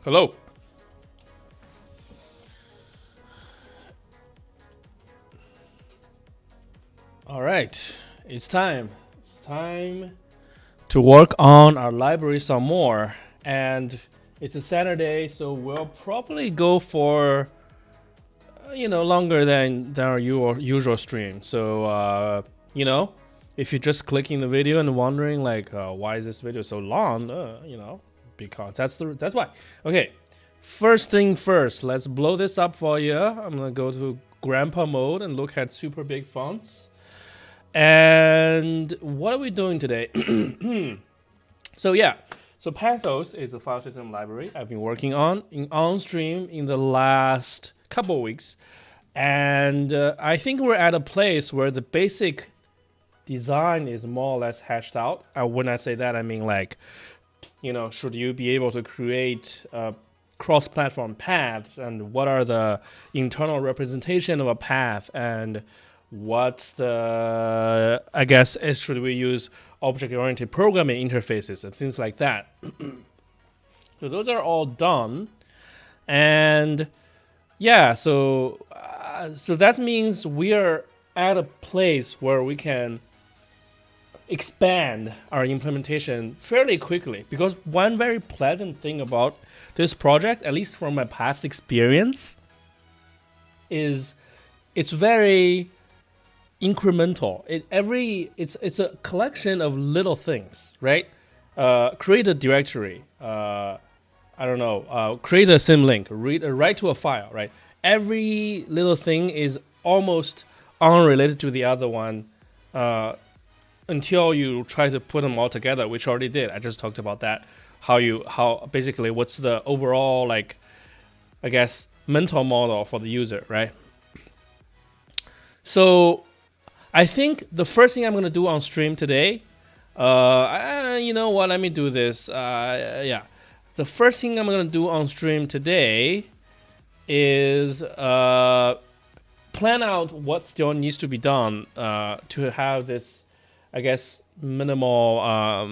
Hello. All right, it's time. It's time to work on our library some more. And it's a Saturday, so we'll probably go for longer than our usual stream. So if you're just clicking the video and wondering like why is this video so long, because that's why. Okay, first thing first, let's blow this up for you. I'm gonna go to grandpa mode and look at super big fonts. And what are we doing today? So Pathos is a file system library I've been working on stream in the last couple of weeks, and I think we're at a place where the basic design is more or less hashed out. When I say that, I mean like, should you be able to create cross-platform paths, and what are the internal representation of a path, and what's the, I guess, should we use object-oriented programming interfaces and things like that. So those are all done, and yeah, so that means we are at a place where we can expand our implementation fairly quickly, because one very pleasant thing about this project, at least from my past experience, is it's very incremental. It's a collection of little things, right? Create a directory. Create a symlink. Write to a file, right? Every little thing is almost unrelated to the other one until you try to put them all together, which I already did. I just talked about that. How basically what's the overall, like, I guess, mental model for the user, right? So I think the first thing I'm going to do on stream today, you know what, let me do this. The first thing I'm going to do on stream today is plan out what still needs to be done to have this, I guess, minimal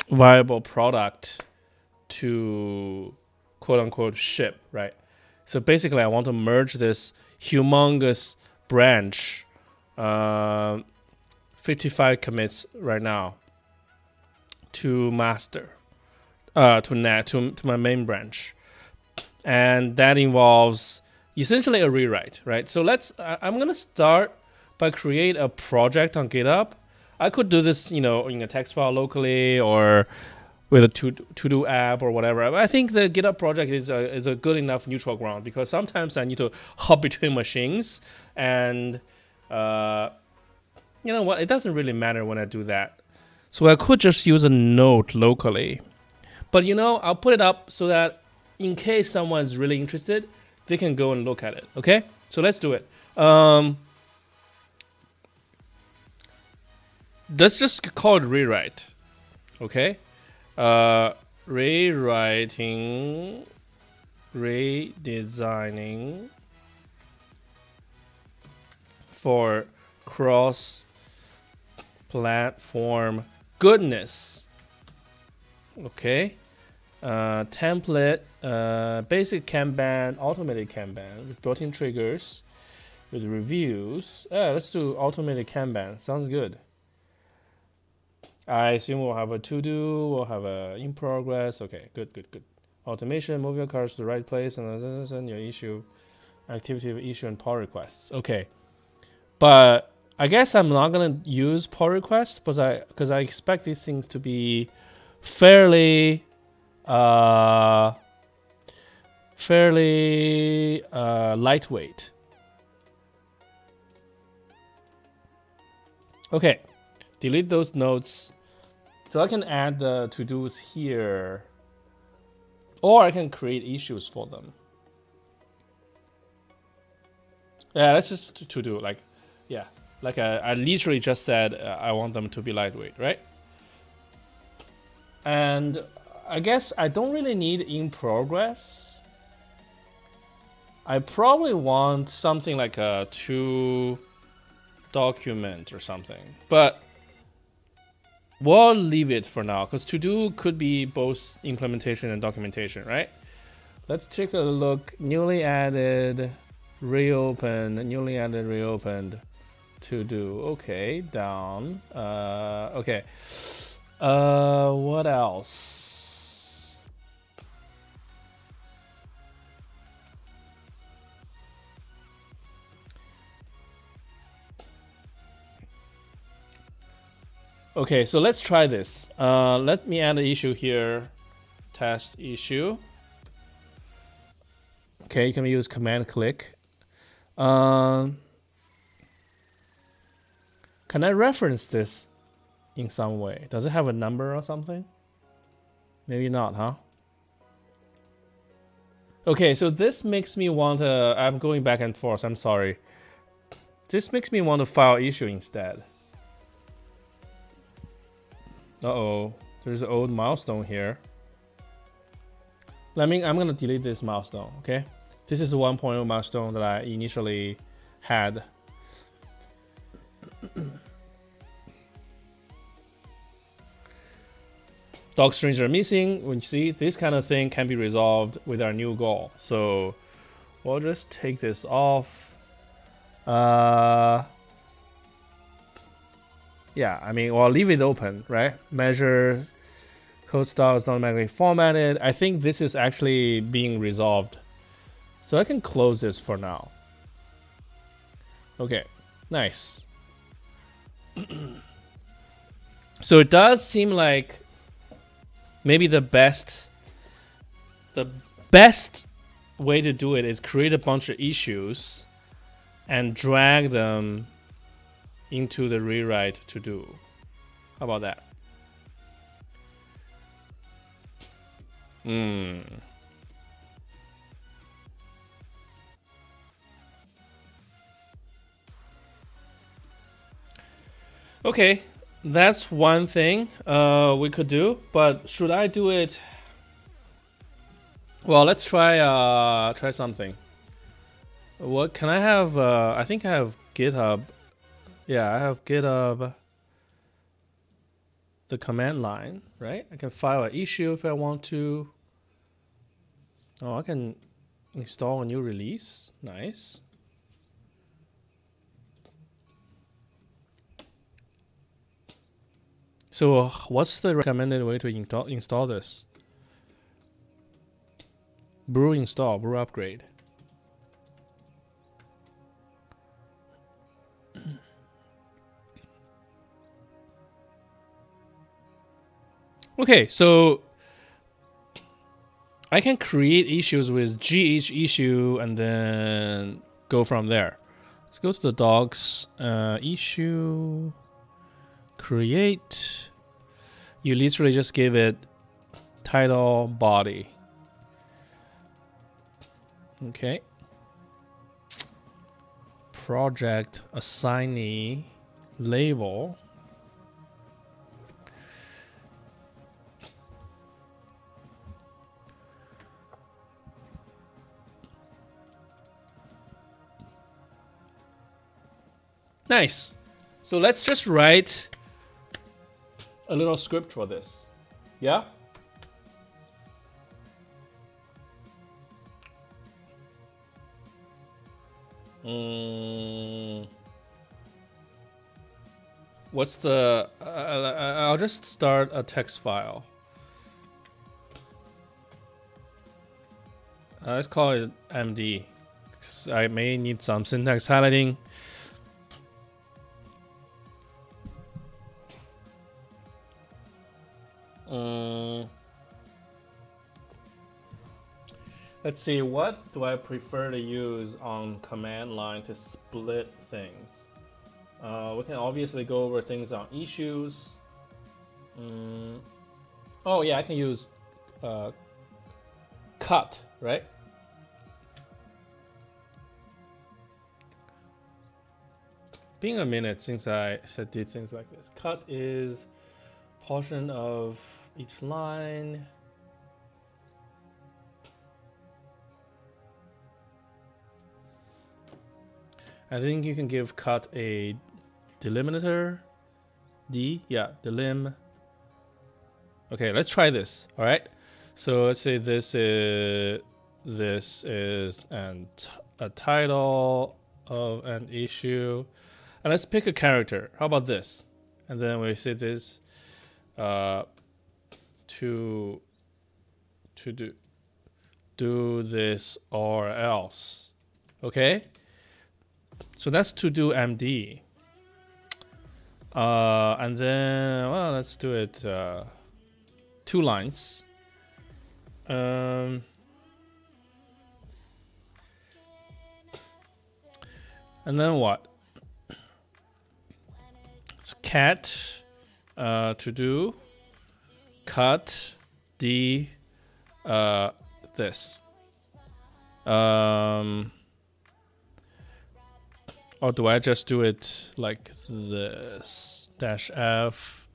viable product to quote-unquote ship, right? So basically, I want to merge this humongous branch, 55 commits right now, to master, to my main branch, and that involves essentially a rewrite, right? So I'm gonna start by create a project on GitHub. I could do this, in a text file locally or with a to-do app or whatever. I think the GitHub project is a good enough neutral ground, because sometimes I need to hop between machines, and you know what? It doesn't really matter when I do that. So I could just use a node locally, but I'll put it up so that in case someone's really interested, they can go and look at it. Okay, so let's do it. Let's just call it rewrite. Okay. Rewriting, redesigning for cross-platform goodness. Okay. Template, basic Kanban, automated Kanban with built-in triggers, with reviews. Let's do automated Kanban. Sounds good. I assume we'll have a to-do, we'll have a in progress. Okay, good. Automation, move your cars to the right place, and your issue, activity of issue and pull requests. Okay, but I guess I'm not gonna use pull request because I expect these things to be fairly lightweight. Okay, delete those notes. So I can add the to-dos here, or I can create issues for them. Yeah, that's just to do, like, yeah. Like I literally just said I want them to be lightweight, right? And I guess I don't really need in progress. I probably want something like a to document or something, but we'll leave it for now because to do could be both implementation and documentation, right? Let's take a look. Newly added, reopened, to do. Okay, down. Okay. What else? Okay, so let's try this. Let me add an issue here. Test issue. Okay, you can use command click. Can I reference this in some way? Does it have a number or something? Maybe not, huh? Okay, so this makes me want to... I'm going back and forth, I'm sorry. This makes me want to file issue instead. Uh-oh, there's an old milestone here. I'm gonna delete this milestone, okay? This is a 1.0 milestone that I initially had. Doc strings are missing. When you see this kind of thing can be resolved with our new goal. So we'll just take this off. Yeah, I mean, we'll leave it open, right? Measure code style is not automatically formatted. I think this is actually being resolved. So I can close this for now. Okay, nice. So it does seem like maybe the best way to do it is create a bunch of issues and drag them into the rewrite to do. How about that? Okay, that's one thing we could do, but should I do it? Well, let's try something. What can I have? I think I have GitHub. Yeah, I have GitHub. The command line, right? I can file an issue if I want to. Oh, I can install a new release. Nice. So what's the recommended way to install this? Brew install, brew upgrade. Okay, so I can create issues with gh issue and then go from there. Let's go to the docs, issue, create. You literally just give it title, body. Okay. Project, assignee, label. Nice. So let's just write a little script for this. Yeah? What's the... I'll just start a text file. Let's call it MD. I may need some syntax highlighting. Let's see, what do I prefer to use on command line to split things? We can obviously go over things on issues. Oh yeah, I can use cut, right? Been a minute since I did things like this. Cut is portion of each line. I think you can give cut a delimiter. D, yeah, delim. Okay, let's try this. All right. So let's say this is a title of an issue, and let's pick a character. How about this? And then we say this to do this or else. Okay. So that's to do MD. And then, well, let's do it 2 lines. And then what? It's cat to do cut d this. Or do I just do it like this? Dash F.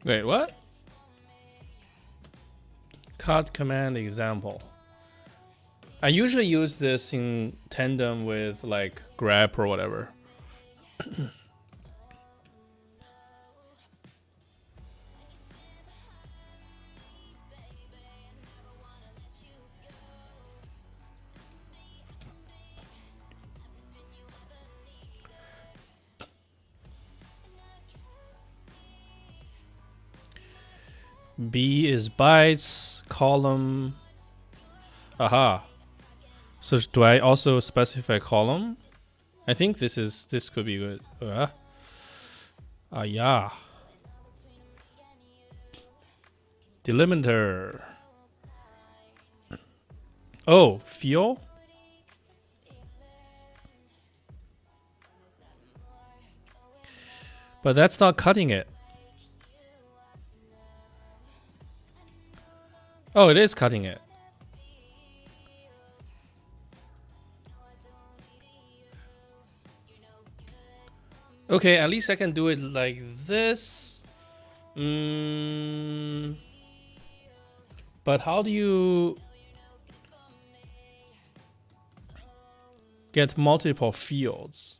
Wait, what? Cut command example. I usually use this in tandem with like grep or whatever. B is bytes, column. Aha. So do I also specify column? I think this could be good. Yeah. Delimiter. Oh, feel? But that's not cutting it. Oh, it is cutting it. Okay, at least I can do it like this. But how do you get multiple fields?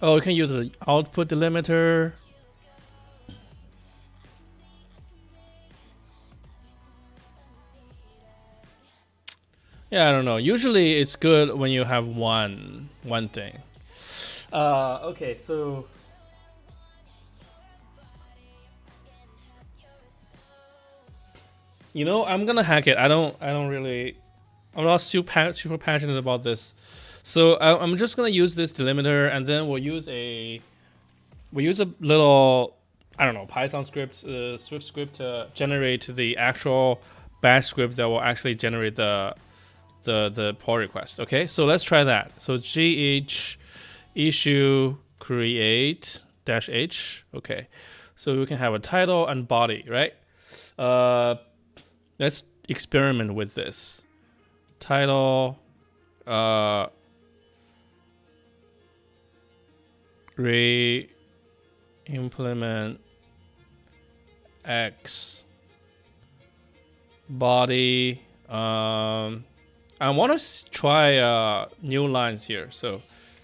Oh, you can use the output delimiter. Yeah, I don't know. Usually it's good when you have one thing. Okay, so you know, I'm gonna hack it. I'm not super passionate about this. So I'm just gonna use this delimiter, and then we'll use a little, I don't know, Python script, Swift script to generate the actual bash script that will actually generate the pull request. Okay, so let's try that. So gh issue create -h. Okay, so we can have a title and body, right? Let's experiment with this. Title re-implement X body. I want to try new lines here. So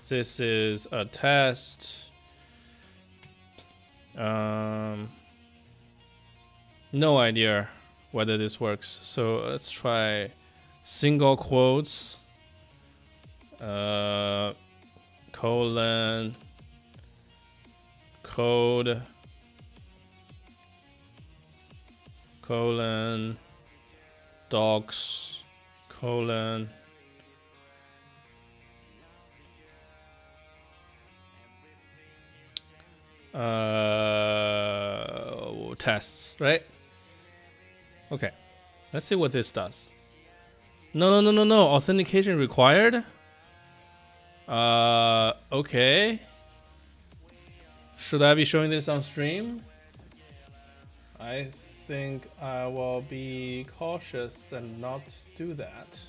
this is a test. No idea whether this works. So let's try single quotes, colon, code, colon, docs, colon, tests, right? Okay, let's see what this does. No. Authentication required. Okay. Should I be showing this on stream? I think I will be cautious and not do that.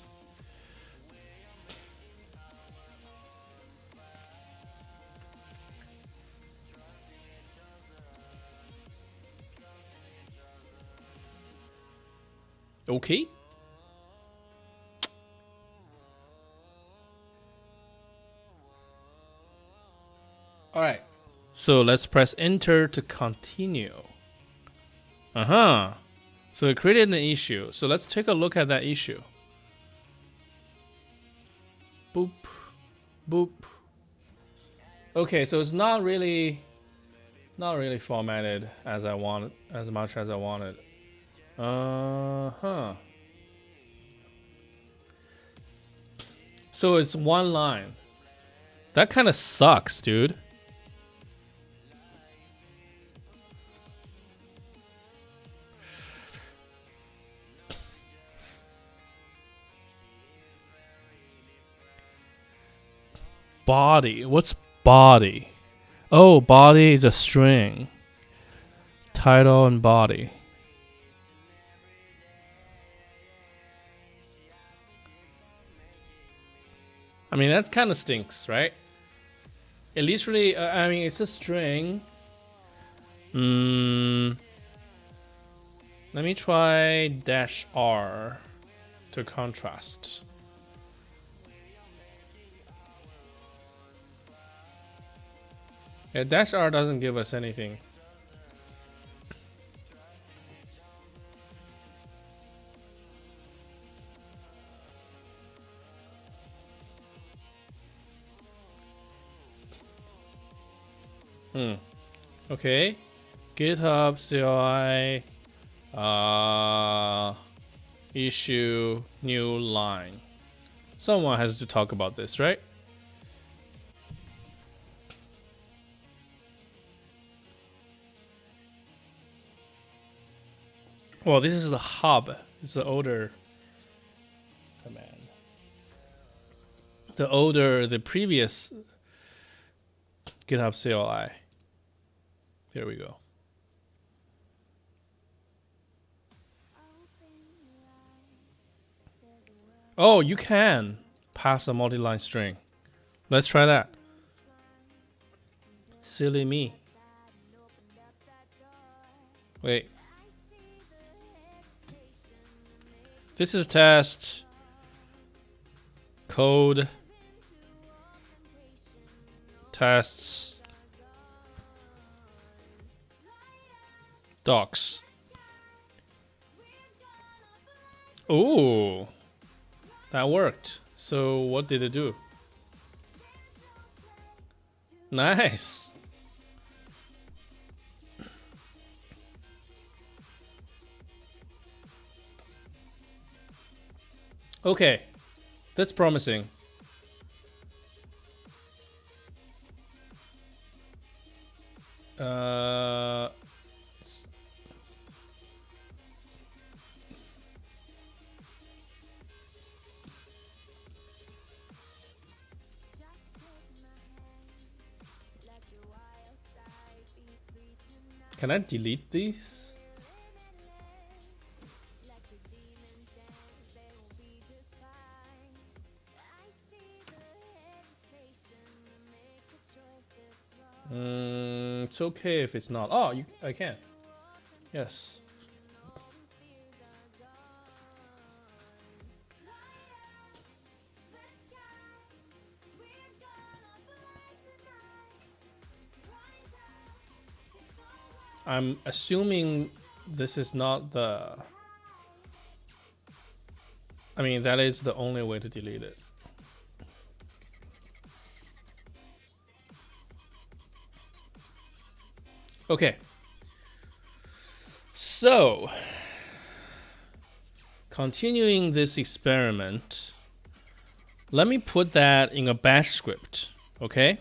Okay. All right. So let's press enter to continue. So it created an issue. So let's take a look at that issue. Boop. Boop. Okay, so it's not really formatted as I wanted, as much as I wanted. So it's one line. That kind of sucks, dude. Body. What's body? Oh, body is a string. Title and body. I mean, that kind of stinks, right? It literally, I mean, it's a string. Let me try -R to contrast. Yeah, -R doesn't give us anything. Okay. GitHub CLI issue new line. Someone has to talk about this, right? Well, this is the hub. It's the older command. The previous GitHub CLI. There we go. Oh, you can pass a multi-line string. Let's try that. Silly me. Wait. This is test code tests docs. Oh, that worked. So what did it do? Nice. Okay, that's promising. Can I delete these? It's okay if it's not. Oh, I can. Yes. I'm assuming this is not the... I mean, that is the only way to delete it. Okay. So, continuing this experiment, let me put that in a bash script, okay?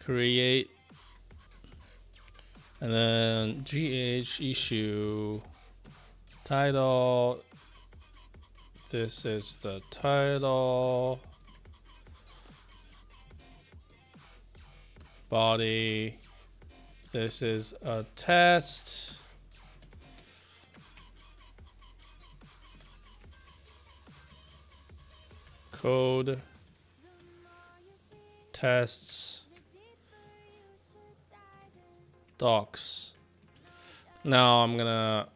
create, and then gh issue title. This is the title. Body. This is a test. Code. Tests. Docs. Now I'm gonna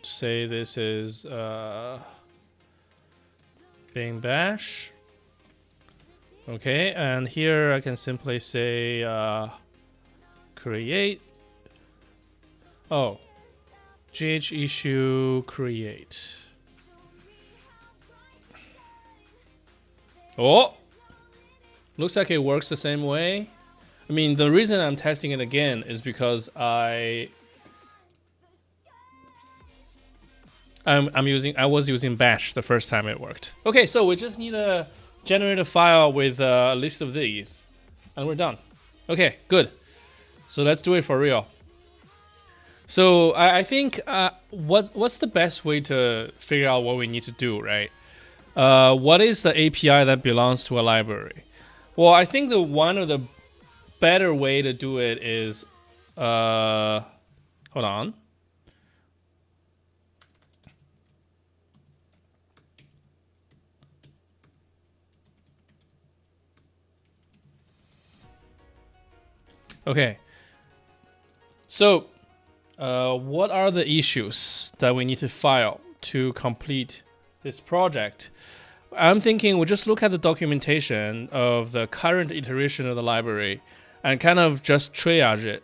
say this is Bing Bash. Okay, and here I can simply say create. Oh, gh issue create. Oh, looks like it works the same way. I mean, the reason I'm testing it again is because I was using Bash the first time it worked. Okay, so we just need to generate a file with a list of these, and we're done. Okay, good. So let's do it for real. So I think what's the best way to figure out what we need to do, right? What is the API that belongs to a library? Well, I think one of the better way to do it is hold on. Okay. So, what are the issues that we need to file to complete this project? I'm thinking we just look at the documentation of the current iteration of the library and kind of just triage it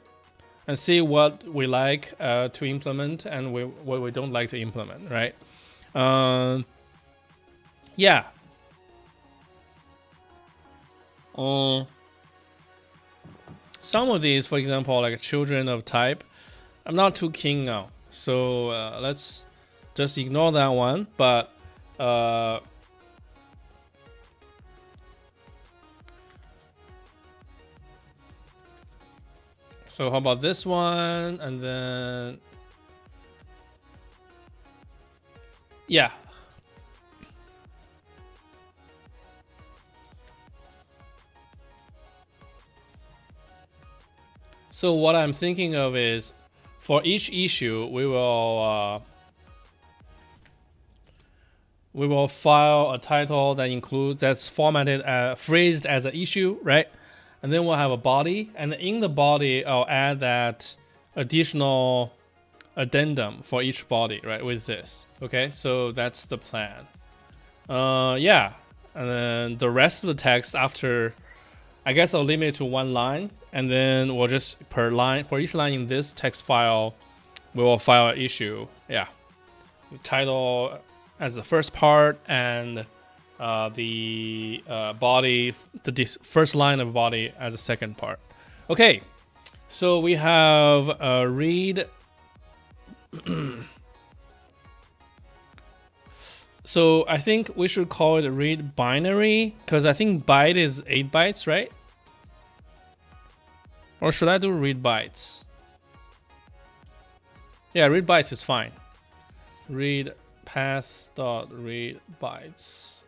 and see what we like to implement and what we don't like to implement, right? Yeah. Some of these, for example, like children of type, I'm not too keen now. So let's just ignore that one. But so how about this one? And then, yeah. So what I'm thinking of is, for each issue, we will file a title that's formatted, phrased as an issue, right? And then we'll have a body, and in the body, I'll add that additional addendum for each body, right? With this, okay? So that's the plan. Yeah, and then the rest of the text after, I guess I'll limit it to one line, and then we'll just for each line in this text file, we will file an issue. Yeah, the title as the first part, and the body, the first line of body as the second part. Okay, so we have read. So I think we should call it read binary, because I think byte is 8 bytes, right? Or should I do read bytes? Yeah, read bytes is fine. Read path.read bytes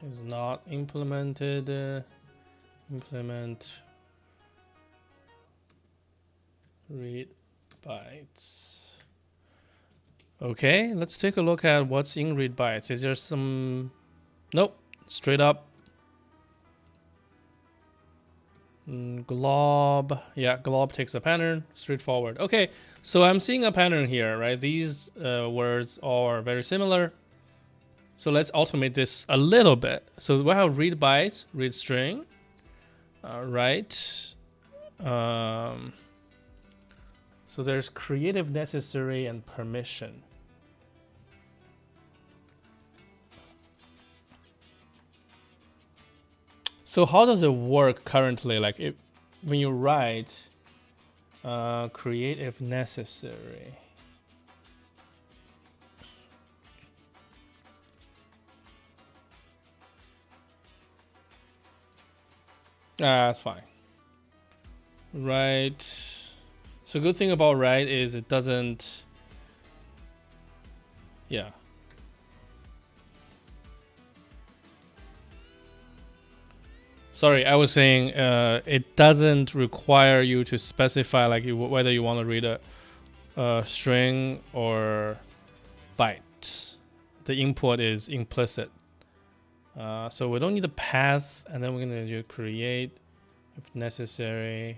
is not implemented. Implement read bytes. Okay, let's take a look at what's in read bytes. Is there some? Nope, straight up. Glob. Yeah, glob takes a pattern. Straightforward. Okay, so I'm seeing a pattern here, right? These words are very similar. So let's automate this a little bit. So we have read bytes, read string, right? So there's creative necessary and permission. So how does it work currently? Like when you write create if necessary. That's fine. Right. So good thing about right is it doesn't. Yeah. Sorry, I was saying it doesn't require you to specify like whether you want to read a string or byte. The input is implicit. So we don't need a path, and then we're gonna do create if necessary.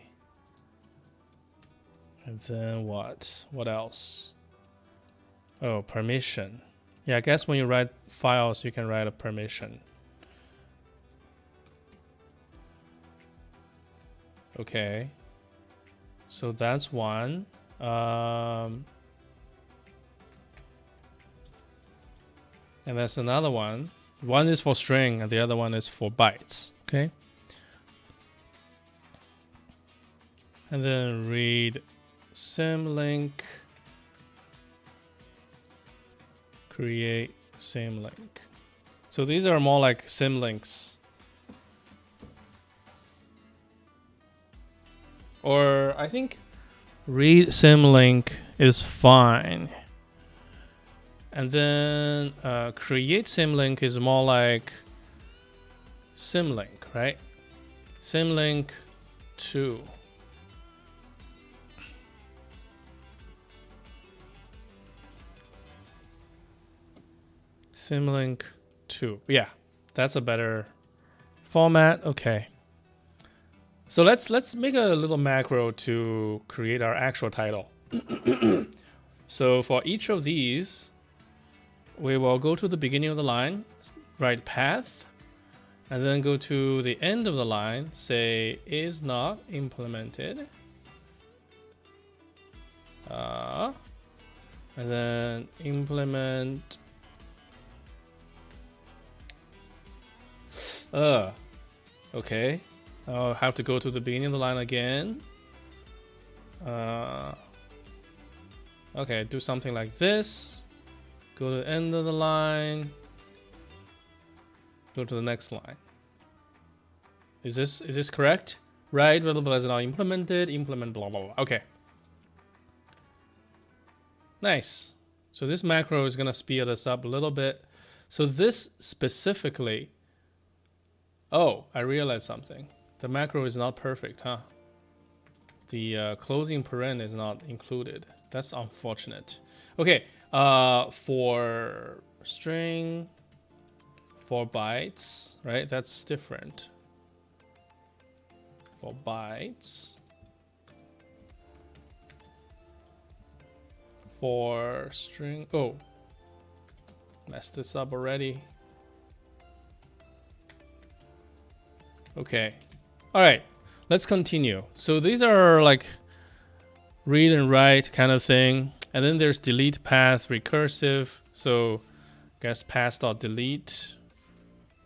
And then what? What else? Oh, permission. Yeah, I guess when you write files, you can write a permission. Okay. So that's one. And that's another one. One is for string, and the other one is for bytes. Okay. And then read symlink. Create symlink. So these are more like symlinks. Or I think read symlink is fine. And then create symlink is more like symlink, right? Symlink 2. Symlink 2. Yeah, that's a better format. Okay. So let's make a little macro to create our actual title. So for each of these, we will go to the beginning of the line, write path, and then go to the end of the line, say is not implemented. And then implement. Okay. I'll have to go to the beginning of the line again. Okay, do something like this. Go to the end of the line. Go to the next line. Is this correct? Right, blah, blah, blah is now implemented. Implement blah, blah, blah. Okay. Nice. So this macro is going to speed us up a little bit. So this specifically. Oh, I realized something. The macro is not perfect, huh? The closing paren is not included. That's unfortunate. Okay, for string, for bytes, right? That's different. For bytes. For string, oh, messed this up already. Okay. All right. Let's continue. So these are like read and write kind of thing. And then there's delete path recursive. So I guess path.delete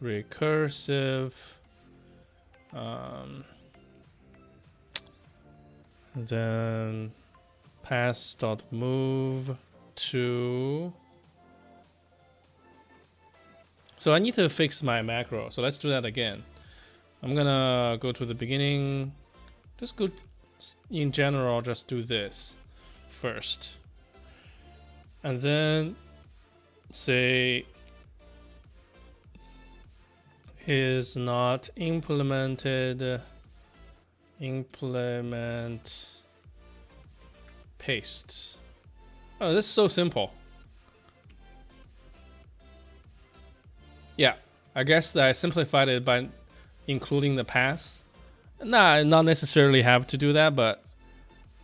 recursive. And then path.move to. So I need to fix my macro. So let's do that again. I'm gonna go to the beginning. Just go in general, just do this first. And then say is not implemented. Implement paste. Oh, this is so simple. Yeah, I guess that I simplified it by including the path. Nah, not necessarily have to do that, but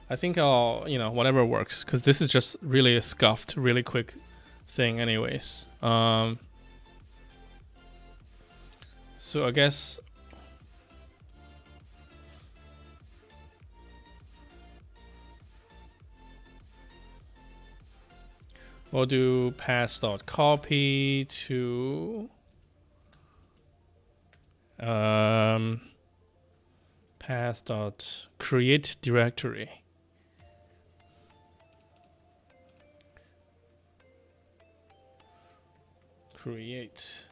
I think I'll, whatever works, because this is just really a scuffed, really quick thing anyways. So I guess we'll do path.copy to path.create directory. Create.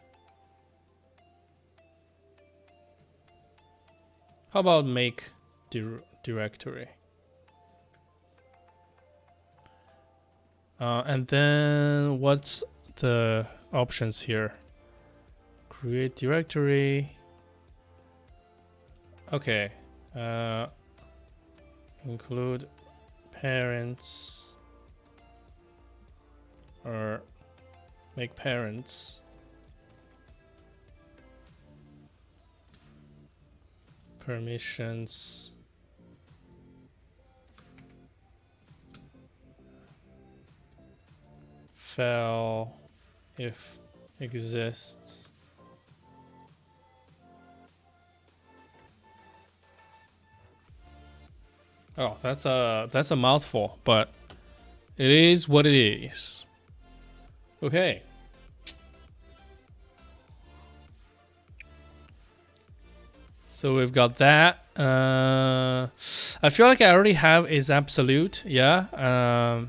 How about make directory? And then what's the options here? Create directory. Okay. Include parents or make parents. Permissions. File if exists. Oh, that's a mouthful, but it is what it is. Okay. So we've got that. I feel like I already have is absolute. Yeah.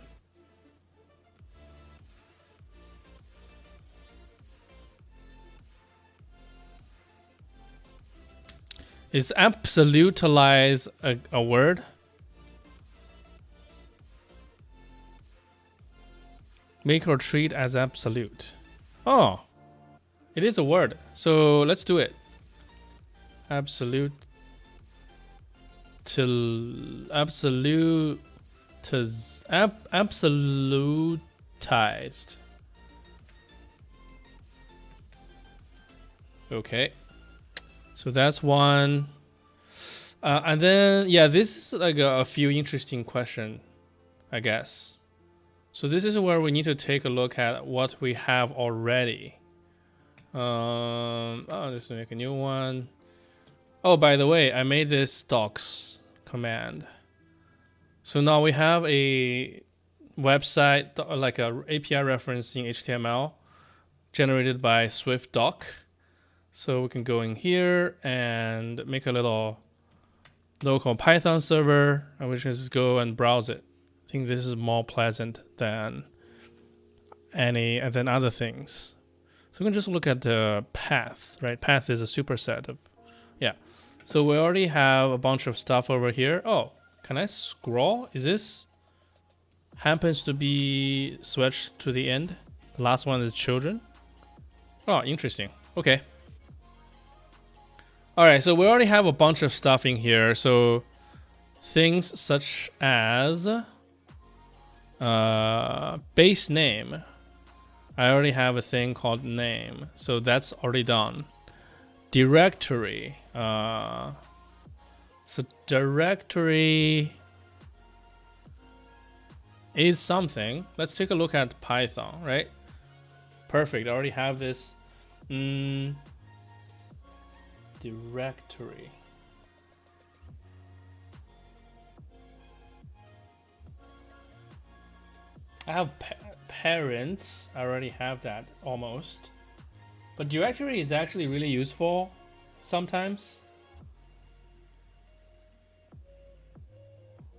Is absolutilize a word? Make or treat as absolute. Oh, it is a word. So let's do it. Absolute till absolutized. Okay. So that's one. And then, yeah, this is like a few interesting questions, I guess. So this is where we need to take a look at what we have already. I'll just make a new one. Oh, by the way, I made this docs command. So now we have a website, like a API reference in HTML generated by Swift doc. So we can go in here and make a little local Python server, and we can just go and browse it. I think this is more pleasant than other things. So we can just look at the path, right? Path is a superset of, yeah. So we already have a bunch of stuff over here. Oh, can I scroll? Is this happens to be switched to the end? The last one is children. Oh, interesting. Okay. All right, so we already have a bunch of stuff in here. So things such as base name. I already have a thing called name, so that's already done. Directory. So directory is something. Let's take a look at Python, right? Perfect. I already have this. Directory. I have parents. I already have that almost. But directory is actually really useful sometimes.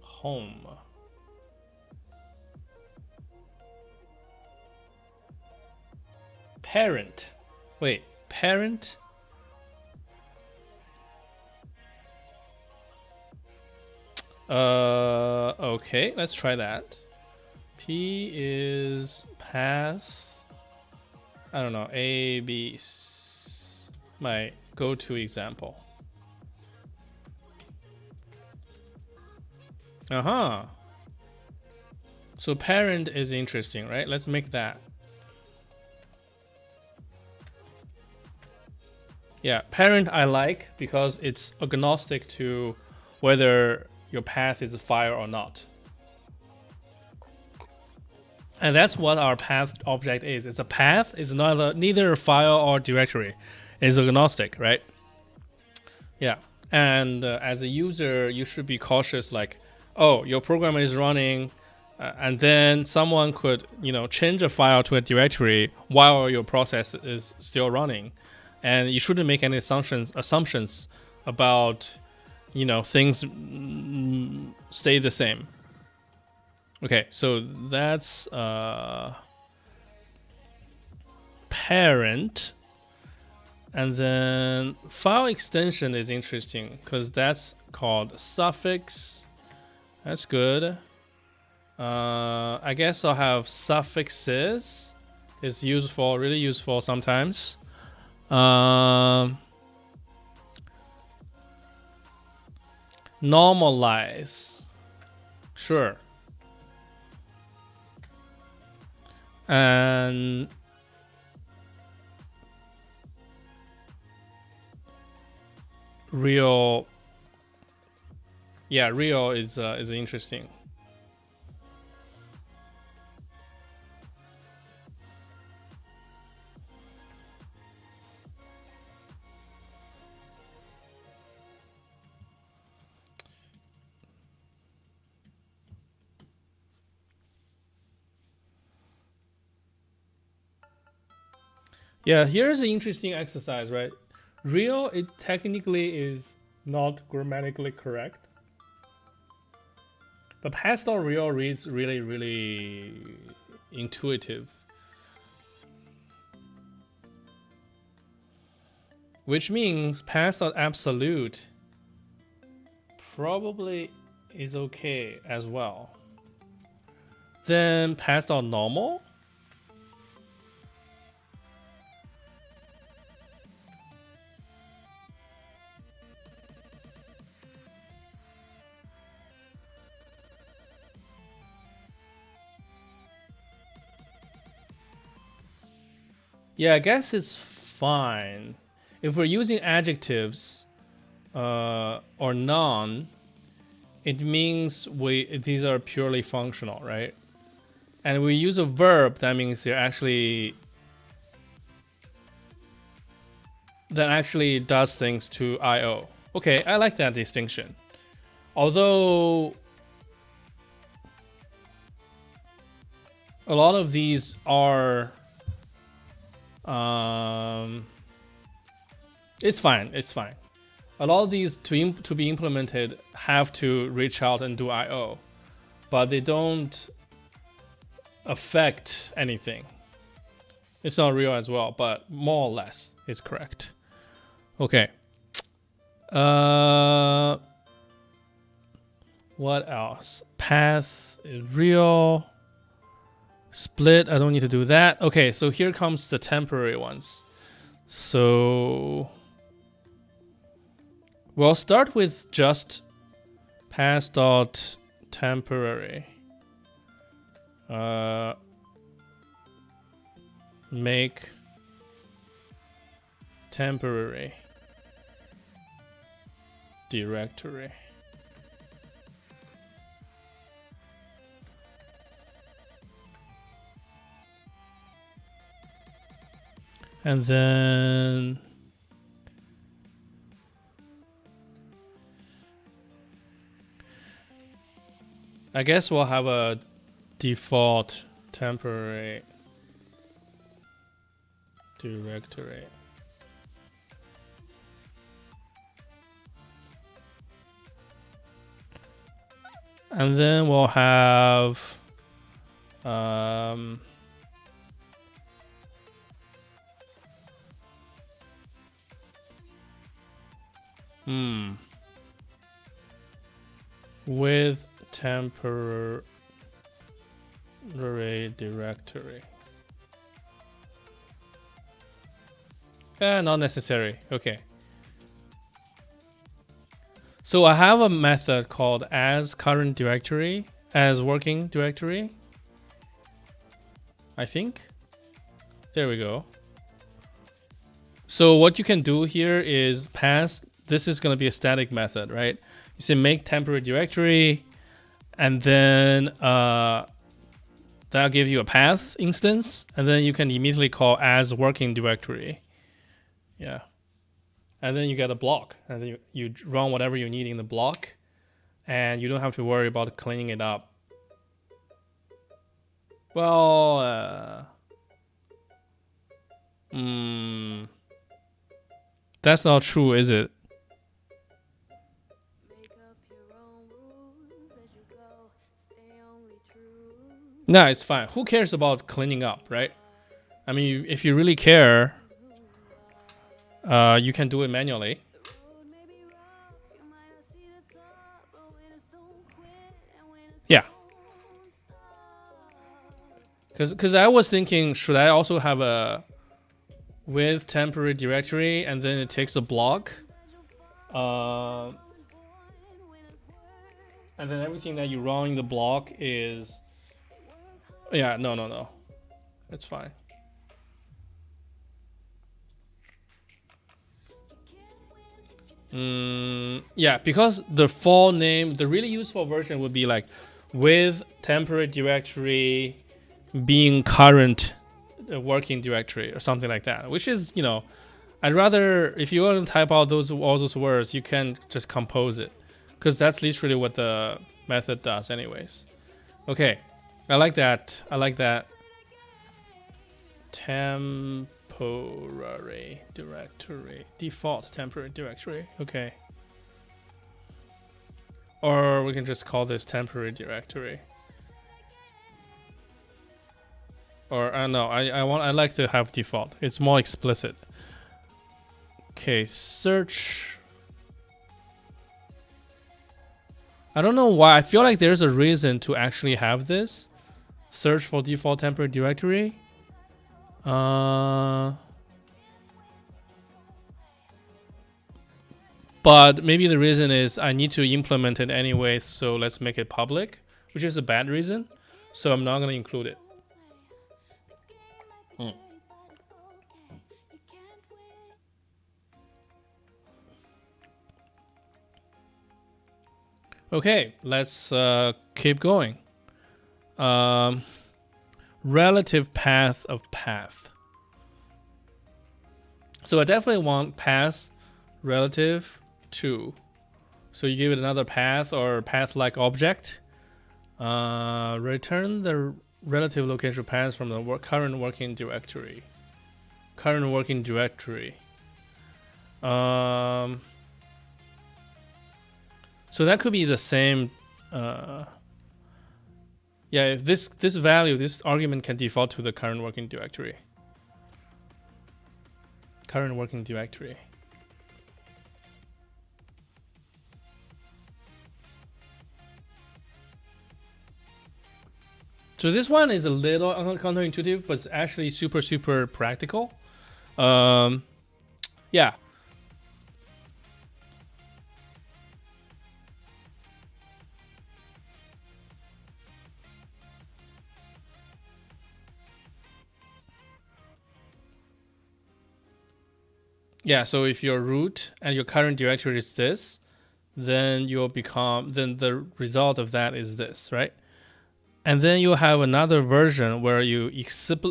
Home. Parent. Wait, parent? Okay, let's try that. P is path. I don't know, A, B, my go-to example. So parent is interesting, right? Let's make that. Yeah, parent I like because it's agnostic to whether your path is a file or not. And that's what our path object is. It's a path is neither a file or directory. It's agnostic, right? Yeah. And as a user, you should be cautious, like, oh, your program is running, and then someone could, change a file to a directory while your process is still running. And you shouldn't make any assumptions about, things stay the same. Okay, so that's parent. And then file extension is interesting because that's called suffix. That's good. I guess I'll have suffixes. It's useful, really useful sometimes. Normalize. Sure. And real. Yeah, real is interesting. Yeah, here's an interesting exercise, right? Real, it technically is not grammatically correct. But past or real reads really, really intuitive. Which means past or absolute probably is okay as well. Then past or normal? Yeah, I guess it's fine. If we're using adjectives or noun, it means these are purely functional, right? And we use a verb, that means they're actually does things to IO. Okay, I like that distinction. Although a lot of these are it's fine. A lot of these to be implemented have to reach out and do IO, but they don't affect anything. It's not real as well, but more or less it's correct. Okay. What else? Path is real. Split, I don't need to do that. Okay, so here comes the temporary ones. So we'll start with just past dot temporary. Make temporary directory. And then I guess we'll have a default temporary directory. And then we'll have with temporary directory. Not necessary. Okay. So I have a method called as current directory, as working directory. I think. There we go. So what you can do here is pass. This is going to be a static method, right? You say make temporary directory, and then that'll give you a path instance, and then you can immediately call as working directory. Yeah. And then you get a block, and then you run whatever you need in the block, and you don't have to worry about cleaning it up. Well, that's not true, is it? No, it's fine. Who cares about cleaning up, right? I mean, if you really care, You can do it manually. Yeah. Because I was thinking, should I also have a with temporary directory and then it takes a block? And then everything that you run in the block is... Yeah, no. It's fine. Yeah, because the full name, the really useful version would be like with temporary directory being current working directory or something like that, which is, I'd rather, if you want to type out all those words, you can just compose it, because that's literally what the method does anyways. Okay, I like that. Temporary directory, default temporary directory. Okay, or we can just call this temporary directory. Or no, I like to have default. It's more explicit. Okay, search. I don't know why. I feel like there's a reason to actually have this. Search for default temporary directory. But maybe the reason is I need to implement it anyway, so let's make it public, which is a bad reason. So I'm not going to include it. Okay, let's keep going. Relative path of path. So I definitely want path relative to. So you give it another path or path-like object. Return the relative location path from the current working directory. So that could be the same. Yeah, if this argument can default to the current working directory. So this one is a little counterintuitive, but it's actually super practical. Yeah. Yeah, so if your root and your current directory is this, then the result of that is this, right? And then you have another version where you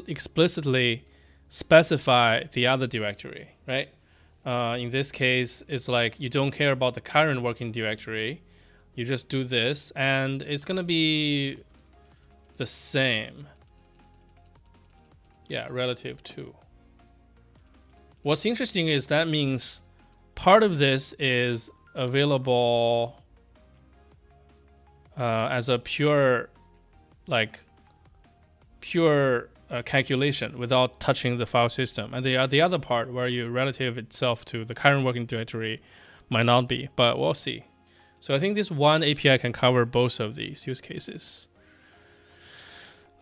explicitly specify the other directory, right? In this case, it's like you don't care about the current working directory. You just do this, and it's going to be the same. Yeah, relative to. What's interesting is that means part of this is available as a pure calculation without touching the file system, and the other part where you relative itself to the current working directory might not be, but we'll see. So I think this one API can cover both of these use cases.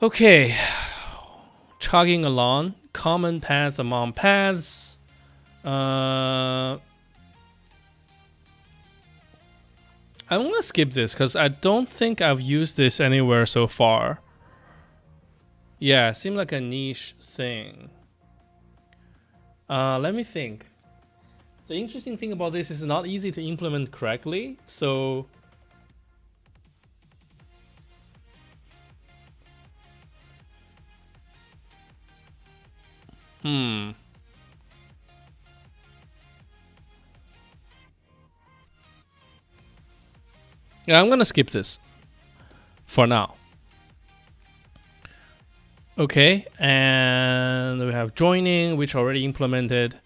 Okay, chugging along. Common paths among paths. I'm gonna skip this because I don't think I've used this anywhere so far. Yeah, it seemed like a niche thing. Let me think. The interesting thing about this is it's not easy to implement correctly, so yeah, I'm gonna skip this for now. Okay, and we have joining, which already implemented.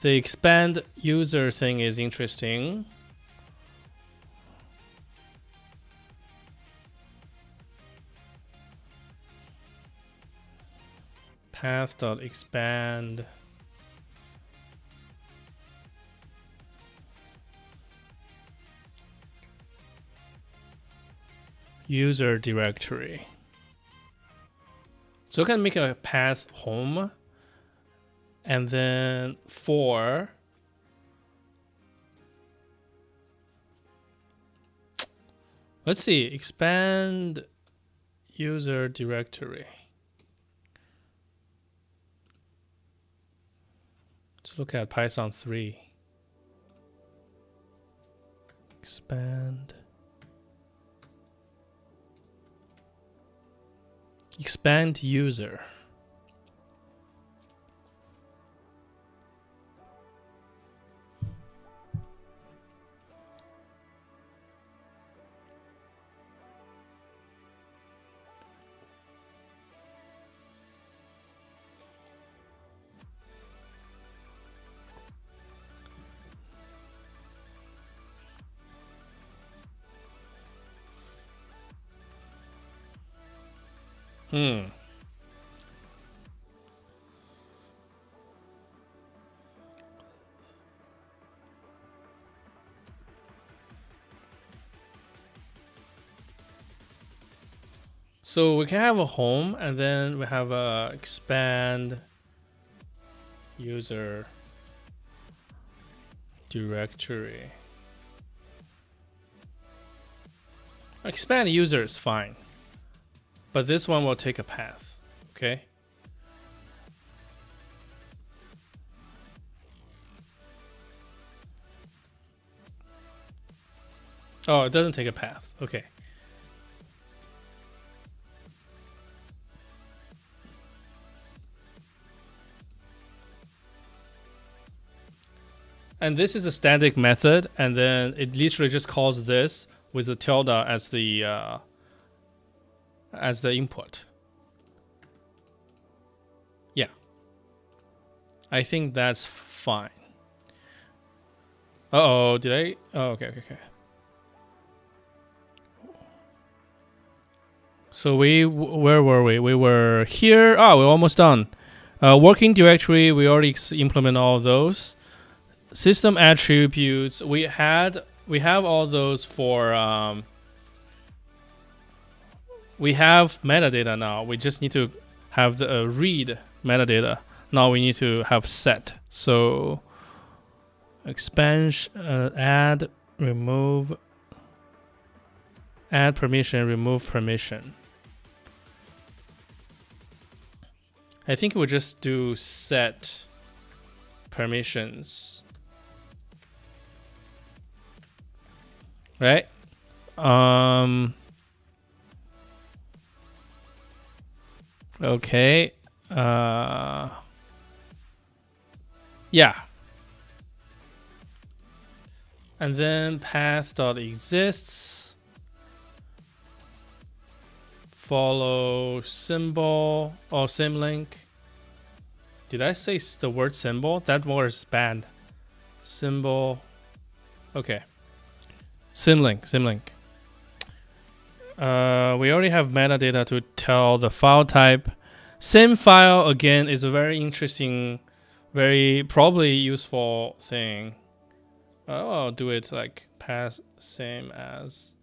The expand user thing is interesting. Path.expand. user directory. So I can make a path home, and then for let's see, expand user directory. Let's look at Python 3. Expand user. So we can have a home, and then we have a expand user directory. Expand user is fine, but this one will take a path. Okay. Oh, it doesn't take a path. Okay. And this is a static method, and then it literally just calls this with the tilde as the input. Yeah, I think that's fine. Uh-oh, did I? Oh, okay. So where were we? We were here. Oh, we're almost done. Working directory, we already implement all of those. System attributes, we have all those for we have metadata now. We just need to have the read metadata. Now we need to have set. So expansion, add, remove, add permission, remove permission. I think we'll just do set permissions. Right? Okay. Yeah. And then path.exists. Follow symbol or symlink. Did I say the word symbol? That word is banned. Symbol. Okay. Symlink. We already have metadata to tell the file type. Same file, again, is a very interesting, very probably useful thing. I'll do it like path same as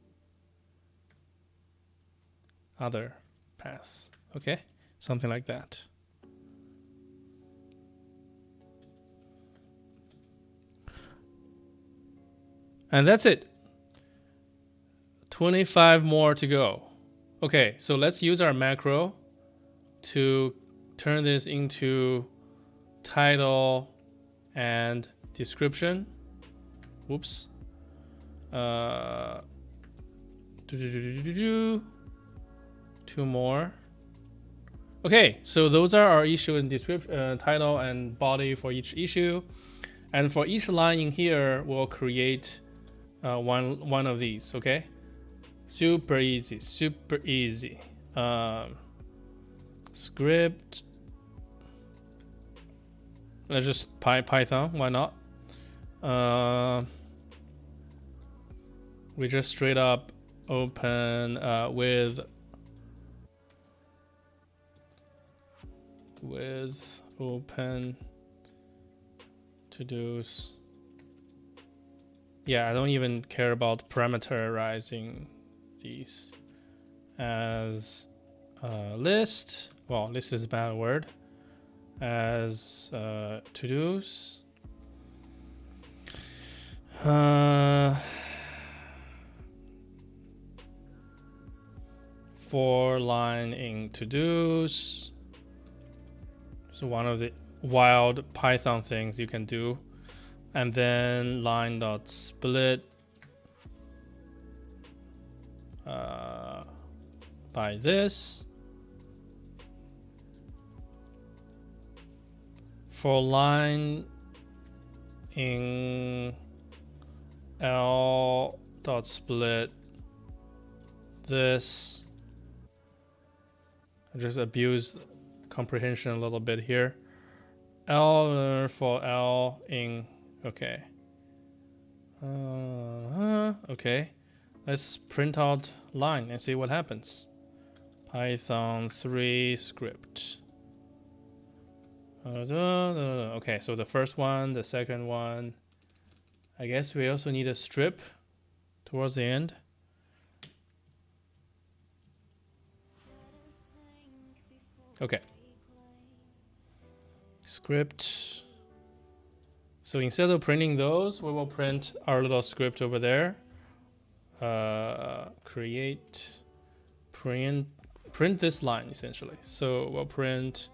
other path. Okay, something like that. And that's it. 25 more to go. Okay, so let's use our macro to turn this into title and description. Whoops. Two more. Okay, so those are our issue and description, title and body for each issue. And for each line in here, we'll create one of these, okay? Super easy. Script. Let's just Python, why not? We just straight up open with open to-dos. Yeah, I don't even care about parameterizing these. as list. Well, list is a bad word. As to-dos. For line in to-dos. So one of the wild Python things you can do. And then line.split by this. For line in L.split this. I just abused comprehension a little bit here. L for L in, okay. Okay, let's print out line and see what happens. Python 3 script. Okay, so the first one, the second one. I guess we also need a strip towards the end. Okay. Script. So instead of printing those, we will print our little script over there. Create, print this line essentially. So we'll print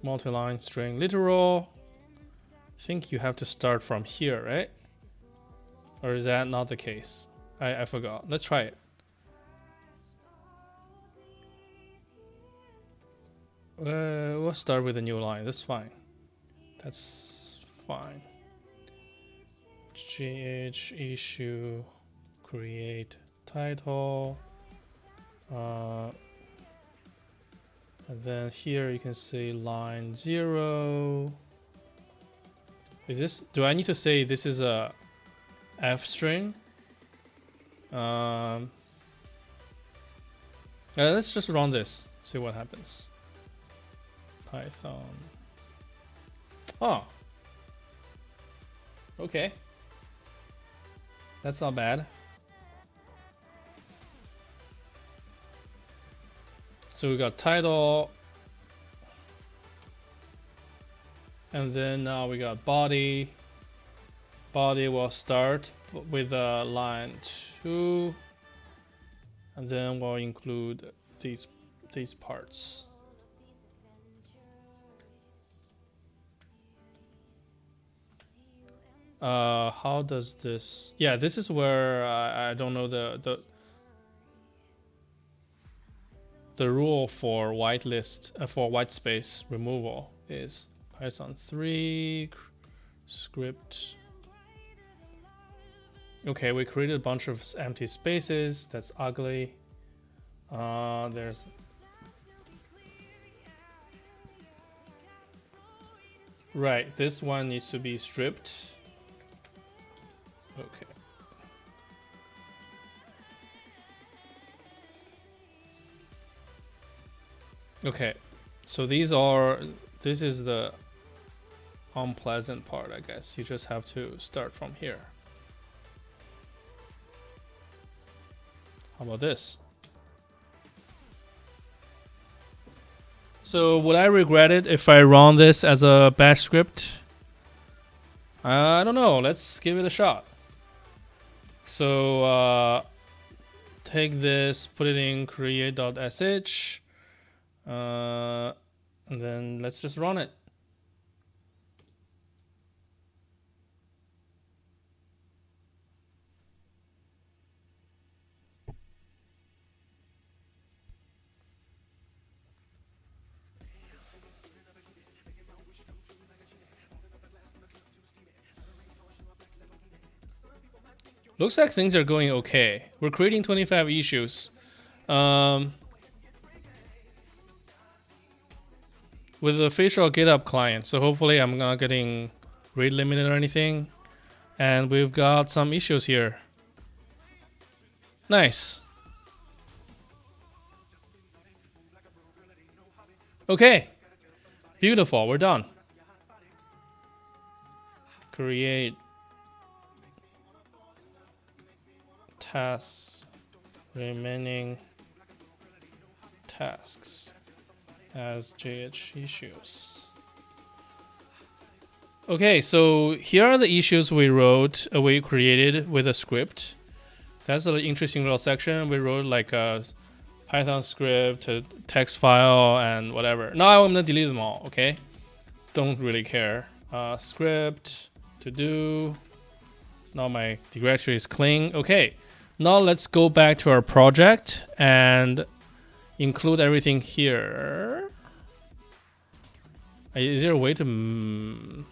multi-line string literal. I think you have to start from here, right? Or is that not the case? I forgot. Let's try it. We'll start with a new line. That's fine. That's fine. GH issue create title. And then here you can say line 0. Is this? Do I need to say this is a F string? Let's just run this. See what happens. Python. Oh. Okay. That's not bad. So we got title. And then now we got body. Body will start with line 2. And then we'll include these parts. How does this? Yeah, this is where I don't know the rule for whitelist for white space removal is Python 3 script. Okay, we created a bunch of empty spaces. That's ugly. There's right. This one needs to be stripped. Okay. Okay, so this is the unpleasant part, I guess. You just have to start from here. How about this? So would I regret it if I run this as a bash script? I don't know. Let's give it a shot. So take this, put it in create.sh, and then let's just run it. Looks like things are going okay. We're creating 25 issues. With the official GitHub client, so hopefully I'm not getting rate limited or anything. And we've got some issues here. Nice. Okay. Beautiful, we're done. Create tasks remaining tasks as JH issues. Okay, so here are the issues we wrote, we created with a script. That's an interesting little section. We wrote like a Python script, a text file, and whatever. Now I'm gonna delete them all, okay? Don't really care. Script, to do. Now my directory is clean. Okay, now let's go back to our project and include everything here. Is there a way to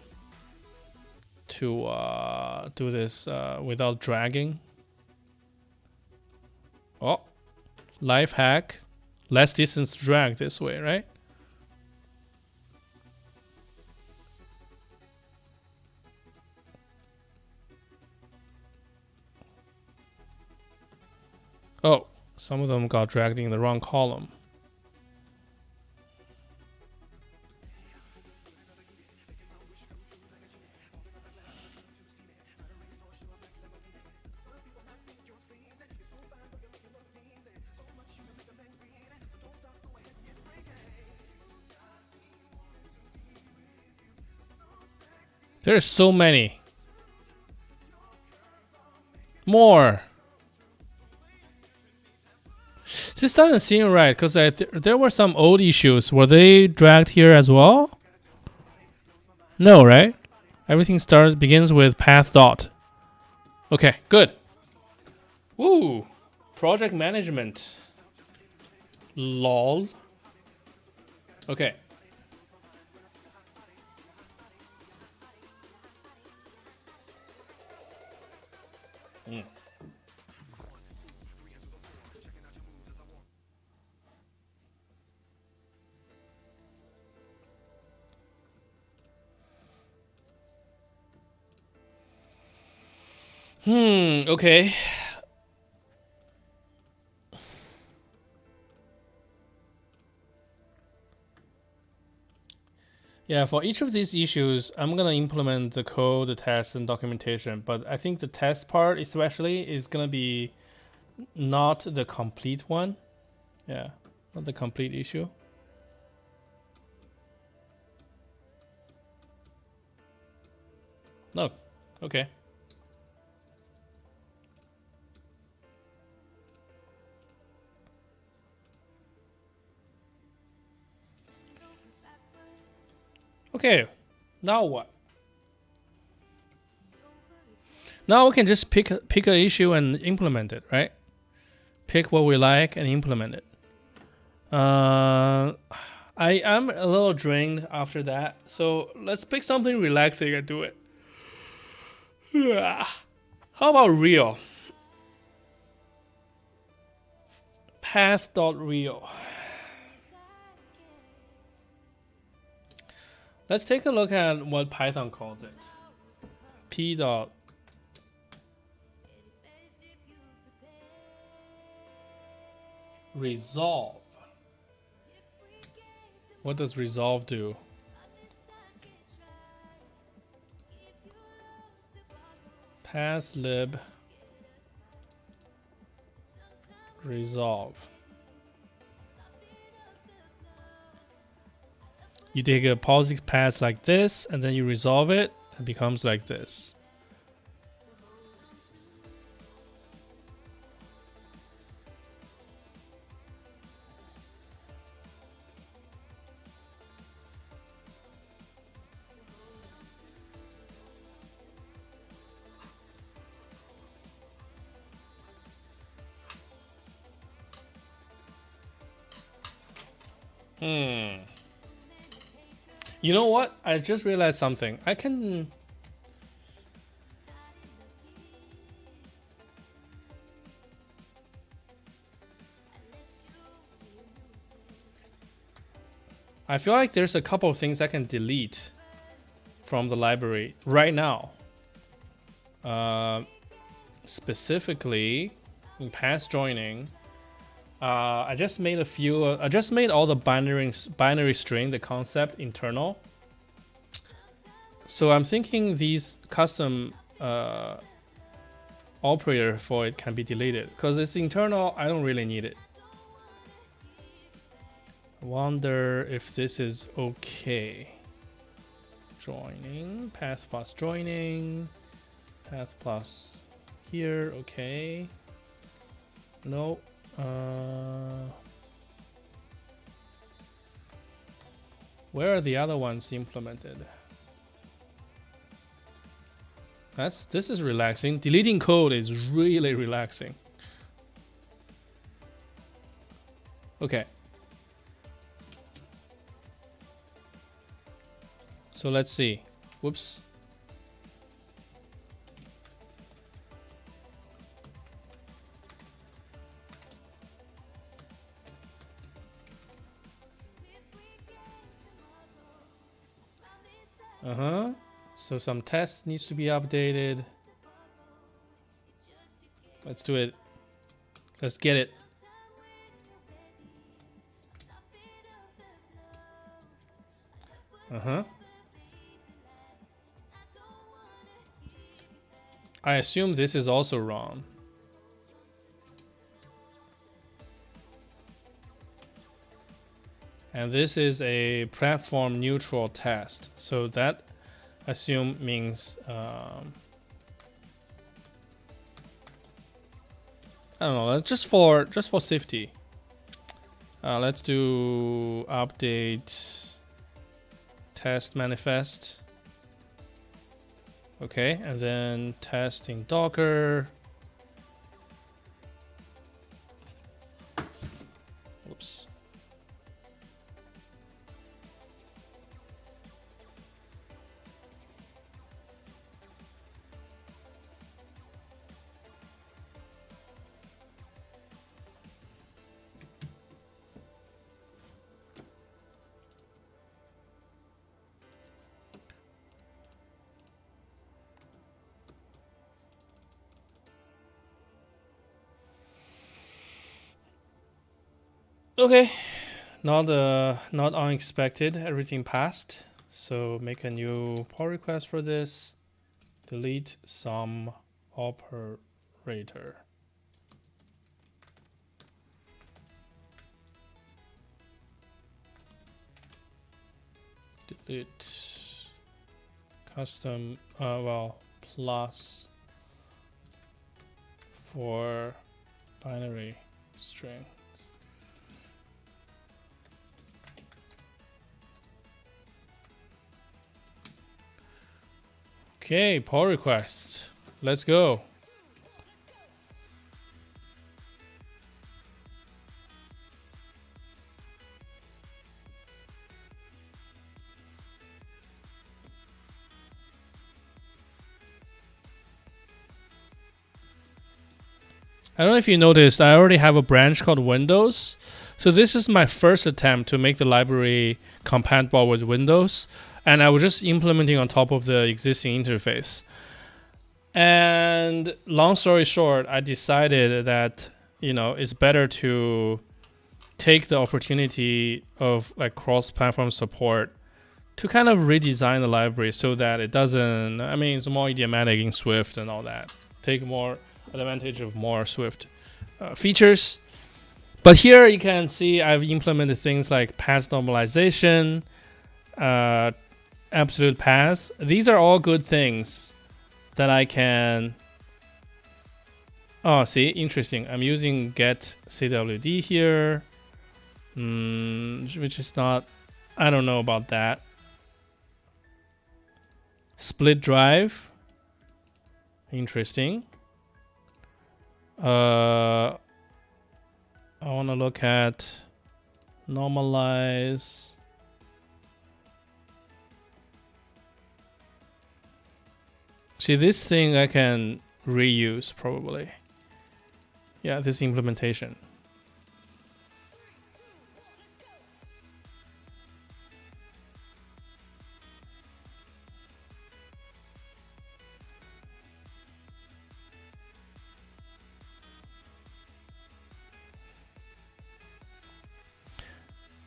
do this without dragging? Oh, life hack. Less distance drag this way, right? Oh, some of them got dragged in the wrong column. There's so many. More. This doesn't seem right because there were some old issues. Were they dragged here as well? No, right? Everything begins with path dot. Okay, good. Woo! Project management. Lol. Okay. Okay. Yeah, for each of these issues, I'm going to implement the code, the test, and documentation. But I think the test part especially is going to be not the complete one. Yeah, not the complete issue. No, okay. Okay, now what? Now we can just pick an issue and implement it, right? Pick what we like and implement it. I am a little drained after that, so let's pick something relaxing and do it. How about real? Path.real. Let's take a look at what Python calls it. P dot resolve. What does resolve do? Path lib resolve. You take a POSIX path like this, and then you resolve it, it becomes like this. You know what? I just realized something. I can... I feel like there's a couple of things I can delete from the library right now. Specifically, in path joining, I just made a few. I just made all the binary string, the concept internal. So I'm thinking these custom. operator for it can be deleted because it's internal. I don't really need it. I wonder if this is okay. Joining, path plus joining, path plus here, okay. No. Where are the other ones implemented? This is relaxing. Deleting code is really relaxing. Okay. So let's see. Whoops. So some tests needs to be updated. Let's do it. Let's get it. I assume this is also wrong. And this is a platform neutral test. So that assume means I don't know, just for safety. Let's do update test manifest. Okay, and then test in Docker. Oops. Okay, not unexpected. Everything passed. So make a new pull request for this. Delete some operator. Delete custom plus for binary string. Okay, pull request. Let's go. I don't know if you noticed, I already have a branch called Windows. So this is my first attempt to make the library compatible with Windows. And I was just implementing on top of the existing interface. And long story short, I decided that, it's better to take the opportunity of like cross-platform support to kind of redesign the library so that it doesn't, it's more idiomatic in Swift and all that. Take more advantage of more Swift features. But here you can see I've implemented things like path normalization, absolute path. These are all good things that I can. Oh, see, interesting. I'm using get CWD here, which is not. I don't know about that. Split drive. Interesting. I want to look at normalize. See, this thing I can reuse probably. Yeah, this implementation.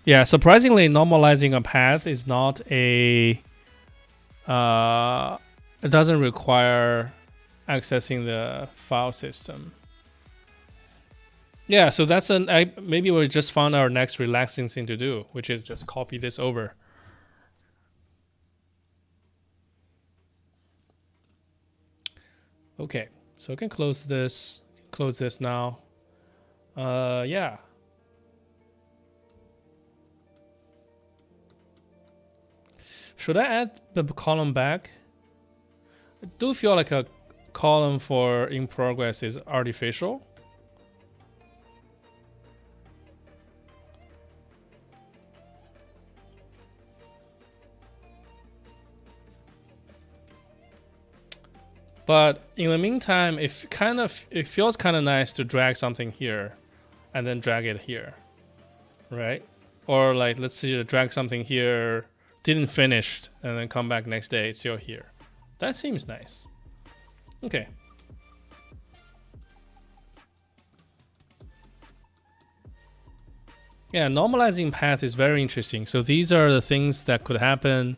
Yeah, surprisingly, normalizing a path is not a. It doesn't require accessing the file system. Yeah, so that's maybe we just found our next relaxing thing to do, which is just copy this over. Okay, so I can close this now. Yeah. Should I add the column back? I do feel like a column for in progress is artificial. But in the meantime, it feels kind of nice to drag something here and then drag it here, right? Or like, let's see, drag something here, didn't finish, and then come back next day, it's still here. That seems nice. Okay. Yeah, normalizing path is very interesting. So these are the things that could happen.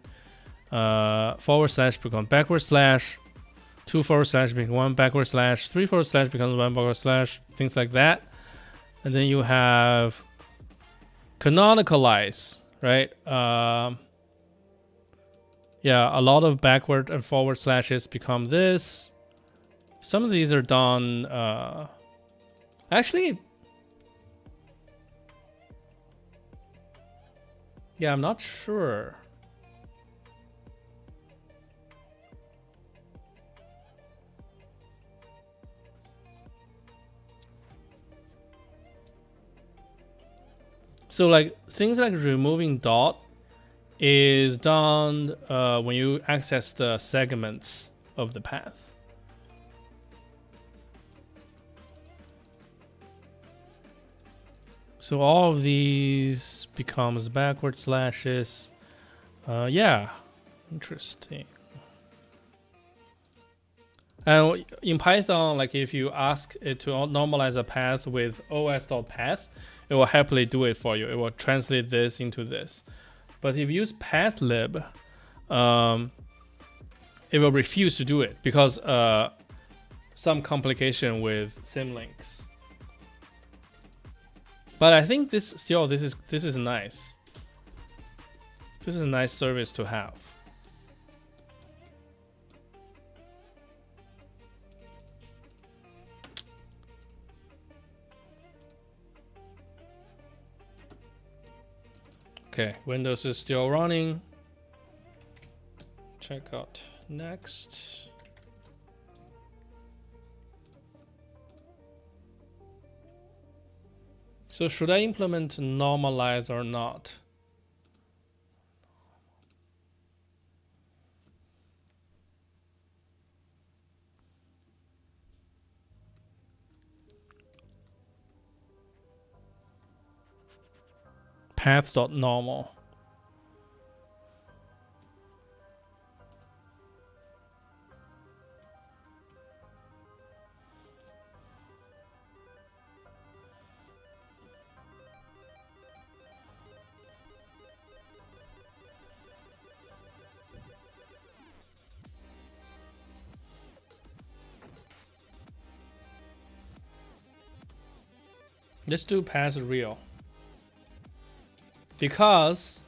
Forward slash become backward slash. 2 forward slash becomes 1 backward slash, 3 forward slash becomes 1 backward slash, things like that. And then you have canonicalize, right? Yeah, a lot of backward and forward slashes become this. Some of these are done. Actually, yeah, I'm not sure. So like things like removing dot is done when you access the segments of the path. So all of these becomes backward slashes. Yeah, interesting. And in Python, like if you ask it to normalize a path with os.path, it will happily do it for you. It will translate this into this. But if you use pathlib, it will refuse to do it because some complication with symlinks. But I think this is nice. This is a nice service to have. Okay, Windows is still running. Check out next. So should I implement normalize or not? Path.normal. Let's do path real. Because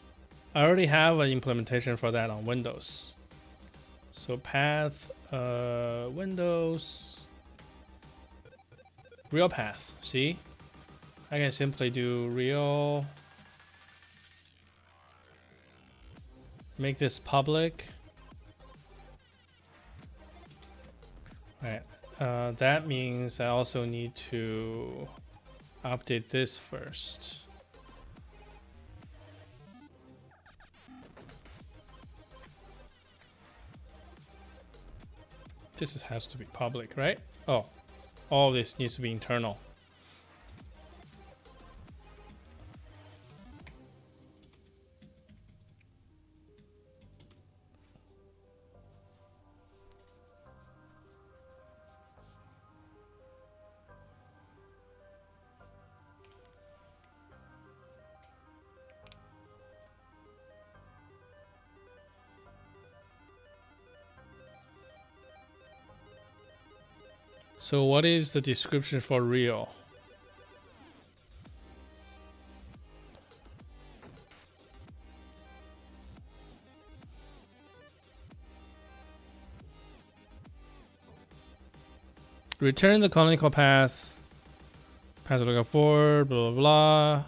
I already have an implementation for that on Windows. So path, Windows, real path. See, I can simply do real, make this public. Right. That means I also need to update this first. This has to be public, right? Oh, all this needs to be internal. So what is the description for real? Return the canonical path. Path to look for, blah, blah, blah.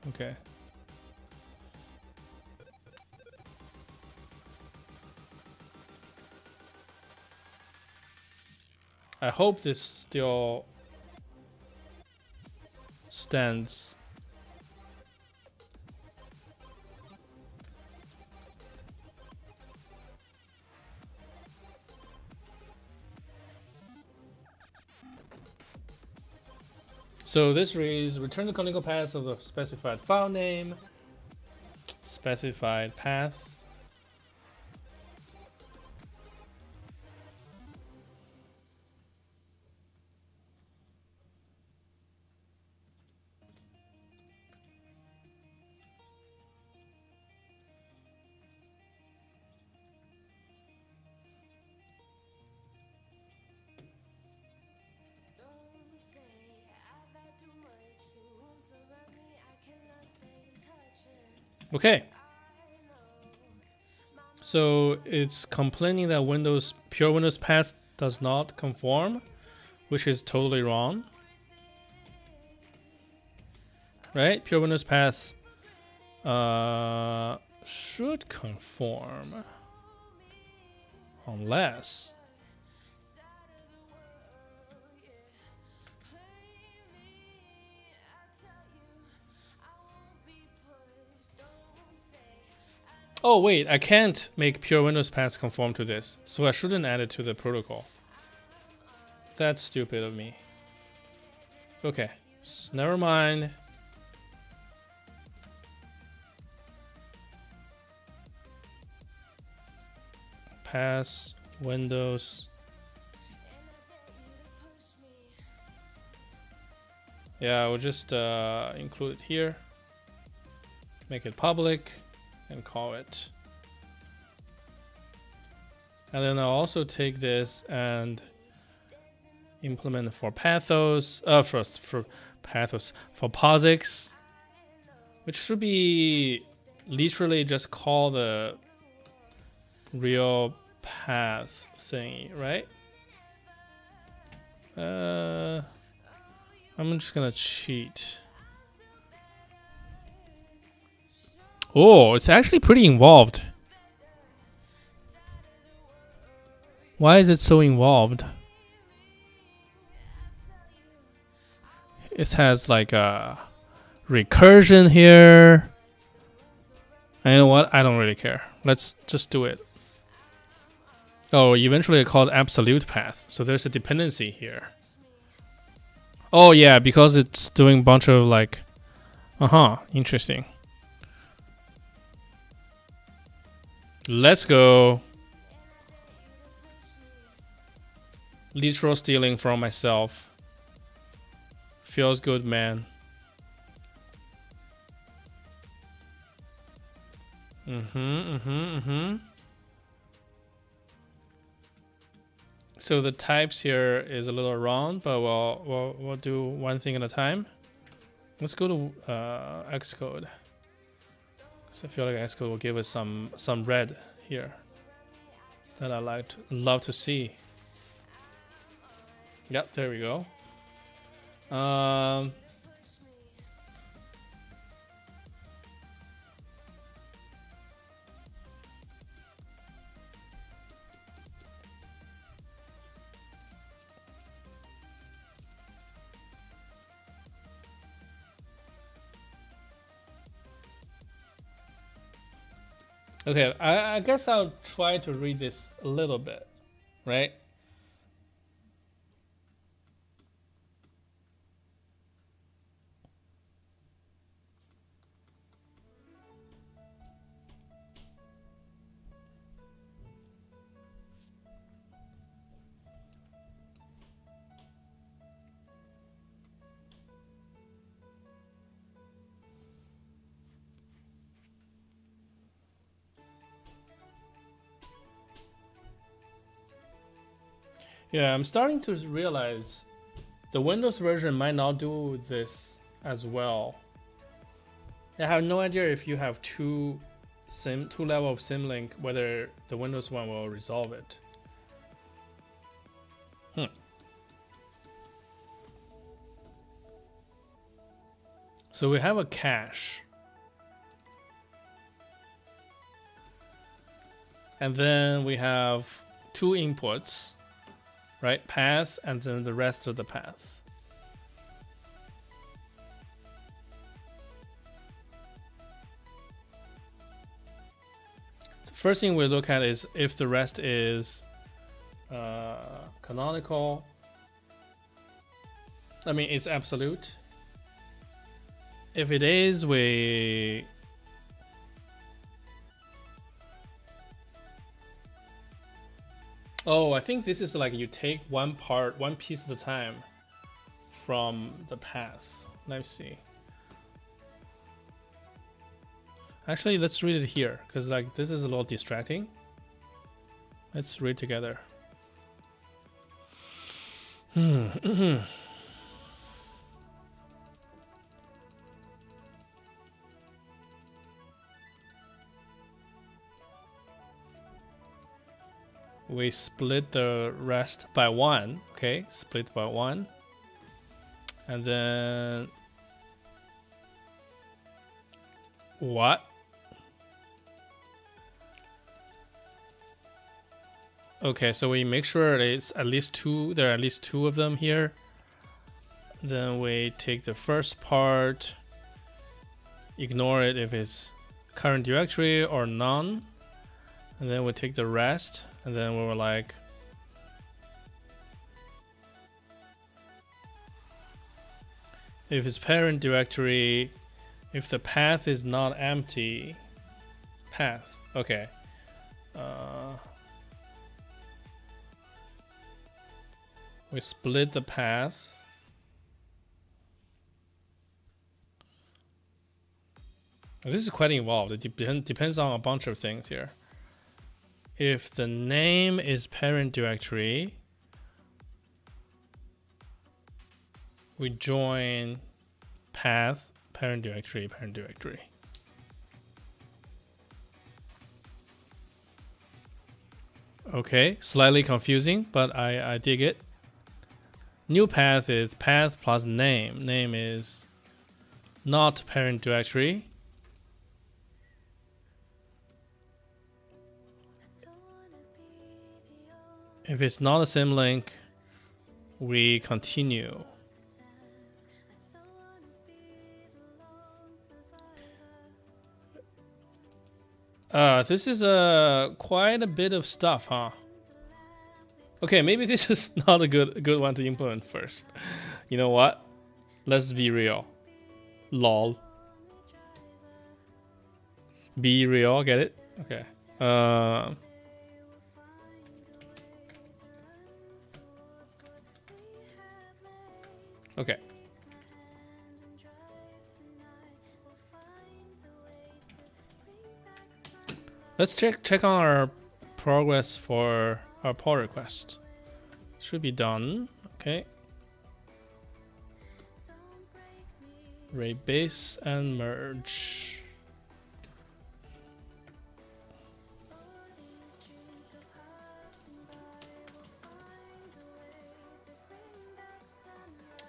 Okay. I hope this still stands. So this reads, return the canonical path of the specified file name, specified path. Okay. So it's complaining that pure Windows path does not conform, which is totally wrong. Right? Pure Windows path should conform unless oh wait, I can't make pure Windows paths conform to this, so I shouldn't add it to the protocol. That's stupid of me. Okay, so never mind. Pass Windows. Yeah, we'll just include it here. Make it public and call it. And then I'll also take this and implement for pathos, for pathos, for POSIX, which should be literally just call the real path thingy, right? I'm just gonna cheat. Oh, it's actually pretty involved. Why is it so involved? It has like a recursion here. And you know what? I don't really care. Let's just do it. Oh, eventually I called absolute path. So there's a dependency here. Oh yeah, because it's doing a bunch of like, interesting. Let's go. Literal stealing from myself. Feels good, man. So the types here is a little wrong, but we'll do one thing at a time. Let's go to Xcode. So I feel like Xcode will give us some red here that I love to see. Yep, there we go. Okay, I guess I'll try to read this a little bit, right? Yeah, I'm starting to realize the Windows version might not do this as well. I have no idea if you have two level of symlink, whether the Windows one will resolve it. So we have a cache. And then we have two inputs, right? Path and then the rest of the path. The first thing we look at is if the rest is canonical. I mean, it's absolute. If it is, we I think this is like you take one piece at a time from the path. Let's see. Actually, let's read it here because like this is a little distracting. Let's read together. We split the rest by 1. Okay, split by 1. And then what? Okay, so we make sure it's at least 2. There are at least 2 of them here. Then we take the first part, ignore it if it's current directory or none. And then we take the rest. And then we were like, if it's parent directory, if the path is not empty, path, okay. We split the path. This is quite involved. It depends on a bunch of things here. If the name is parent directory, we join path, parent directory, parent directory. Okay, slightly confusing, but I dig it. New path is path plus name. Name is not parent directory. If it's not a symlink, we continue. This is quite a bit of stuff, huh? Okay, maybe this is not a good one to implement first. You know what? Let's be real. Lol. Be real, get it? Okay. Okay. Let's check on our progress for our pull request. Should be done. Okay. Rebase and merge.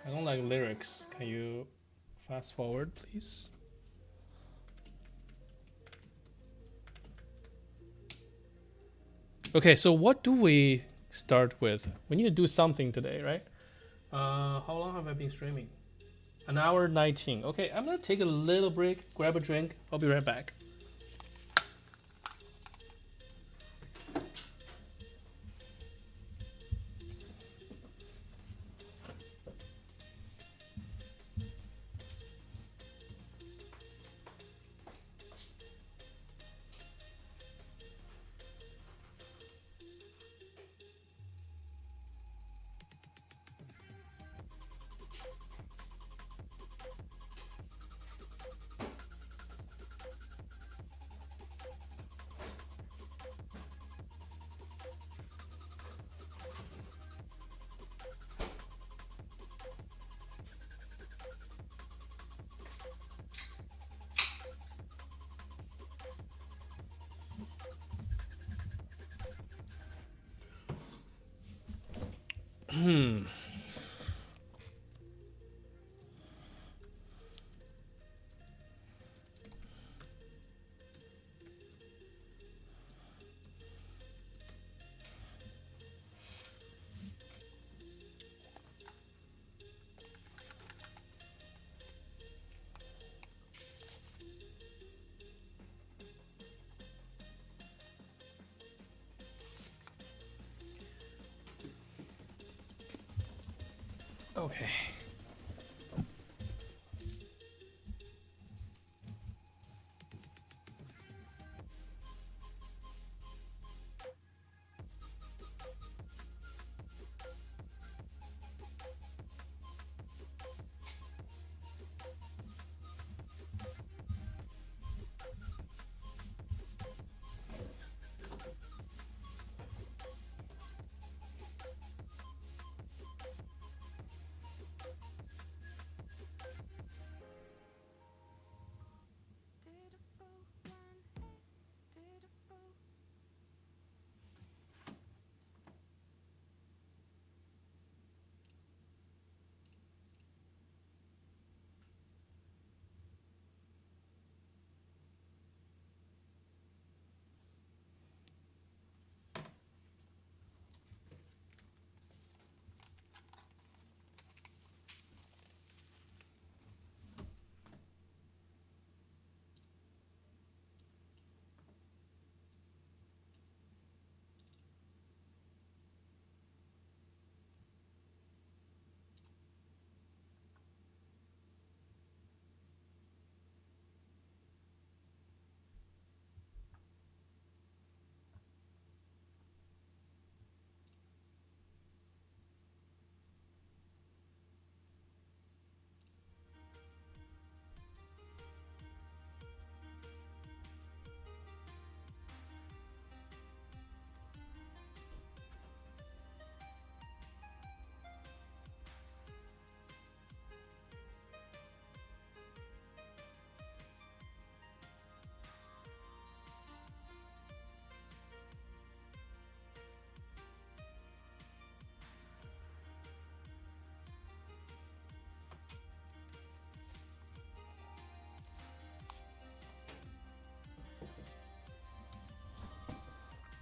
I don't like lyrics. Can you fast forward, please? Okay, so what do we start with? We need to do something today, right? How long have I been streaming? An hour 19. Okay, I'm gonna take a little break, grab a drink. I'll be right back. Okay.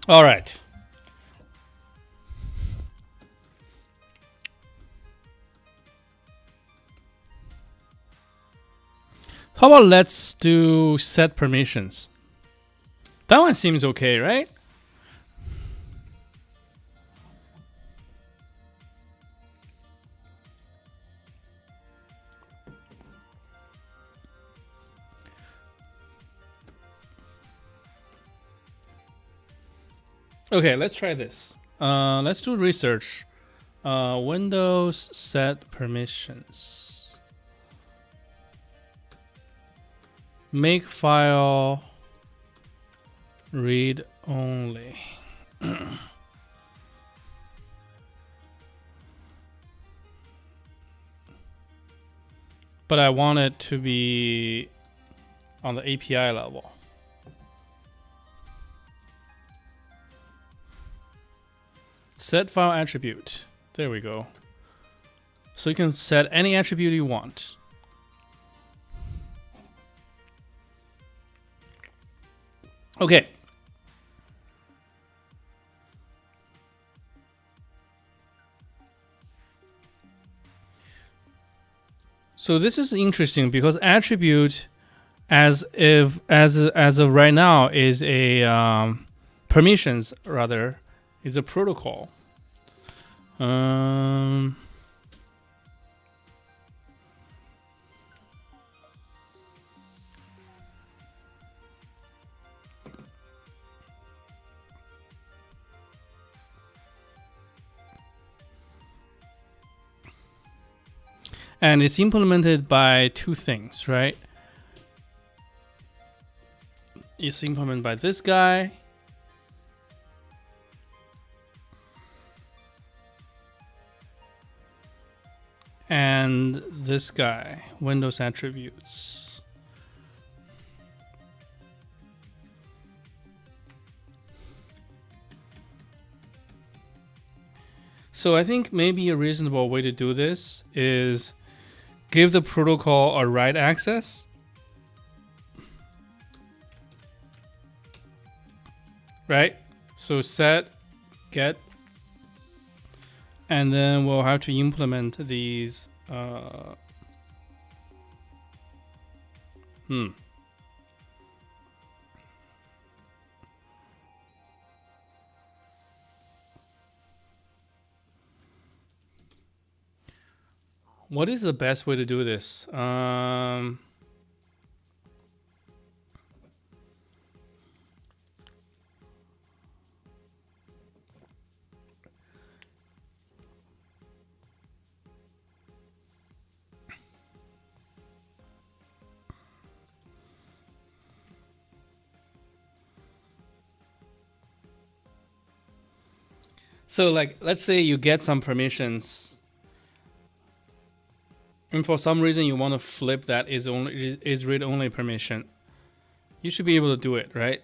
All right. How about let's do set permissions? That one seems okay, right? Okay, let's try this. Let's do research. Windows set permissions. Make file read only. But I want it to be on the API level. Set file attribute. There we go. So you can set any attribute you want. Okay. So this is interesting because attribute, as of right now, is a permissions rather is a protocol. And it's implemented by two things, right? It's implemented by this guy. And this guy, Windows attributes. So I think maybe a reasonable way to do this is give the protocol a write access. Right? So set get, and then we'll have to implement these. What is the best way to do this? So like, let's say you get some permissions, and for some reason you want to flip that is read only permission. You should be able to do it, right?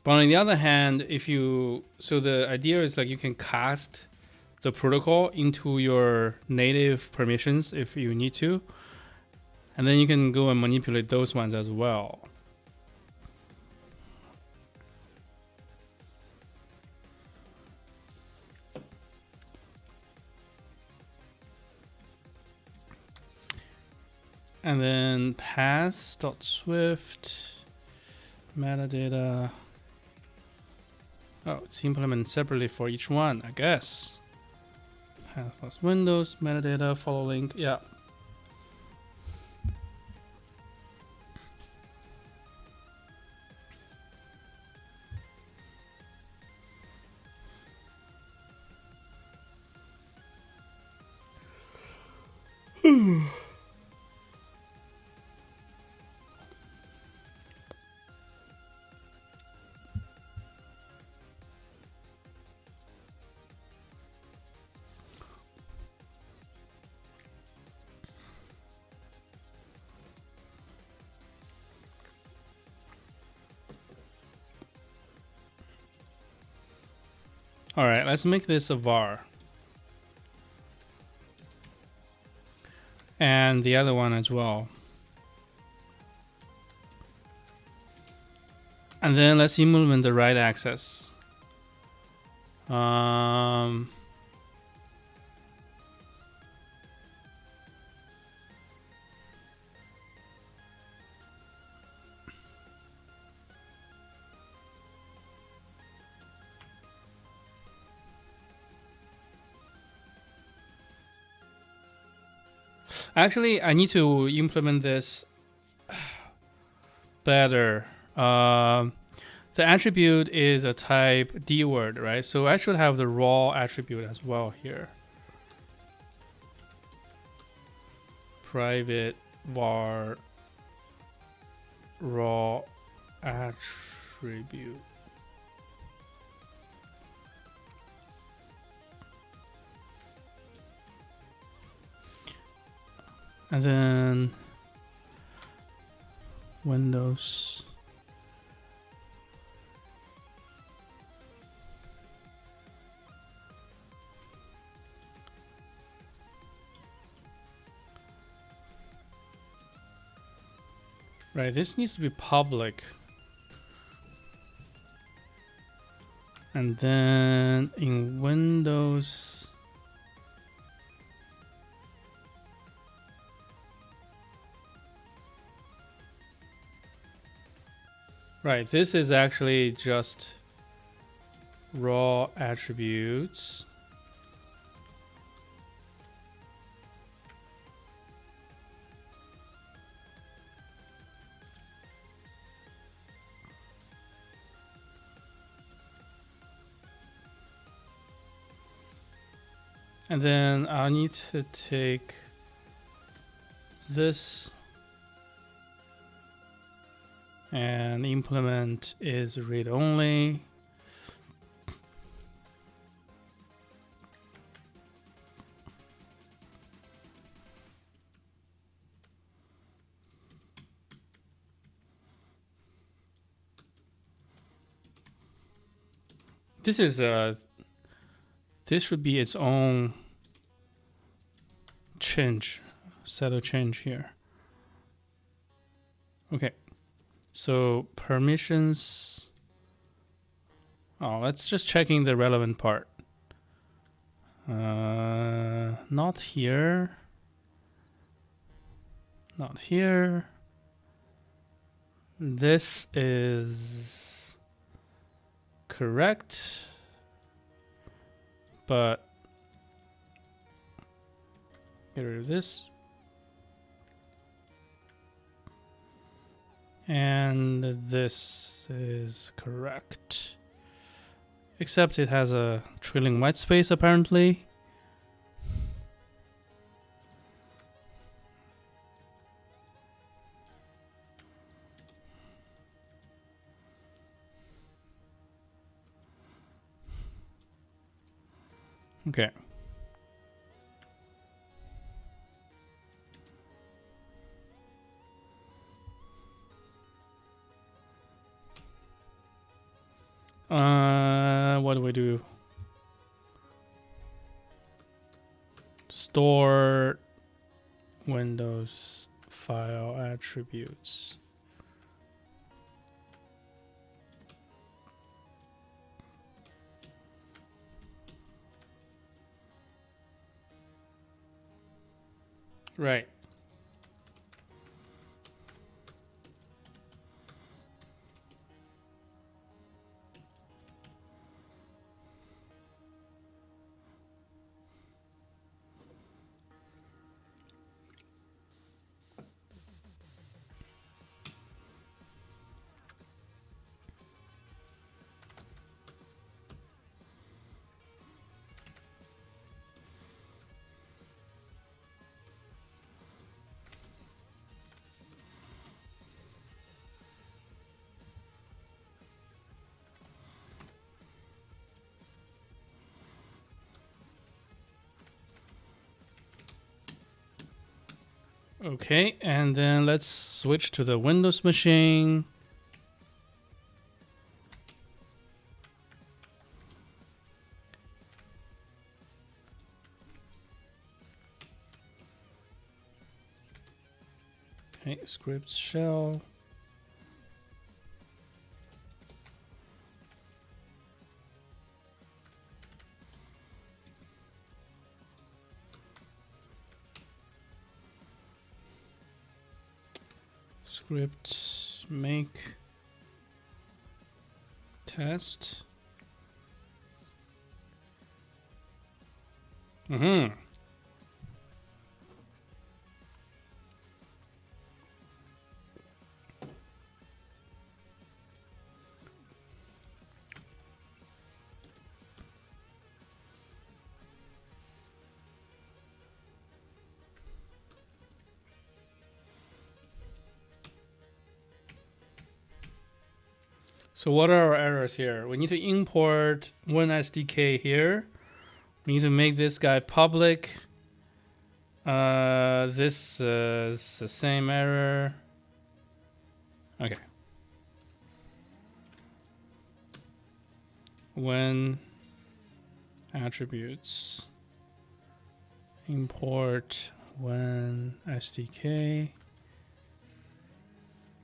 But on the other hand, so the idea is like you can cast the protocol into your native permissions if you need to, and then you can go and manipulate those ones as well. And then pass.swift metadata. Oh, it's implemented separately for each one, I guess. Pass plus Windows metadata follow link. Yeah. All right, let's make this a var. And the other one as well. And then let's implement the write access. Actually, I need to implement this better. The attribute is a type D word, right? So I should have the raw attribute as well here. Private var raw attribute. And then Windows. Right, this needs to be public. And then in Windows, right, this is actually just raw attributes. And then I need to take this and implement is read only. This this should be its own change, set of change here. Okay, so permissions. Oh, let's just checking the relevant part. Not here. Not here. This is correct, but get rid of this. And this is correct. Except it has a trailing white space apparently. Okay. What do we do? Store Windows file attributes. Right. Okay, and then let's switch to the Windows machine. Okay, script shell. Script make test. So what are our errors here? We need to import one SDK here. We need to make this guy public. This is the same error. Okay. When attributes import when SDK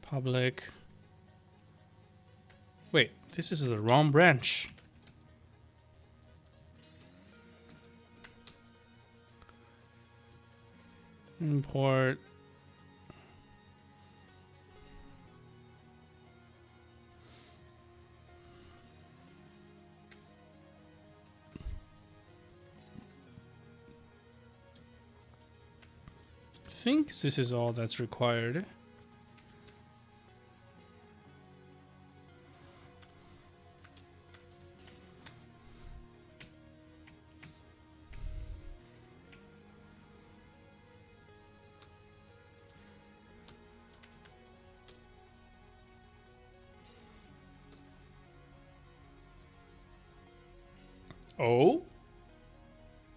public. Wait, this is the wrong branch. Import I think this is all that's required.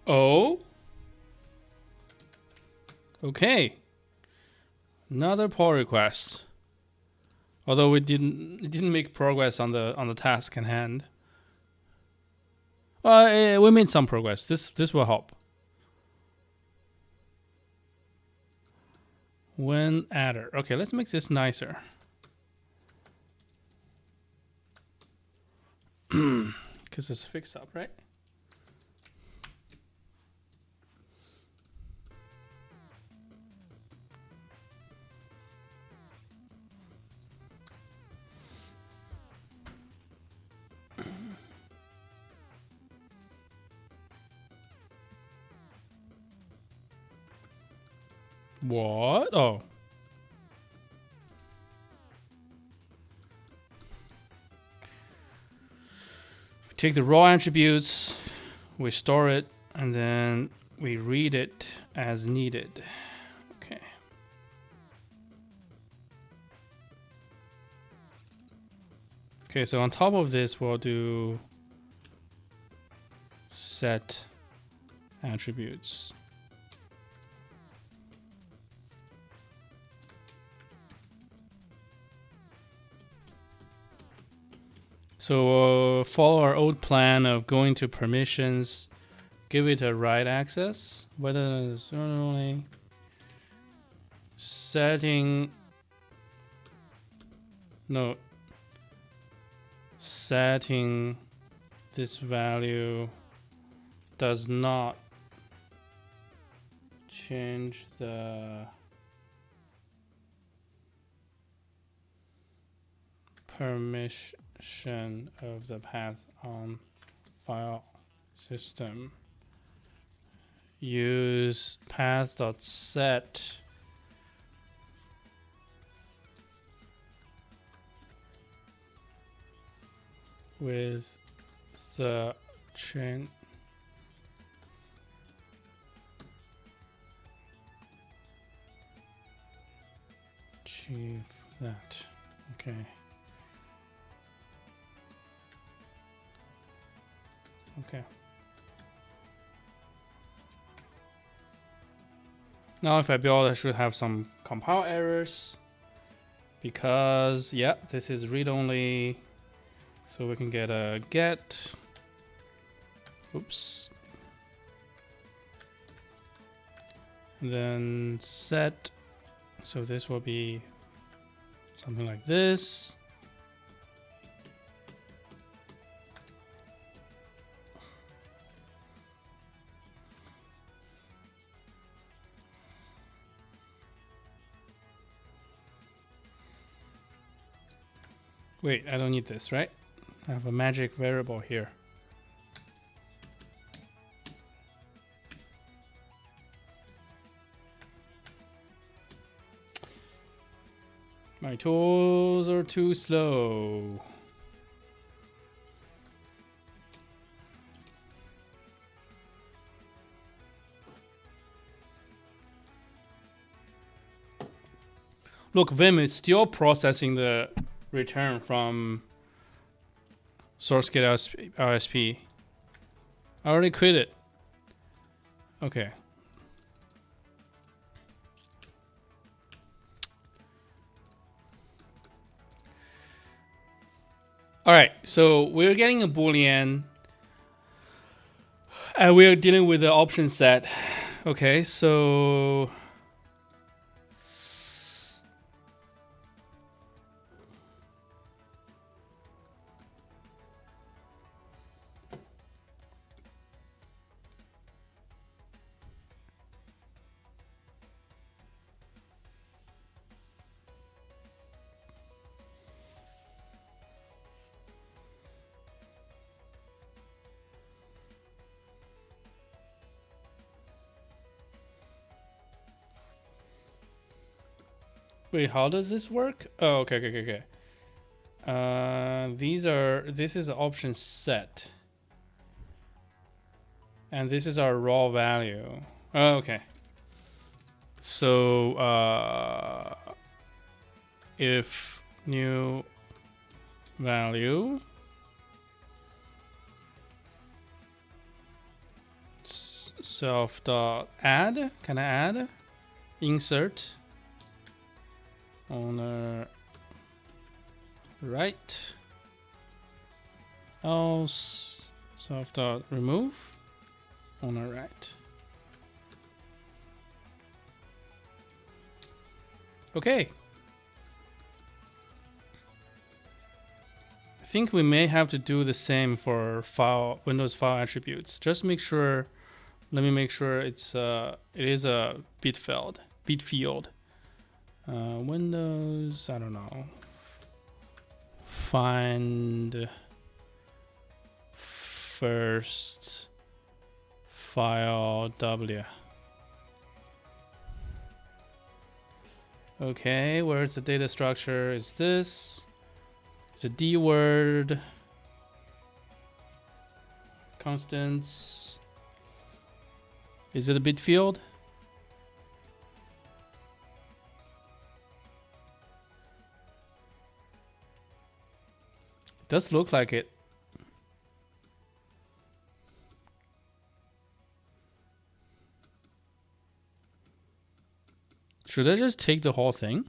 Oh. Okay. Another pull request. Although it didn't make progress on the task in hand. We made some progress. This will help. When adder. Okay, let's make this nicer. Because it's fixed up, right? What? Oh. Take the raw attributes, we store it, and then we read it as needed. Okay. Okay, so on top of this, we'll do set attributes. So follow our old plan of going to permissions, give it a write access, whether it's only setting this value does not change the permission of the path on file system. Use path.set with the chain achieve that. Okay. Okay. Now if I build, I should have some compile errors because, yeah, this is read-only. So we can get a get. Oops. And then set. So this will be something like this. Wait, I don't need this, right? I have a magic variable here. My tools are too slow. Look, Vim is still processing the return from SourceGate RSP. I already quit it. Okay. All right, so we're getting a Boolean and we're dealing with the option set. Okay, so wait, how does this work? Oh, okay. This is option set. And this is our raw value. Oh, okay. So if new value self.add, can I add? Insert owner right else Self.remove on the right. Okay. I think we may have to do the same for Windows file attributes. Just make sure. Let me make sure it is a bit field. Windows, I don't know. Find first file W. Okay, where's the data structure? Is this? It's a D word. Constants. Is it a bit field? It does look like it. Should I just take the whole thing?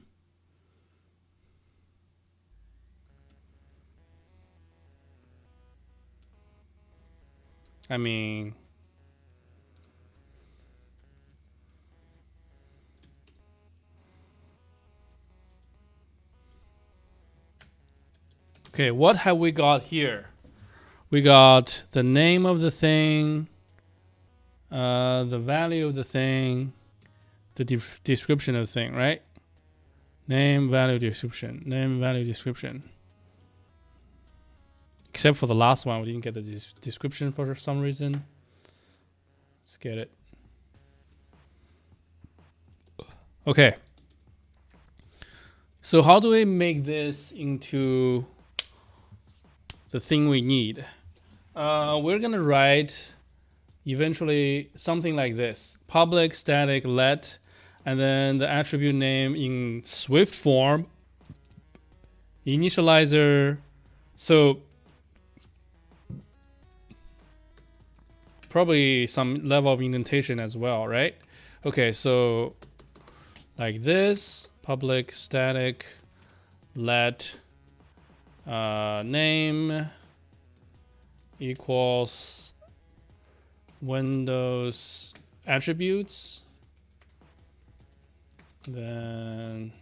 I mean, okay, what have we got here? We got the name of the thing, the value of the thing, the description of the thing, right? Name, value, description. Name, value, description. Except for the last one, we didn't get the description for some reason. Let's get it. Okay. So how do we make this into the thing we need? We're gonna write eventually something like this: public static let, and then the attribute name in Swift form, initializer. So probably some level of indentation as well, right? Okay, so like this: public static let name equals Windows attributes, then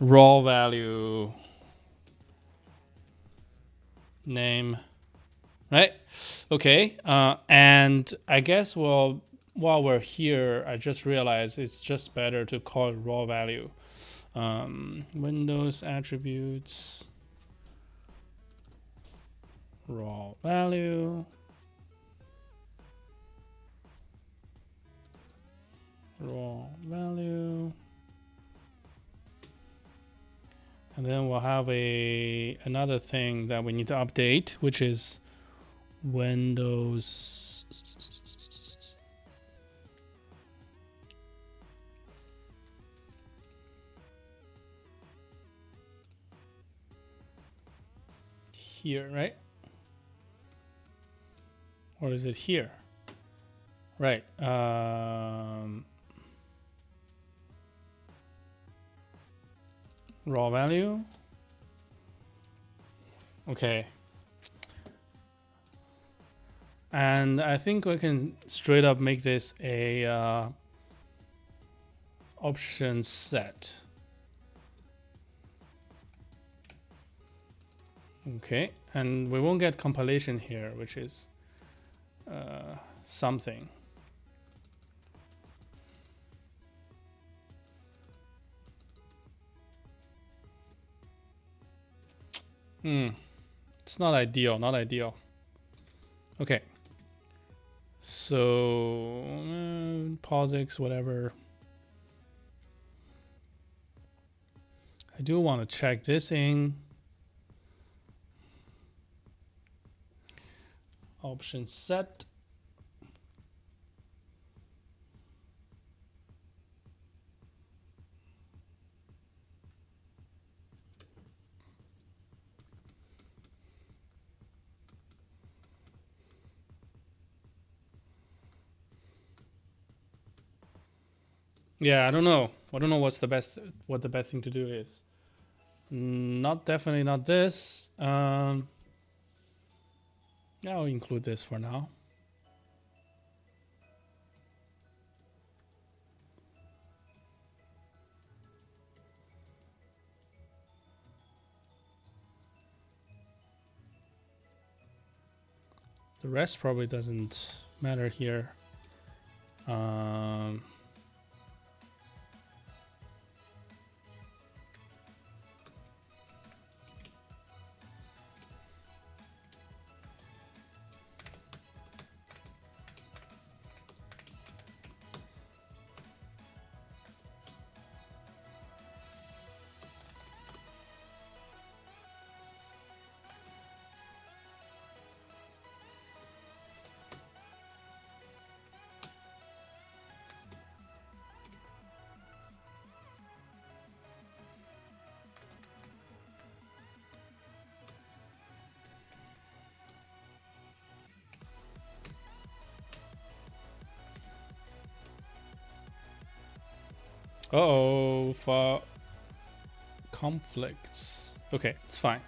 raw value name, right? Okay, and I guess, well, while we're here, I just realized it's just better to call it raw value. Windows attributes raw value. Raw value. And then we'll have another thing that we need to update, which is Windows here, right? Or is it here? Right. Raw value. Okay. And I think we can straight up make this a option set. Okay, and we won't get compilation here, which is something. It's not ideal, not ideal. Okay. So POSIX, whatever. I do want to check this in. Option set. Yeah, I don't know. I don't know what the best thing to do is. Definitely not this. I'll include this for now. The rest probably doesn't matter here. Uh-oh, for conflicts. Okay, it's fine.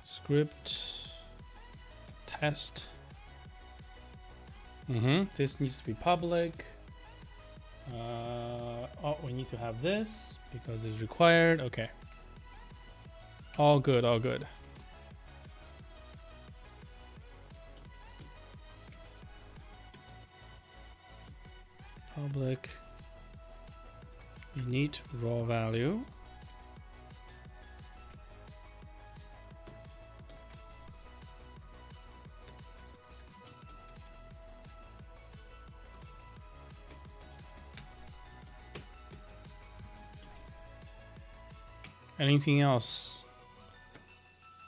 Script test. This needs to be public. Oh, we need to have this because it's required. Okay. All good, all good. Public init raw value. Anything else?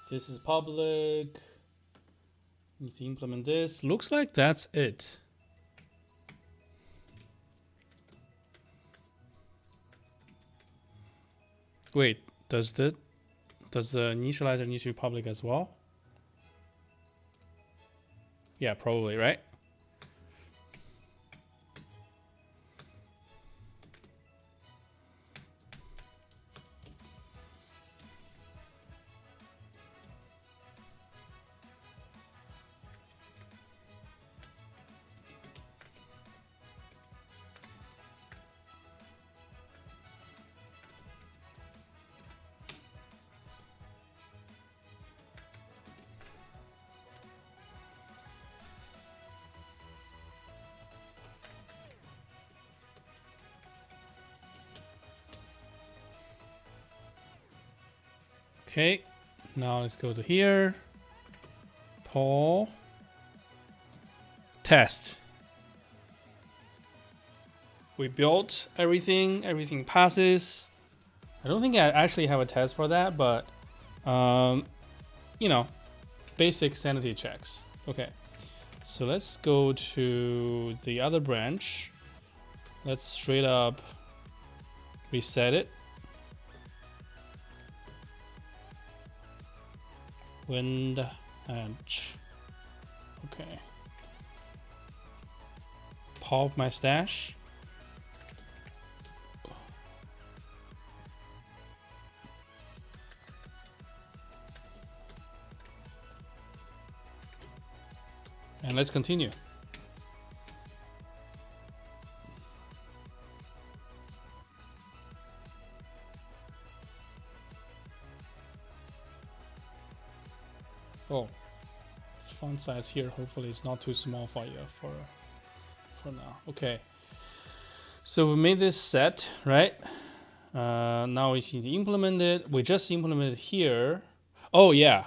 This is public. Need to implement this. Looks like that's it. Wait, does the initializer need to be public as well? Yeah, probably, right? Okay, now let's go to here. Poll test. We built everything. Everything passes. I don't think I actually have a test for that, but you know, basic sanity checks. Okay, so let's go to the other branch. Let's straight up reset it. Wind edge. Okay. Pop my stash. And let's continue. Oh, font size here. Hopefully, it's not too small for you for now. Okay. So we made this set, right? Now we need to implement it. We just implemented here. Oh yeah.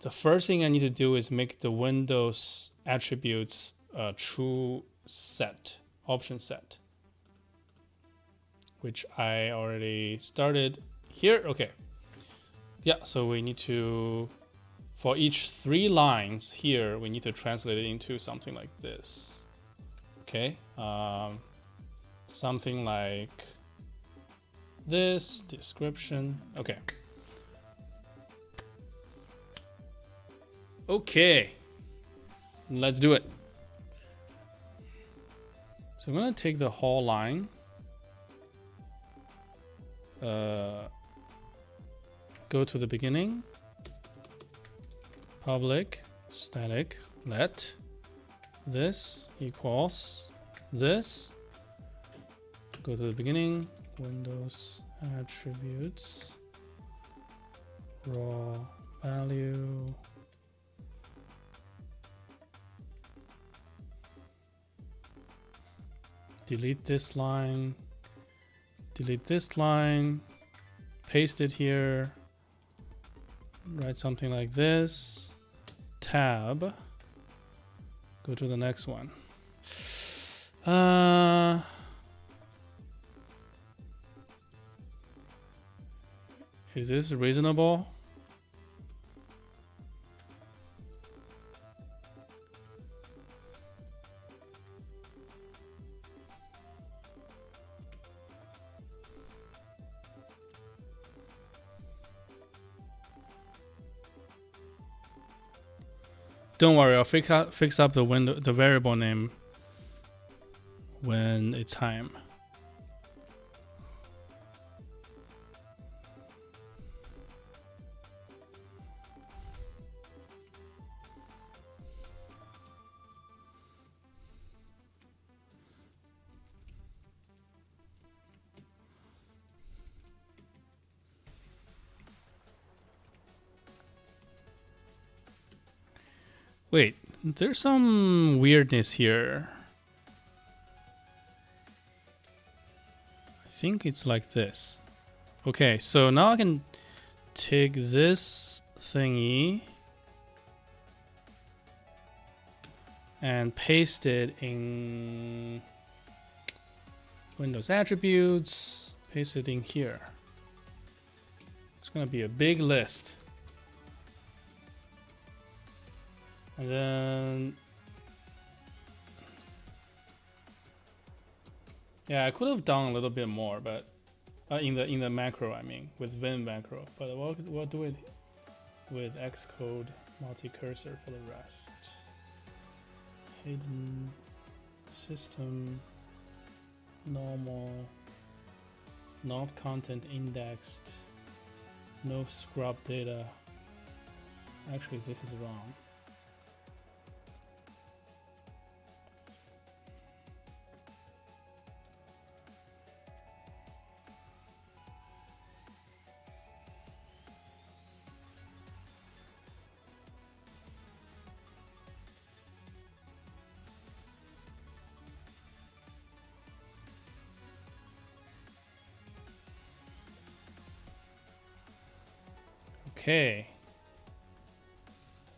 The first thing I need to do is make the Windows attributes a true set, option set, which I already started here. Okay. Yeah. So we need to. For each 3 lines here, we need to translate it into something like this. Okay, something like this, description. Okay. Okay, let's do it. So I'm going to take the whole line. Go to the beginning. Public static let this equals this. Go to the beginning. Windows attributes raw value. Delete this line. Delete this line. Paste it here. Write something like this. Tab. Go to the next one. Is this reasonable? Don't worry, I'll fix up the window, the variable name when it's time. Wait, there's some weirdness here. I think it's like this. Okay, so now I can take this thingy and paste it in Windows attributes, paste it in here. It's gonna be a big list. And then, yeah, I could have done a little bit more, but in the macro, I mean, with Vim macro. But we'll do it with Xcode multi-cursor for the rest. Hidden system, normal, not content indexed, no scrub data. Actually, this is wrong. Okay.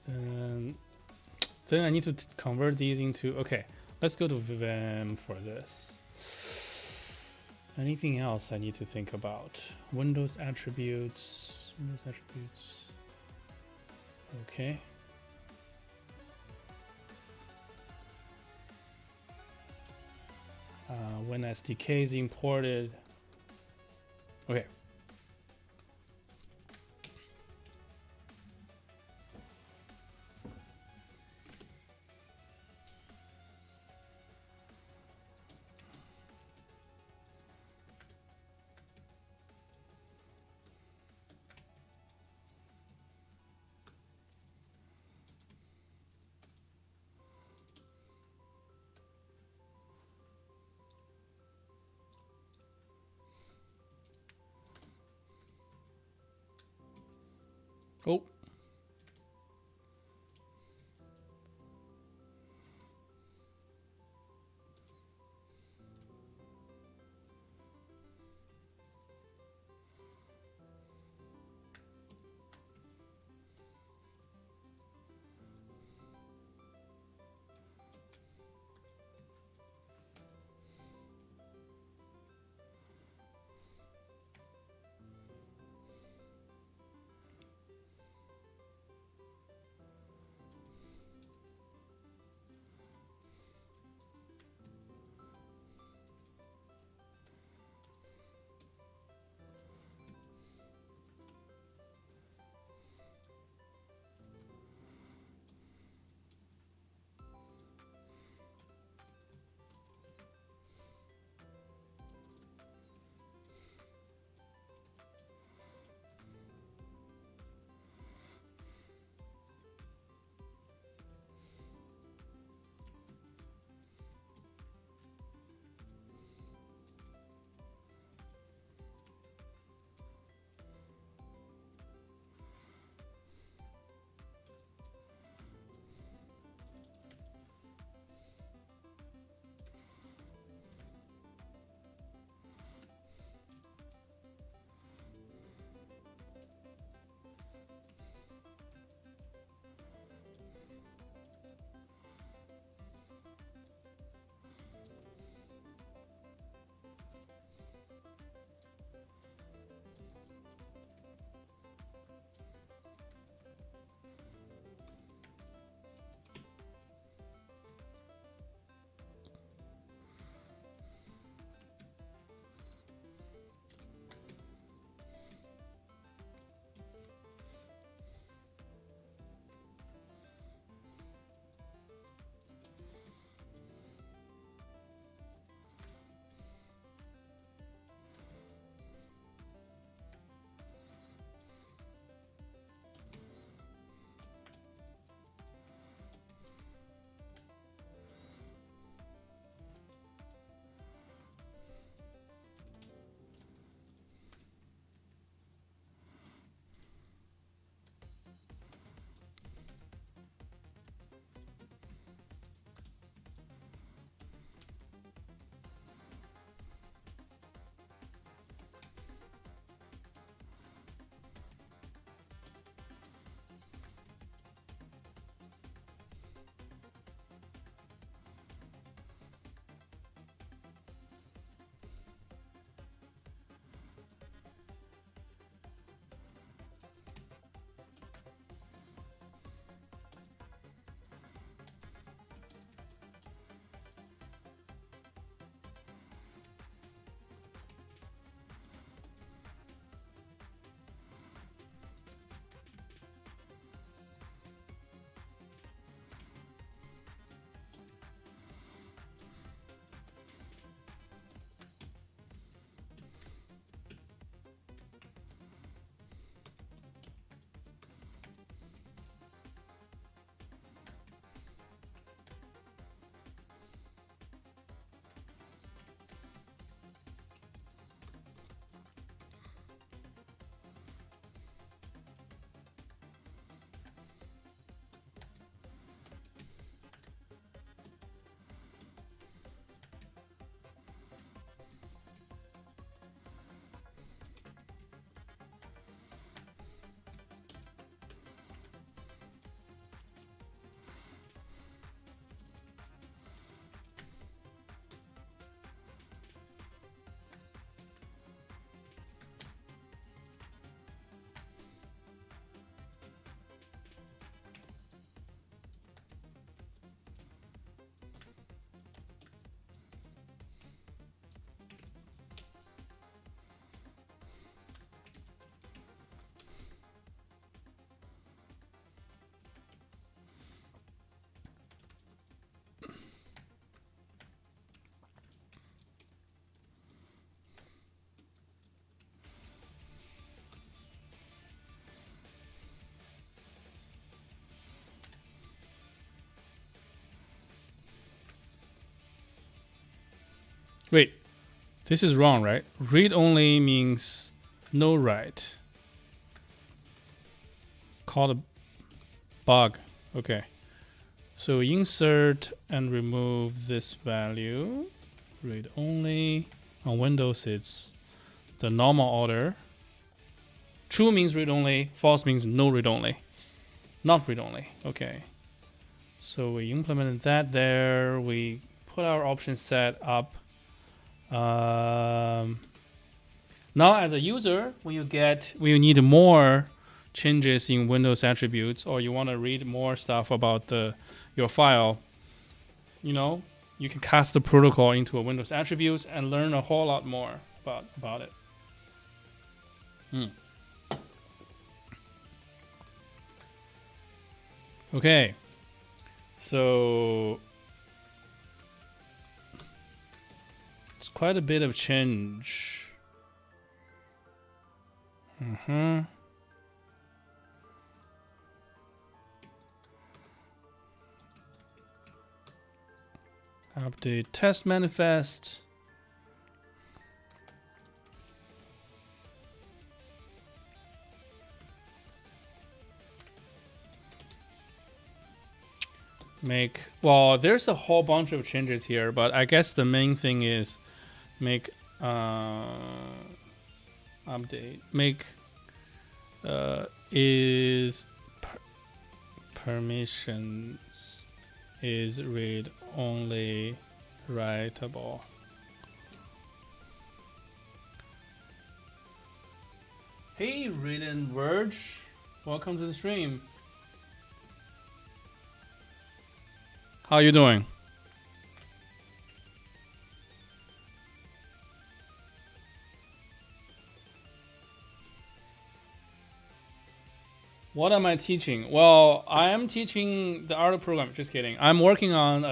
Then I need to convert these into, okay, let's go to Vim for this. Anything else I need to think about? Windows attributes. Okay. When SDK is imported. Okay. Oh. Wait, this is wrong, right? Read only means no write. Called a bug. Okay. So insert and remove this value. Read only. On Windows, it's the normal order. True means read only. False means no read only. Not read only. Okay. So we implemented that there. We put our option set up. Now, as a user, when you need more changes in Windows attributes, or you want to read more stuff about your file, you can cast the protocol into a Windows attributes and learn a whole lot more about it. Okay, so it's quite a bit of change. Update test manifest. There's a whole bunch of changes here, but I guess the main thing is make update make is permissions is read only writable. Hey, Written Verge, welcome to the stream. How you doing? What am I teaching? Well, I am teaching the art of programming. Just kidding. I'm working on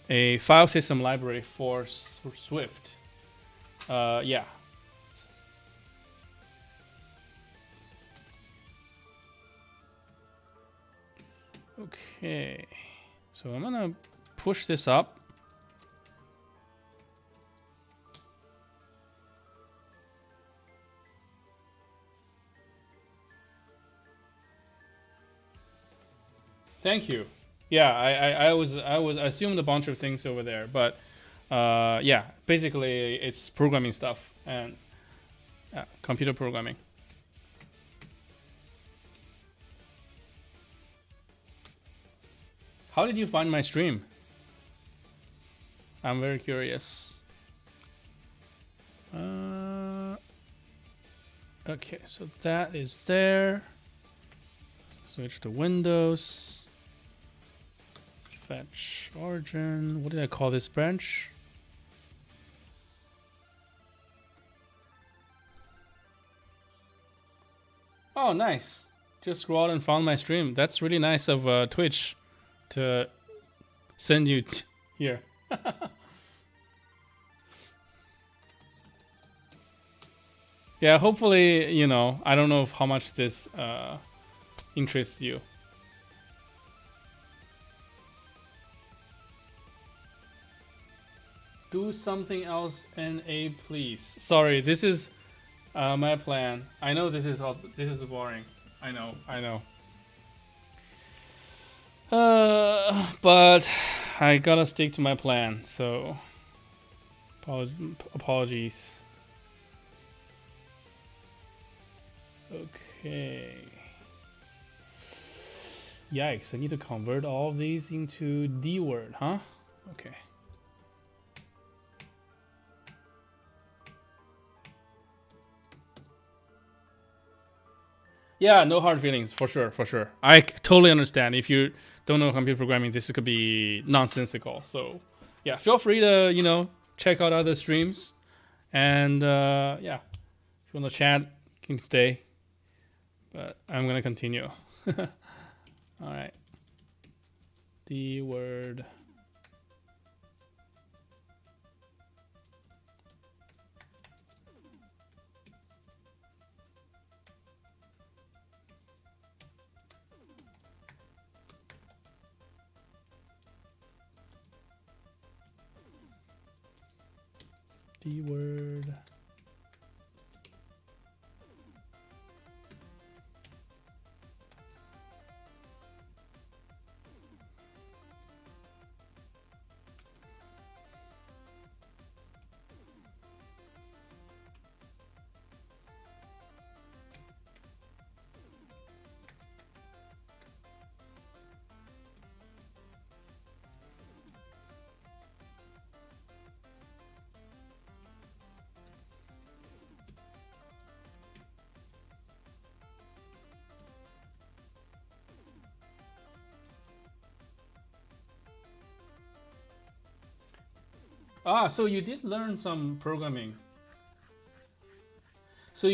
a file system library for Swift. Yeah. Okay. So I'm gonna push this up. Thank you. Yeah, I assumed a bunch of things over there, but yeah, basically it's programming stuff and computer programming. How did you find my stream? I'm very curious. Okay, so that is there. Switch to Windows. Fetch origin. What did I call this branch? Oh, nice. Just scrolled and found my stream. That's really nice of Twitch to send you here. Yeah, hopefully, I don't know how much this interests you. Do something else, NA, please. Sorry, this is my plan. I know this is boring. I know. But I gotta stick to my plan. So apologies. Okay. Yikes! I need to convert all of these into D word, huh? Okay. Yeah, no hard feelings, for sure. I totally understand. If you don't know computer programming, this could be nonsensical. So, yeah, feel free to, check out other streams. And, yeah, if you want to chat, you can stay. But I'm going to continue. All right. D word. D word. Ah, so you did learn some programming. So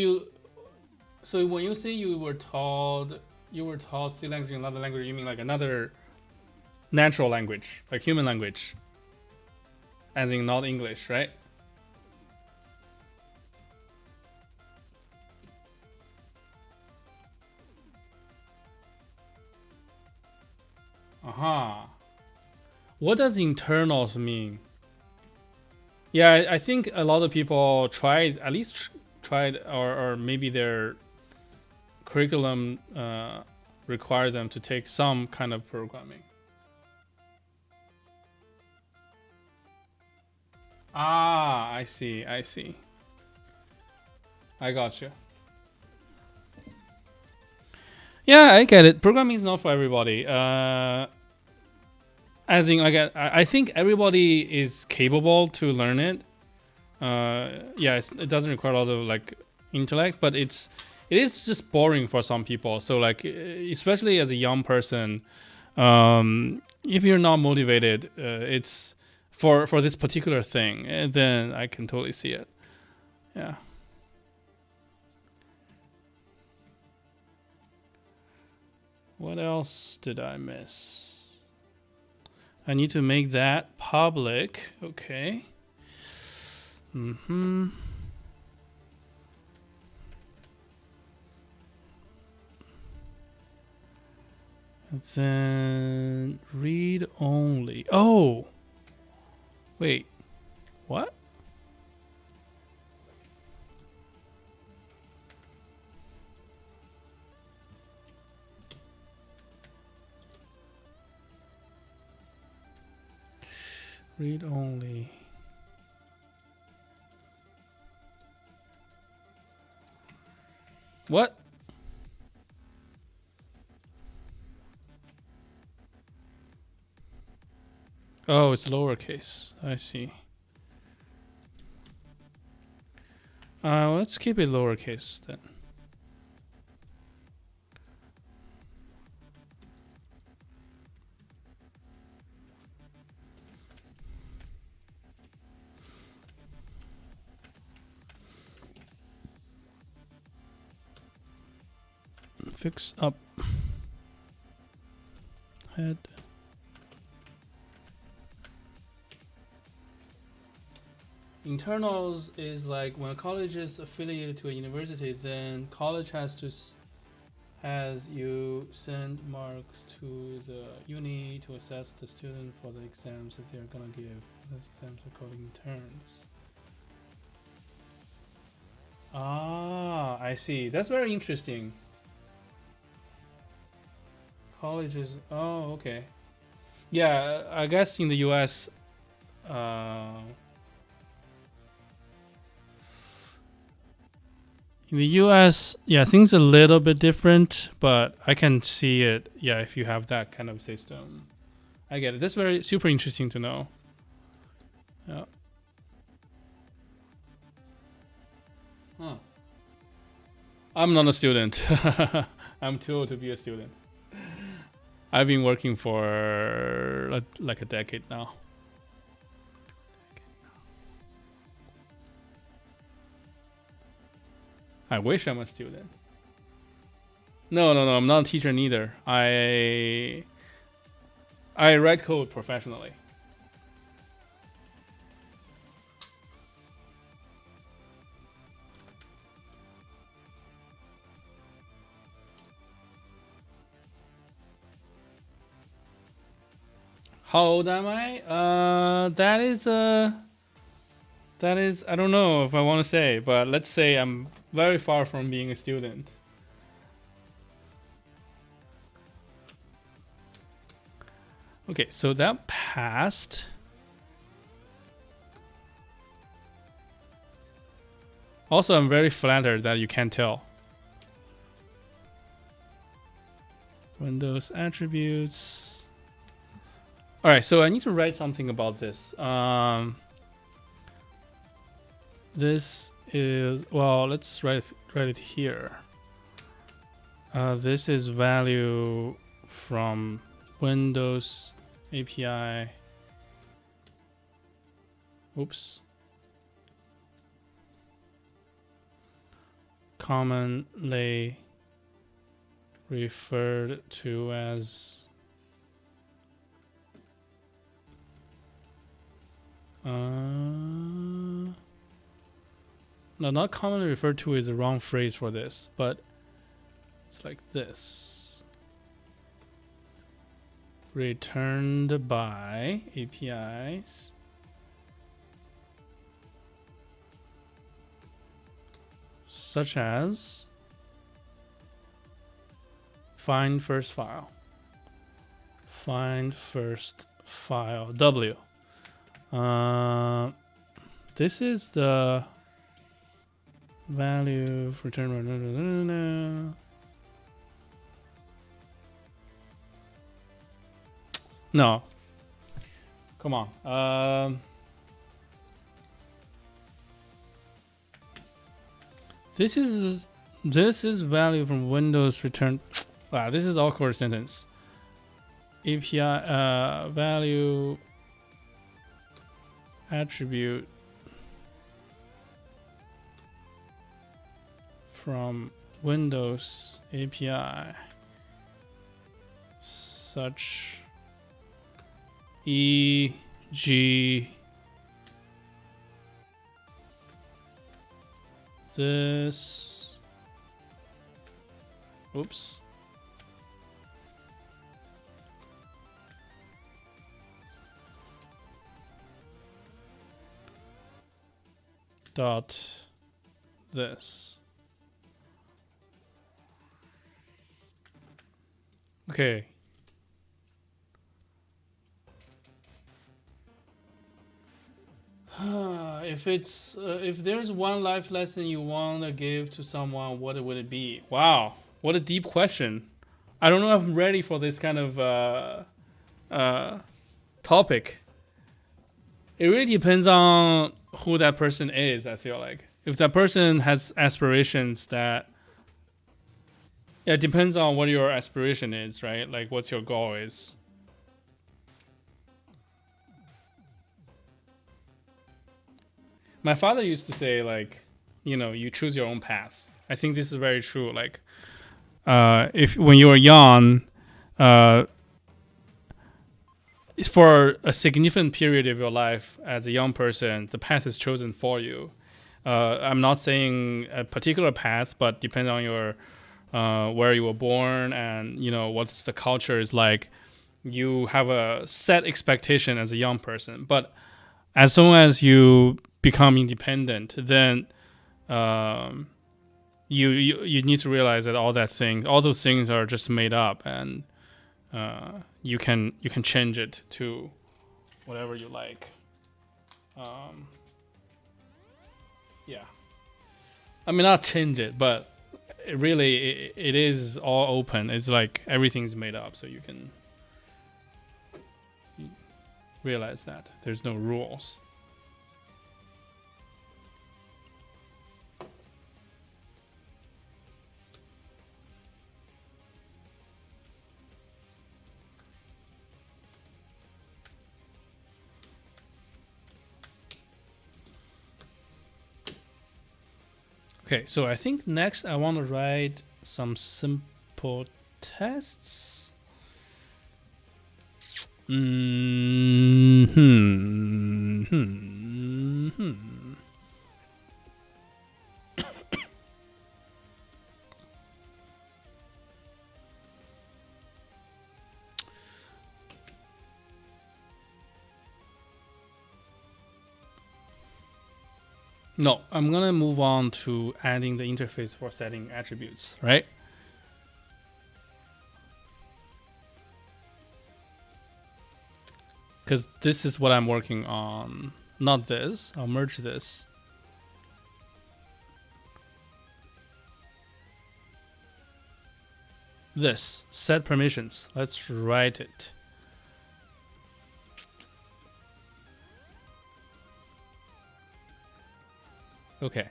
when you say you were taught C language in another language, you mean like another natural language, like human language, as in not English, right? Aha. What does internals mean? Yeah, I think a lot of people tried, at least tried, or maybe their curriculum require them to take some kind of programming. Ah, I see. I got you. Yeah, I get it. Programming is not for everybody. As in, like, I think everybody is capable to learn it. Yeah, it doesn't require a lot of like intellect, but it is just boring for some people. So like, especially as a young person, if you're not motivated, it's for this particular thing, then I can totally see it. Yeah. What else did I miss? I need to make that public. Okay. Mm-hmm. And then read only. Oh. Wait. What? Read only. What? Oh, it's lowercase. I see. Let's keep it lowercase then. Fix up. Head. Internals is like when a college is affiliated to a university, then college has you send marks to the uni to assess the student for the exams that they're gonna give. Those exams are called interns. Ah, I see. That's very interesting. Colleges. Oh, okay. Yeah, I guess in the U.S. In the US, yeah, things a little bit different, but I can see it. Yeah, if you have that kind of system, I get it. That's very super interesting to know. Yeah. Huh. I'm not a student. I'm too old to be a student. I've been working for like a decade now. I wish I'm a student. No, I'm not a teacher neither. I write code professionally. How old am I? That is That is, I don't know if I want to say, but let's say I'm very far from being a student. Okay, so that passed. Also, I'm very flattered that you can't tell. Windows attributes. All right, so I need to write something about this. This is, well, let's write it here. This is value from Windows API. Oops. Commonly referred to as no, not commonly referred to is the wrong phrase for this, but it's like this. Returned by APIs such as find first file, W. This is the value of return. No, come on. This is value from Windows return. Wow, this is awkward sentence. API value attribute from Windows API such e.g. this. Oops. Dot this. Okay. If there's one life lesson you want to give to someone, what would it be? Wow, what a deep question. I don't know if I'm ready for this kind of topic. It really depends on who that person is, I feel like. If that person has aspirations that... Yeah, it depends on what your aspiration is, right? Like, what's your goal is. My father used to say, like, you choose your own path. I think this is very true. Like, if when you were young, for a significant period of your life as a young person, the path is chosen for you. I'm not saying a particular path, but depending on your where you were born and what's the culture is like, you have a set expectation as a young person. But as soon as you become independent, then you need to realize that all those things are just made up, and you can change it to whatever you like. Yeah, I mean, not change it, but it is all open. It's like everything's made up, so you can realize that there's no rules. Okay, so I think next I want to write some simple tests. No, I'm gonna move on to adding the interface for setting attributes, right? Because this is what I'm working on, not this. I'll merge this. This, set permissions. Let's write it. Okay.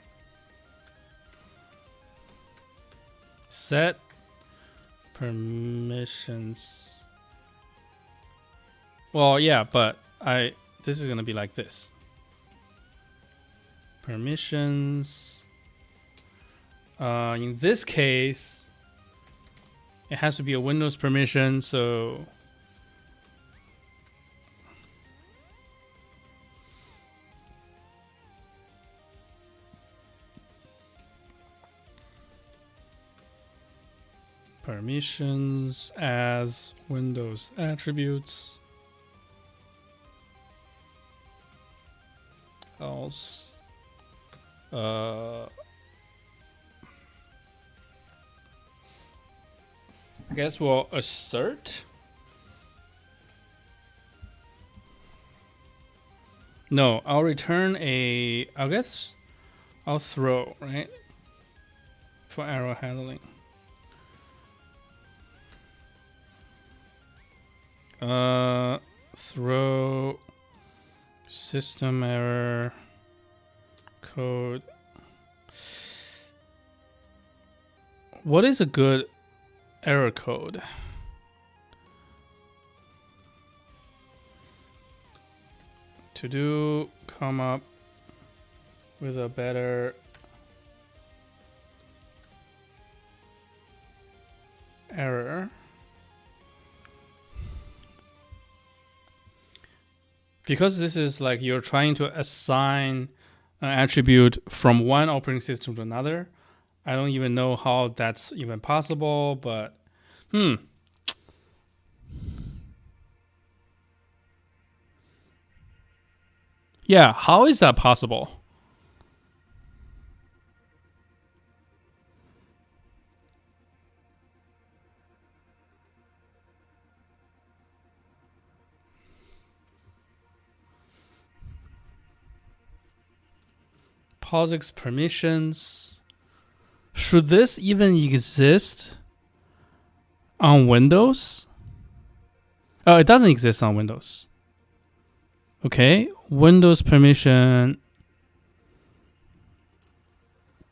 Set permissions. Well, yeah, but this is gonna be like this. Permissions. In this case, it has to be a Windows permission, so permissions as Windows attributes. Else, I guess we'll assert. No, I'll return I guess I'll throw, right? For error handling. Throw system error code. What is a good error code? To come up with a better error. Because this is like you're trying to assign an attribute from one operating system to another. I don't even know how that's even possible, but yeah, how is that possible? POSIX permissions. Should this even exist on Windows? Oh, it doesn't exist on Windows. Okay, Windows permission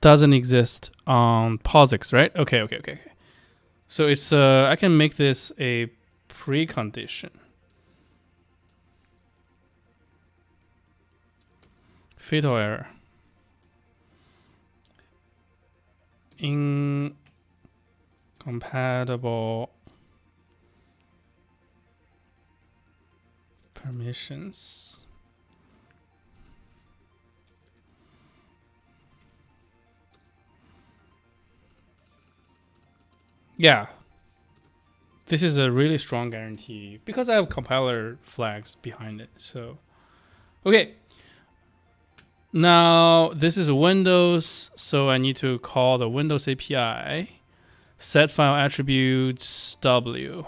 doesn't exist on POSIX, right? Okay. So it's I can make this a precondition. Fatal error. Incompatible permissions. Yeah. This is a really strong guarantee because I have compiler flags behind it. So, okay. Now, this is Windows, so I need to call the Windows API, set file attributes W.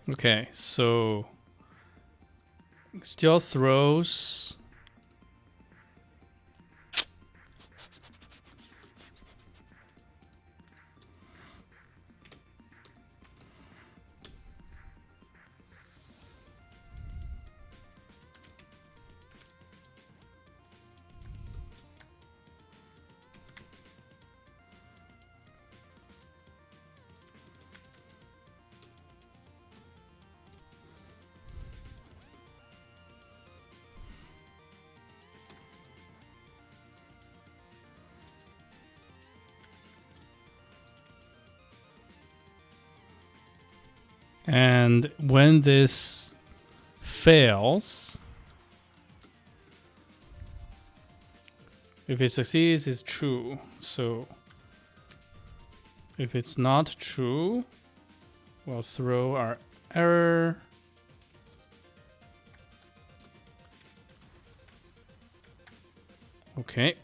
Okay, so still throws. And when this fails, if it succeeds, it's true. So If it's not true, we'll throw our error. Okay.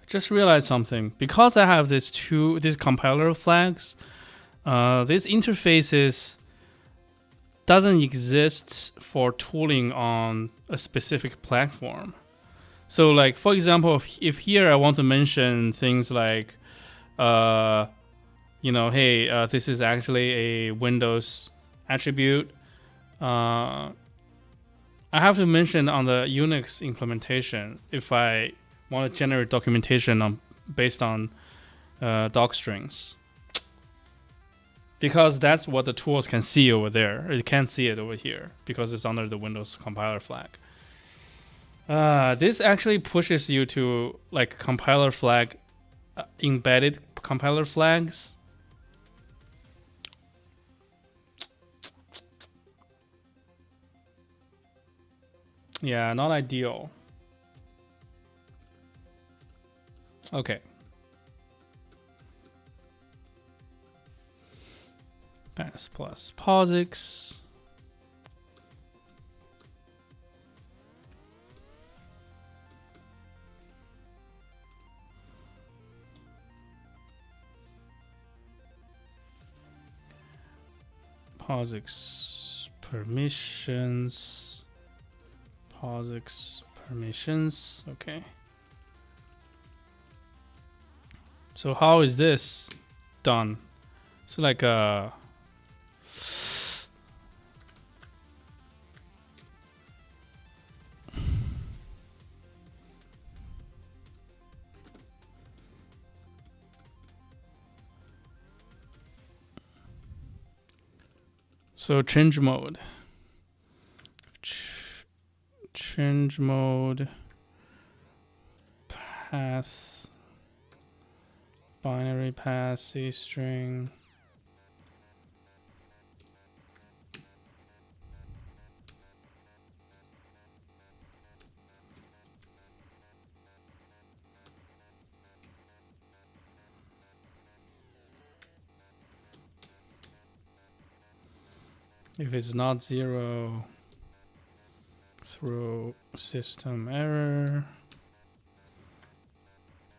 Just realized something. Because I have these compiler flags, this interfaces doesn't exist for tooling on a specific platform. So, like, for example, if here I want to mention things like, hey, this is actually a Windows attribute, I have to mention on the Unix implementation if I want to generate documentation based on doc strings. Because that's what the tools can see over there. It can't see it over here because it's under the Windows compiler flag. This actually pushes you to like compiler flag, embedded compiler flags. Yeah, not ideal. Okay. Pass plus POSIX. POSIX permissions. POSIX permissions. Okay. So how is this done? So like so change mode. Change mode. Path. Binary path. C string. If it's not 0, throw system error.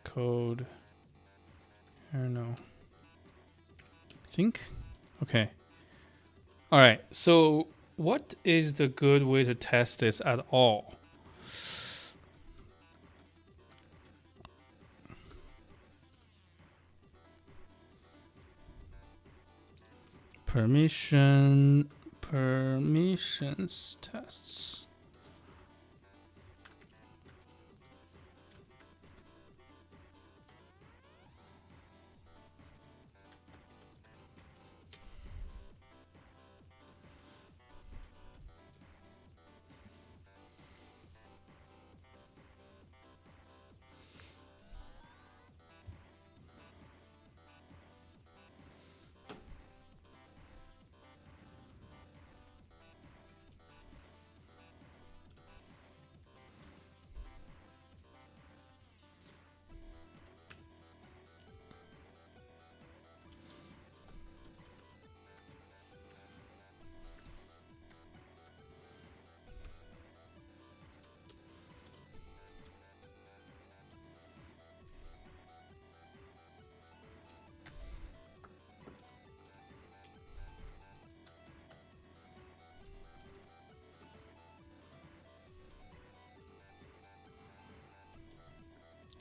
Code. I don't know. I think. Okay. All right. So what is the good way to test this at all? Permissions tests.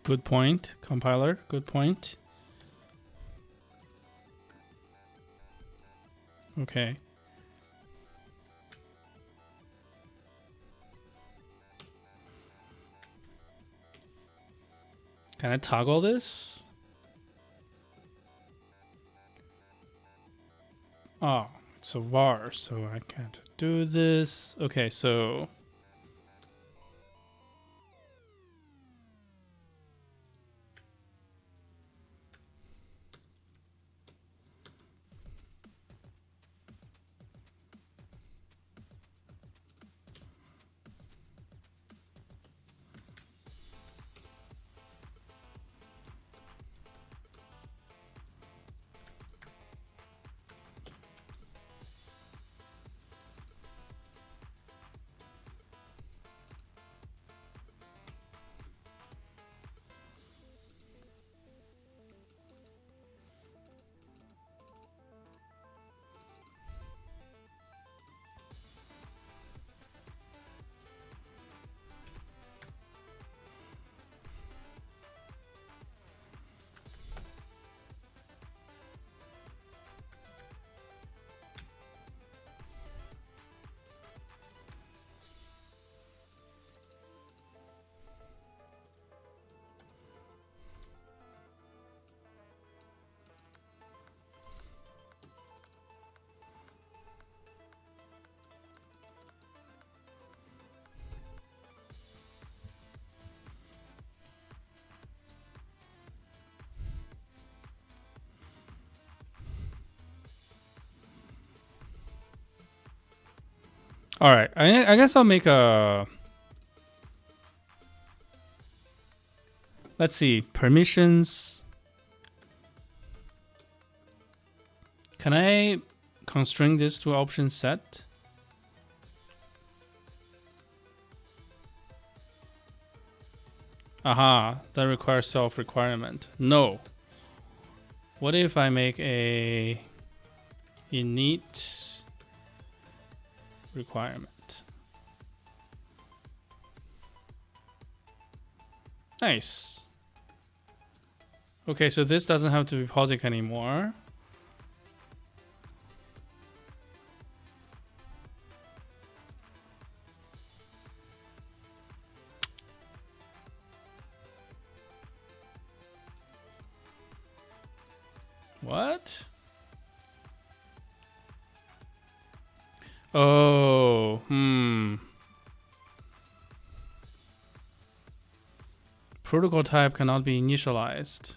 Good point, compiler. Good point. Okay. Can I toggle this? Oh, it's a var, so I can't do this. Okay, so all right. I guess I'll make a. Let's see, permissions. Can I constrain this to option set? Aha, that requires self-requirement. No. What if I make a init requirement? Nice. Okay, so this doesn't have to be POSIX anymore. What? Oh, Protocol type cannot be initialized.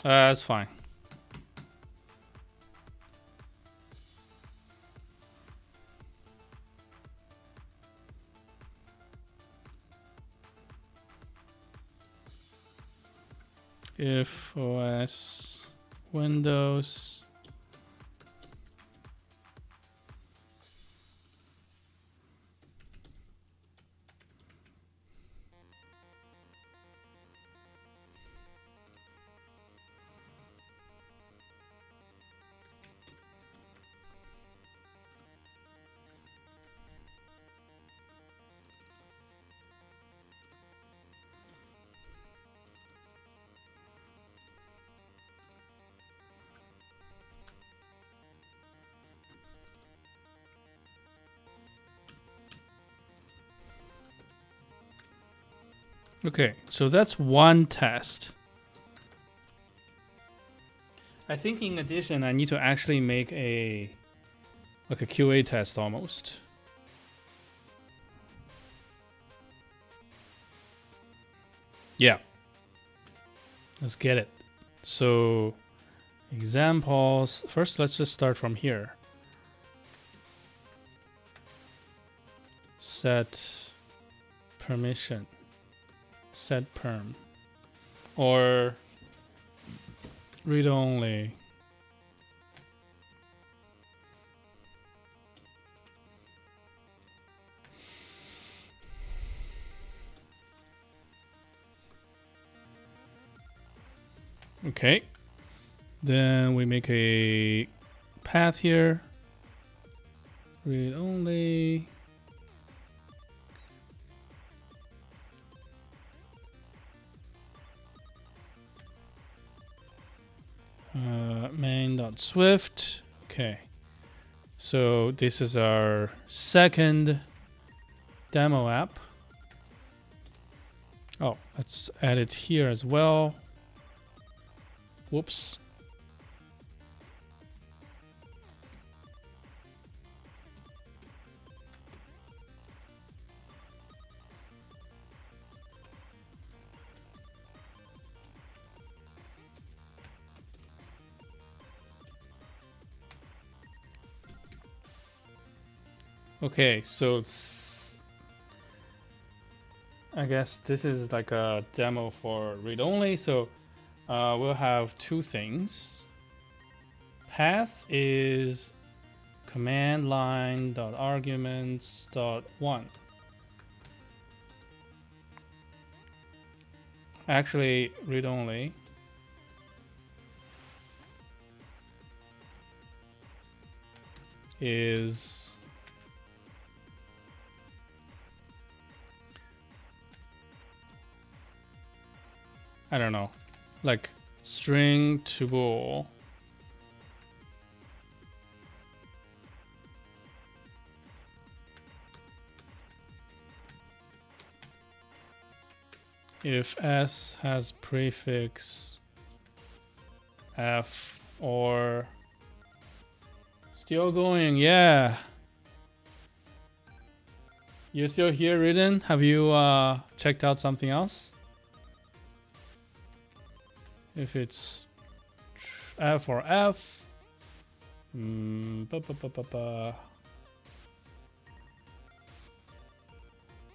That's fine. If OS Windows Okay, so that's one test. I think in addition, I need to actually make a QA test almost. Yeah. Let's get it. So examples. First, let's just start from here. Set permission. Set perm. Or read only. Okay. Then we make a path here. read only. Main.swift. Okay. So this is our second demo app. Oh, let's add it here as well. Whoops. Okay, so I guess this is like a demo for read-only. So we'll have two things. Path is command line dot arguments dot one. Actually, read-only. Is I don't know, like string to bool. If s has prefix f or still going, yeah. You're still here, Ridden? Have you checked out something else? If it's f or f,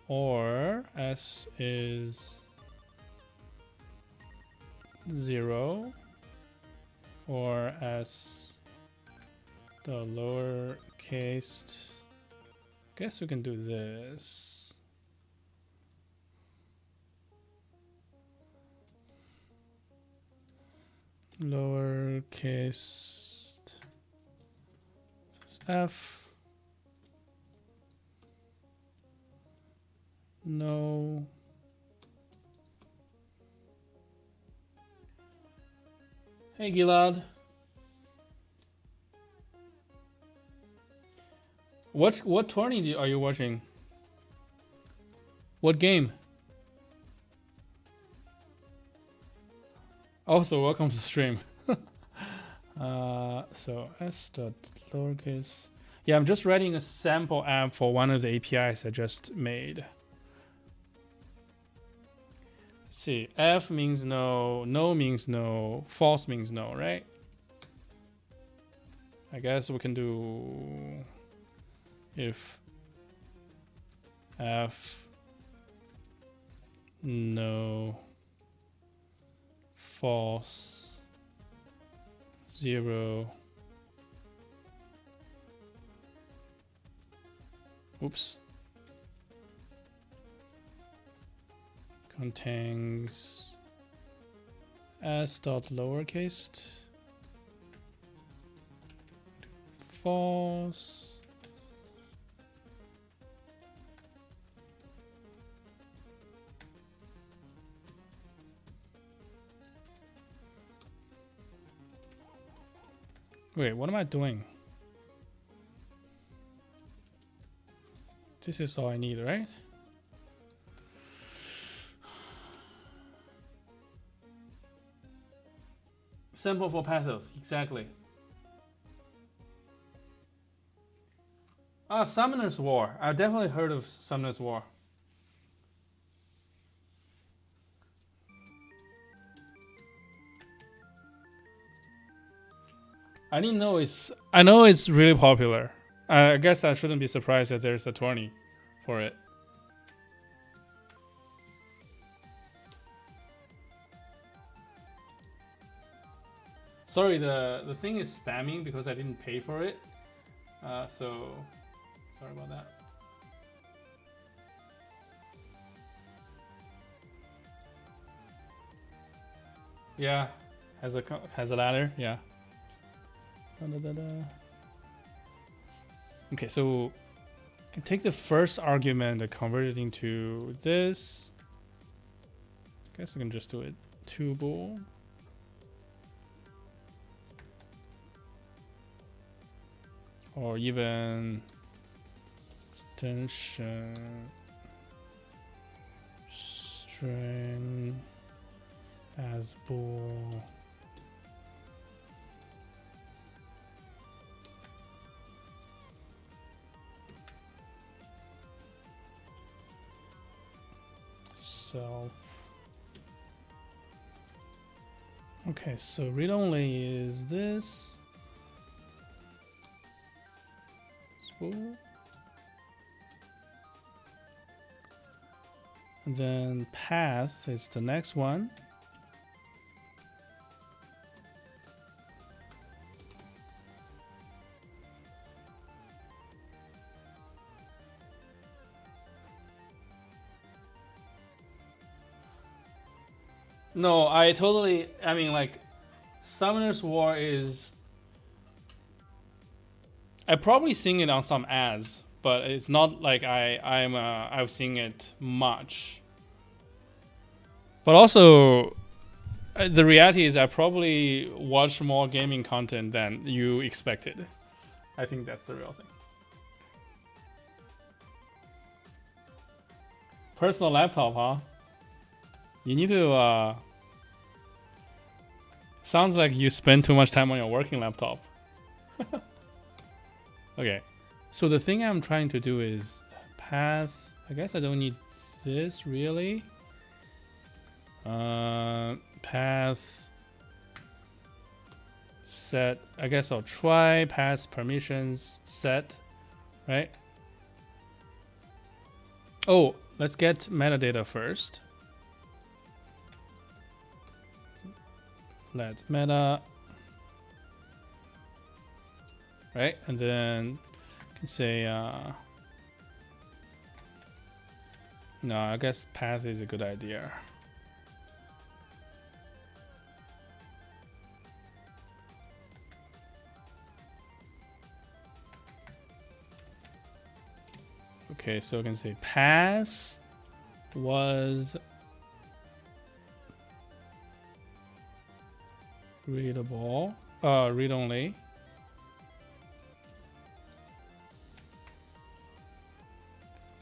or s is 0, or s the lowercase. Guess we can do this. Lowercase f, no, hey Gilad, what tourney are you watching? What game? Also, welcome to the stream. So s dot lowercase. Yeah, I'm just writing a sample app for one of the APIs I just made. Let's see, f means no, no means no, false means no, right? I guess we can do if f no, false, 0. Oops. Contains s dot lowercase, false. Wait, what am I doing? This is all I need, right? Sample for pathos, exactly. Ah, Summoner's War. I've definitely heard of Summoner's War. I didn't know it's. I know it's really popular. I guess I shouldn't be surprised that there's a tourney for it. Sorry, the thing is spamming because I didn't pay for it. So sorry about that. Yeah, has a ladder. Yeah. Okay, so I can take the first argument and convert it into this. I guess I can just do it tuple. Or even extension string as bool. Self. Okay, so read only is this. Spool. And then path is the next one. No, I mean, like, Summoner's War is... I probably sing it on some ads, but it's not like I've seen it much. But also, the reality is I probably watch more gaming content than you expected. I think that's the real thing. Personal laptop, huh? You need to... Sounds like you spend too much time on your working laptop. Okay. So the thing I'm trying to do is path. I guess I don't need this really. Path set. I guess I'll try path permissions set. Right? Oh, let's get metadata first. Let meta, right? And then I can say, no, I guess path is a good idea. Okay, so I can say path was readable, read only.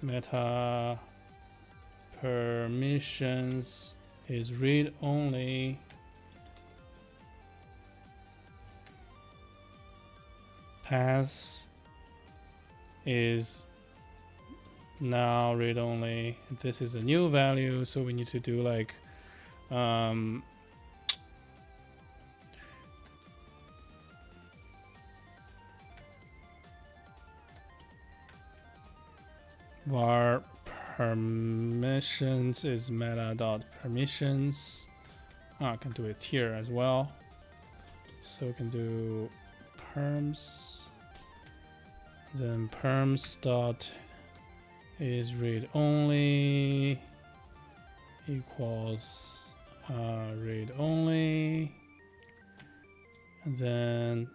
Meta permissions is read only. Path is now read only. This is a new value, so we need to do like var permissions is meta.permissions. I can do it here as well. So we can do perms. Then perms dot is read only equals read only. And then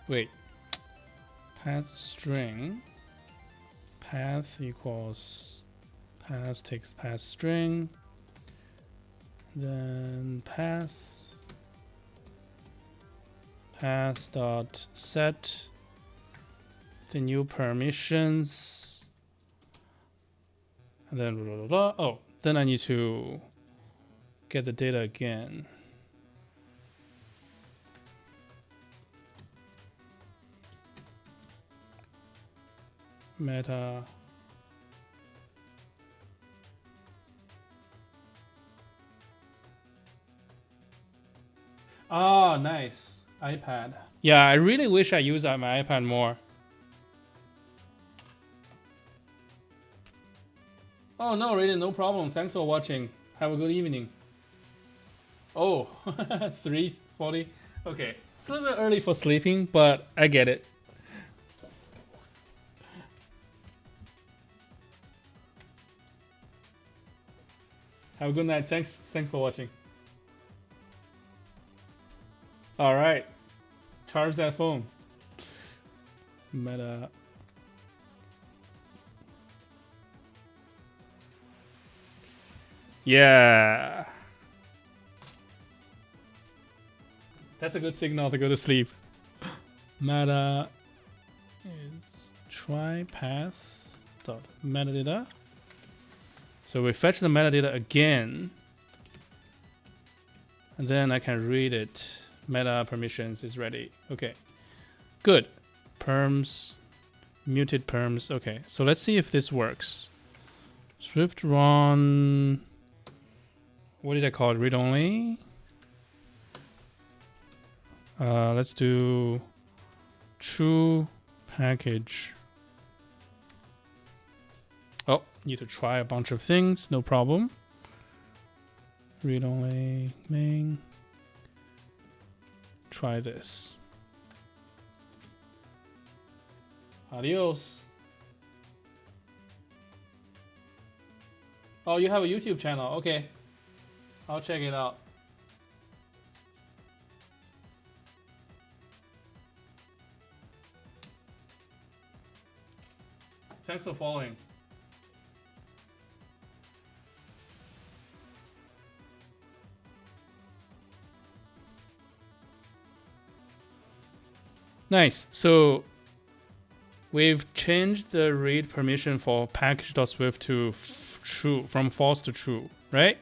wait, path string, path equals path takes path string, then path dot set the new permissions, and then blah, blah, blah. Oh, then I need to get the data again. Meta oh, nice. iPad. Yeah, I really wish I used my iPad more. Oh no, really, no problem. Thanks for watching. Have a good evening. Oh, 3:40. Okay, it's a little bit early for sleeping, but I get it. Have a good night. Thanks for watching. All right. Charge that phone. Meta. Yeah. That's a good signal to go to sleep. Meta is try path dot metadata. So we fetch the metadata again, and then I can read it. Meta permissions is ready. Okay, good. Perms, muted perms. Okay, so let's see if this works. Swift run. What did I call it? Read only. Let's do true package. Oh, need to try a bunch of things. No problem. Read only main. Try this. Adios. Oh, you have a YouTube channel. Okay. I'll check it out. Thanks for following. Nice. So we've changed the read permission for package.swift to true, from false to true, right?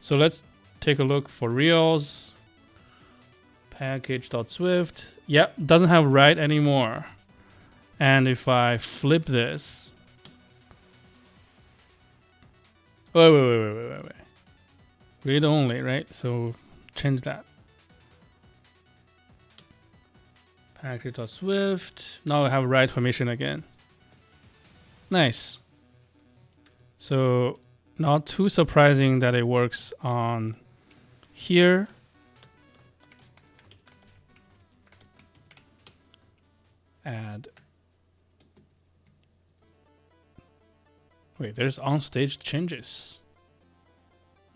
So let's take a look for reals. Package.swift. Yep, doesn't have write anymore. And if I flip this, wait. Read only, right? So change that. Package.swift. Now I have write permission again. Nice. So not too surprising that it works on here. Add. Wait, there's on-stage changes.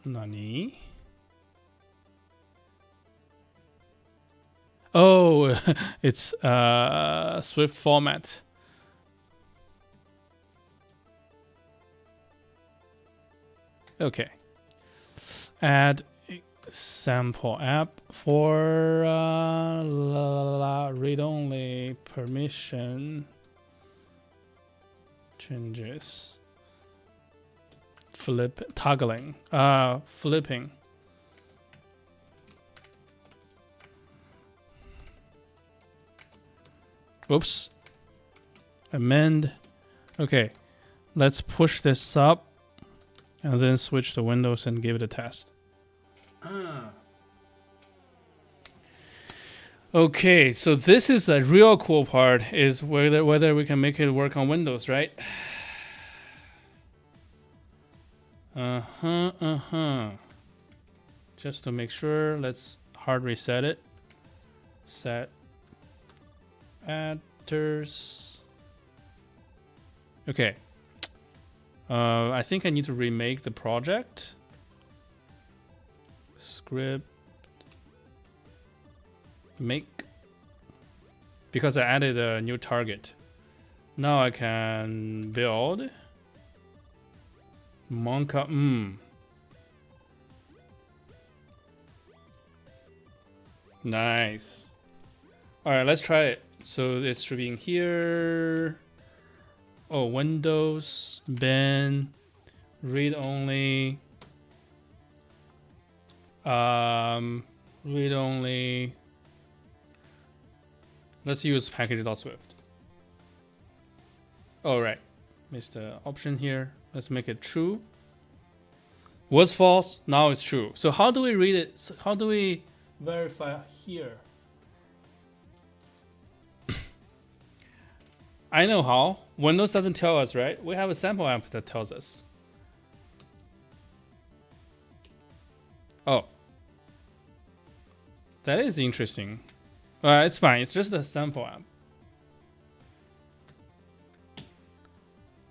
Nani? Oh, it's Swift format. Okay. Add sample app for read-only permission changes. Flipping. Oops. Amend. Okay. Let's push this up and then switch to Windows and give it a test. Okay, so this is the real cool part, is whether we can make it work on Windows, right? Just to make sure, let's hard reset it. Set atters. Okay. I think I need to remake the project. Script. Make. Because I added a new target. Now I can build. Monka. Nice. All right, let's try it. So it should be in here. Oh, Windows, bin, read only. Read only. Let's use package.swift. All right, missed the option here. Let's make it true. Was false, now it's true. So how do we read it? So how do we verify here? I know how. Windows doesn't tell us, right? We have a sample app that tells us. Oh. That is interesting. It's fine. It's just a sample app.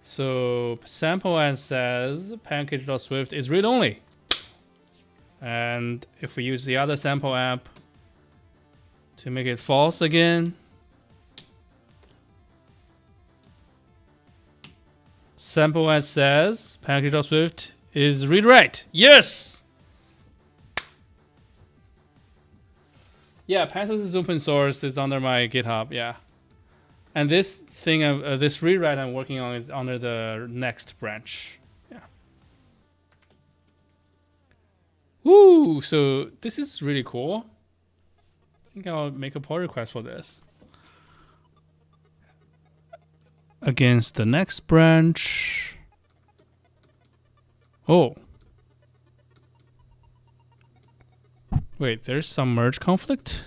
So sample app says package.swift is read-only. And if we use the other sample app, to make it false again. Sample as says package.swift is read write. Yes. Yeah, Pathos is open source. It's under my GitHub. Yeah, and this thing, this rewrite I'm working on is under the next branch. Yeah. Woo! So this is really cool. I think I'll make a pull request for this. Against the next branch. Oh. Wait, there's some merge conflict?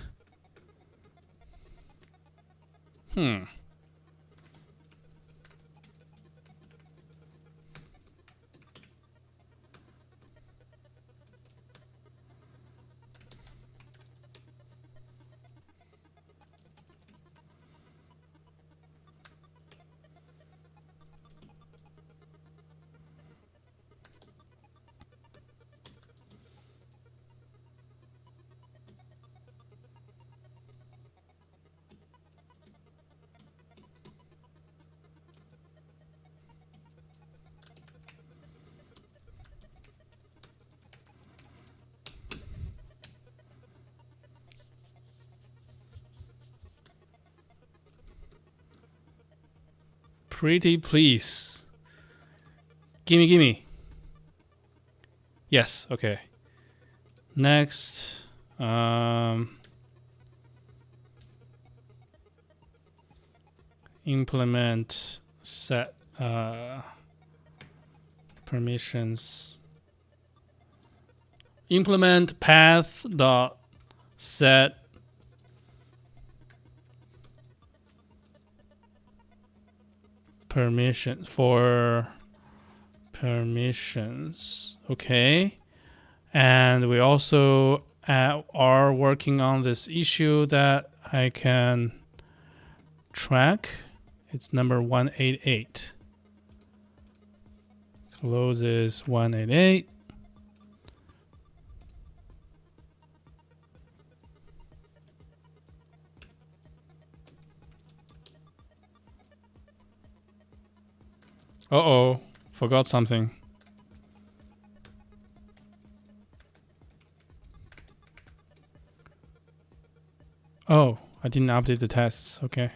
Pretty please. Gimme, gimme. Yes, okay. Next. Implement set permissions. Implement path dot set permission for permissions. Okay, and we also are working on this issue that I can track. It's number 188. Closes 188. Uh-oh, forgot something. Oh, I didn't update the tests. Okay.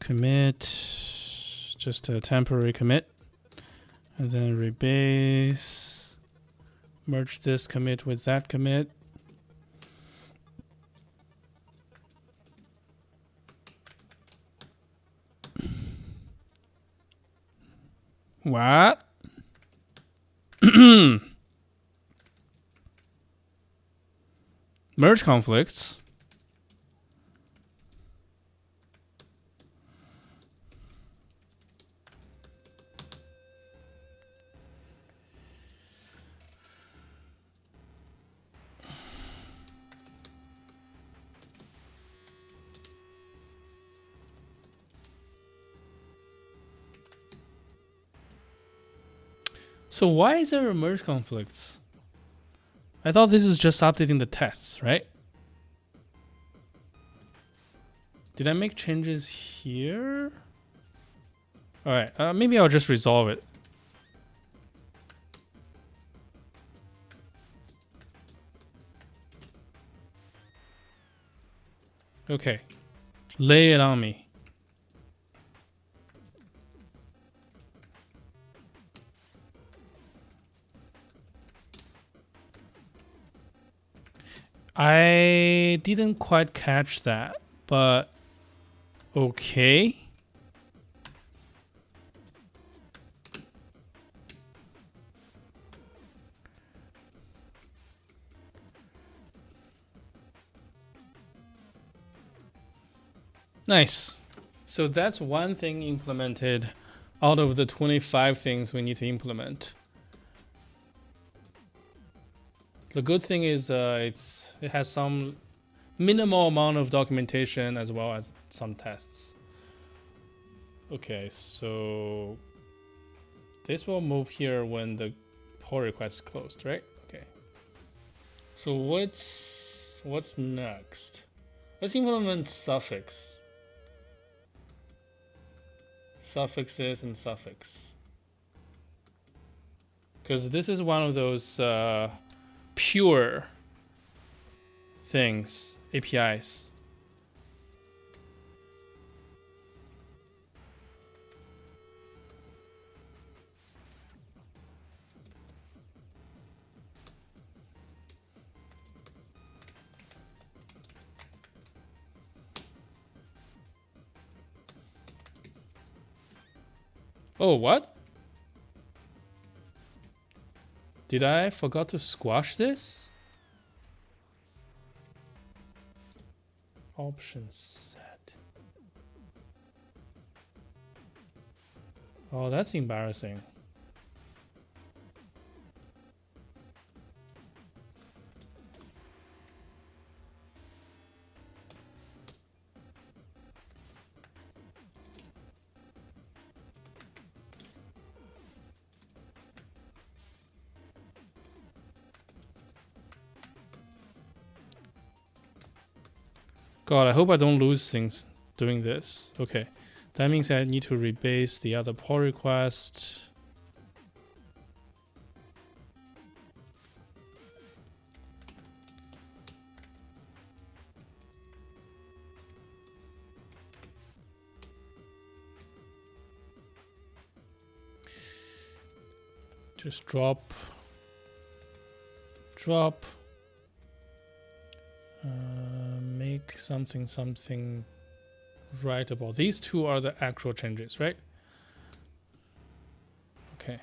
Commit, just a temporary commit. And then rebase. Merge this commit with that commit. What? Merge conflicts. So why is there a merge conflicts? I thought this is just updating the tests, right? Did I make changes here? All right, maybe I'll just resolve it. Okay, lay it on me. I didn't quite catch that, but okay. Nice. So that's one thing implemented out of the 25 things we need to implement. The good thing is it has some minimal amount of documentation as well as some tests. Okay, so this will move here when the pull request closed, right? Okay. So what's next? Let's implement suffixes and suffix. Because this is one of those pure things, APIs. Oh, what? Did I forgot to squash this? Options set. Oh, that's embarrassing. God, I hope I don't lose things doing this. Okay. That means I need to rebase the other pull request. Just drop. Make something writable. These two are the actual changes, right? Okay.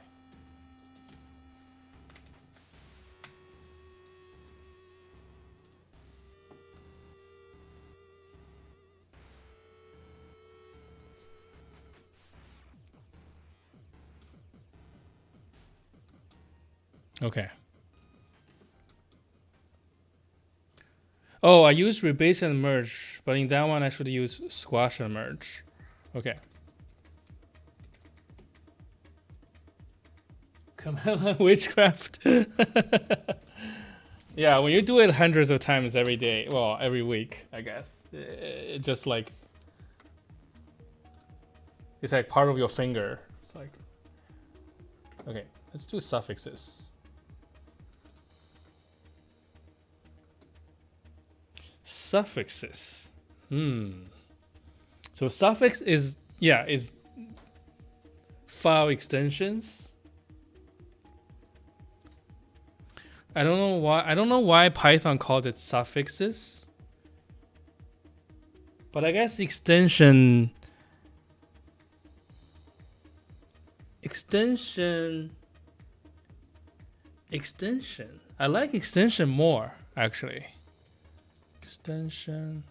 Okay. Oh, I used rebase and merge, but in that one I should use squash and merge. Okay. Command line witchcraft. Yeah, when you do it hundreds of times every day, well, every week, I guess, it just like it's like part of your finger. It's like, okay, let's do suffixes. Suffixes. So suffix is file extensions. I don't know why Python called it suffixes. But I guess extension I like extension more, actually. Extension,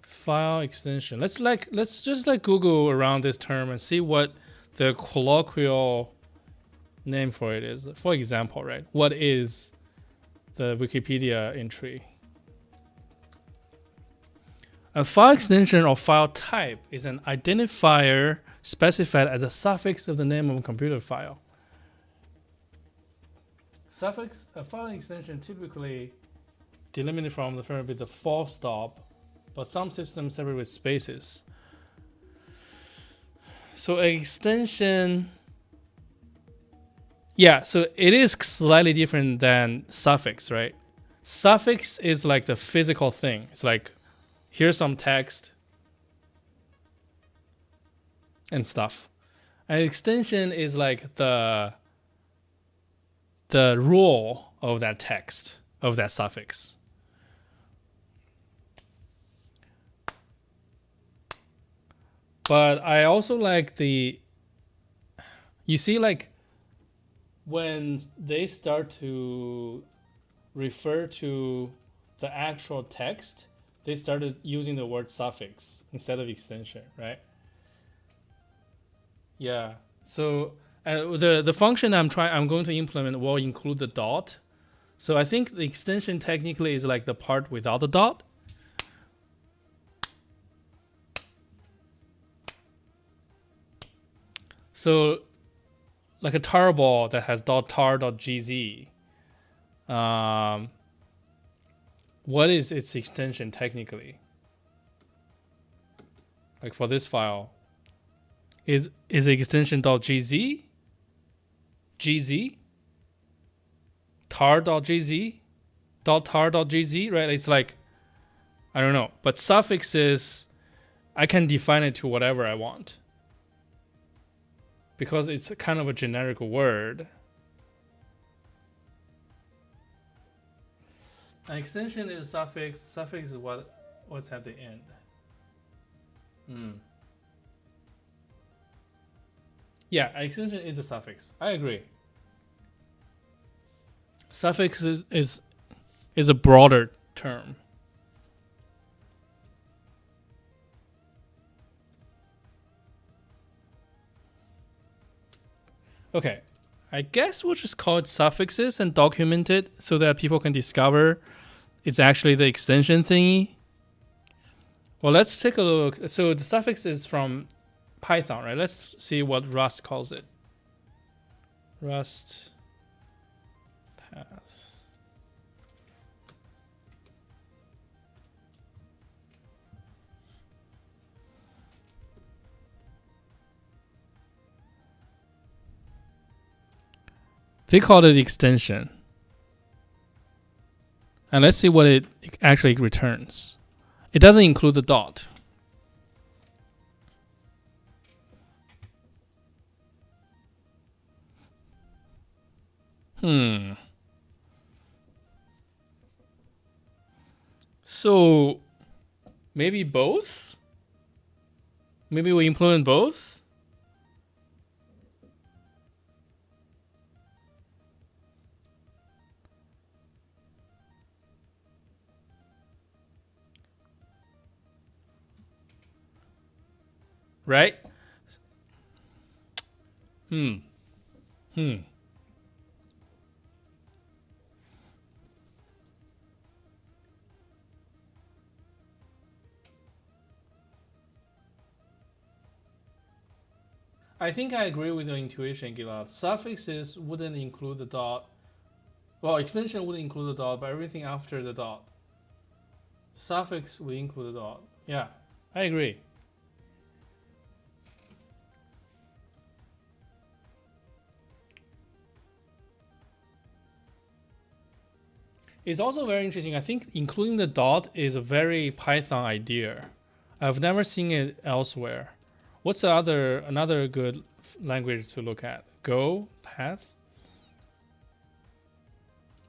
file extension. Let's just like Google around this term and see what the colloquial name for it is. For example, right? What is the Wikipedia entry? A file extension or file type is an identifier specified as a suffix of the name of a computer file. Suffix, a file extension typically delimited from the parent with a full stop, but some systems separate with spaces. So an extension, yeah, so it is slightly different than suffix, right? Suffix is like the physical thing. It's like, here's some text and stuff. An extension is like the rule of that text, of that suffix. But I also like you see, like when they start to refer to the actual text, they started using the word suffix instead of extension, right? Yeah. So the function I'm going to implement will include the dot. So I think the extension technically is like the part without the dot. So like a tarball that has .tar.gz. What is its extension technically? Like for this file, is the extension .gz, gz, tar.gz, .tar.gz, right? It's like, I don't know, but suffixes, I can define it to whatever I want because it's kind of a generic word. An extension is a suffix. Suffix is what's at the end. Yeah, an extension is a suffix. I agree. Suffix is a broader term. Okay, I guess we'll just call it suffixes and document it so that people can discover it's actually the extension thingy. Well, let's take a look. So the suffix is from Python, right? Let's see what Rust calls it. Rust path. They called it extension. And let's see what it actually returns. It doesn't include the dot. So maybe both? Maybe we implement both? Right? I think I agree with your intuition, Gilad. Suffixes wouldn't include the dot. Well, extension wouldn't include the dot, but everything after the dot. Suffix would include the dot. Yeah, I agree. It's also very interesting. I think including the dot is a very Python idea. I've never seen it elsewhere. What's another good language to look at? Go, path,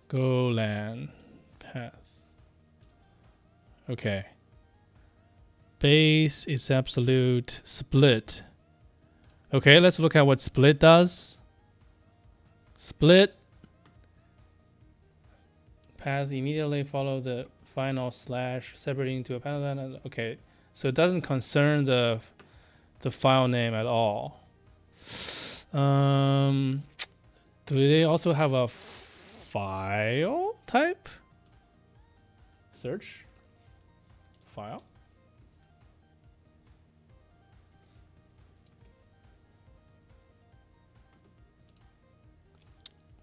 Golang, path. Okay. Base is absolute. Split. Okay, let's look at what split does. Split. Path immediately follow the final slash separating to a path. Okay, so it doesn't concern the file name at all. Do they also have a file type? Search file.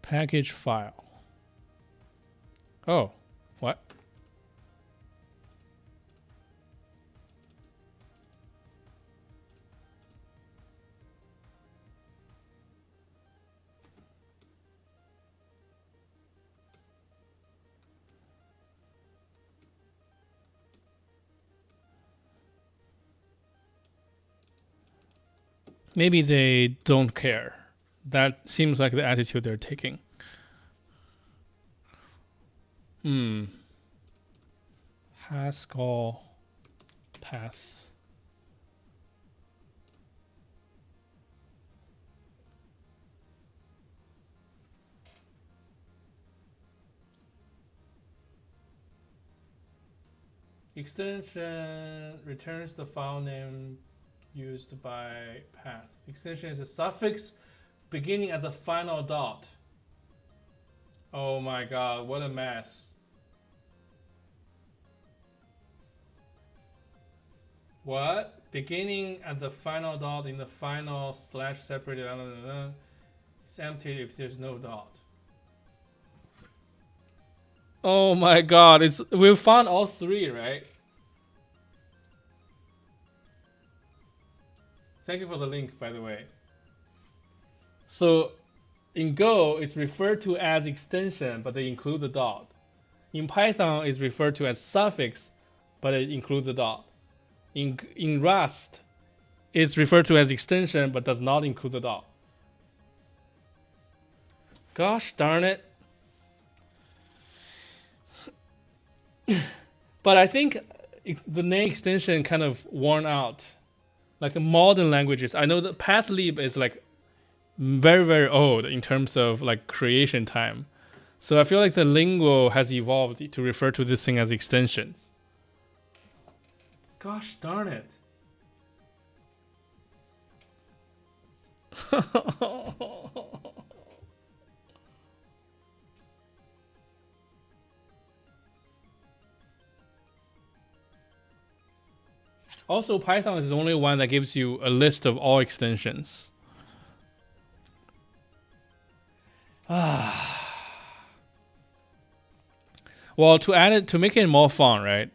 Package file. Oh, what? Maybe they don't care. That seems like the attitude they're taking. Haskell path. Extension returns the file name used by path. Extension is a suffix beginning at the final dot. Oh my god, what a mess. What? Beginning at the final dot in the final slash separated. It's empty if there's no dot. Oh my god, we found all three, right? Thank you for the link, by the way. So in Go, it's referred to as extension, but they include the dot. In Python, it's referred to as suffix, but it includes the dot. In Rust, it's referred to as extension, but does not include the dot. Gosh darn it. But I think the name extension kind of worn out. Like in modern languages, I know that pathlib is like very, very old in terms of like creation time. So I feel like the lingo has evolved to refer to this thing as extensions. Gosh darn it. Also, Python is the only one that gives you a list of all extensions. Well, to make it more fun, right?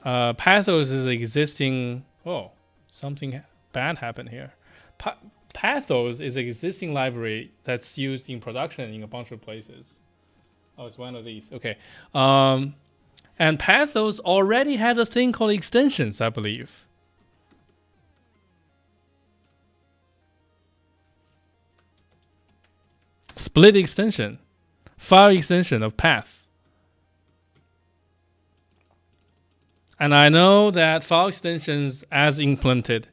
Pathos is existing. Oh, something bad happened here. Pathos is an existing library that's used in production in a bunch of places. Oh, it's one of these. Okay. And Pathos already has a thing called extensions, I believe. Split extension. File extension of path. And I know that file extensions as implemented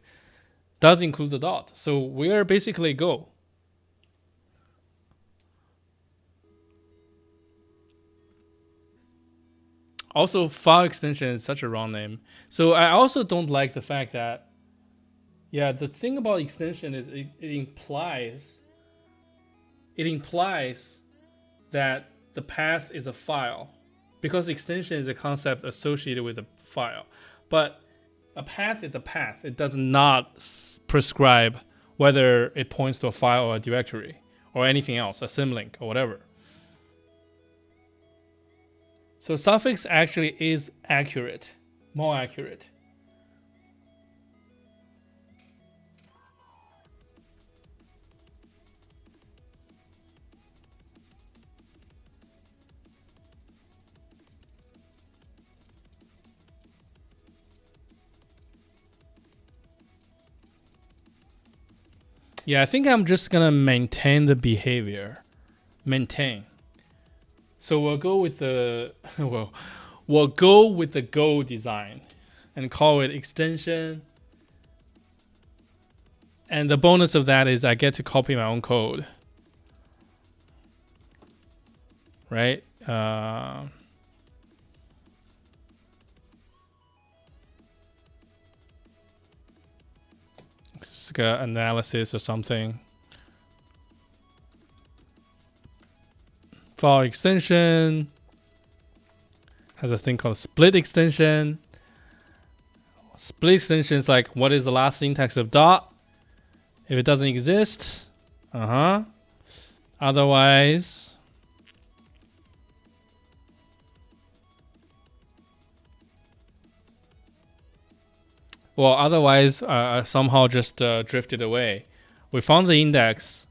does include the dot. So we're basically Go. Also, file extension is such a wrong name. So I also don't like the fact that, yeah, the thing about extension is it implies that the path is a file, because extension is a concept associated with a file. But a path is a path. It does not prescribe whether it points to a file or a directory or anything else, a symlink or whatever. So suffix actually is accurate, more accurate. Yeah, I think I'm just gonna maintain the behavior. Maintain. So we'll go with the we'll go with the Go design and call it extension. And the bonus of that is I get to copy my own code. Right? Analysis or something. File extension has a thing called split extension. Split extension is like, what is the last syntax of dot? If it doesn't exist, otherwise, somehow just drifted away. We found the index.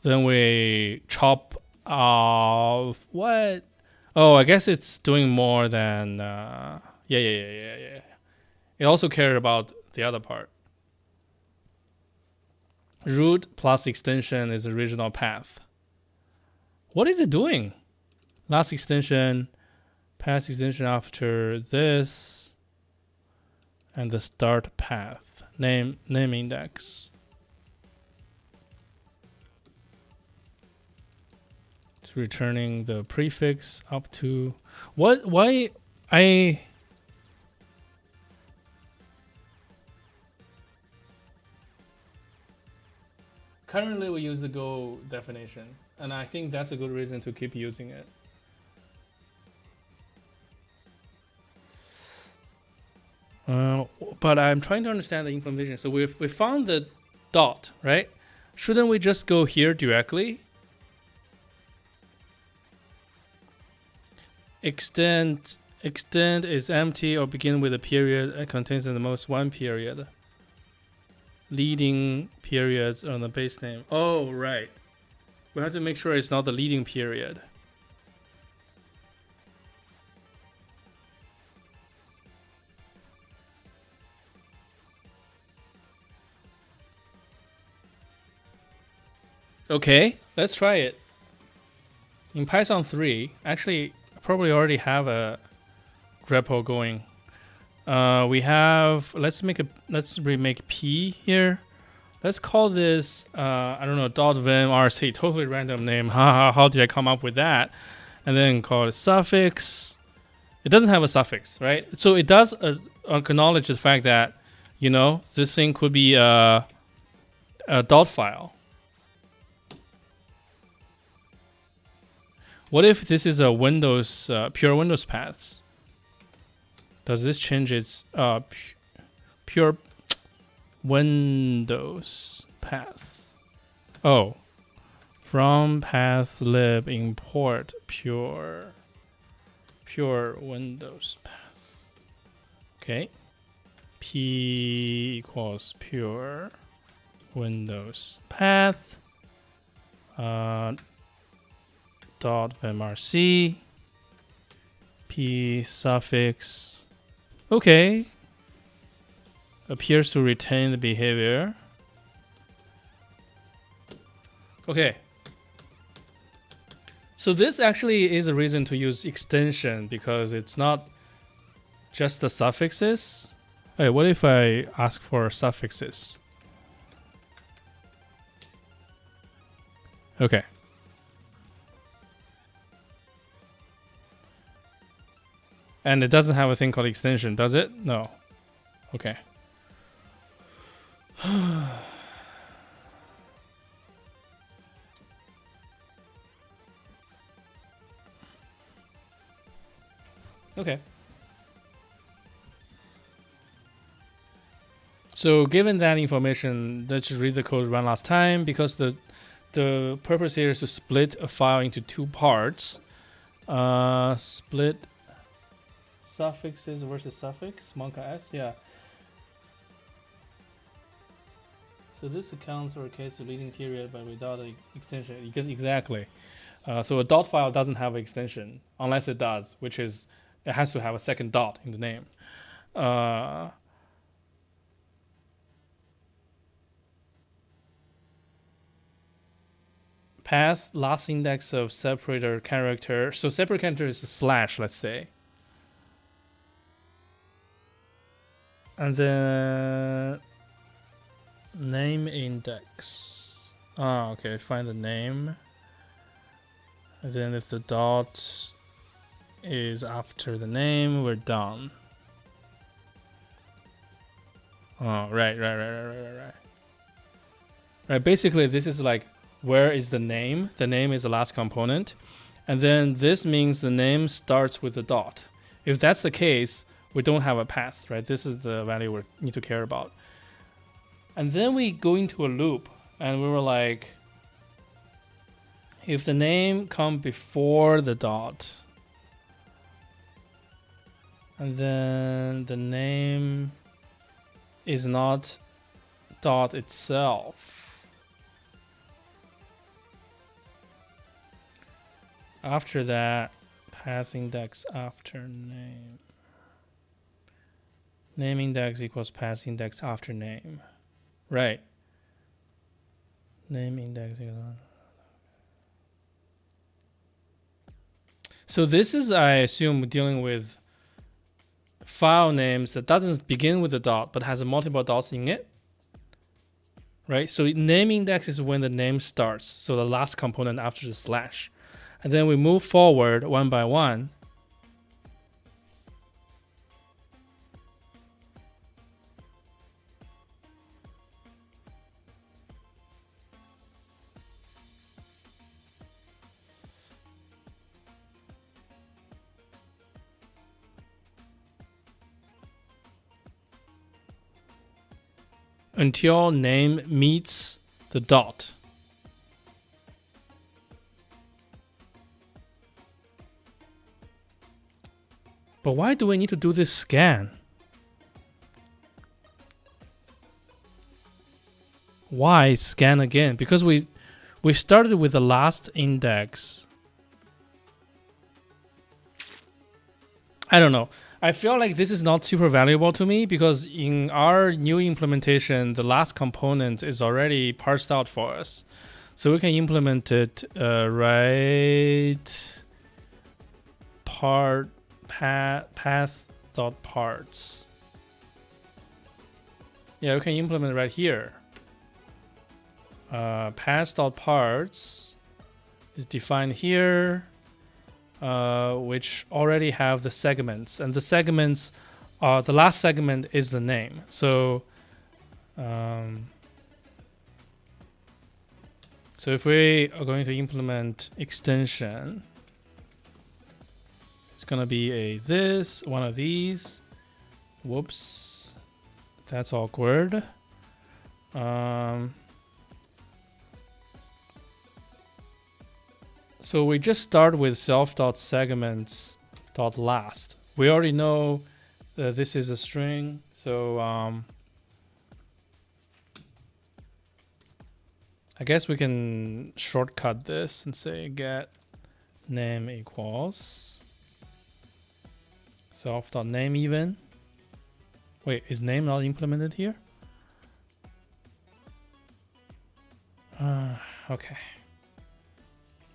Then we chop off what? Oh, I guess it's doing more than yeah. It also cared about the other part. Root plus extension is original path. What is it doing? Last extension, path extension after this, and the start path. Name index. Returning the prefix up to why I currently we use the Go definition, and I think that's a good reason to keep using it. But I'm trying to understand the implementation. So we found the dot, right? Shouldn't we just go here directly? Extend is empty or begin with a period and contains at the most one period. Leading periods on the base name. Oh, right. We have to make sure it's not the leading period. Okay, let's try it. In Python 3, actually, I probably already have a repo going. We have, let's remake P here. Let's call this, I don't know, .vim_rc, totally random name. How did I come up with that? And then call it suffix. It doesn't have a suffix, right? So it does acknowledge the fact that, you know, this thing could be a dot file. What if this is a Windows, pure Windows paths? Does this change its pure Windows path? Oh, from path lib import pure Windows path. Okay, P equals pure Windows path. .vimrc p suffix. Okay, appears to retain the behavior. Okay, so this actually is a reason to use extension, because it's not just the suffixes. Hey, what if I ask for suffixes? Okay. And it doesn't have a thing called extension, does it? No. Okay. Okay. So given that information, let's just read the code one last time, because the purpose here is to split a file into two parts. Split suffixes versus suffix, Monka S, yeah. So this accounts for a case of leading period but without an extension. Exactly. So a dot file doesn't have an extension unless it does, which is it has to have a second dot in the name. Path, last index of separator character. So separator character is a slash, let's say. And then name index. Oh, okay. Find the name. And then if the dot is after the name, we're done. Oh, right. Right. Basically, this is like, where is the name? The name is the last component. And then this means the name starts with the dot. If that's the case, we don't have a path, right? This is the value we need to care about. And then we go into a loop, and we were like, if the name comes before the dot, and then the name is not dot itself, after that, path index after name. Name index equals path index after name. Right. Name index equals. So this is, I assume, dealing with file names that doesn't begin with a dot but has multiple dots in it. Right? So name index is when the name starts. So the last component after the slash. And then we move forward one by one. Until name meets the dot. But why do we need to do this scan? Why scan again? Because we started with the last index. I don't know. I feel like this is not super valuable to me because in our new implementation, the last component is already parsed out for us. So we can implement it right path.parts. Yeah, we can implement it right here. Path.parts is defined here, which already have the segments, and the segments are the last segment is the name. So so if we are going to implement extension, it's going to be one of these. Whoops, that's awkward. So we just start with self.segments.last. We already know that this is a string, so I guess we can shortcut this and say get name equals self.name even. Wait, is name not implemented here? Okay.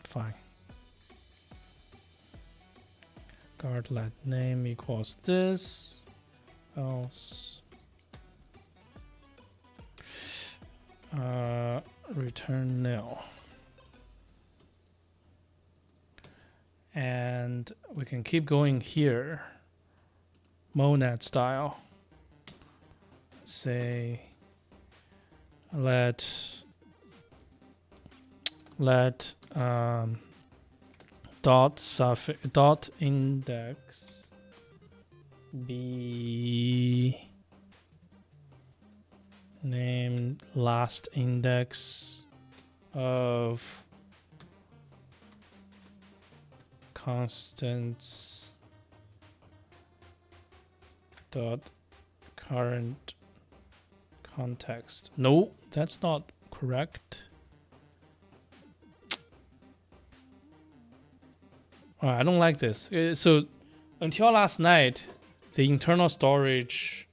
Fine. Guard let name equals this. Else. Return nil. And we can keep going here. Monad style. Say let dot index be named last index of constants dot current context. No, that's not correct. I don't like this. So until last night, the internal storage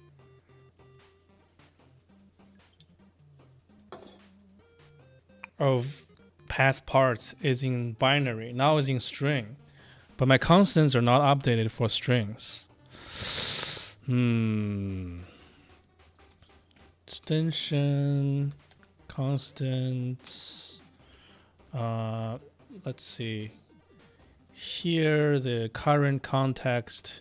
of path parts is in binary. Now it's in string. But my constants are not updated for strings. Extension, constants. Let's see. Here, the current context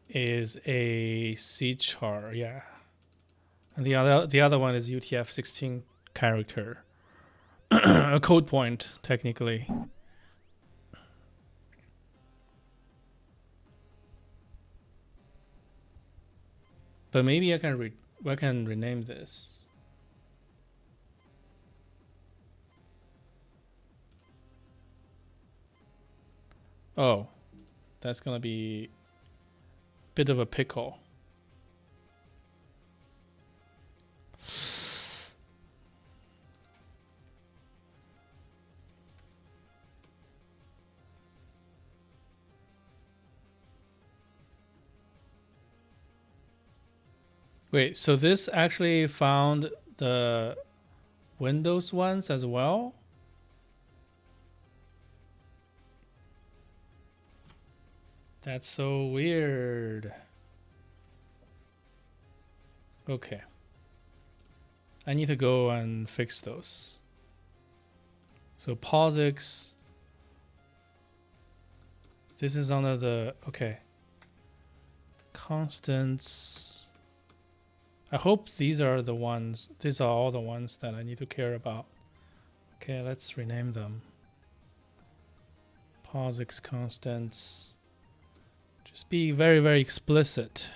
is a C char, yeah. And the other one is UTF-16 character. A code point, technically. But maybe I can rename this. Oh, that's gonna be a bit of a pickle. Wait, so this actually found the Windows ones as well? That's so weird. Okay. I need to go and fix those. So POSIX. This is under the, okay. Constants. I hope these are the ones, these are all the ones that I need to care about. Okay, let's rename them. POSIX constants. Just be very, very explicit.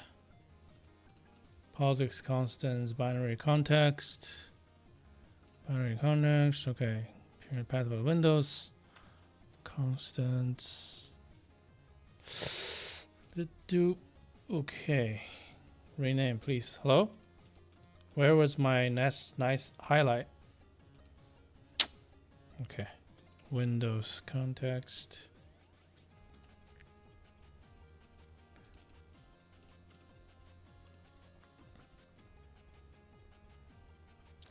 POSIX constants, binary context. Binary context. Okay. Period path about Windows. Constants. Do. Okay. Rename, please. Hello? Where was my nice highlight? Okay. Windows context.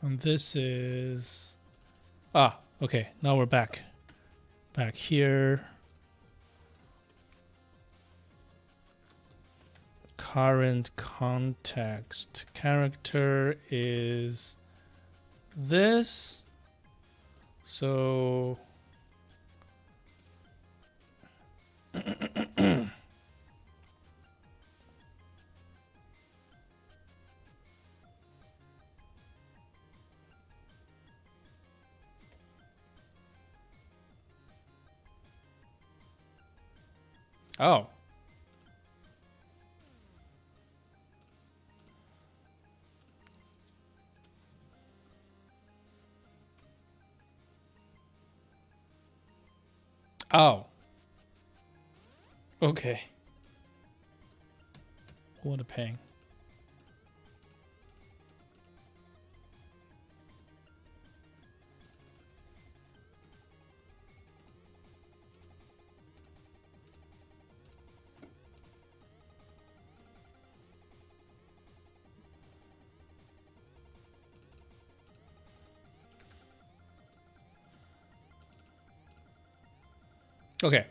And this is... okay. Now we're back. Back here. Current context. Character is this. So... Oh. Oh. Okay. What a pain. Okay.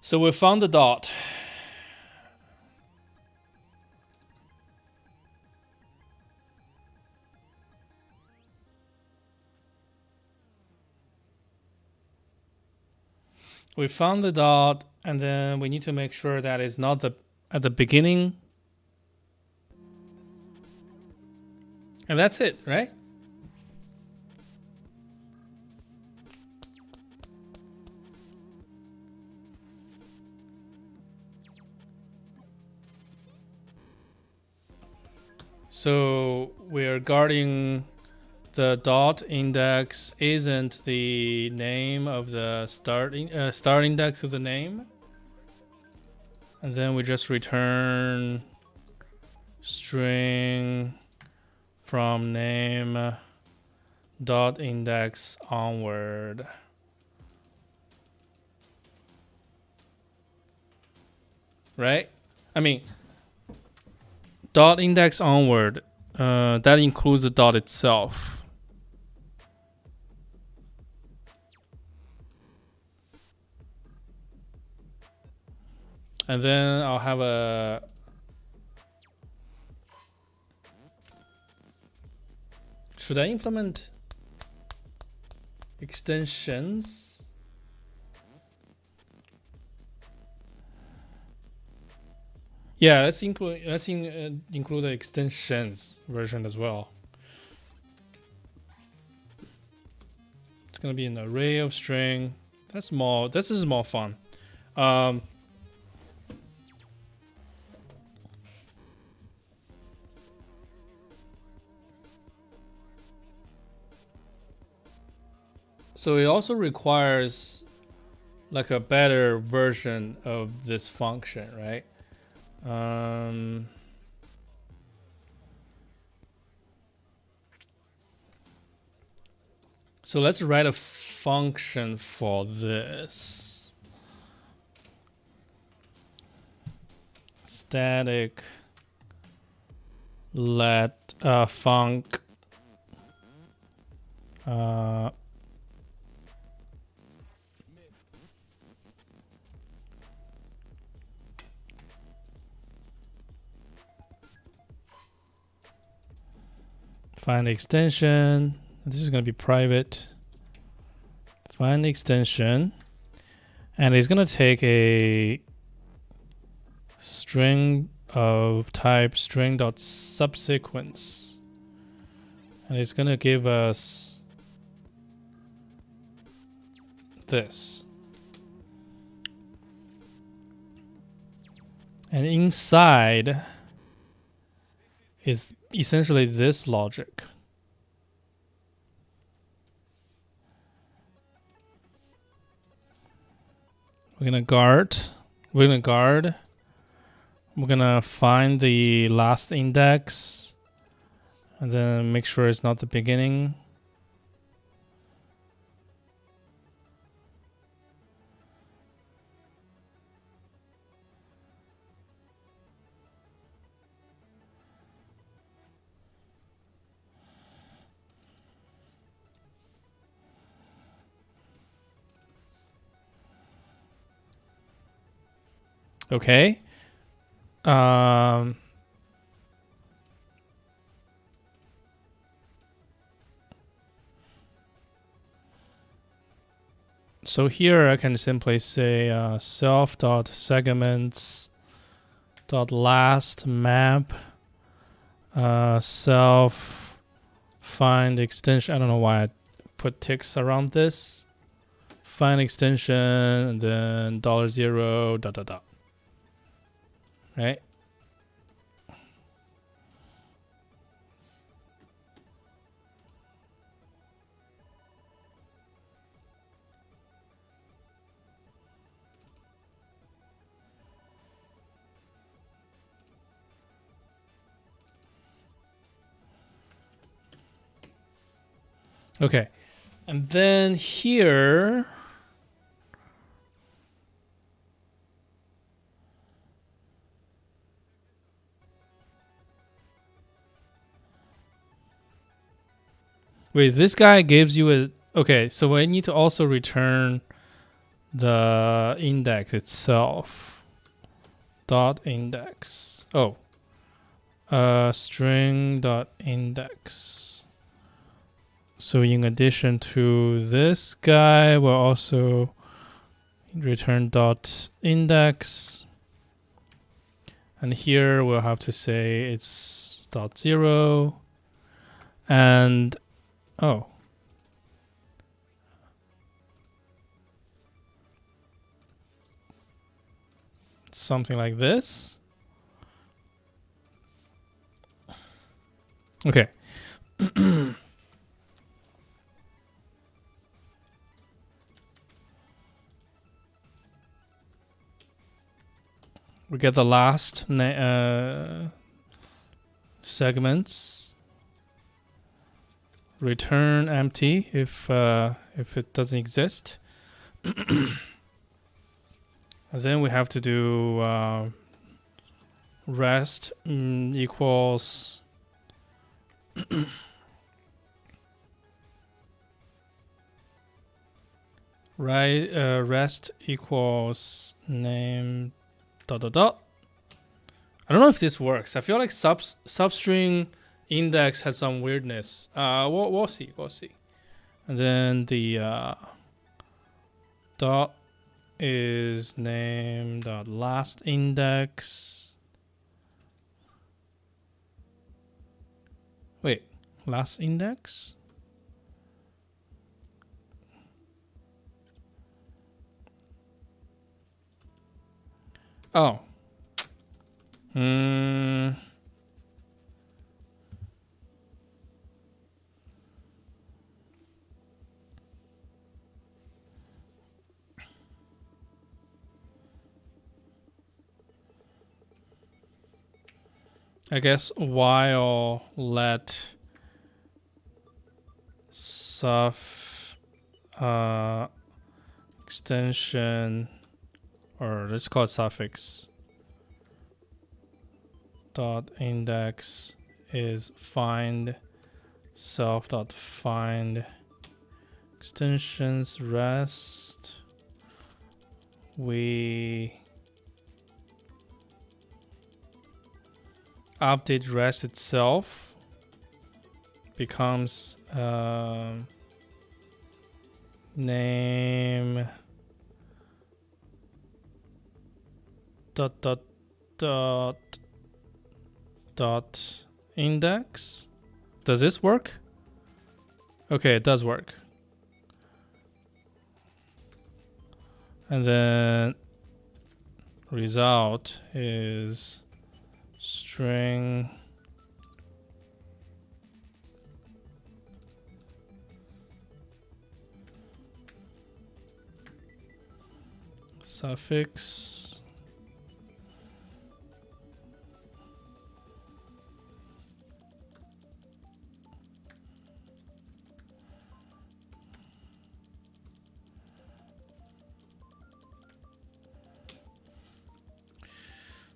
So we found the dot. We found the dot, and then we need to make sure that it's not at the beginning. And that's it, right? So we are guarding the dot index isn't the name of the start index of the name. And then we just return string from name dot index onward. Right? I mean, dot index onward, that includes the dot itself. And then I'll have a... Should I implement extensions? Yeah, let's include the extensions version as well. It's gonna be an array of string. That's more. This is more fun. So it also requires like a better version of this function, right? So let's write a function for this. Static let func find extension. This is going to be private. Find the extension. And it's going to take a string of type string.subsequence. And it's going to give us this. And inside is essentially this logic. We're gonna guard. We're gonna find the last index and then make sure it's not the beginning. Okay. So here I can simply say self.segments.last map self find extension. I don't know why I put ticks around this. Find extension and then $0 dot dot dot. Right? Okay. And then here wait, this guy gives you a okay, so I need to also return the index itself. Dot index. Oh. String dot index. So in addition to this guy, we'll also return dot index. And here we'll have to say it's dot 0. And oh. Something like this. Okay. We get the last segments. Return empty if it doesn't exist. And then we have to do rest equals rest equals name dot dot dot. I don't know if this works. I feel like substring index has some weirdness. We'll see. And then the dot is name dot last index. Wait, last index? Oh. I guess while let extension, or let's call it suffix dot index is find self dot find extensions rest. We update rest itself becomes name dot dot dot dot index. Does this work? Okay, it does work. And then result is string suffix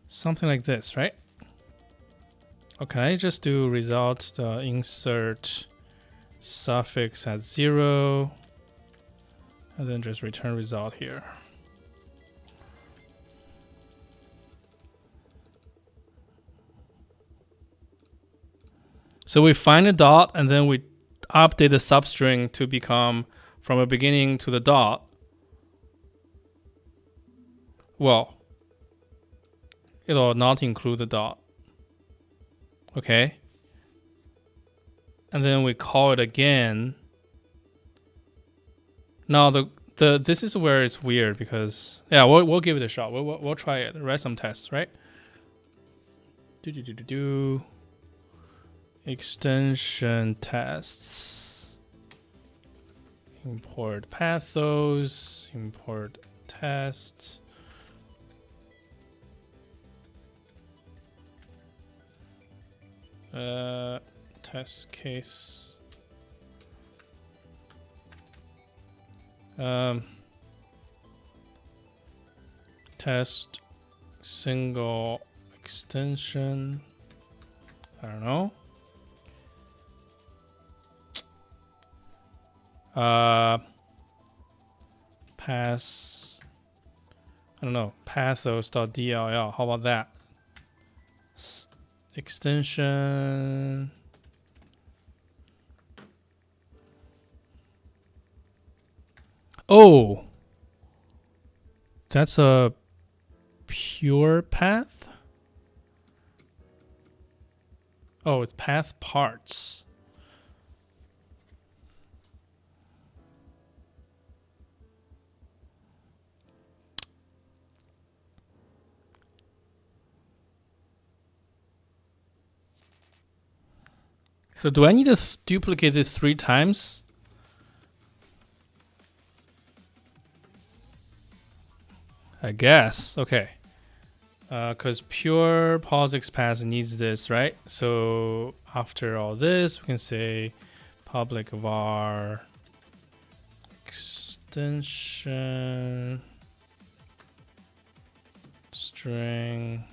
something like this, right? Okay, just do result insert suffix at 0 and then just return result here. So we find a dot and then we update the substring to become from a beginning to the dot. Well, it'll not include the dot. Okay. And then we call it again. Now this is where it's weird because we'll give it a shot. We'll try it. Write some tests, right? Extension tests. Import pathos. Import test. Test case. Test single extension. I don't know. Pass. I don't know. Pathos.dll. How about that? Extension. Oh, that's a pure path. Oh, it's path parts. So do I need to duplicate this 3 times? I guess. Okay. Because pure POSIX path needs this, right? So after all this, we can say public var extension string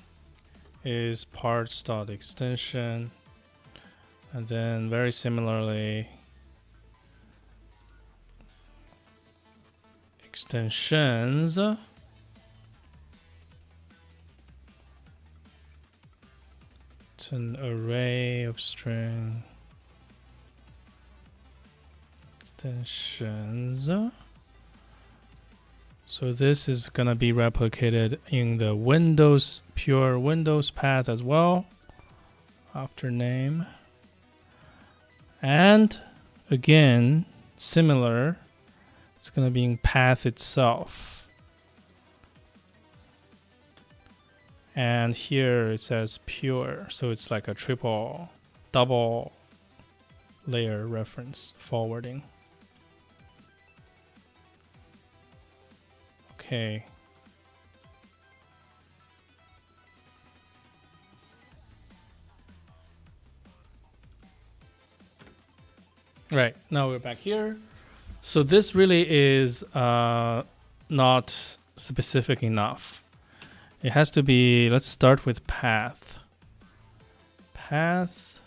is parts.extension. And then very similarly, extensions. It's an array of string extensions. So this is gonna be replicated in the Windows pure Windows path as well. After name. And again, similar, it's going to be in path itself. And here it says pure, so it's like a double layer reference forwarding. Okay. Right, now we're back here. So this really is not specific enough. It has to be, let's start with path. Path,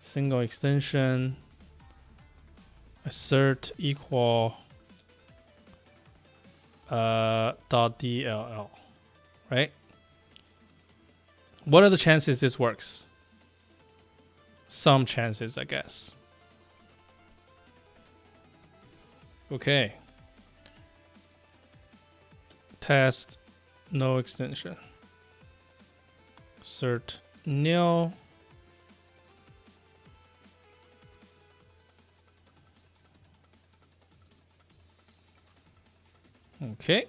single extension, assert equal .dll, right? What are the chances this works? Some chances, I guess. Okay. Test, no extension. Cert nil. Okay,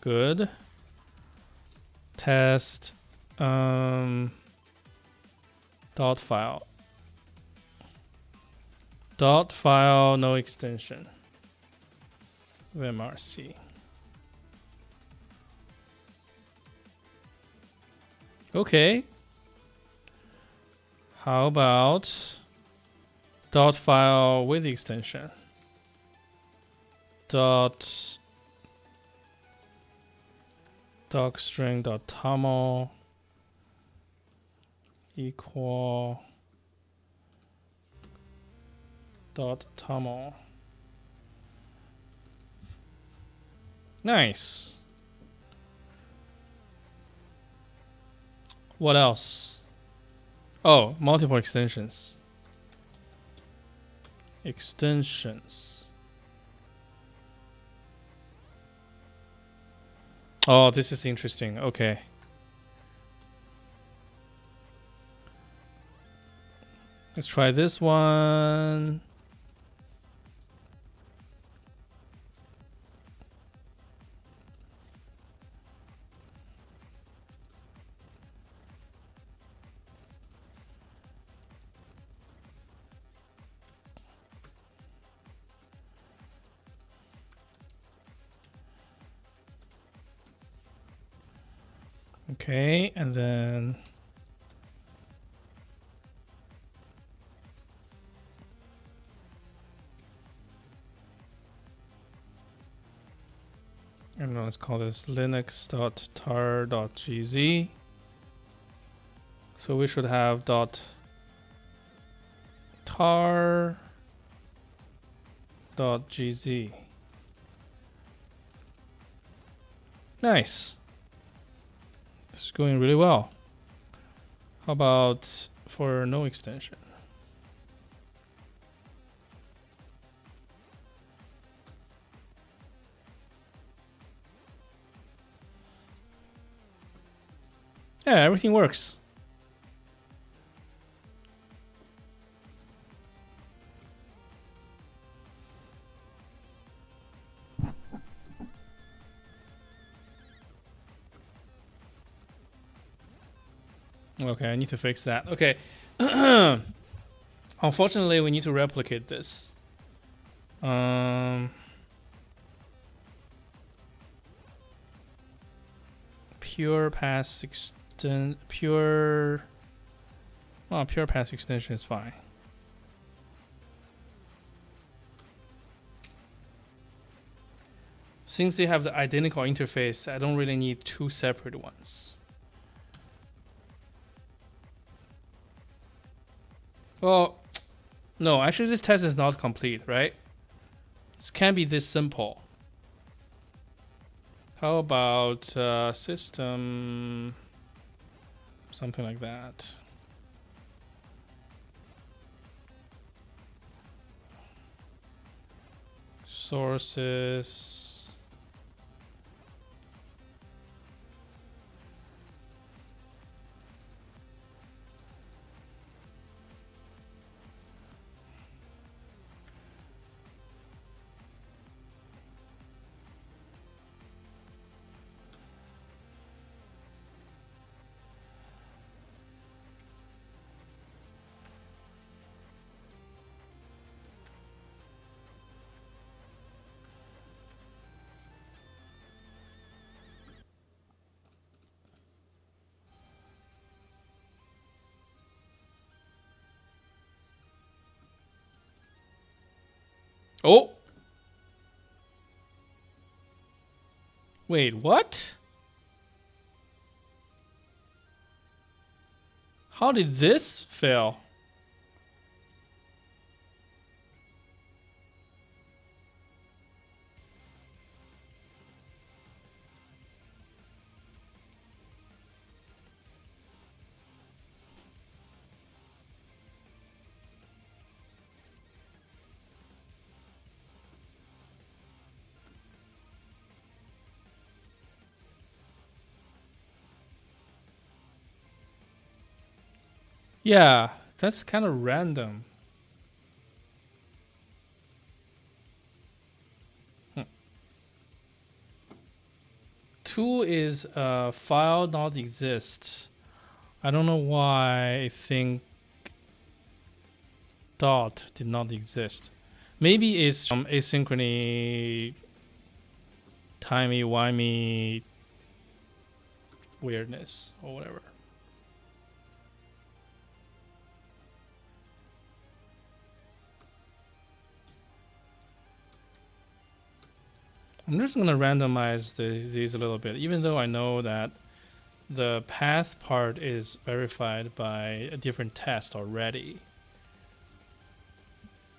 good. test dot file. Dot file, no extension. vmrc. Okay. How about dot file with extension? Dot docstring dot toml equal dot toml. Nice. What else? Oh, multiple extensions. Extensions. Oh, this is interesting. Okay. Let's try this one. Okay, and then let's call this linux.tar.gz. So we should have .tar.gz. Nice. This is going really well. How about for no extension? Yeah, everything works. Okay, I need to fix that. Okay. Unfortunately, we need to replicate this. Pure path extend pure. Oh, pure path extension is fine. Since they have the identical interface, I don't really need two separate ones. Well, no, actually this test is not complete, right? This can't be this simple. How about system, something like that. Sources. Oh! Wait, what? How did this fail? Yeah, that's kind of random. 2 is file not exist. I don't know why I think dot did not exist. Maybe it's some asynchrony, timey-wimey weirdness or whatever. I'm just going to randomize these a little bit, even though I know that the path part is verified by a different test already.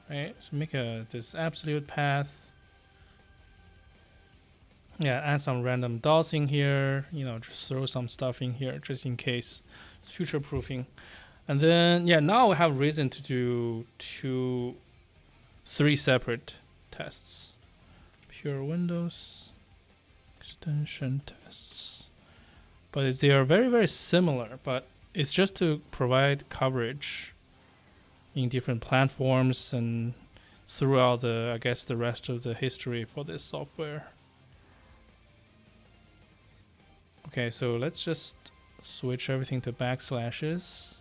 Right, so make this absolute path. Yeah, add some random dots in here, you know, just throw some stuff in here just in case. It's future proofing. And then, yeah, now we have reason to do 3 separate tests. Pure Windows extension tests. But they are very, very similar, but it's just to provide coverage in different platforms and throughout the, I guess, the rest of the history for this software. Okay, so let's just switch everything to backslashes.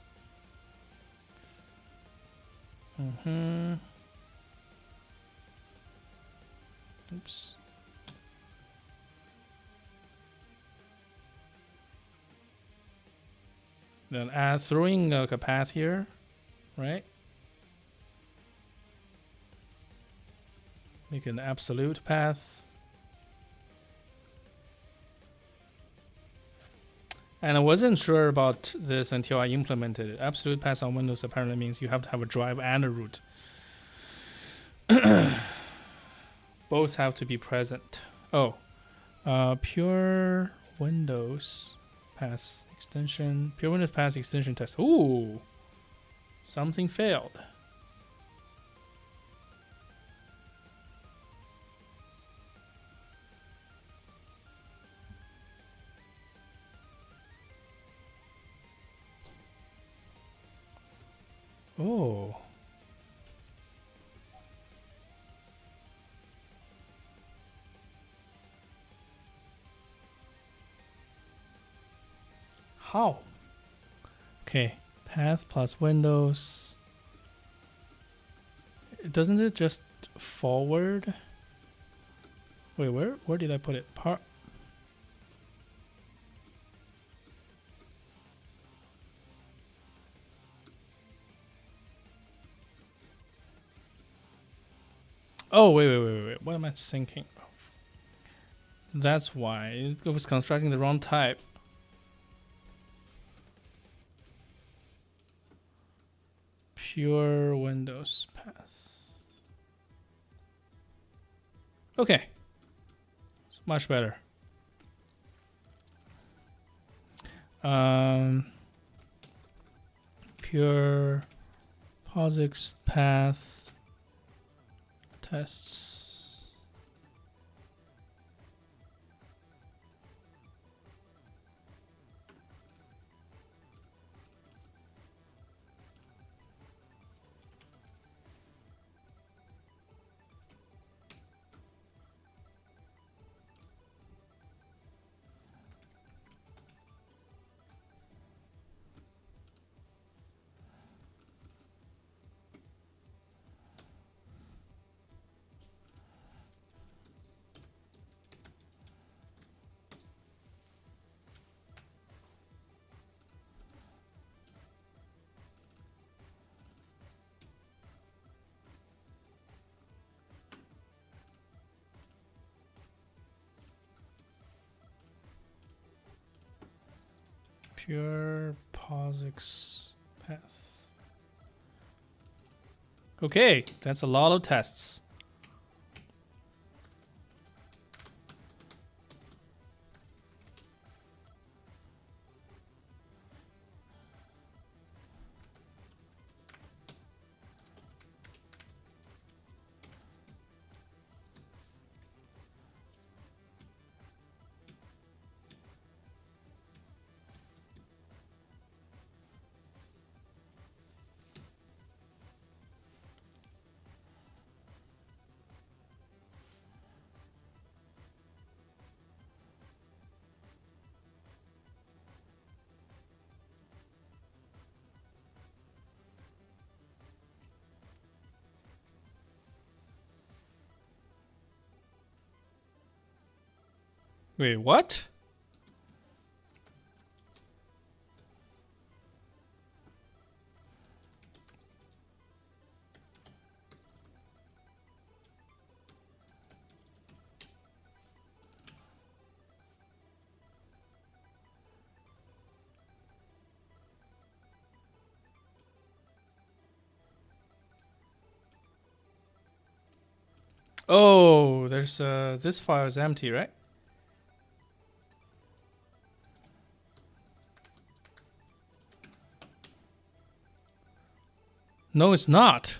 Oops. Then throwing like a path here, right? Make an absolute path. And I wasn't sure about this until I implemented it. Absolute path on Windows apparently means you have to have a drive and a root. Both have to be present. Oh, pure Windows path extension. Pure Windows path extension test. Ooh, something failed. Oh. How? Okay, path plus Windows. Doesn't it just forward? Wait, where did I put it? Oh, wait. What am I thinking of? That's why it was constructing the wrong type. Pure Windows path. Okay. It's much better. Pure POSIX path tests. Pure POSIX path. Okay, that's a lot of tests. Wait, what? Oh, there's this file is empty, right? No, it's not.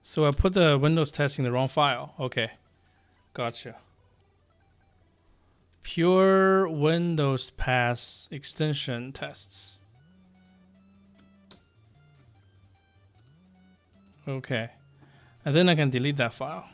So I put the Windows test in the wrong file. Okay, gotcha. Pure Windows pass extension tests. Okay, and then I can delete that file.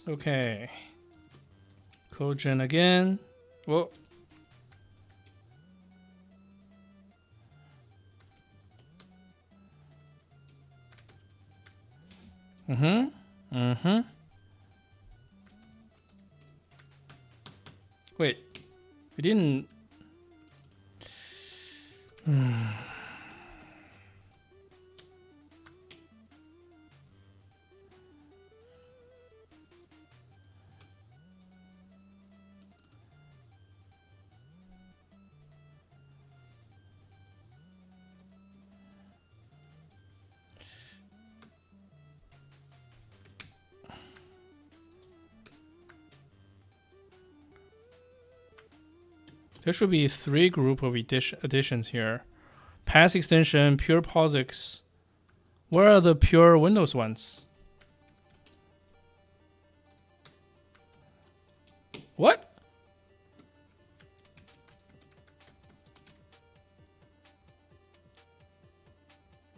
Okay. Codegen again. Whoa. Wait. We didn't. There should be 3 group of additions here. Pass extension, pure POSIX. Where are the pure Windows ones? What?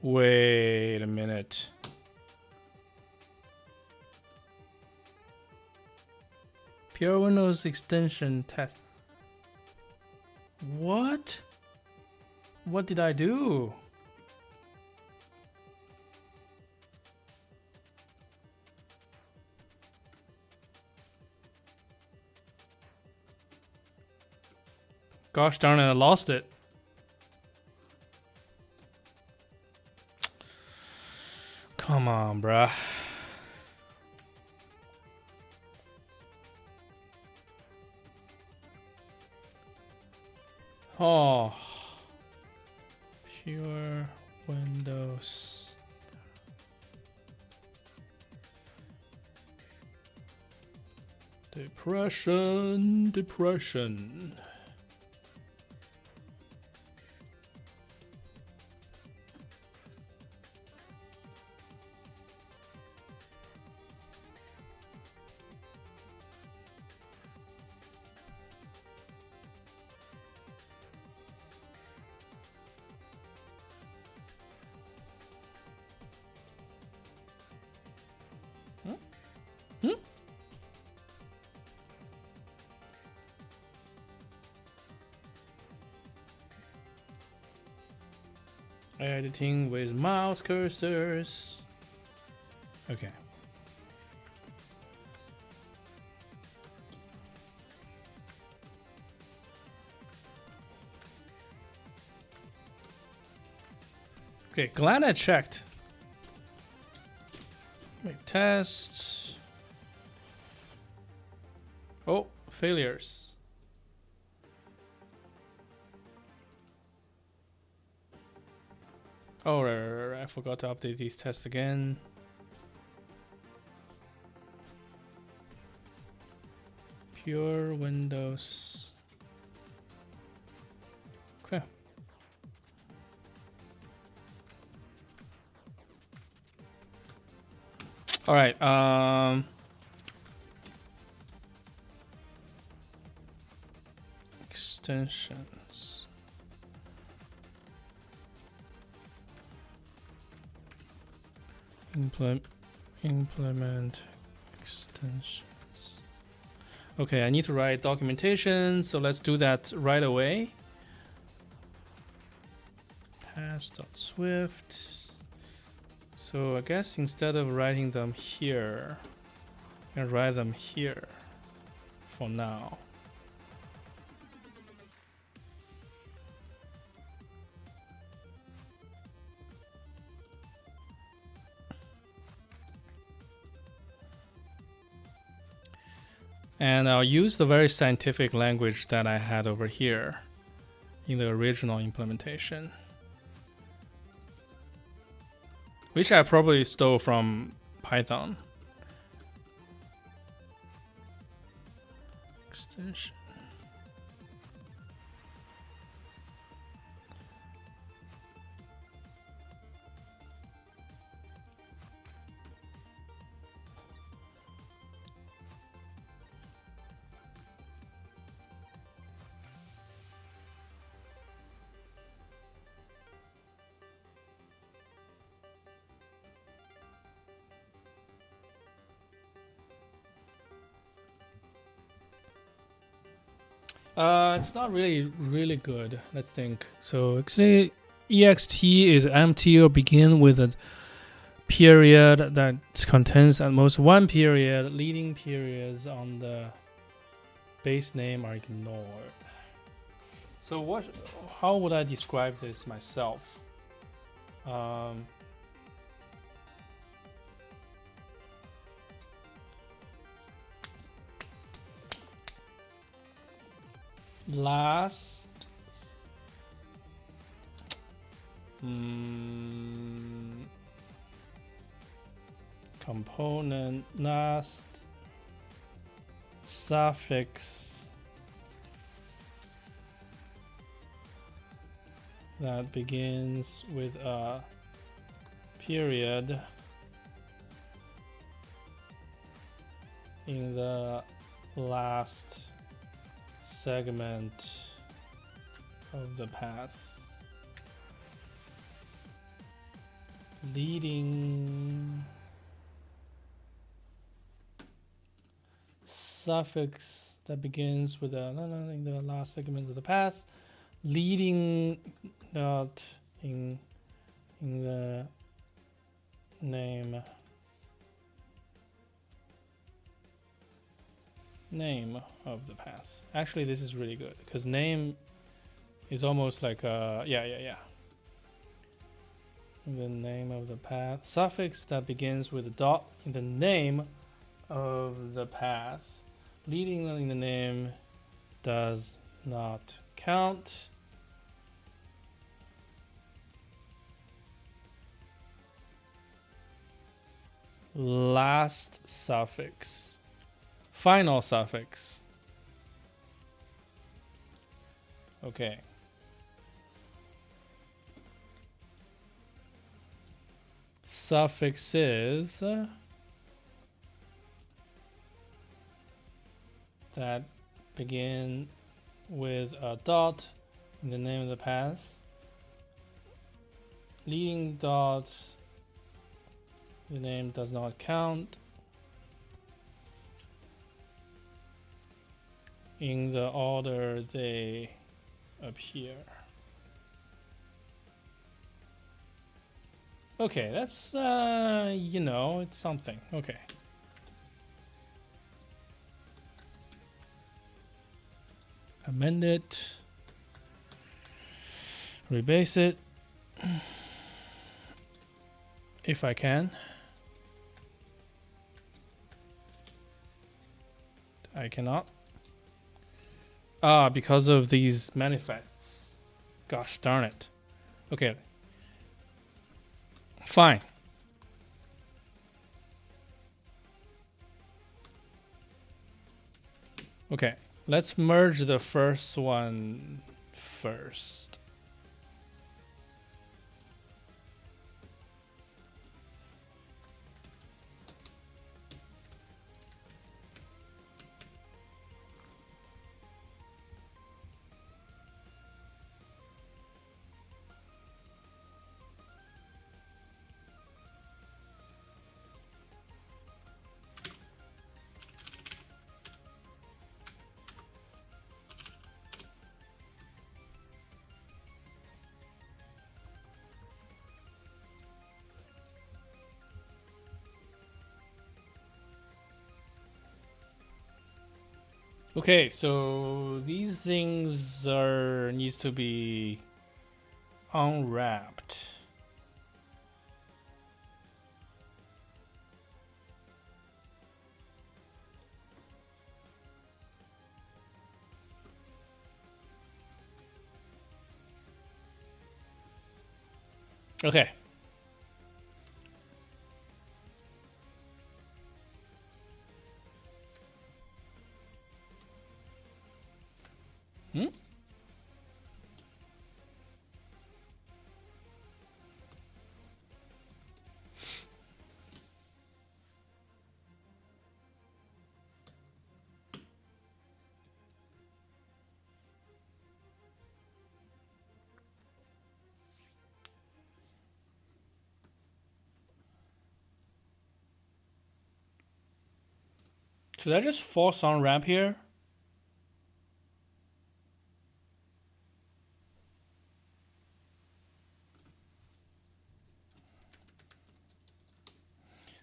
Wait a minute. Pure Windows extension test. What? What did I do? Gosh darn it, I lost it. Come on, bruh. Oh. Pure Windows. Depression. Editing with mouse cursors. Okay. Okay, glad I checked. Make tests. Oh, failures. Oh, right. I forgot to update these tests again. Pure Windows. Okay. All right. Extensions. Implement extensions. Okay, I need to write documentation, so let's do that right away. Pass.swift. So I guess instead of writing them here, I can write them here for now. And I'll use the very scientific language that I had over here in the original implementation, which I probably stole from Python. Extension. It's not really good. Let's think. So actually, ext is empty or begin with a period that contains at most one period. Leading periods on the base name are ignored. So what? How would I describe this myself? Last component, last suffix that begins with a period in the last segment of the path, leading suffix that begins with a in the last segment of the path, leading dot in the name of the path. Actually, this is really good because name is almost like yeah. The name of the path. Suffix that begins with a dot in the name of the path. Leading in the name does not count. Last suffix. Final suffix. Okay. Suffixes that begin with a dot in the name of the path. Leading dot, the name does not count. In the order they appear. Okay, that's it's something. Okay. Amend it. Rebase it. If I can. I cannot. Because of these manifests. Gosh darn it. Okay. Fine. Okay. Let's merge the first one first. Okay, so these things needs to be unwrapped. Okay. Hmm? Should I just force unwrap here?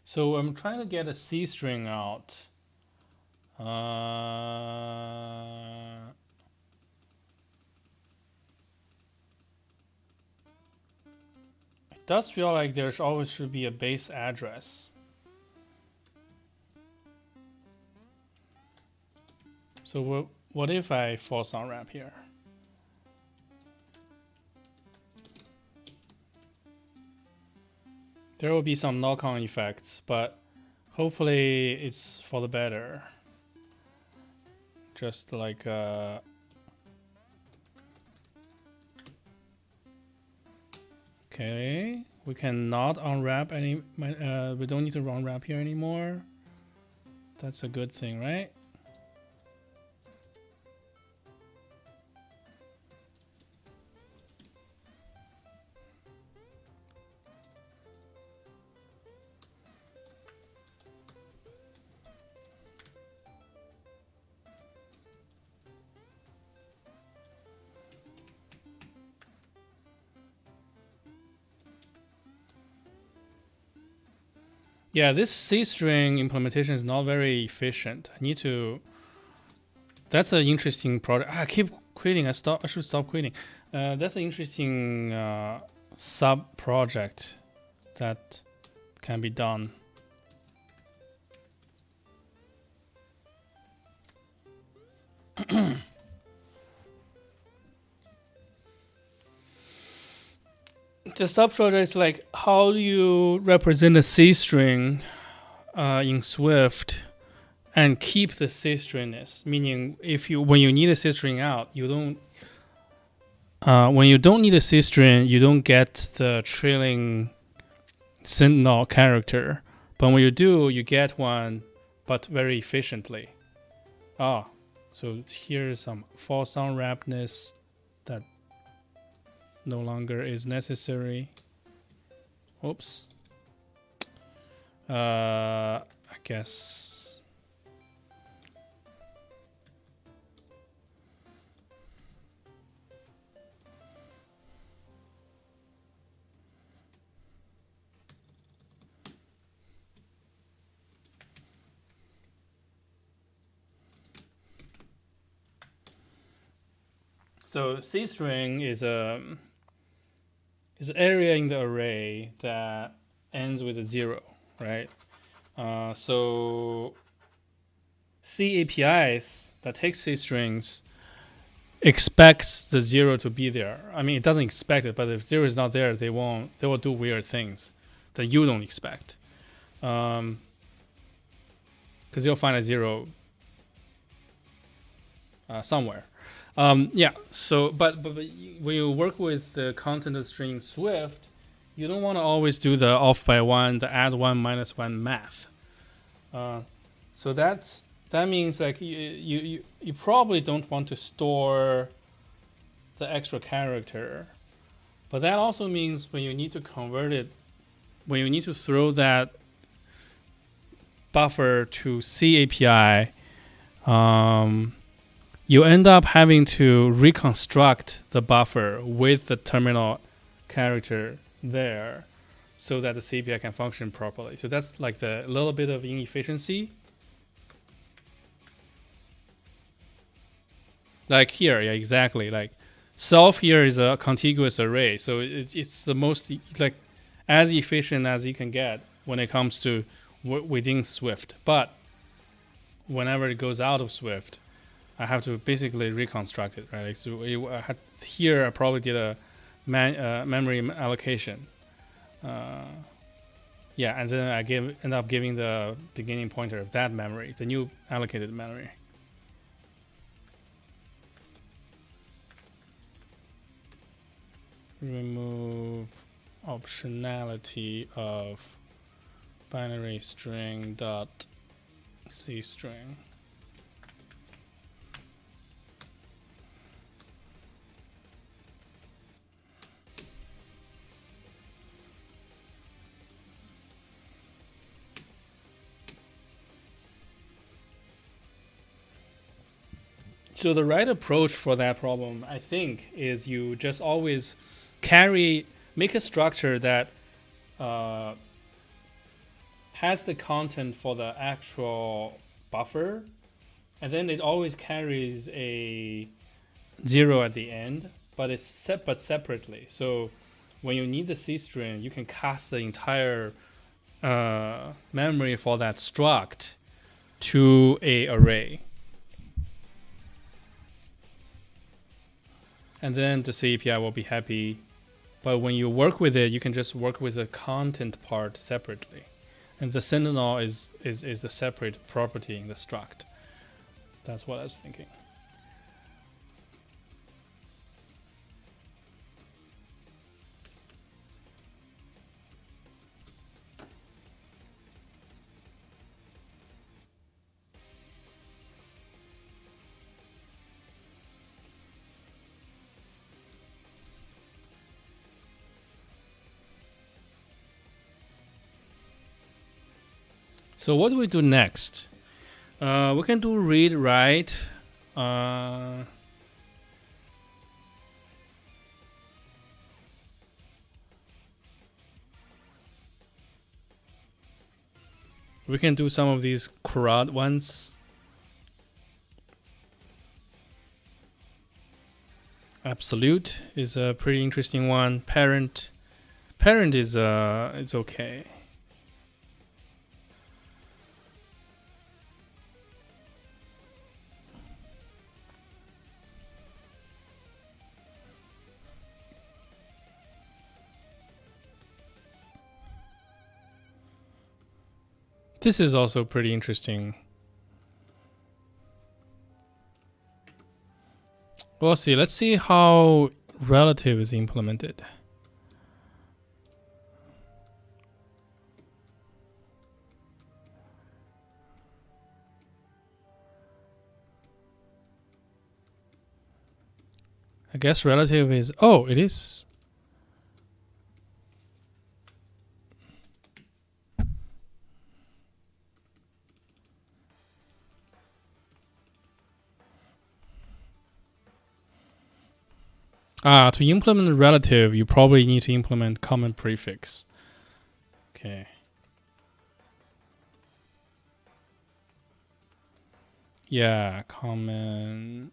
So I'm trying to get a C string out. It does feel like there's always should be a base address. So what if I force unwrap here? There will be some knock-on effects, but hopefully it's for the better. Just like okay, we cannot unwrap any. We don't need to unwrap here anymore. That's a good thing, right? Yeah, this C string implementation is not very efficient. I need to. That's an interesting project. I keep quitting. I should stop quitting. That's an interesting sub project that can be done. The sub project is like how do you represent a C string in Swift and keep the C stringness. Meaning, when you need a C string out, you don't. When you don't need a C string, you don't get the trailing sentinel character. But when you do, you get one, but very efficiently. So here's some false unwrappedness that no longer is necessary. Oops. I guess. So C string is an area in the array that ends with a 0, right? So C APIs that take C strings expects the 0 to be there. I mean, it doesn't expect it, but if 0 is not there, they will do weird things that you don't expect. Because you'll find a 0 somewhere. Yeah. So, but when you work with the content of string Swift, you don't want to always do the off by 1, the add 1 minus 1 math. So that means like you probably don't want to store the extra character, but that also means when you need to convert it, when you need to throw that buffer to C API, you end up having to reconstruct the buffer with the terminal character there so that the C API can function properly. So that's like the little bit of inefficiency. Like here, yeah, exactly. Like self here is a contiguous array, so it's the most like as efficient as you can get when it comes to within Swift. But whenever it goes out of Swift, I have to basically reconstruct it, right? Like, so here I probably did a memory allocation. Yeah, and then I end up giving the beginning pointer of that memory, the new allocated memory. Remove optionality of binary string dot C string. So the right approach for that problem, I think, is you just always make a structure that has the content for the actual buffer, and then it always carries a 0 at the end, but it's separately. So when you need the C string, you can cast the entire memory for that struct to a array. And then the C API will be happy. But when you work with it, you can just work with the content part separately. And the Sentinel is a separate property in the struct. That's what I was thinking. So what do we do next? We can do read write. We can do some of these CRUD ones. Absolute is a pretty interesting one. Parent is it's okay. This is also pretty interesting. We'll see. Let's see how relative is implemented. I guess relative is... Oh, it is. To implement relative, you probably need to implement common prefix. Okay. Yeah, common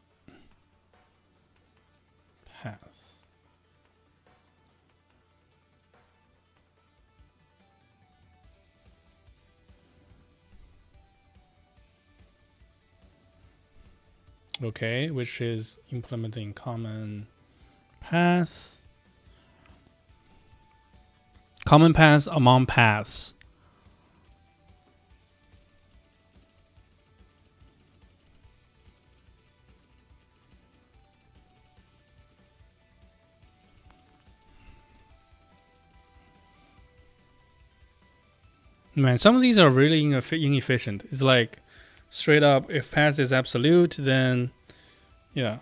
path. Okay, which is implementing common path. Common paths among paths. Man, some of these are really inefficient. It's like straight up, if path is absolute, then yeah.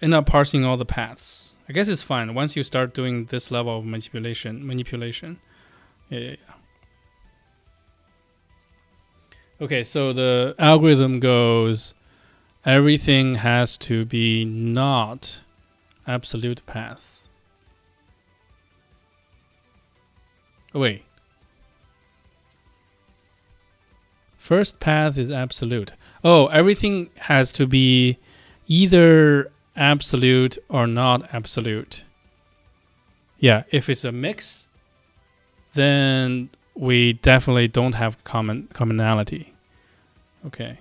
End up parsing all the paths. I guess it's fine once you start doing this level of manipulation. Yeah. Okay, so the algorithm goes, everything has to be not absolute path. Oh, wait. First path is absolute. Oh, everything has to be either absolute or not absolute. Yeah, if it's a mix, then we definitely don't have commonality. Okay.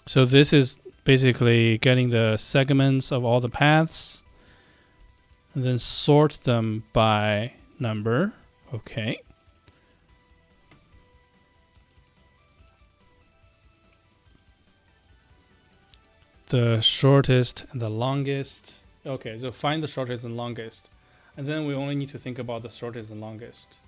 So this is basically getting the segments of all the paths and then sort them by number. Okay. The shortest and the longest. Okay, so find the shortest and longest. And then we only need to think about the shortest and longest.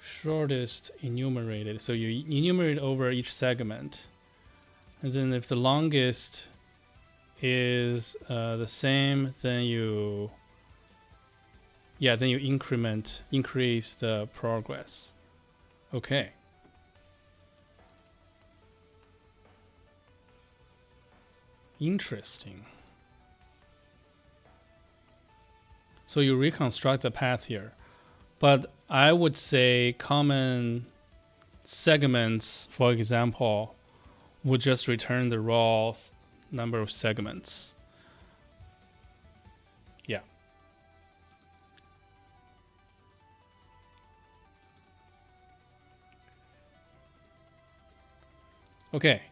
Shortest enumerated. So you enumerate over each segment. And then if the longest is the same, then you increase the progress. Okay. Interesting. So you reconstruct the path here. But I would say common segments, for example, would just return the raw number of segments. Yeah. Okay.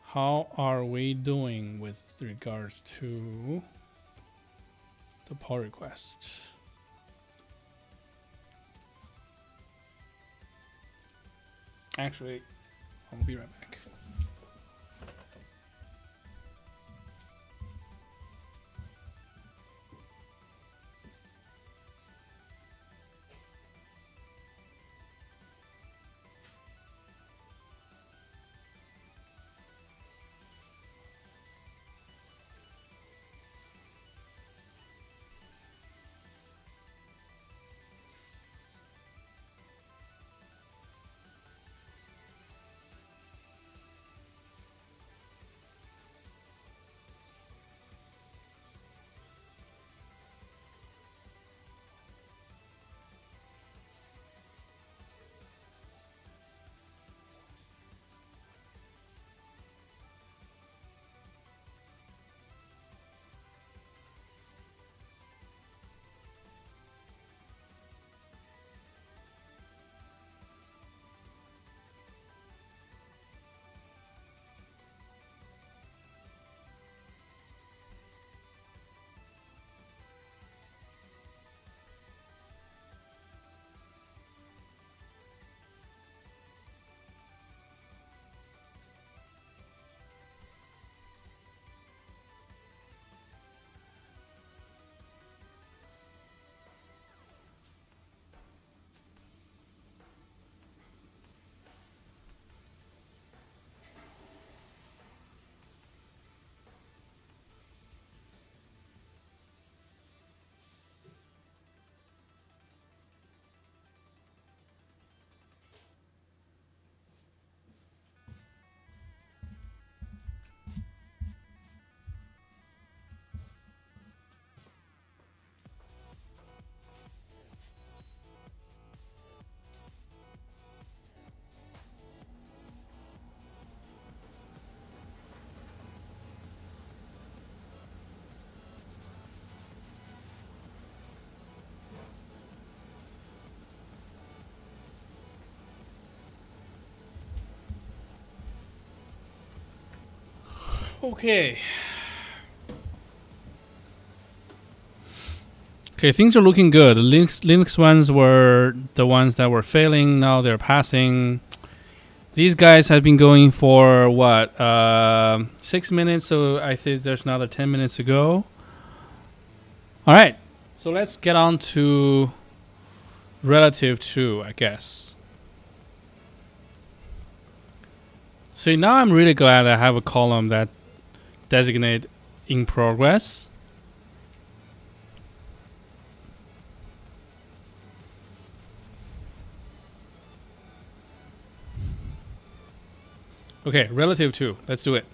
How are we doing with regards to the pull request? Actually, I'll be right back. Okay. Okay, things are looking good. The Linux ones were the ones that were failing. Now they're passing. These guys have been going for what? 6 minutes. So I think there's another 10 minutes to go. All right. So let's get on to relative to, I guess. See, now I'm really glad I have a column that designate in progress. Okay, relative to. Let's do it.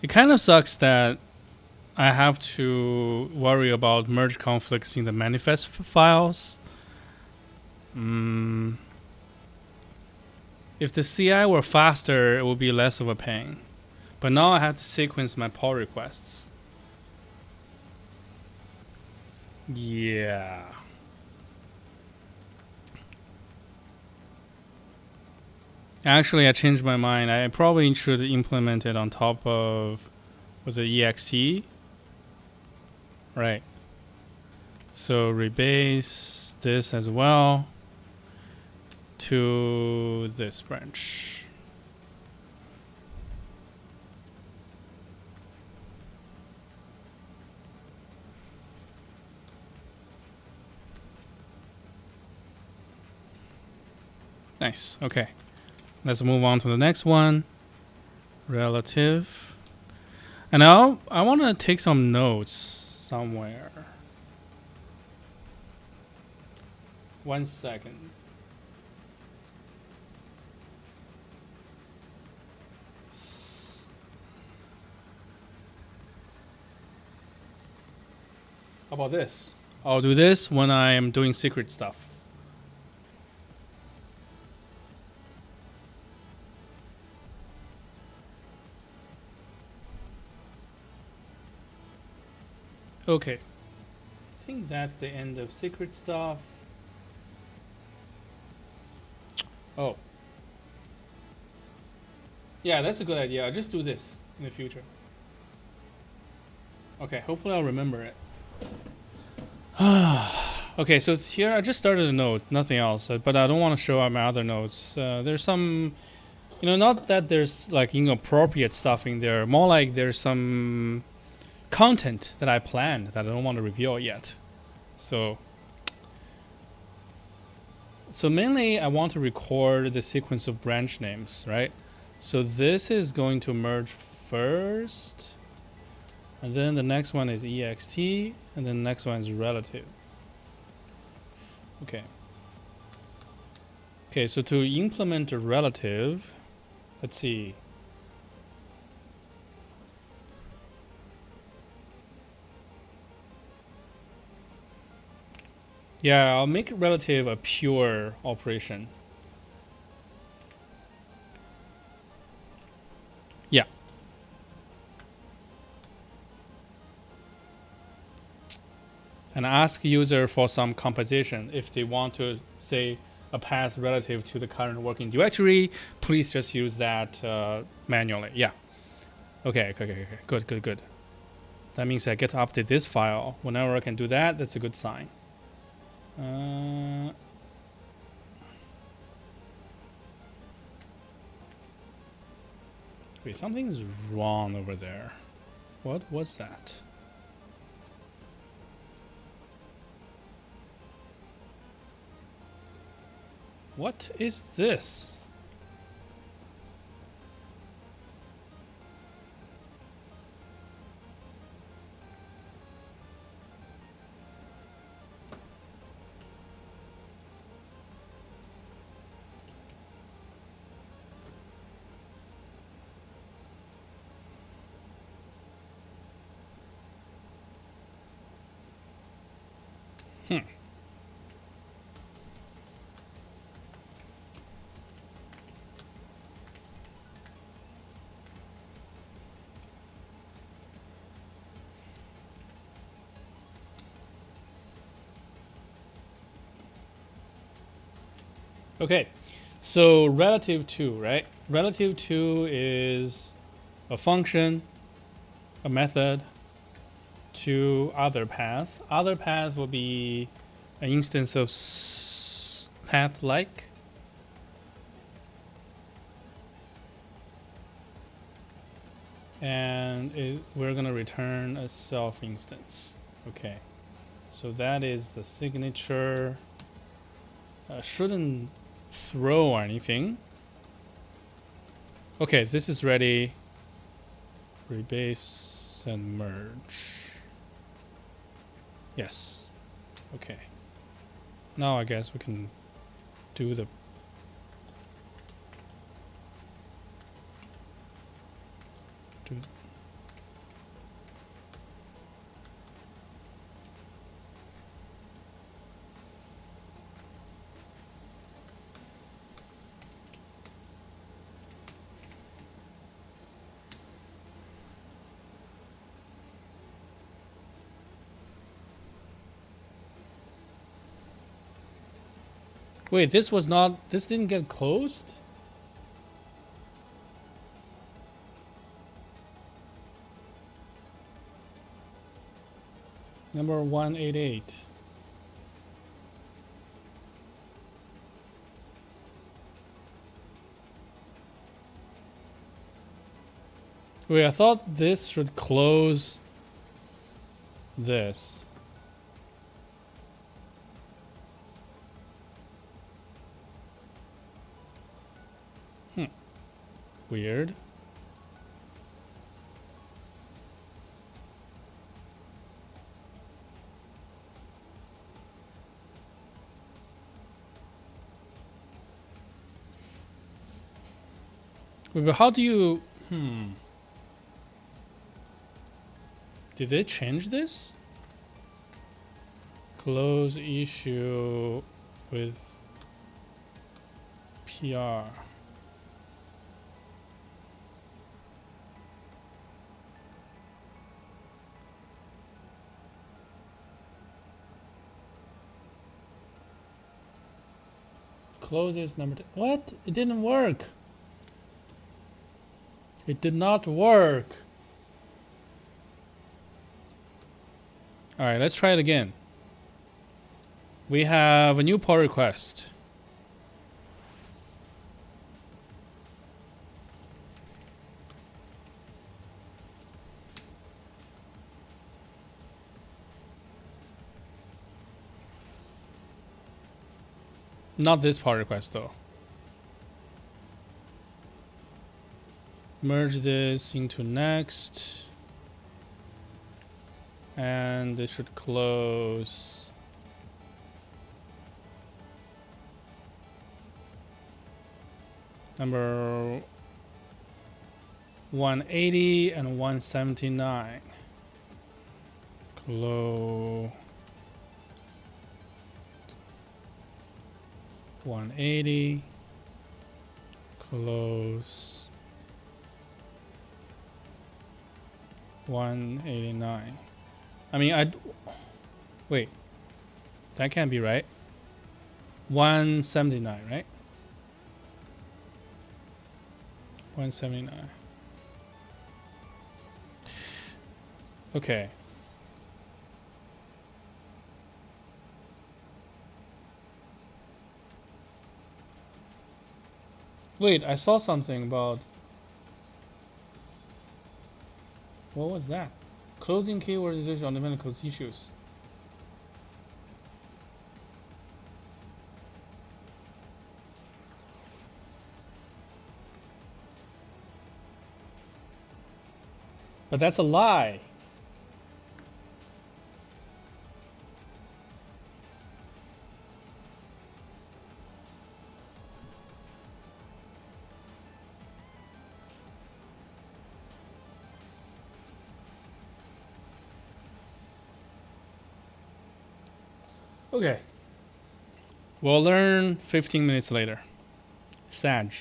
It kind of sucks that I have to worry about merge conflicts in the manifest files. If the CI were faster, it would be less of a pain. But now I have to sequence my pull requests. Yeah. Actually, I changed my mind. I probably should implement it on top of, was it ext? Right. So rebase this as well to this branch. Nice. Okay. Let's move on to the next one. Relative. And now I want to take some notes somewhere. 1 second. How about this? I'll do this when I am doing secret stuff. Okay. I think that's the end of secret stuff. Oh. Yeah, that's a good idea. I'll just do this in the future. Okay, hopefully I'll remember it. Okay, so here I just started a node, nothing else, but I don't want to show out my other nodes. There's some, not that there's like inappropriate stuff in there, more like there's some content that I planned that I don't want to reveal yet. So mainly I want to record the sequence of branch names, right? So this is going to merge first, and then the next one is ext, and then the next one is relative. Okay. Okay, so to implement a relative, let's see. Yeah, I'll make relative a pure operation. Yeah. And ask user for some composition. If they want to say a path relative to the current working directory, please just use that manually. Yeah. Okay. Good. That means I get to update this file. Whenever I can do that, that's a good sign. Wait, something's wrong over there. What was that? What is this? Okay, so relative to, right? Relative to is a function, a method, to other path. Other path will be an instance of path like. And we're going to return a self instance. Okay, so that is the signature. Shouldn't throw or anything. Okay, this is ready. Rebase and merge. Yes. Okay. Now I guess we can do the do. Wait, this was not. This didn't get closed. Number 188. Wait, I thought this should close this. Weird. Wait, but how do you... Did they change this? Close issue with PR. Closes number two. What? It didn't work. It did not work. All right, let's try it again. We have a new pull request. Not this pull request though. Merge this into next. And it should close. Number 180 and 179. Close 180. Close 189. I mean, wait. That can't be right. 179, right? 179. Okay. Wait, I saw something about... What was that? Closing keyword resolution on dependent close issues. But that's a lie. Okay. We'll learn 15 minutes later. Sag.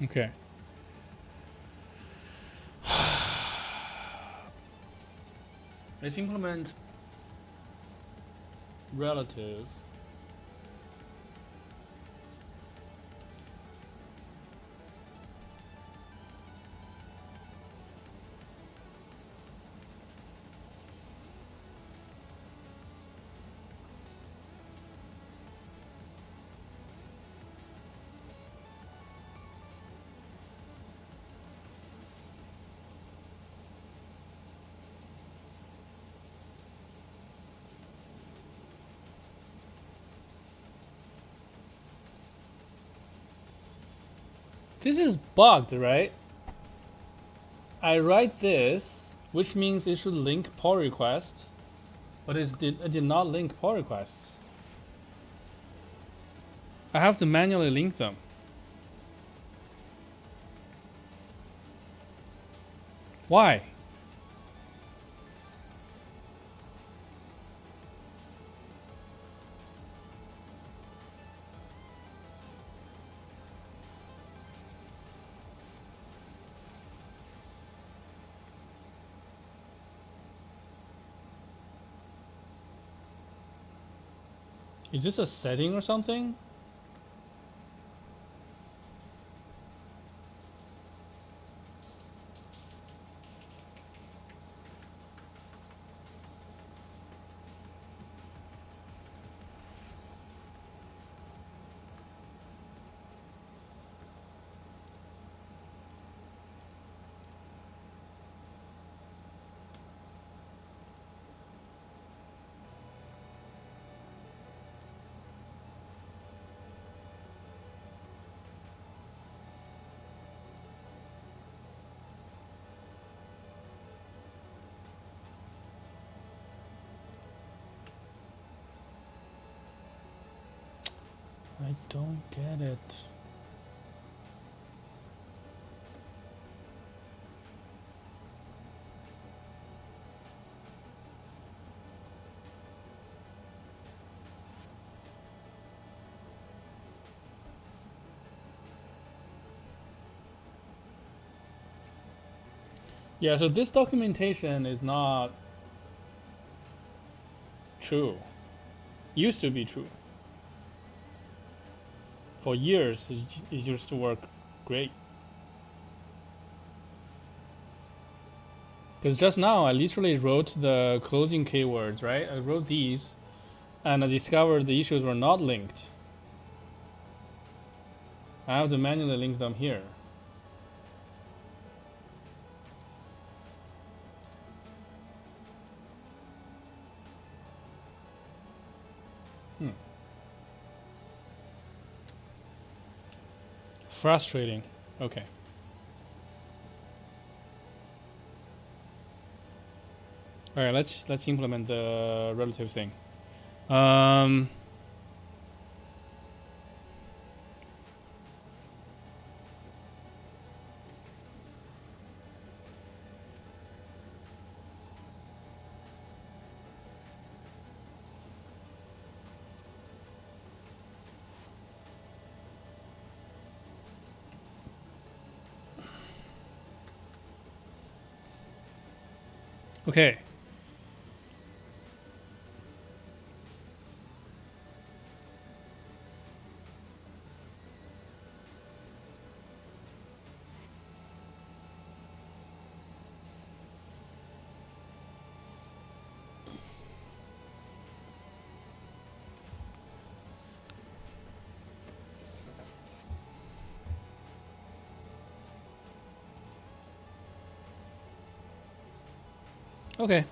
Okay. Let's implement relative This is bugged, right? I write this, which means it should link pull requests, but it did not link pull requests. I have to manually link them. Why? Is this a setting or something? I don't get it. Yeah, so this documentation is not true. Used to be true. For years, it used to work great. Because just now, I literally wrote the closing keywords, right? I wrote these, and I discovered the issues were not linked. I have to manually link them here. Frustrating. Okay. All right, let's implement the relative thing. Okay. Okay.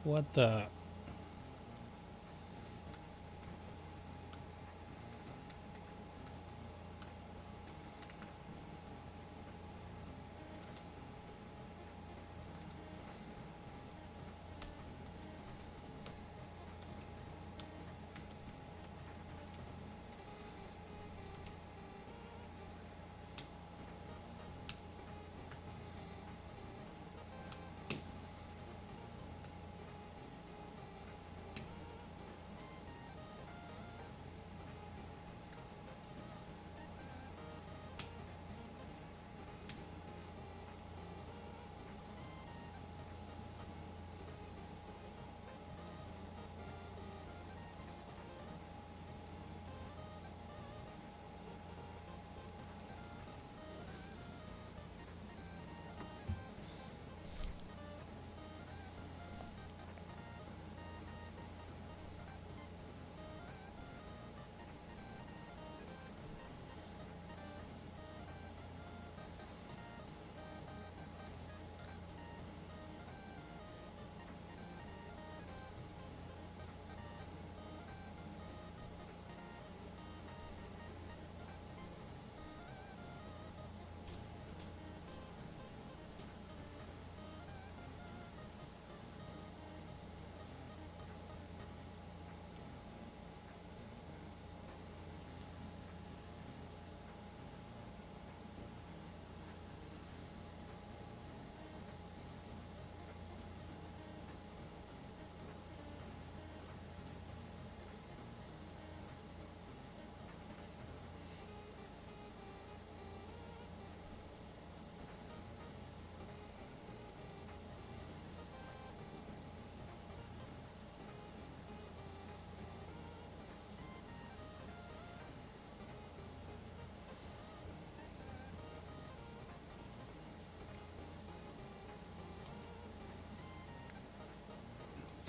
What the?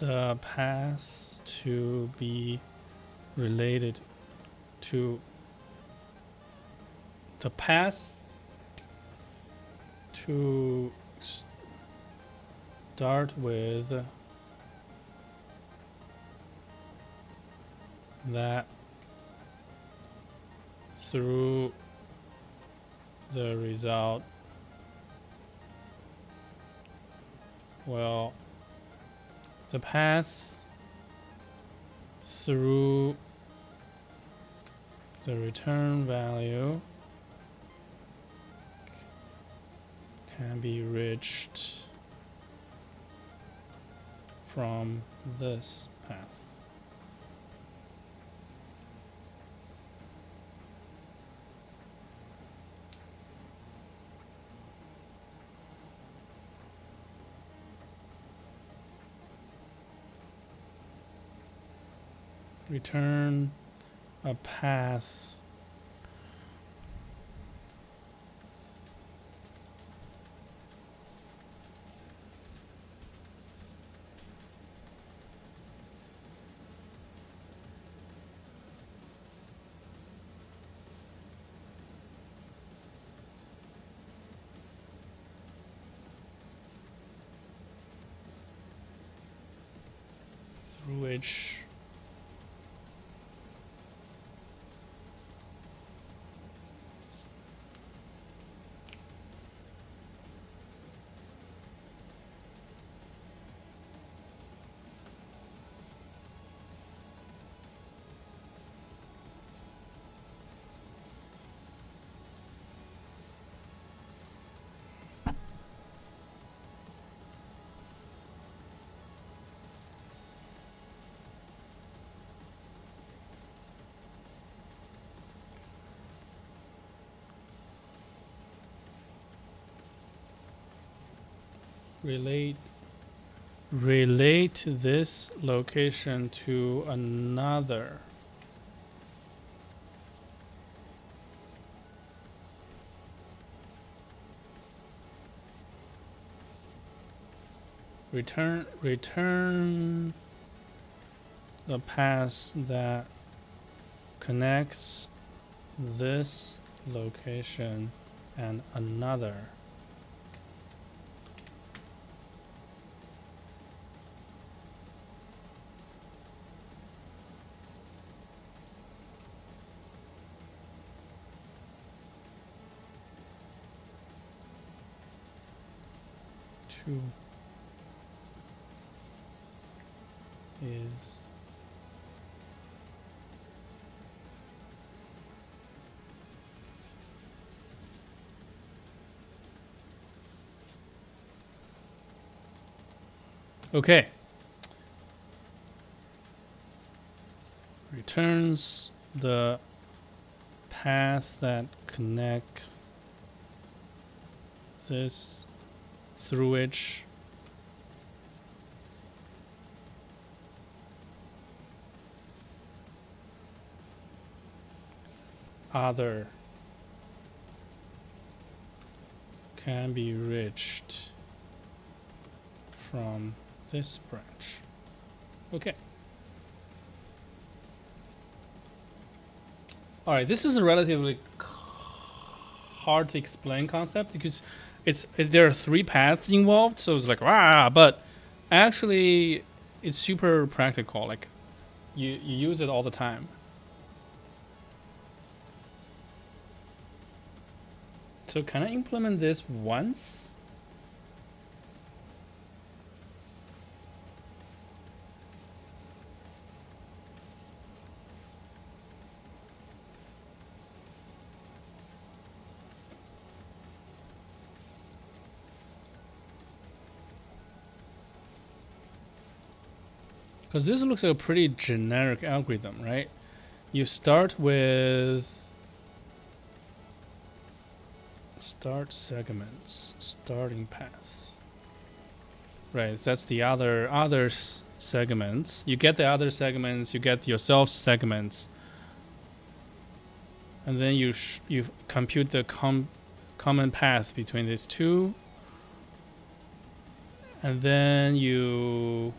the path to be related to the path to start with that through the result well the path through the return value can be reached from this path. Return a path through which relate this location to another. Return the path that connects this location and another. Is okay. Returns the path that connects this through which other can be reached from this branch. Okay. All right, this is a relatively hard to explain concept because there are 3 paths involved, so it's like but actually it's super practical. Like you use it all the time. So can I implement this once? Because this looks like a pretty generic algorithm, right? You start with start segments, starting path. Right, that's the other segments. You get the other segments, you get yourself segments, and then you compute the common path between these two, and then you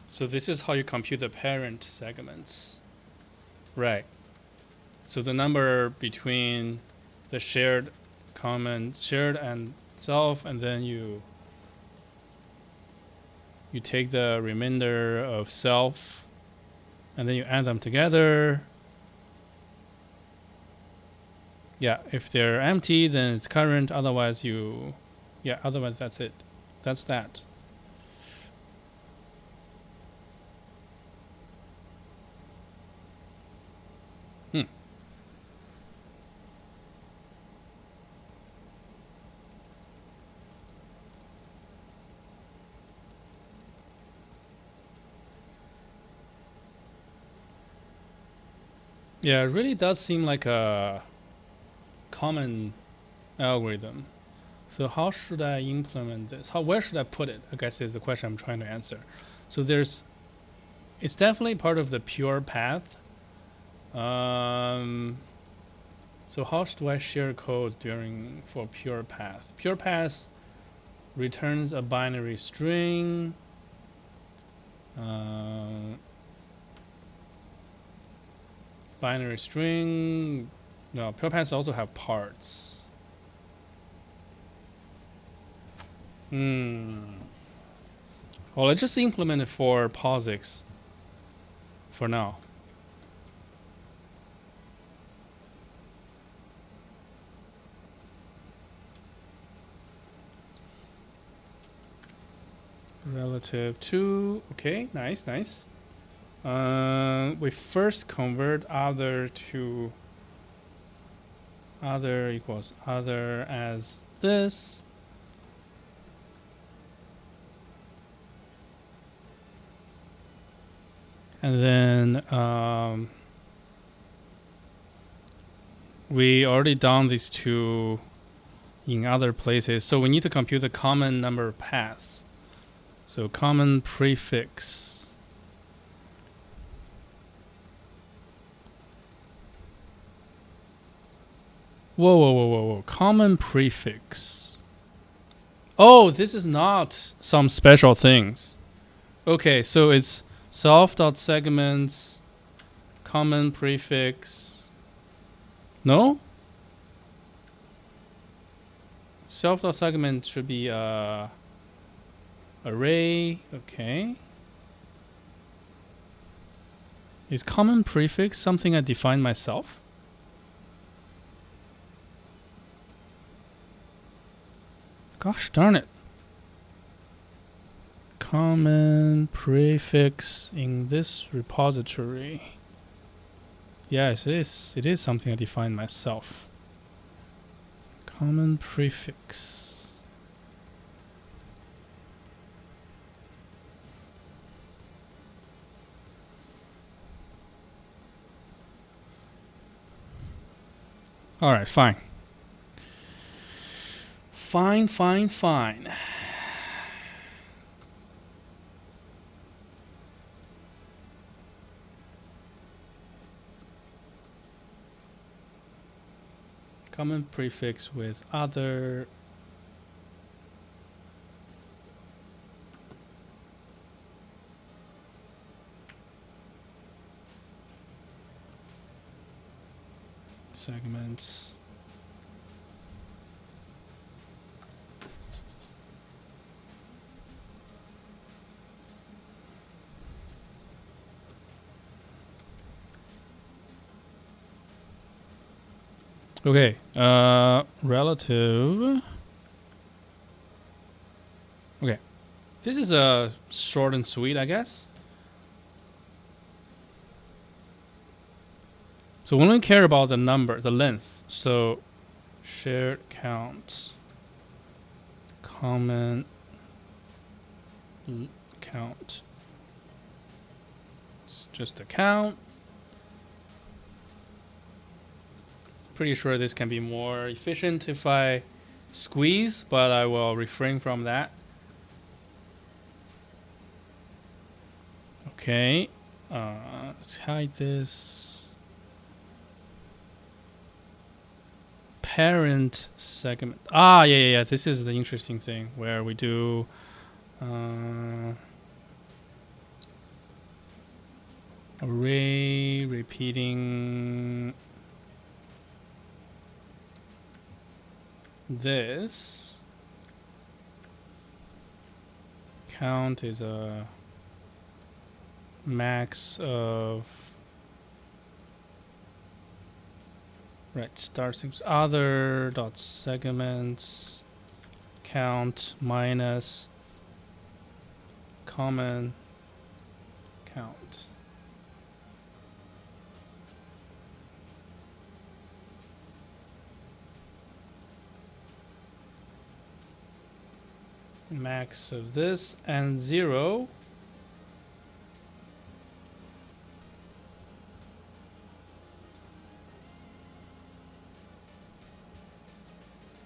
So this is how you compute the parent segments. Right. So the number between the shared and self, and then you take the remainder of self, and then you add them together. Yeah, if they're empty, then it's current. Otherwise, otherwise that's it. That's that. Yeah, it really does seem like a common algorithm. So how should I implement this? Where should I put it? I guess is the question I'm trying to answer. So it's definitely part of the pure path. So how do I share code for pure path? Pure path returns a binary string. Binary string. No, pure paths also have parts. Well, let's just implement it for POSIX for now. Relative to, okay, nice. We first convert other to other equals other as this. And then we already done these two in other places. So we need to compute the common number of paths. So common prefix. Whoa. Common prefix. Oh, this is not some special things. Okay, so it's self.segments, common prefix. No? Self.segment should be array. Okay. Is common prefix something I define myself? Gosh darn it. Common prefix in this repository. Yes, it is something I define myself. Common prefix. All right, fine. Fine. Common prefix with other. Segments. Okay, relative. Okay, this is a short and sweet, I guess. So we only care about the number, the length. So shared count, common count. It's just a count. Pretty sure this can be more efficient if I squeeze, but I will refrain from that. Okay, let's hide this. parent segment. Yeah. This is the interesting thing where we do array repeating this. Count is a max of start seems other dot segments count minus common count. Max of this and 0.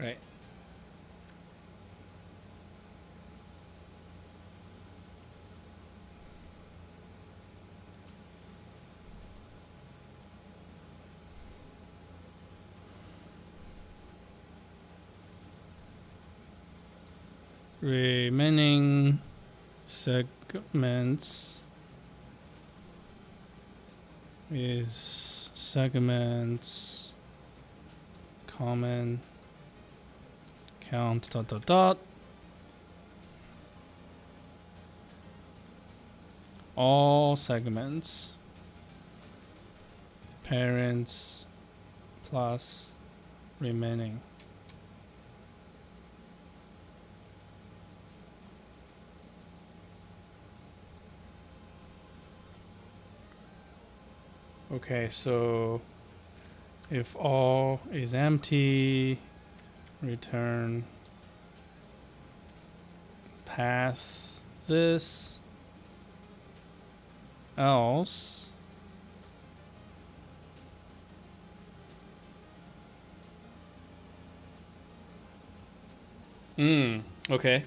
Right. Remaining segments is segments common count dot dot dot all segments parents plus remaining. Okay, so if all is empty, return path this, else okay.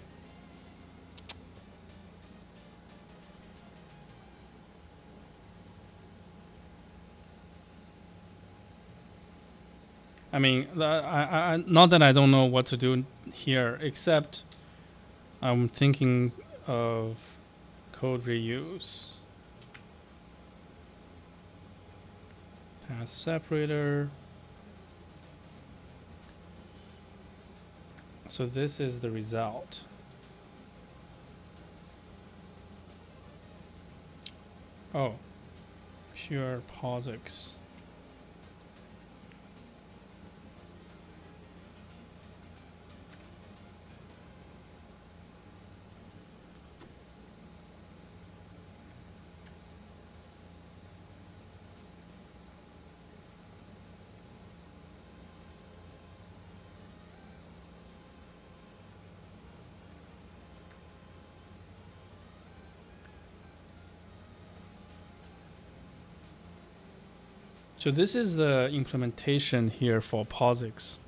I mean, I not that I don't know what to do here, except I'm thinking of code reuse. Path separator. So this is the result. Oh, pure POSIX. So this is the implementation here for POSIX.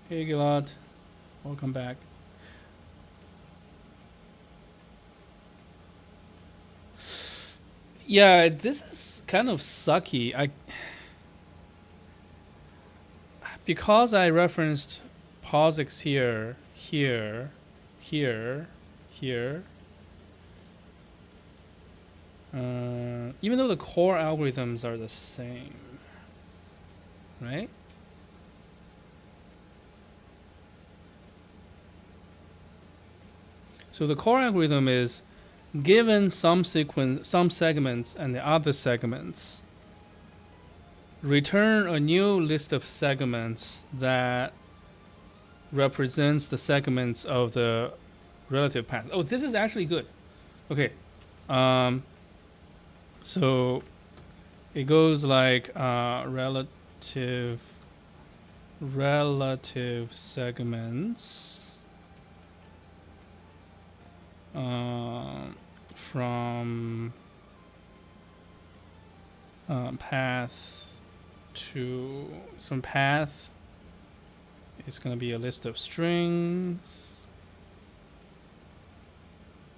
Hey Gilad, welcome back. Yeah, this is kind of sucky. Because I referenced POSIX here, even though the core algorithms are the same, right? So the core algorithm is given some sequence, some segments and the other segments, return a new list of segments that represents the segments of the relative path. Oh, this is actually good. Okay. So it goes like relative segments from path to some path. It's going to be a list of strings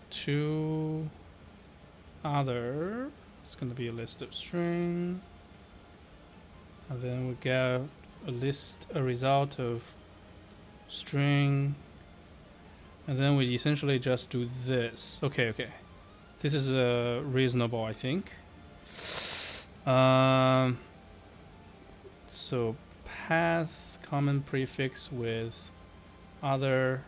to other. It's going to be a list of string. And then we get a result of string. And then we essentially just do this. Okay. This is reasonable, I think. So path common prefix with other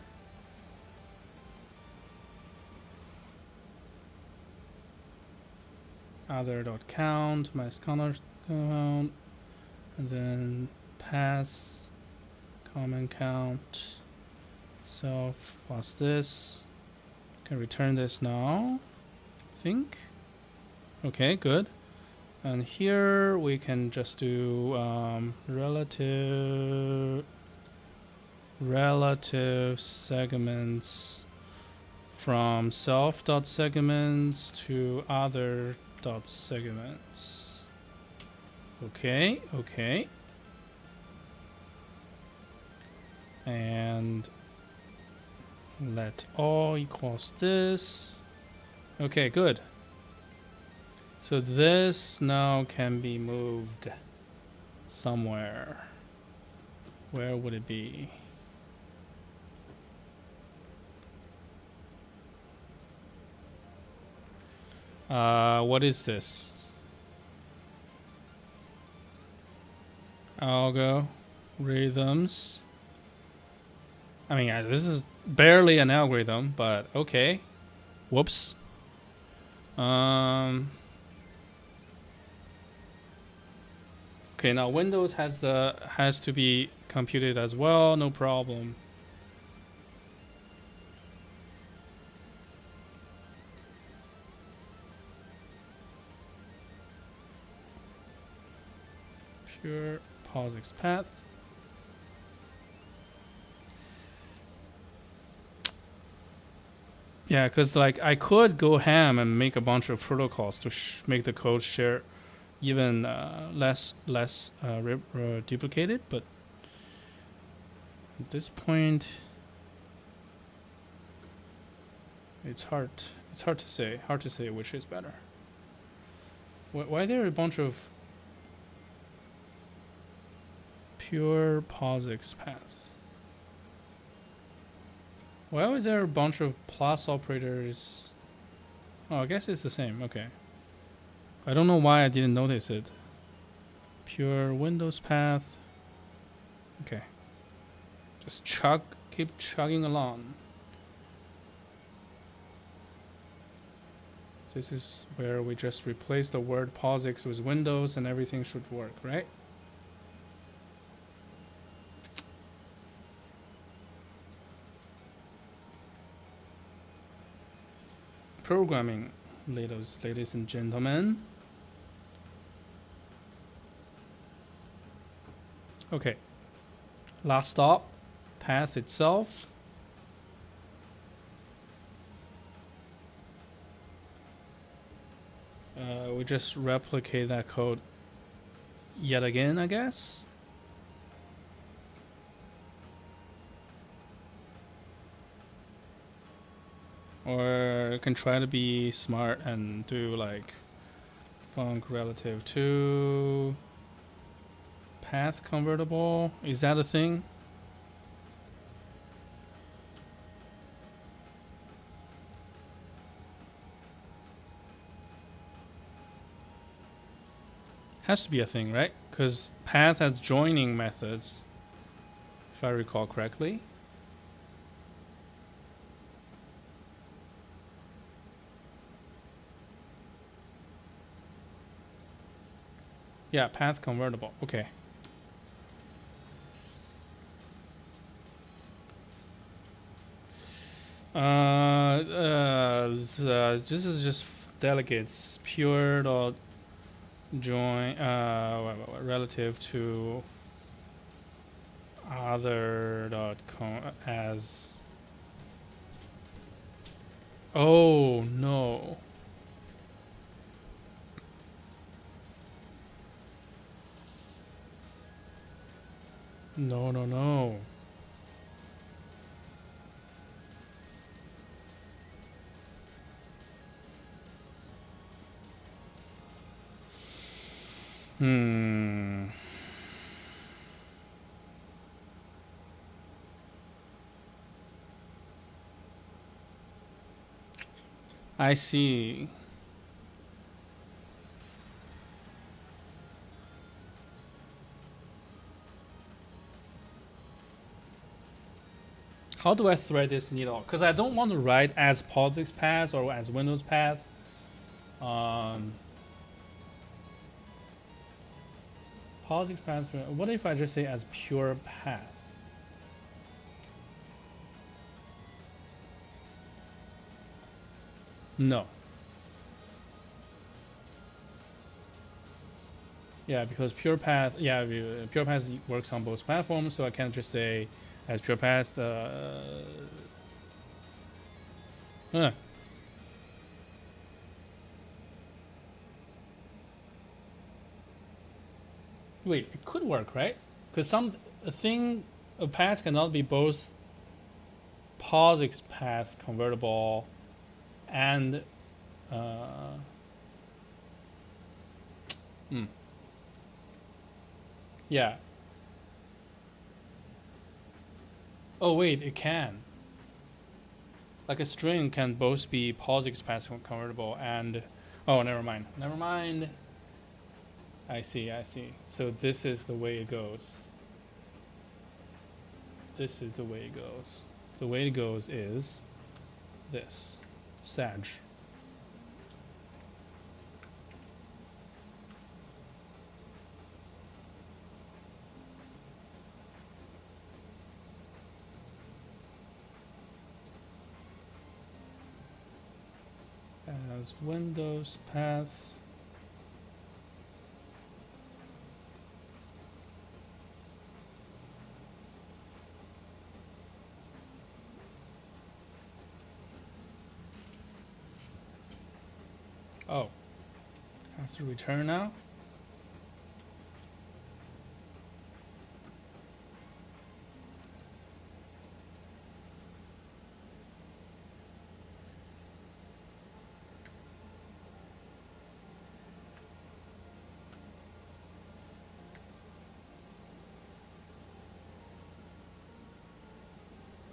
dot count minus count, and then path common count self plus this. Can return this now, I think. Okay, good. And here we can just do relative segments from self.segments to other.segments. Okay. And let all equals this. Okay, good. So this now can be moved somewhere. Where would it be? What is this? Algorithms. I mean, this is barely an algorithm, but okay. Whoops. Okay, now Windows has to be computed as well, no problem. Pure POSIX path. Yeah, because like I could go ham and make a bunch of protocols to make the code share even less duplicated, but at this point it's hard to say which is better. Why are there a bunch of pure POSIX paths? Why was there a bunch of plus operators? Oh, I guess it's the same. Okay. I don't know why I didn't notice it. Pure Windows path. Okay. Just keep chugging along. This is where we just replace the word POSIX with Windows and everything should work, right? Programming, ladies and gentlemen. Okay, last stop, path itself. We just replicate that code yet again, I guess. Or you can try to be smart and do like func relative to path convertible. Is that a thing? Has to be a thing, right? Because path has joining methods, if I recall correctly. Yeah, path convertible. Okay. This is just delegates pure dot join relative to other dot as. Oh no. No, no, no. I see. How do I thread this needle? Because I don't want to write as POSIX path or as Windows path. POSIX path. What if I just say as pure path? No. Yeah, because pure path. Yeah, pure path works on both platforms, so I can't just say as pure path. Wait, it could work, right? Because a path cannot be both POSIX path convertible and yeah. Oh wait, it can. Like a string can both be POSIX path convertible and oh, never mind. Never mind. I see, I see. So this is the way it goes. This is the way it goes. The way it goes is this. Sag. As Windows path. Oh, I have to return now?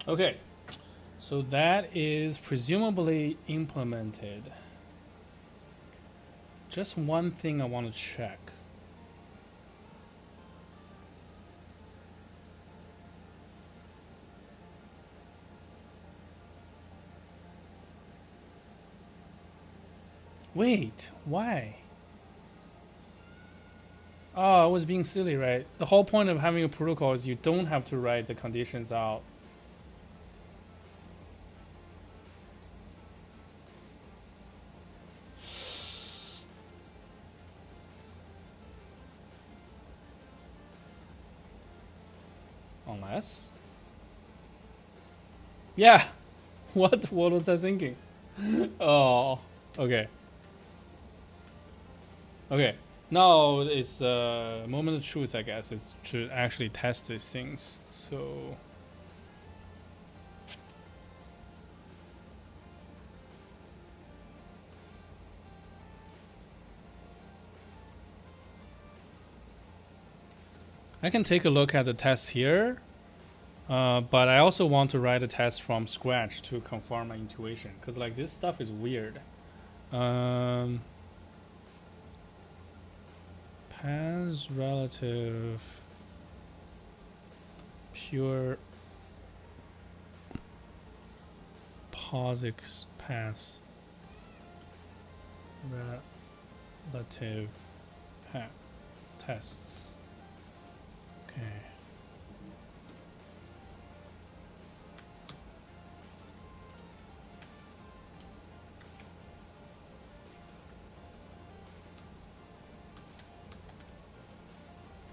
Okay, so that is presumably implemented. Just one thing I want to check. Wait, why? Oh, I was being silly, right? The whole point of having a protocol is you don't have to write the conditions out. Unless? Yeah. What was I thinking? Oh, okay. Okay. Now it's a moment of truth, I guess. It's to actually test these things. So I can take a look at the test here, but I also want to write a test from scratch to confirm my intuition, because like this stuff is weird. Paths relative pure POSIX paths relative path tests. Okay.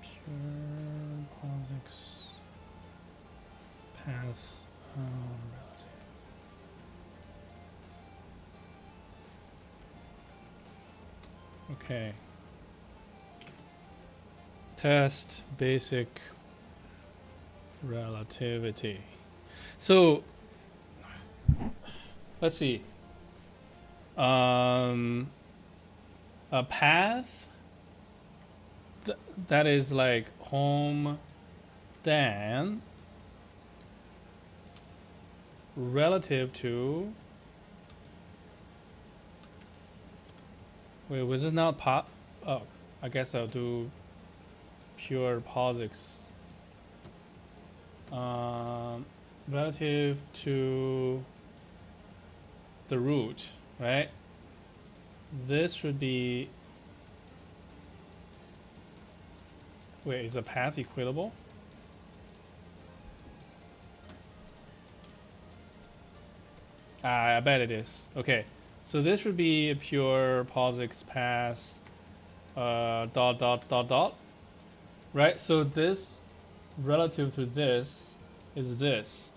Pure POSIX path relative. Okay. Test basic relativity. So let's see. A path that is like home, then relative to. Wait, was this not oh, I guess I'll do pure POSIX. Relative to the root, right? This should be. Wait, is a path equatable? I bet it is. Okay, so this should be a pure POSIX pass. Dot dot dot dot. Right. So this relative to this is this.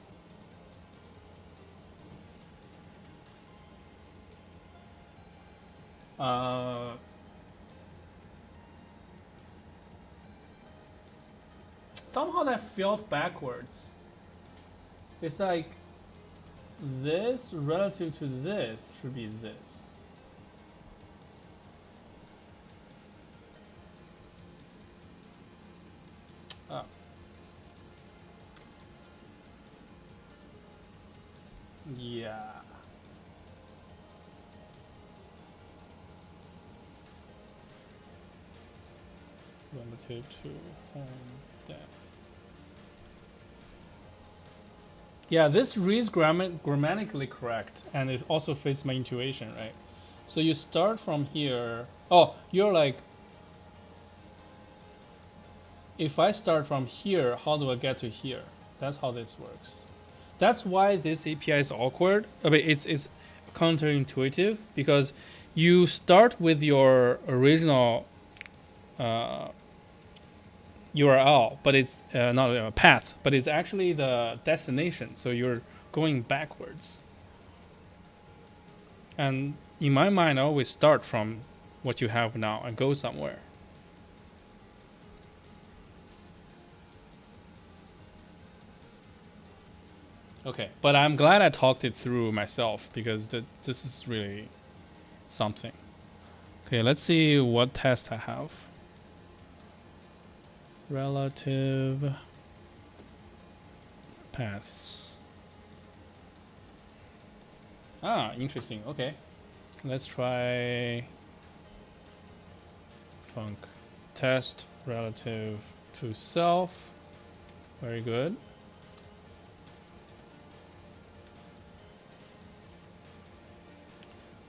Somehow that felt backwards. It's like this relative to this should be this. Oh. Yeah. Relative to home then. Yeah, this reads grammatically correct, and it also fits my intuition, right? So you start from here. Oh, you're like, if I start from here, how do I get to here? That's how this works. That's why this API is awkward. I mean, it's counterintuitive because you start with your original URL, but it's not a path, but it's actually the destination. So you're going backwards. And in my mind, I always start from what you have now and go somewhere. Okay, but I'm glad I talked it through myself because this is really something. Okay, let's see what test I have. Relative paths. Ah, interesting. Okay, let's try func test relative to self. Very good.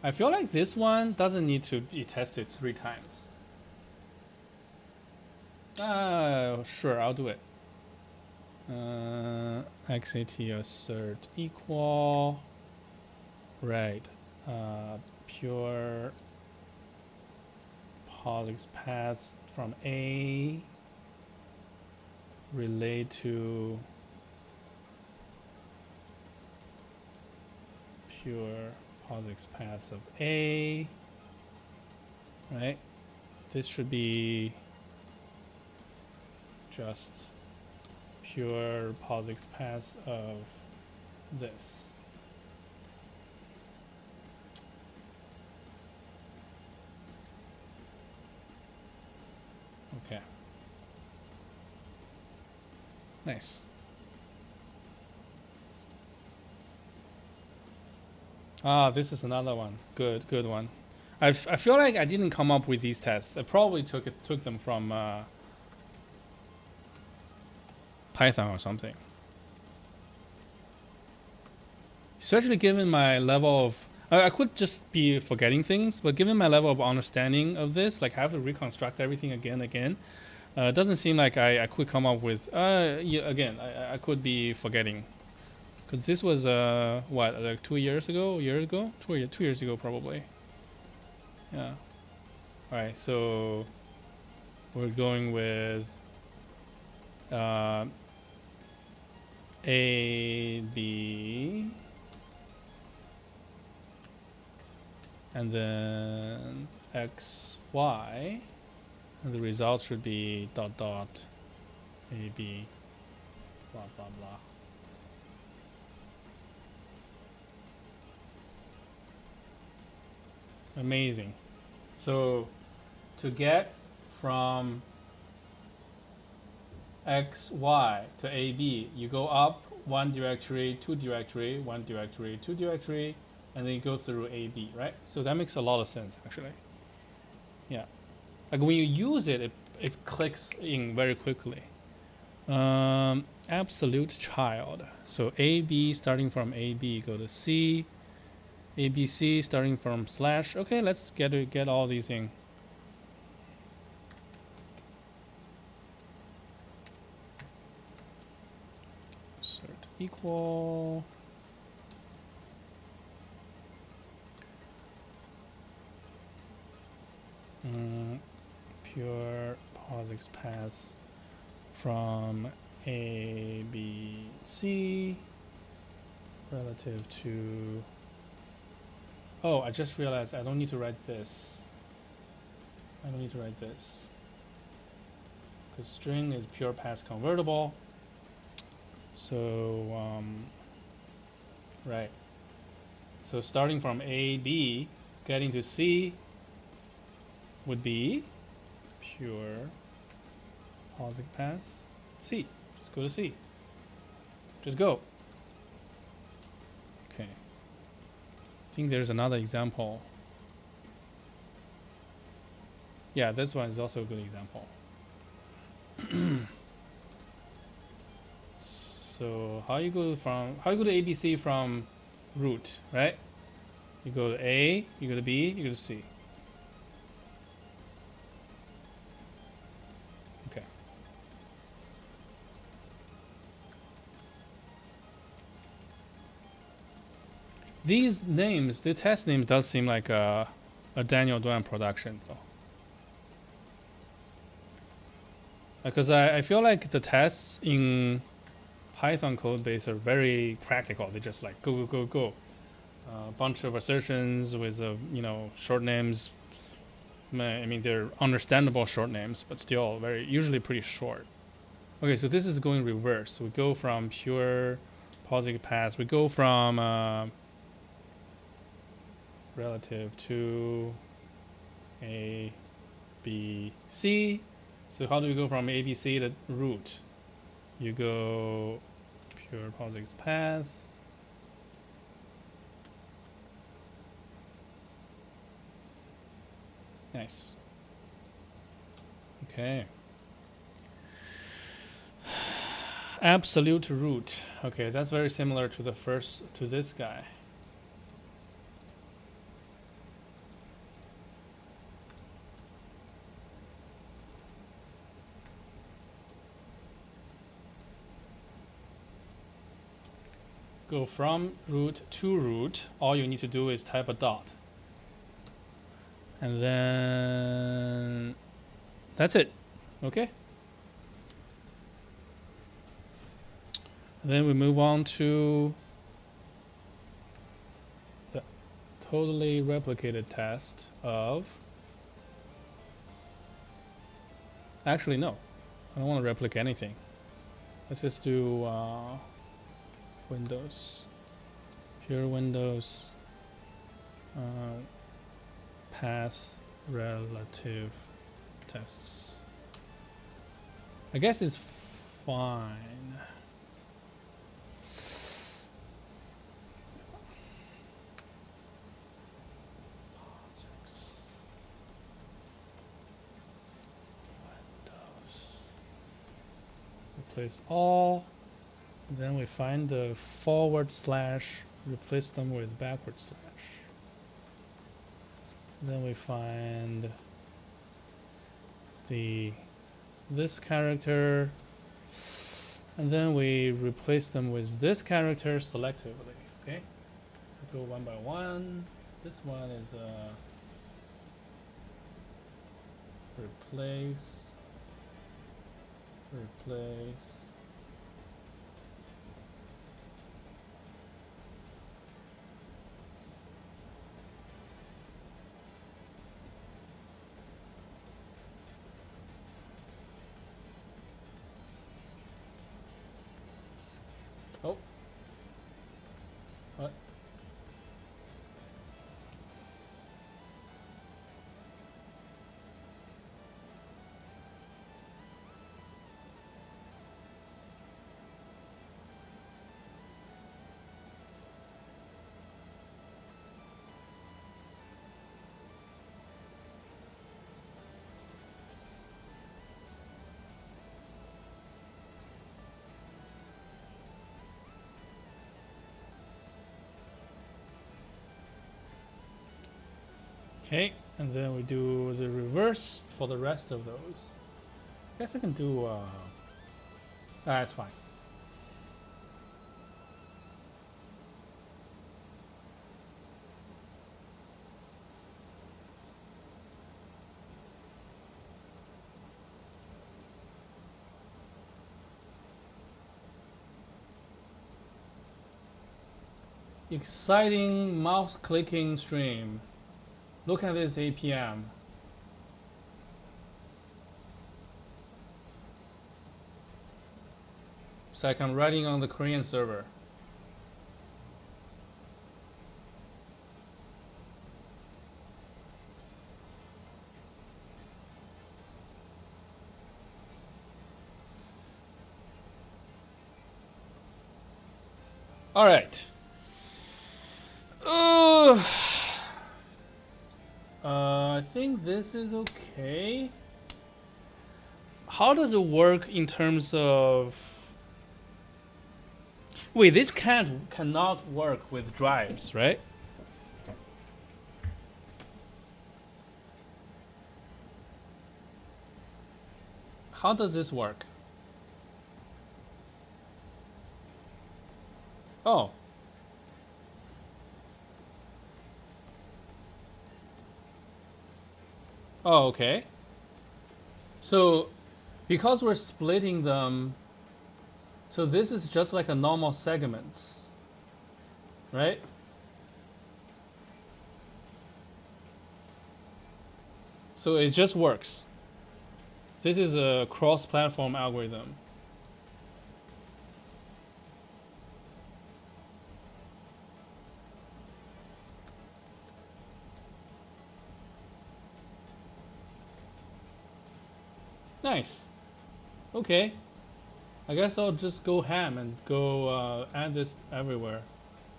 I feel like this one doesn't need to be tested 3 times. Sure, I'll do it. XAT assert equal. Right. Pure POSIX paths from A relate to pure POSIX paths of A. Right. This should be just pure POSIX paths of this. Okay. Nice. Ah, this is another one. Good one. I feel like I didn't come up with these tests. I probably took them from Python or something. Especially given my level of, I could just be forgetting things, but given my level of understanding of this, like I have to reconstruct everything again. It doesn't seem like I could come up with. Yeah, again, I could be forgetting. Because this was what, like 2 years ago, a year ago, 2 years ago probably. Yeah. All right, so we're going with A, B, and then X, Y, and the result should be dot dot A, B, blah, blah, blah. Amazing. So to get from X, Y to A, B, you go up one directory, two directory, one directory, two directory, and then you go through A, B, right? So that makes a lot of sense, actually. Yeah. Like when you use it, it clicks in very quickly. Absolute child. So A, B, starting from A, B, go to C. A, B, C, starting from slash. Okay, let's get all these in. Insert equal. Pure POSIX path from A, B, C relative to. Oh, I just realized I don't need to write this. I don't need to write this. Because string is pure path convertible. So, right. So starting from A, B, getting to C would be pure POSIX path C. Just go to C. Just go. Okay. I think there's another example. Yeah, this one is also a good example. So how you go to ABC from root, right? You go to A, you go to B, you go to C. Okay. These names, the test names does seem like a Daniel Duan production though. Because I feel like the tests in Python code base are very practical. They just like go, go, go, go. A bunch of assertions with, short names. I mean, they're understandable short names, but still usually pretty short. Okay, so this is going reverse. We go from pure POSIX path. We go from relative to A, B, C. So how do we go from A, B, C to root? You go pure POSIX path. Nice. Okay. Absolute root. Okay, that's very similar to this guy. Go from root to root. All you need to do is type a dot. And then that's it. Okay. And then we move on to the totally replicated test of. Actually, no. I don't want to replicate anything. Let's just do Windows. Pure Windows. Path relative tests. I guess it's fine. Windows. Replace all. Then we find the /, replace them with /. Then we find this character, and then we replace them with this character selectively. Okay, so go one by one. This one is replace. Okay, and then we do the reverse for the rest of those. I guess I can do. That's fine. Exciting mouse clicking stream. Look at this APM. It's like I'm writing on the Korean server. All right. I think this is okay. How does it work in terms of? Wait, this cannot work with drives, right? How does this work? Oh. Oh, okay. So, because we're splitting them, so this is just like a normal segments, right? So it just works. This is a cross-platform algorithm. Nice. Okay. I guess I'll just go ham and go add this everywhere,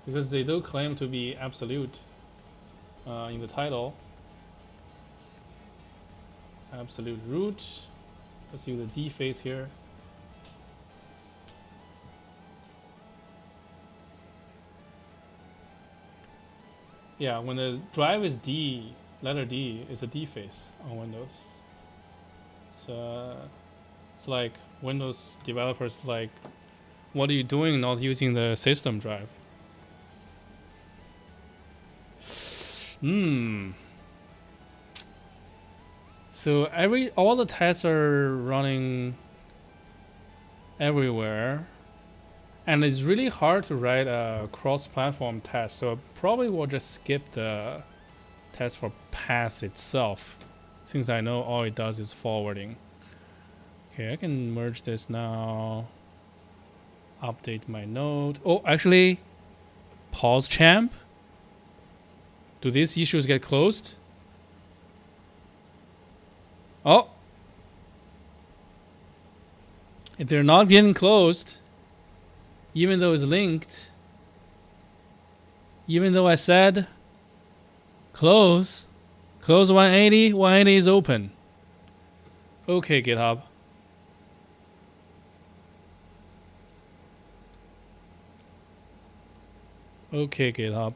because they do claim to be absolute in the title. Absolute root. Let's use the deface here. Yeah, when the drive is D, letter D, it's a deface on Windows. So it's like Windows developers like, what are you doing not using the system drive? So all the tests are running everywhere, and it's really hard to write a cross-platform test. So probably we'll just skip the test for path itself, since I know all it does is forwarding. Okay, I can merge this now. Update my node. Oh, actually, pause champ. Do these issues get closed? Oh, if they're not getting closed, even though it's linked, even though I said close 180, 180 is open. Okay, GitHub. Okay, GitHub.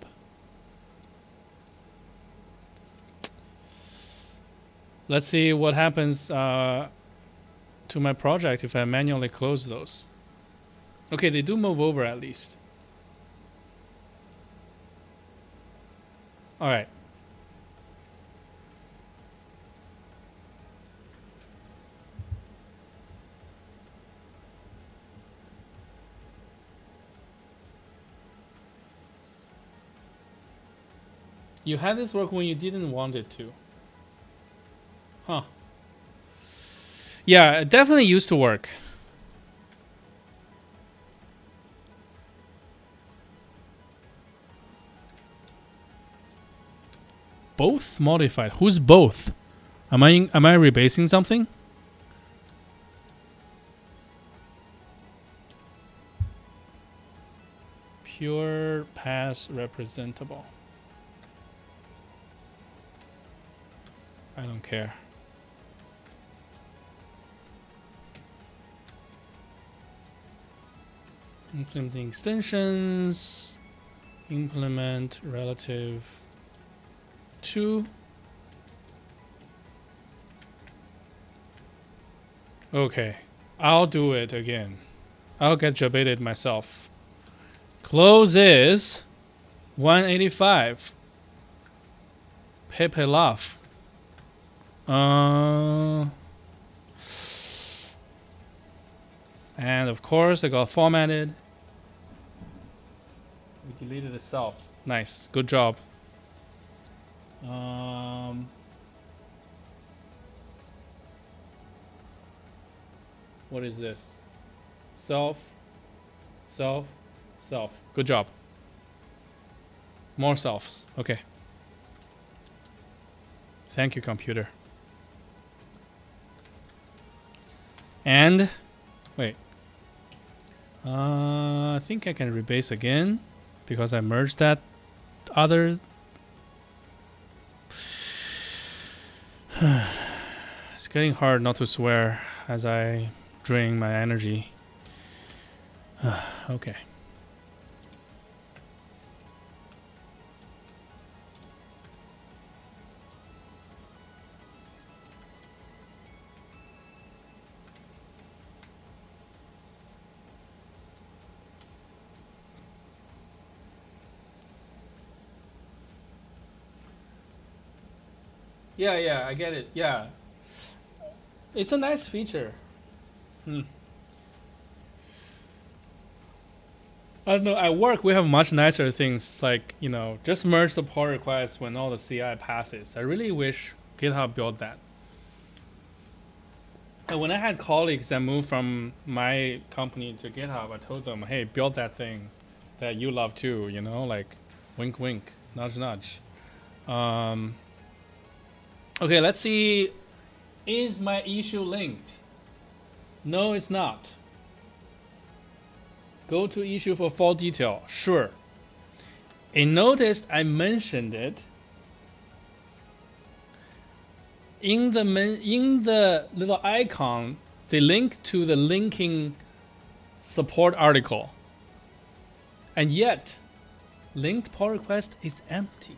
Let's see what happens to my project if I manually close those. Okay, they do move over at least. All right. You had this work when you didn't want it to. Huh. Yeah, it definitely used to work. Both modified. Who's both? Am I rebasing something? Pure pass representable. I don't care. Implementing extensions. Implement relative to. Okay, I'll do it again. I'll get debated myself. Close is 185. Pepe laugh. And of course, it got formatted. We deleted itself. Nice, good job. What is this? Self. Good job. More selves. Okay. Thank you, computer. And wait. I think I can rebase again because I merged that other. It's getting hard not to swear as I drain my energy. Okay. Yeah, I get it. Yeah. It's a nice feature. I don't know. At work, we have much nicer things like, just merge the pull requests when all the CI passes. I really wish GitHub built that. And when I had colleagues that moved from my company to GitHub, I told them, hey, build that thing that you love too, like wink, wink, nudge, nudge. Okay, let's see. Is my issue linked? No, it's not. Go to issue for full detail. Sure. And notice I mentioned it in the little icon. They link to the linking support article, and yet linked pull request is empty.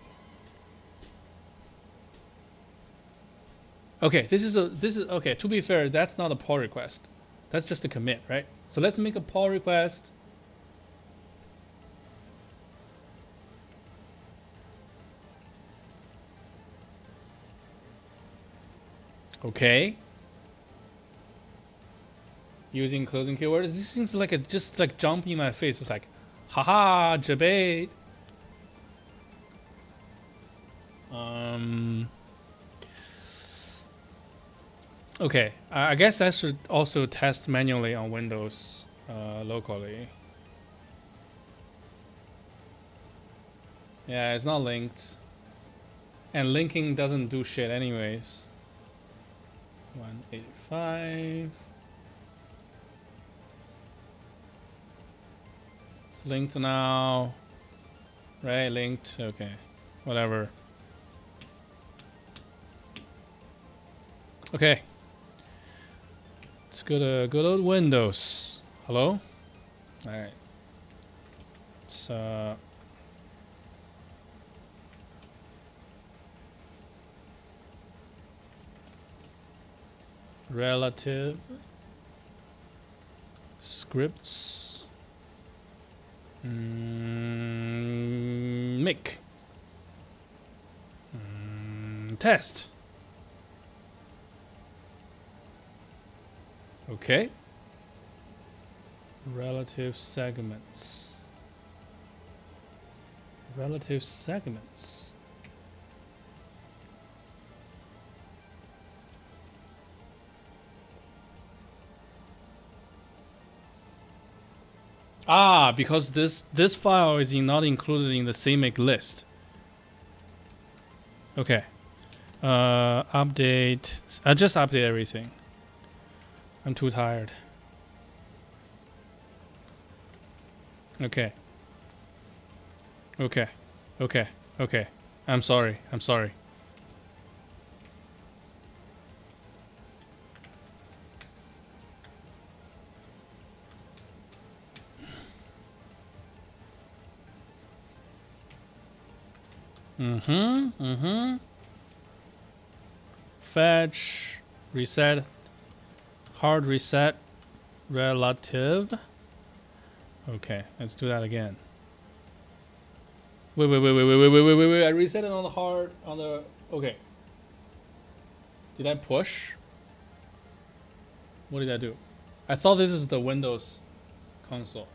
Okay, this is okay. To be fair, that's not a pull request. That's just a commit, right? So let's make a pull request. Okay. Using closing keywords. This seems like just like jump in my face. It's like, haha, debate. Okay, I guess I should also test manually on Windows locally. Yeah, it's not linked. And linking doesn't do shit anyways. 185. It's linked now. Right, linked. Okay, whatever. Okay. Let's go to good old Windows. Hello? Alright. It's relative scripts make test. Okay. Relative segments. Relative segments. Ah, because this file is not included in the CMake list. Okay. Update. I just update everything. I'm too tired. Okay. Okay. Okay. Okay. I'm sorry. I'm sorry. Fetch. Reset. hard reset relative. Okay, let's do that again. Wait. I reset it on the hard, on the, okay. Did I push? What did I do? I thought this is the Windows console.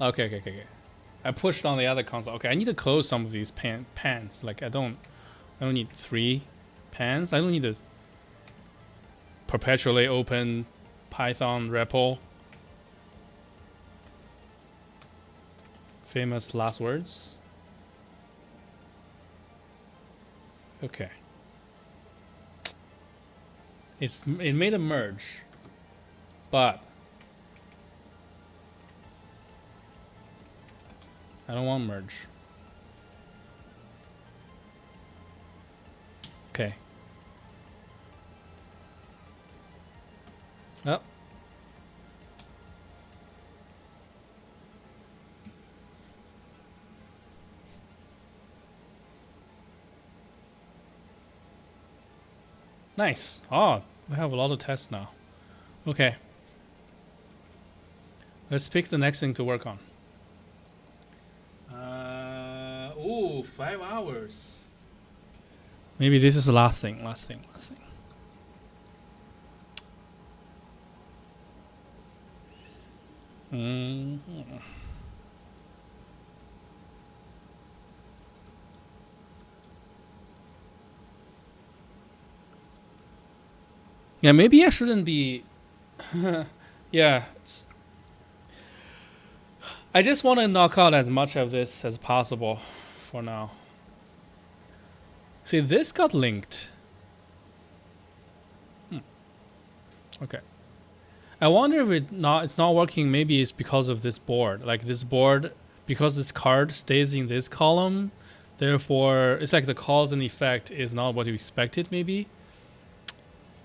Okay. I pushed on the other console. Okay, I need to close some of these pans. Like I don't need 3 pans. I don't need to perpetually open Python REPL. Famous last words. Okay. It made a merge, but I don't want merge. Okay. Oh. Nice. Oh, we have a lot of tests now. Okay. Let's pick the next thing to work on. Ooh, 5 hours. Maybe this is the last thing. Yeah, maybe I shouldn't be. Yeah. I just want to knock out as much of this as possible for now. See, this got linked. Okay. I wonder if it's not working. Maybe it's because of this board. Like this board, because this card stays in this column, therefore it's like the cause and effect is not what you expected. Maybe.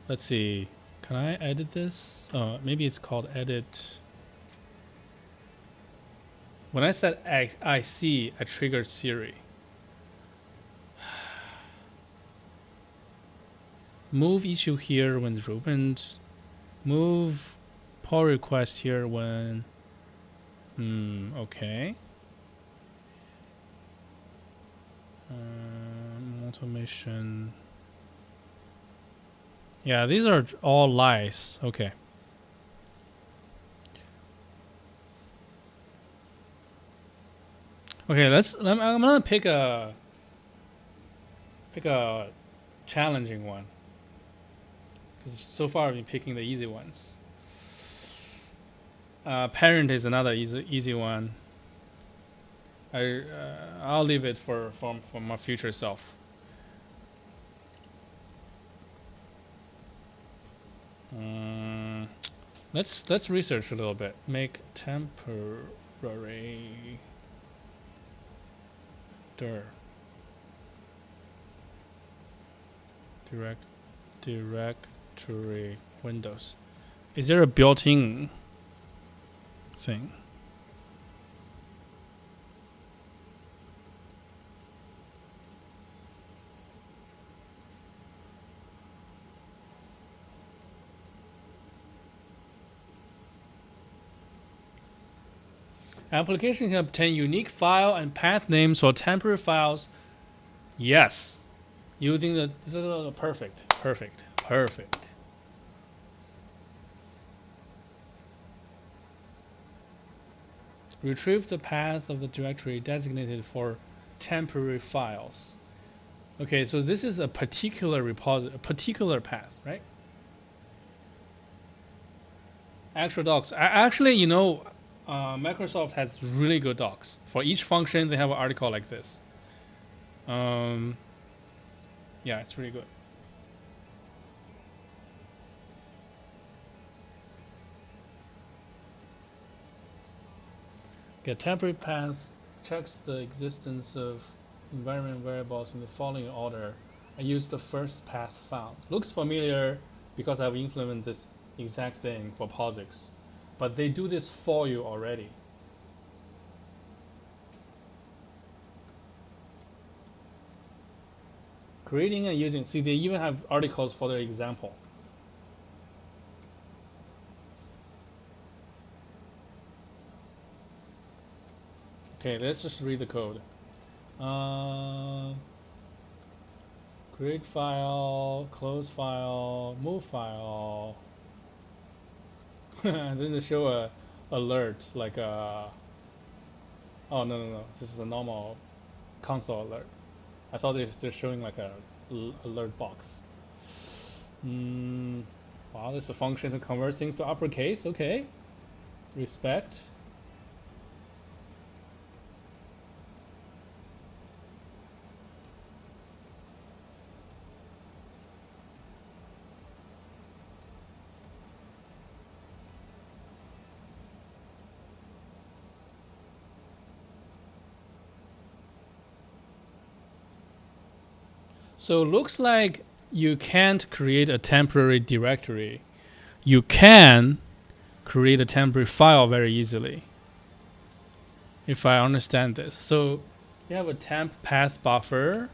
Let's see. Can I edit this? Oh, maybe it's called edit. When I said IC, I triggered Siri. Move issue here when it's opened. Move pull request here when. Okay. Automation. Yeah, these are all lies. Okay. Okay, I'm gonna pick a challenging one. Because so far I've been picking the easy ones. Parent is another easy one. I'll leave it for my future self. Let's research a little bit. Make temporary directory Windows. Is there a built-in thing? Application can obtain unique file and path names for temporary files. Yes. Using the perfect. Retrieve the path of the directory designated for temporary files. Okay, so this is a particular repository, a particular path, right? Actual docs. Actually, you know, Microsoft has really good docs. For each function, they have an article like this. Yeah, it's really good. Get temporary path, checks the existence of environment variables in the following order. I use the first path found. Looks familiar because I've implemented this exact thing for POSIX. But they do this for you already. Creating and using. See, they even have articles for their example. Okay, let's just read the code. Create file, close file, move file. And then they show a alert like a. Oh no! This is a normal console alert. I thought they're showing like a alert box. Wow, there's a function to convert things to uppercase. Okay, respect. So it looks like you can't create a temporary directory. You can create a temporary file very easily, if I understand this. So you have a temp path buffer.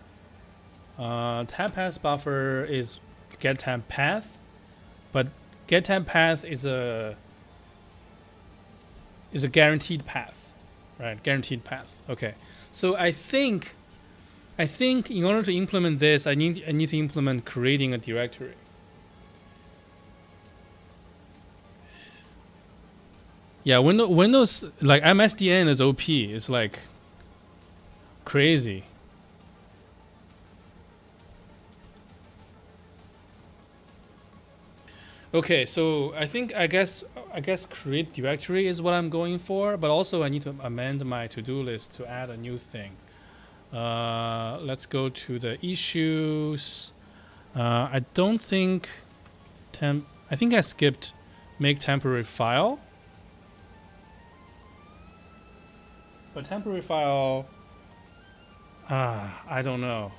Temp path buffer is get temp path, but get temp path is a guaranteed path, right? Guaranteed path. Okay. So I think in order to implement this, I need to implement creating a directory. Yeah, Windows like MSDN is OP. It's like crazy. Okay, so I guess create directory is what I'm going for, but also I need to amend my to-do list to add a new thing. Let's go to the issues. I don't think I think I skipped make temporary file. But temporary file, I don't know.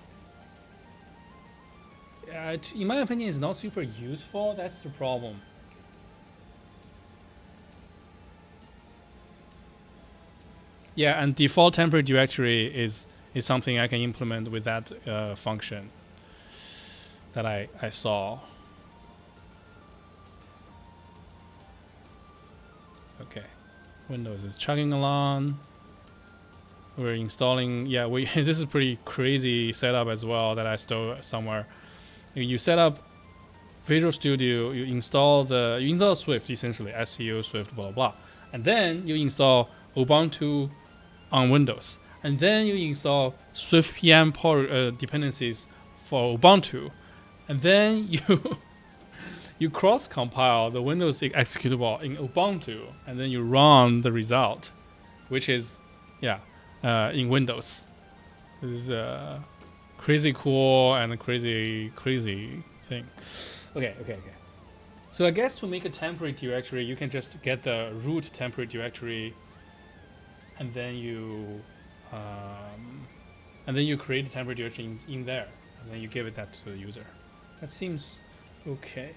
In my opinion, it's not super useful. That's the problem. Yeah, and default temporary directory is something I can implement with that function that I saw. Okay, Windows is chugging along. We're installing. Yeah, this is pretty crazy setup as well that I stole somewhere. You set up Visual Studio. You install Swift essentially, SEO Swift, blah blah blah, and then you install Ubuntu on Windows. And then you install Swift PM dependencies for Ubuntu, and then you cross compile the Windows executable in Ubuntu, and then you run the result, which is in Windows. This is a crazy cool and a crazy thing. Okay. So I guess to make a temporary directory, you can just get the root temporary directory, and then you create a temporary directory in there, and then you give that to the user. That seems okay.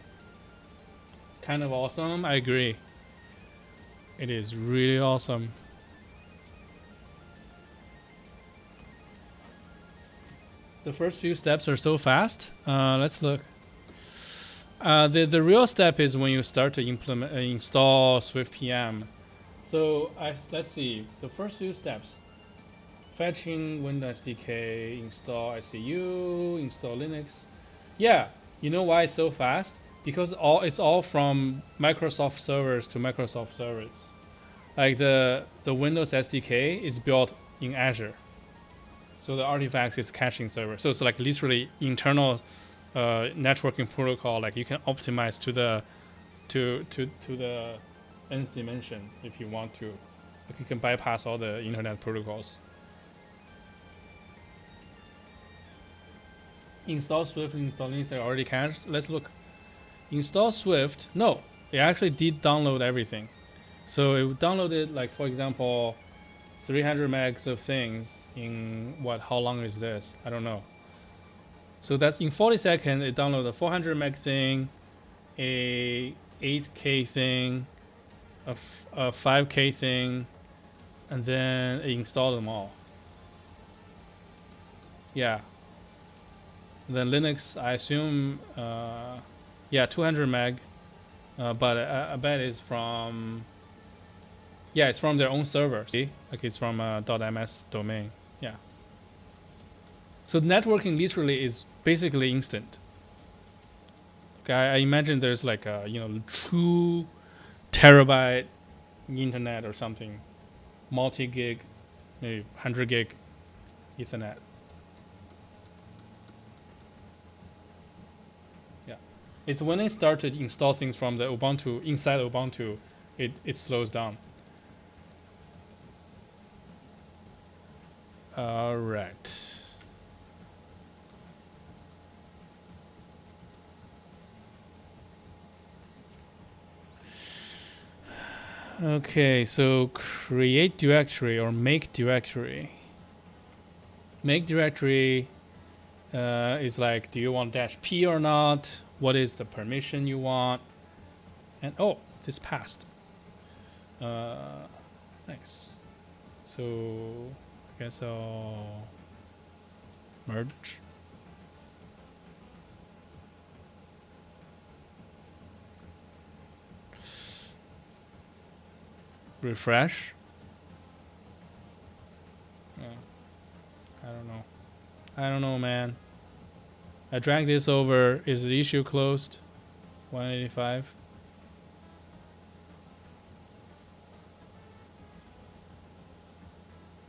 Kind of awesome. I agree. It is really awesome. The first few steps are so fast. Let's look. The real step is when you start to install Swift PM. So let's see the first few steps: fetching Windows SDK, install ICU, install Linux. Yeah, you know why it's so fast? Because it's all from Microsoft servers to Microsoft servers. Like the Windows SDK is built in Azure, so the artifacts is caching server. So it's like literally internal networking protocol. Like you can optimize to the nth dimension if you want to. Like you can bypass all the internet protocols. Install Swift and install Linux are already cached. Let's look. Install Swift. No, it actually did download everything. So it downloaded, like, for example, 300 megs of things in how long is this? I don't know. So that's in 40 seconds. It downloaded a 400 meg thing, a 8K thing, a 5K thing, and then it installed them all. Yeah. Then Linux, I assume, yeah, 200 meg, but I bet it's from, yeah, it's from their own server. See, like it's from .ms domain. Yeah. So networking literally is basically instant. Okay, I imagine there's like a 2 terabyte internet or something, multi-gig, maybe 100 gig Ethernet. Yeah, it's when they start to install things from the Ubuntu inside Ubuntu, it slows down. All right. Okay, so create directory or make directory. Make directory is like, do you want -p or not? What is the permission you want? And oh, this passed. Nice. So I guess I'll merge. Refresh. I don't know. I don't know, man. I dragged this over. Is the issue closed? 185.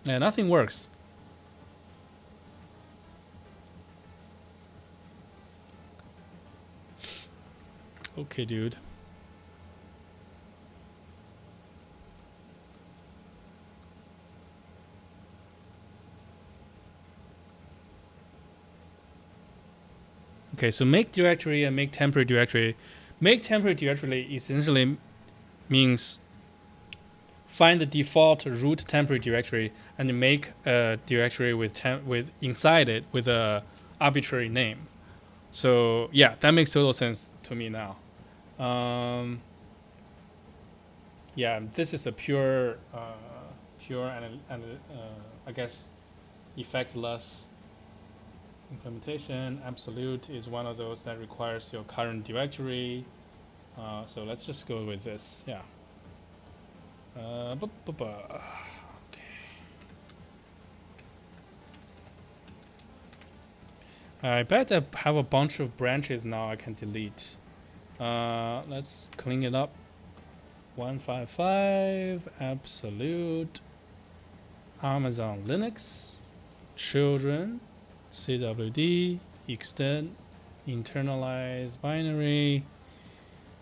Yeah, nothing works. Okay, dude. Okay, so make directory and make temporary directory. Make temporary directory essentially means find the default root temporary directory and make a directory with inside it with a arbitrary name. So yeah, that makes total sense to me now. Yeah, this is a pure and I guess effectless implementation. Absolute is one of those that requires your current directory. So let's just go with this. Yeah. Okay. I bet I have a bunch of branches now I can delete. Let's clean it up. 155 absolute Amazon Linux children CWD extend internalize binary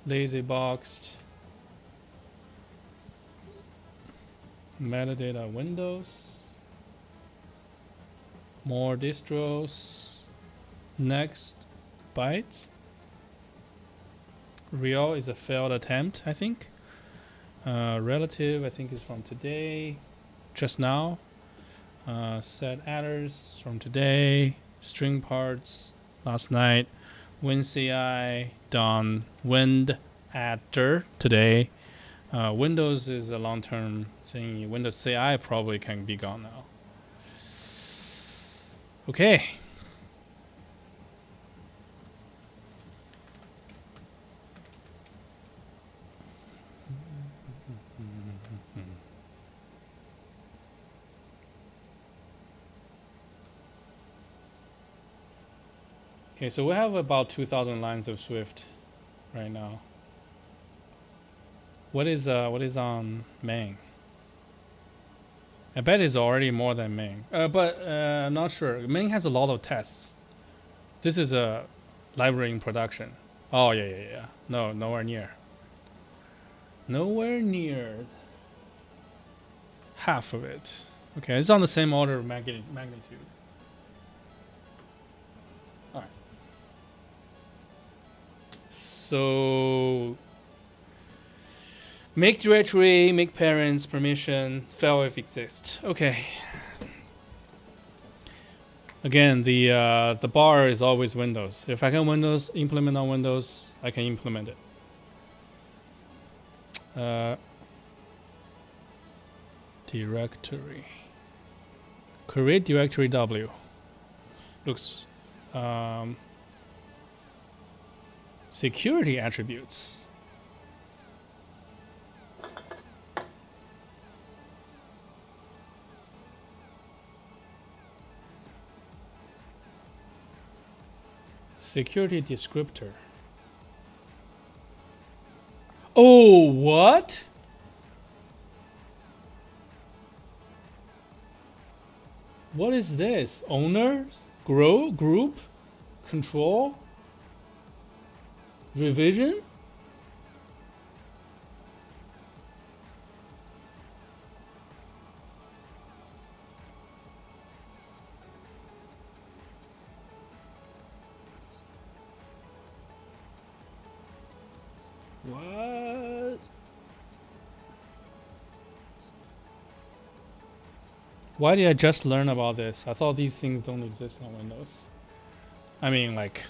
lazy boxed metadata Windows more distros next bytes real is a failed attempt I think relative I think is from today just now set adders from today string parts last night WinCI done wind adder today Windows is a long-term thing Windows CI probably can be gone now okay Okay, so we have about 2,000 lines of Swift right now. What is on main? I bet it's already more than main, but I'm not sure. Main has a lot of tests. This is a library in production. Oh yeah. No, nowhere near. Nowhere near half of it. Okay, it's on the same order of magnitude. So make directory, make parents, permission, fail if exist. Okay. Again, the bar is always Windows. If I can Windows implement on Windows, I can implement it. Directory. Create directory W. Looks security attributes. Security descriptor. Oh, what? What is this? Owners? Group? Control? Revision? What? Why did I just learn about this? I thought these things don't exist on Windows. I mean, like,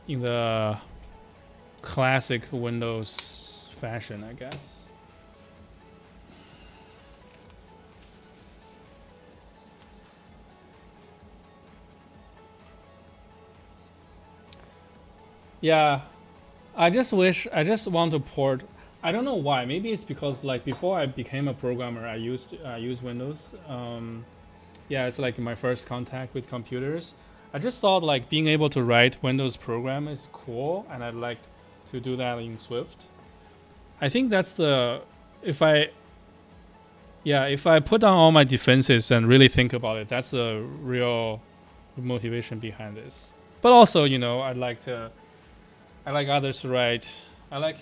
in the classic Windows fashion, I guess. Yeah, I just want to port. I don't know why. Maybe it's because like before I became a programmer, I used Windows. Yeah, it's like my first contact with computers. I just thought like being able to write Windows program is cool, and I'd like to do that in Swift. I think that's the if I put down all my defenses and really think about it, that's the real motivation behind this. But also, you know, I like others to write. I like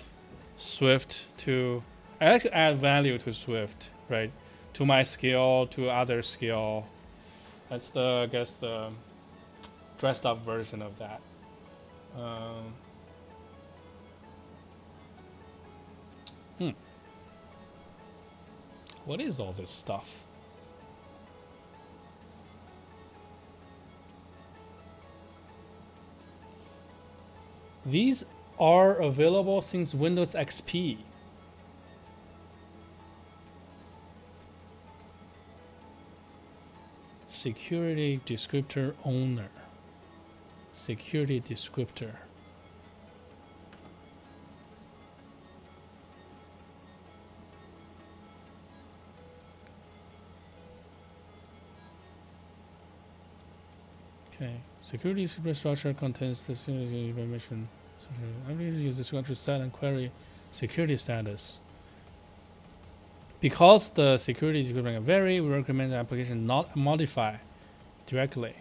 Swift to. I like to add value to Swift, right? To my skill, to other skill. That's I guess the dressed up version of that. What is all this stuff? These are available since Windows XP. Security descriptor owner. Security descriptor. Okay. Security superstructure contains the security information. I'm going to use this one to set and query security status. Because the security is going to vary, we recommend the application not modify directly.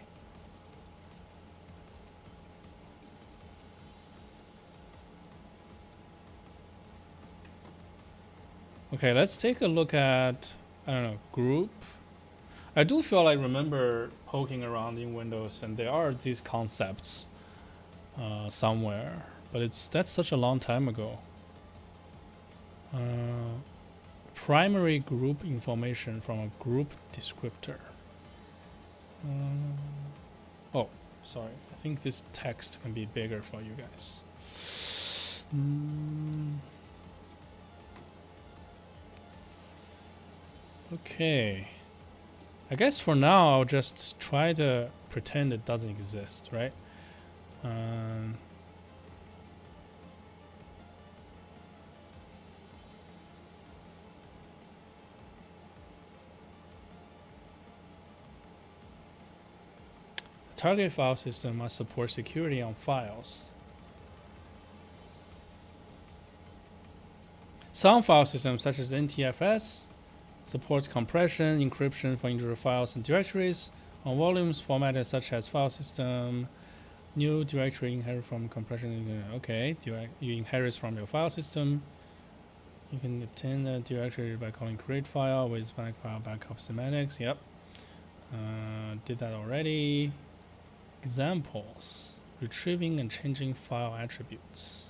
Okay, let's take a look at, I don't know, group. I do feel like remember poking around in Windows, and there are these concepts somewhere, but that's such a long time ago. Primary group information from a group descriptor. Oh, sorry. I think this text can be bigger for you guys. Okay. I guess for now, I'll just try to pretend it doesn't exist, right? Target file system must support security on files. Some file systems, such as NTFS, supports compression, encryption for individual files and directories on volumes formatted such as file system. New directory inherit from compression. Okay, you inherit from your file system. You can obtain the directory by calling create file with file backup semantics. Yep, did that already. Examples: retrieving and changing file attributes.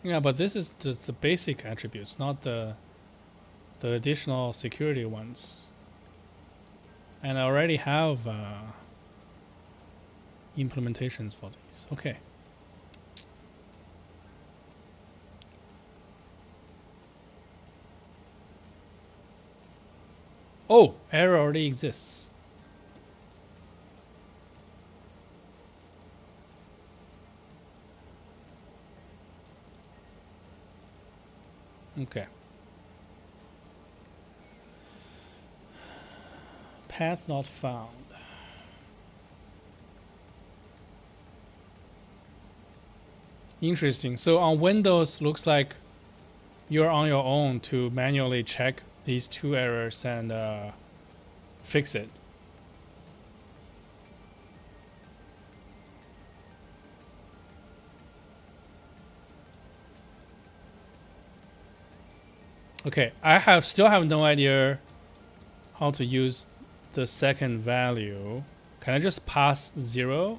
Yeah, but this is just the basic attributes, not the additional security ones. And I already have implementations for these. Okay. Oh, error already exists. Okay. Path not found. Interesting. So on Windows, looks like you're on your own to manually check these two errors and fix it. Okay, I still have no idea how to use the second value. Can I just pass 0?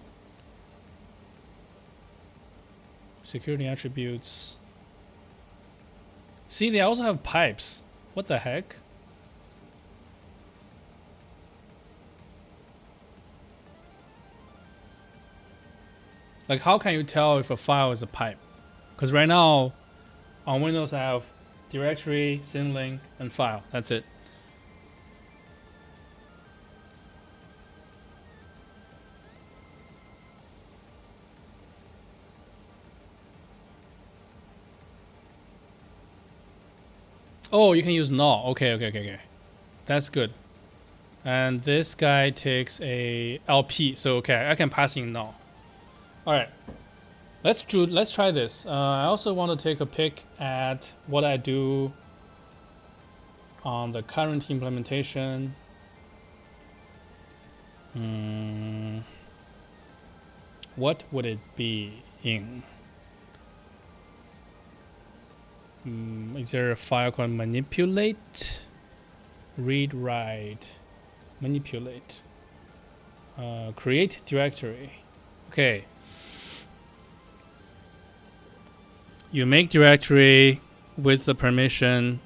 Security attributes. See, they also have pipes. What the heck? Like, how can you tell if a file is a pipe? Because right now, on Windows, I have directory, symlink, and file. That's it. Oh, you can use null. Okay. That's good. And this guy takes a LP. So okay, I can pass in null. All right. Let's try this. I also want to take a peek at what I do on the current implementation. What would it be in? Is there a file called manipulate? Read, write, manipulate. Create directory. Okay. You make directory with the permission.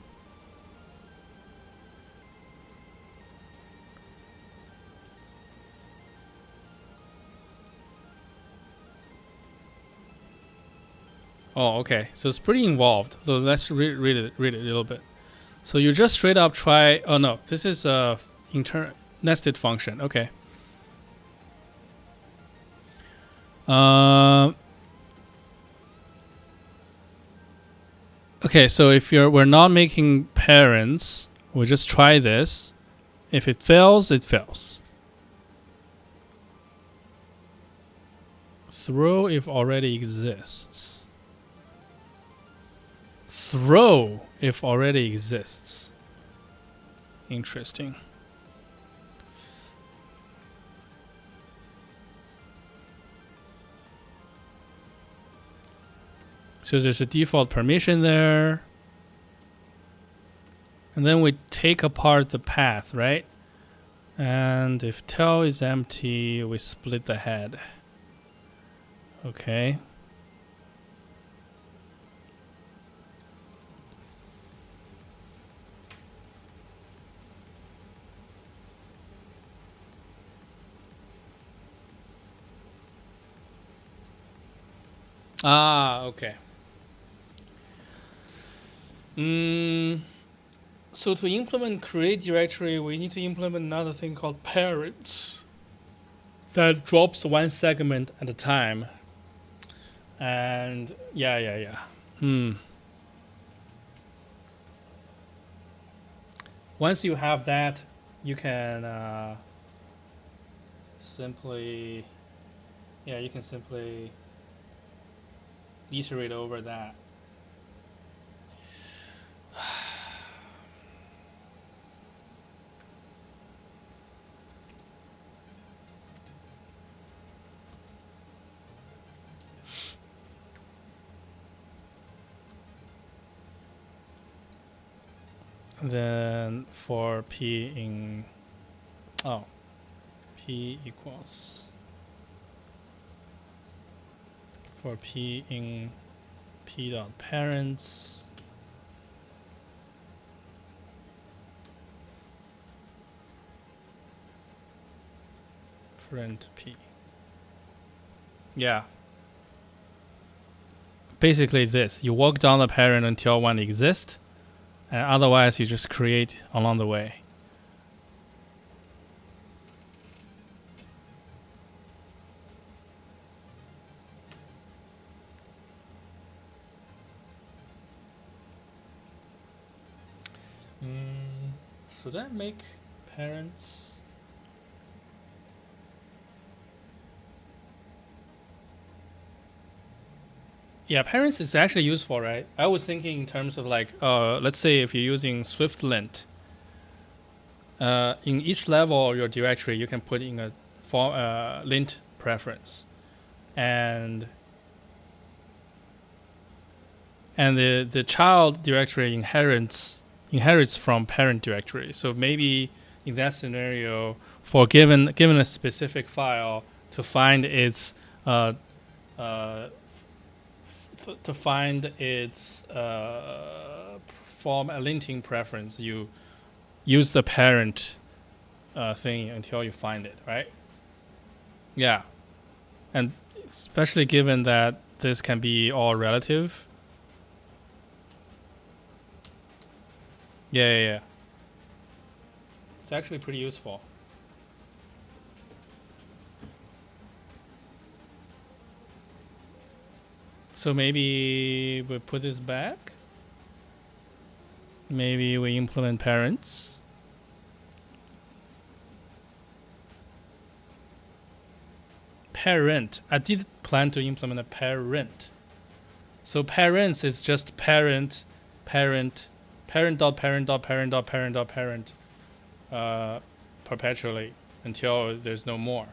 Oh, okay. So it's pretty involved. So let's read it a little bit. So you just straight up try. Oh no, this is a nested function. Okay. Okay, so if we're not making parents, we just try this. If it fails, it fails. Throw if already exists. Throw if already exists. Interesting. So there's a default permission there. And then we take apart the path, right? And if tail is empty, we split the head. Okay. Ah, okay. So to implement create directory, we need to implement another thing called parents that drops one segment at a time. And yeah. Once you have that, you can simply iterate over that. Then for p in p equals for p in p dot parents print p. Yeah. Basically this. You walk down the parent until one exists, and otherwise you just create along the way. should I make parents? Yeah, parents is actually useful, right? I was thinking in terms of like, let's say if you're using Swift lint, in each level of your directory, you can put in a lint preference, and the child directory inherits from parent directory. So maybe in that scenario, for given a specific file to find its form a linting preference, you use the parent thing until you find it, right? Yeah, and especially given that this can be all relative. Yeah. It's actually pretty useful. So maybe we put this back. Maybe we implement parents. Parent. I did plan to implement a parent. So parents is just parent dot parent perpetually until there's no more.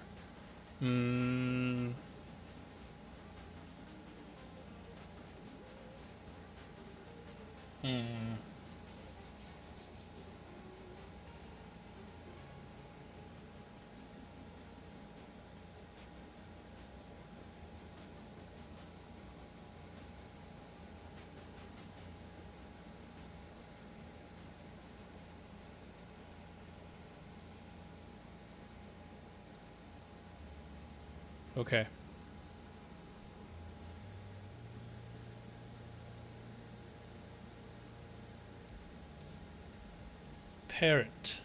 Okay. Parent.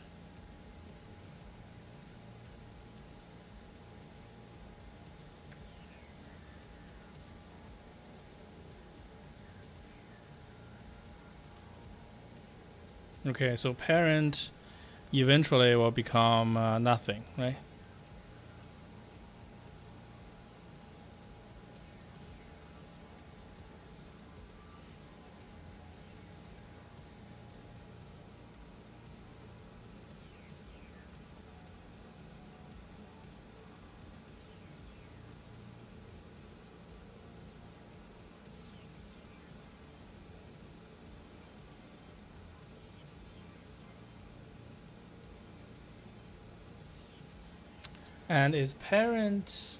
Okay, so parent eventually will become nothing, right? And is parent,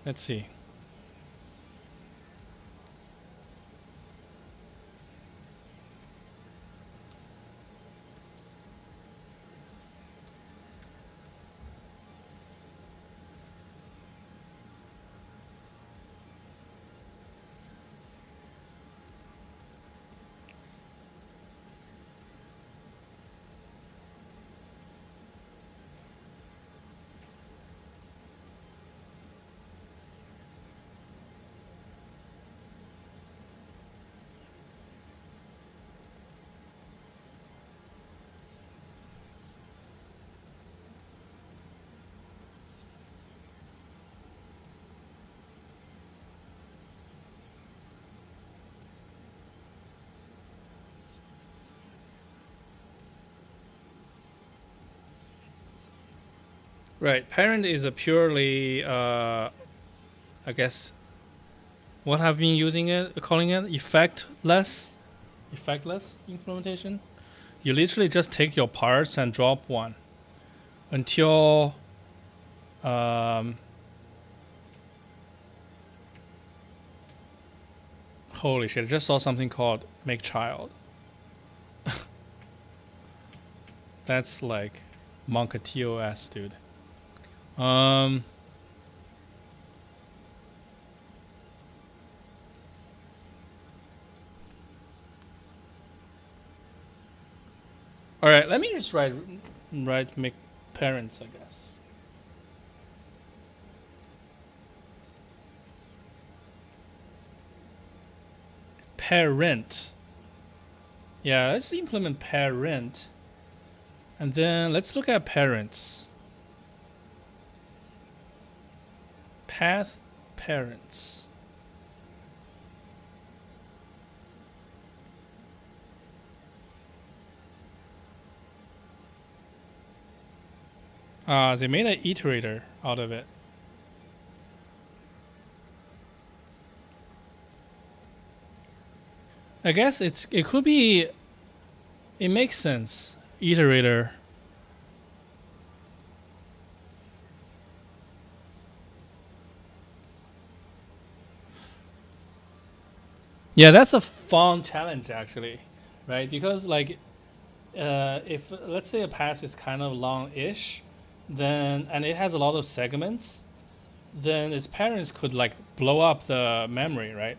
let's see. Right, parent is a purely, I guess, what I've been calling it, effectless implementation. You literally just take your parts and drop one until holy shit, I just saw something called make child. That's like Monka TOS, dude. All right, let me just write make parents, I guess. Parent. Yeah, let's implement parent. And then let's look at parents. Path parents. They made an iterator out of it. I guess it could be. It makes sense. Iterator. Yeah, that's a fun challenge actually, right? Because like, if let's say a path is kind of long-ish, then and it has a lot of segments, then its parents could like blow up the memory, right?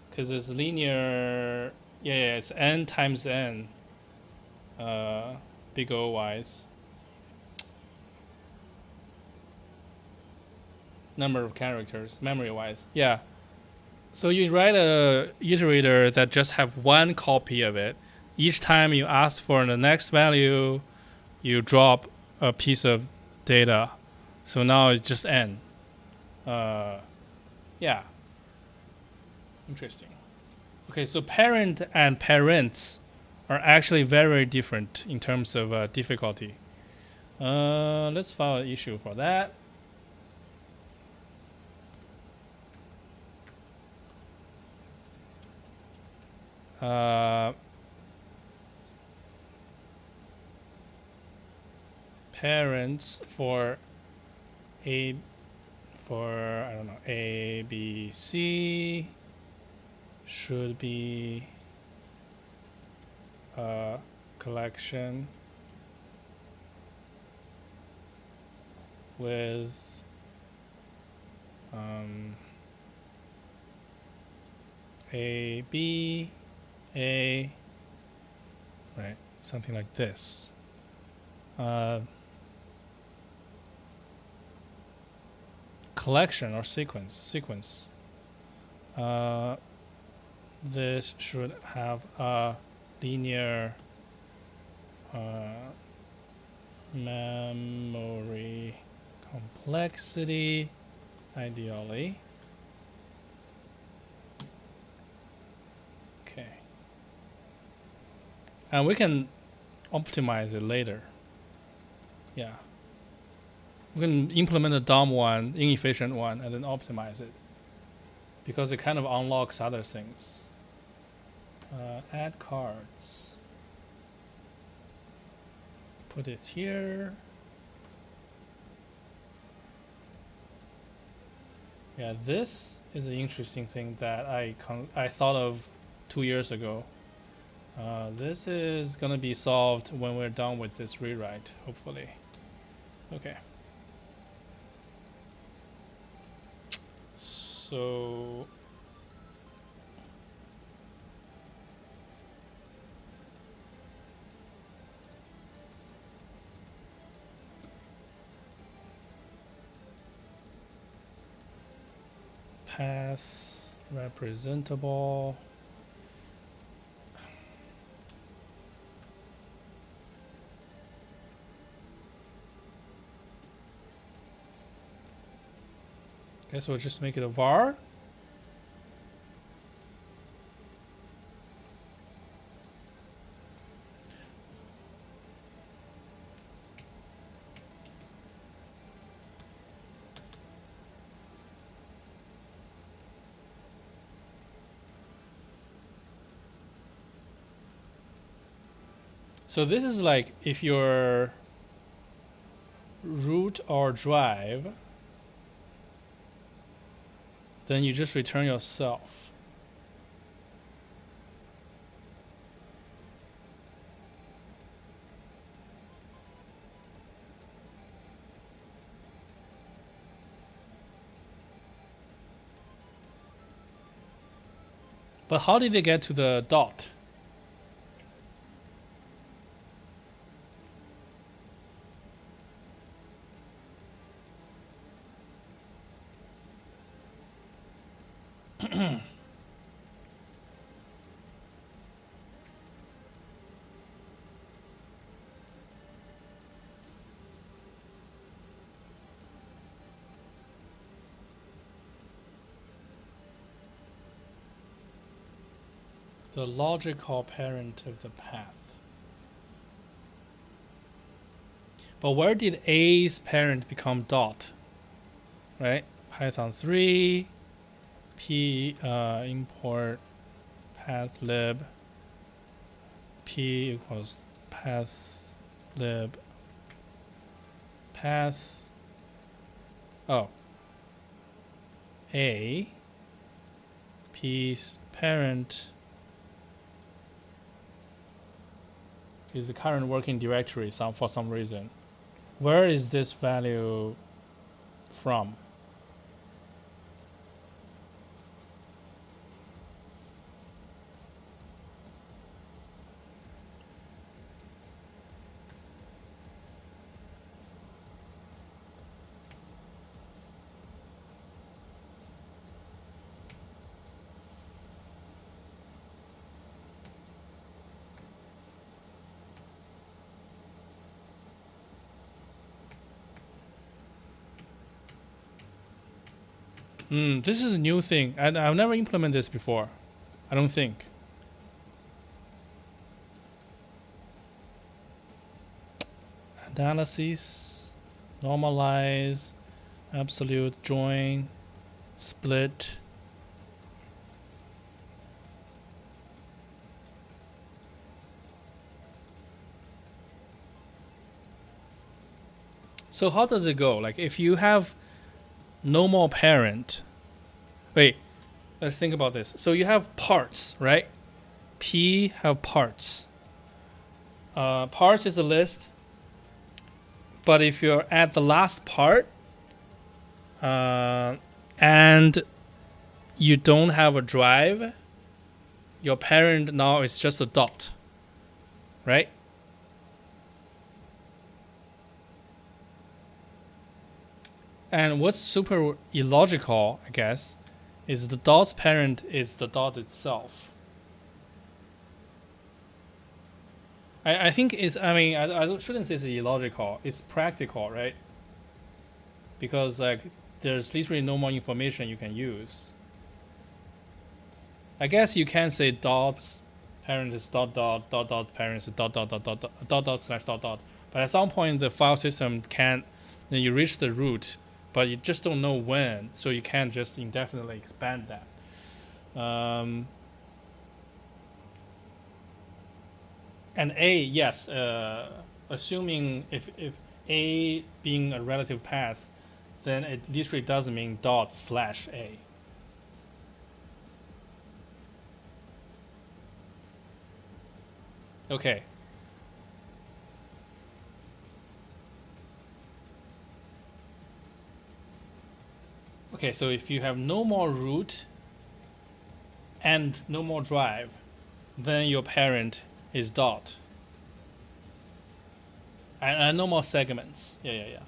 Because it's linear. Yeah, it's n times n. Big O wise. Number of characters, memory wise. Yeah. So you write a iterator that just have one copy of it. Each time you ask for the next value, you drop a piece of data. So now it's just n. Yeah. Interesting. Okay, so parent and parents are actually very different in terms of difficulty. Let's file an issue for that. Parents for I don't know, A, B, C should be a collection with A, B, A, right, something like this. Collection or sequence. This should have a linear memory complexity, ideally. Okay. And we can optimize it later. Yeah. We can implement a dumb one, inefficient one, and then optimize it. Because it kind of unlocks other things. Add cards. Put it here. Yeah, this is an interesting thing that I thought of 2 years ago. This is gonna be solved when we're done with this rewrite, hopefully. Okay. So path representable. Guess we'll just make it a var. So this is like if your root or drive, then you just return yourself. But how did they get to the dot? the logical parent of the path. But where did A's parent become dot? Right? Python 3, p import path lib, p equals path lib path. Oh, A p's parent is the current working directory for some reason. Where is this value from? This is a new thing. I've never implemented this before. I don't think. Analysis, normalize, absolute, join, split. So how does it go? Like if you have no more parent. Wait, let's think about this. So you have parts, right? P have parts. Parts is a list. But if you're at the last part and you don't have a drive, your parent now is just a dot, right? And what's super illogical, I guess, is the dot's parent is the dot itself. I think it's, I mean, I shouldn't say it's illogical. It's practical, right? Because like there's literally no more information you can use. I guess you can say dots parent is dot dot dot dot parent is dot dot dot dot dot dot dot slash dot dot. But at some point the file system can't. Then you reach the root, but you just don't know when, so you can't just indefinitely expand that. And A, yes, assuming if A being a relative path, then it literally does mean dot slash A. Okay. Okay, so if you have no more root and no more drive, then your parent is dot. And no more segments. Yeah.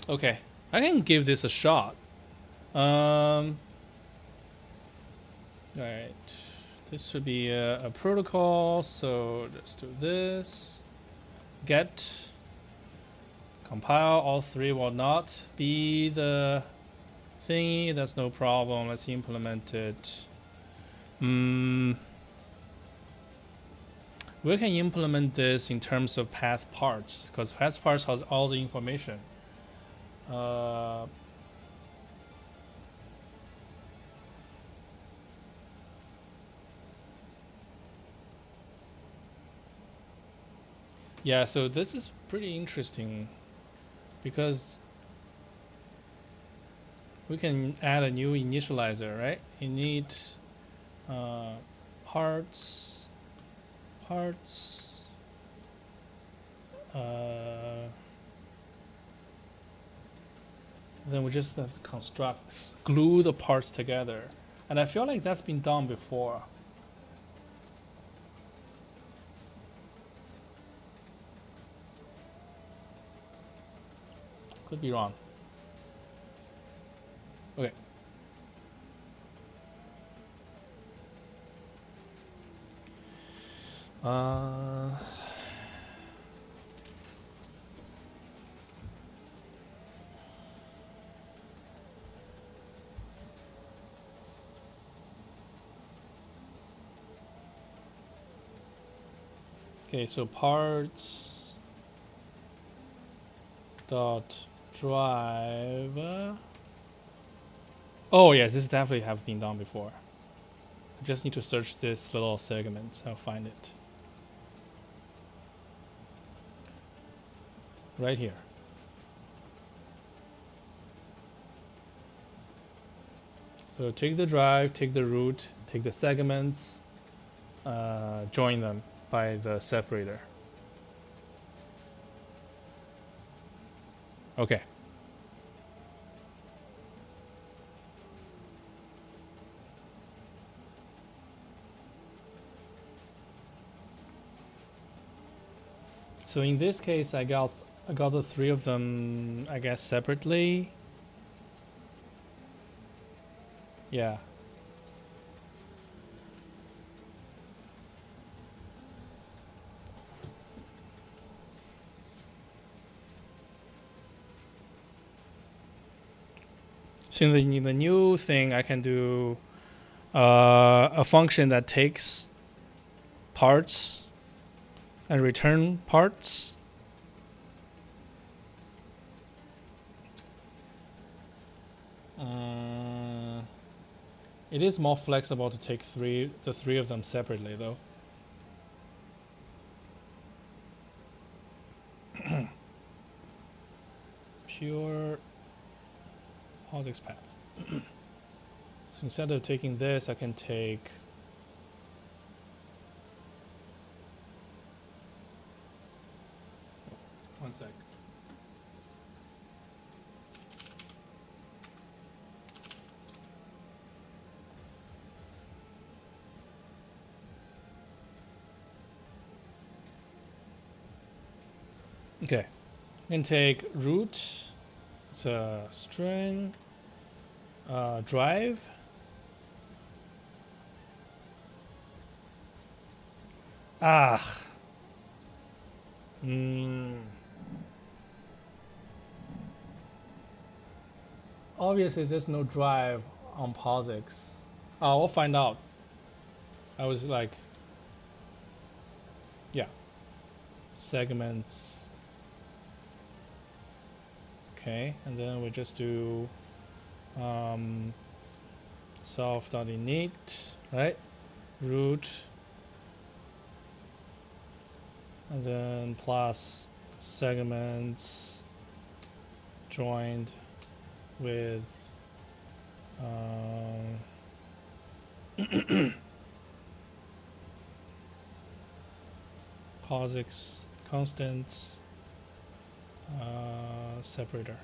Okay, I can give this a shot. Alright, this should be a protocol, so let's do this. Get, compile, all three will not be the thingy, that's no problem. Let's implement it. We can implement this in terms of path parts, because path parts has all the information. Yeah, so this is pretty interesting because we can add a new initializer, right? Init parts. Then we just have to construct, glue the parts together. And I feel like that's been done before. Could be wrong. Okay. Okay, so parts dot drive. Oh yes, this definitely have been done before. I just need to search this little segment. I'll find it. Right here. So take the drive, take the root, take the segments, join them by the separator. Okay. So in this case, I got the three of them, I guess, separately. Yeah. So in the new thing, I can do a function that takes parts and return parts. It is more flexible to take the three of them separately, though. Pure POSIX path. So instead of taking this, I can take one sec. Okay, I can take root, it's a string, drive, obviously there's no drive on POSIX. We'll find out. I was like, yeah, segments. Okay, and then we just do self.init, right? Root, and then plus segments joined with POSIX constants separator.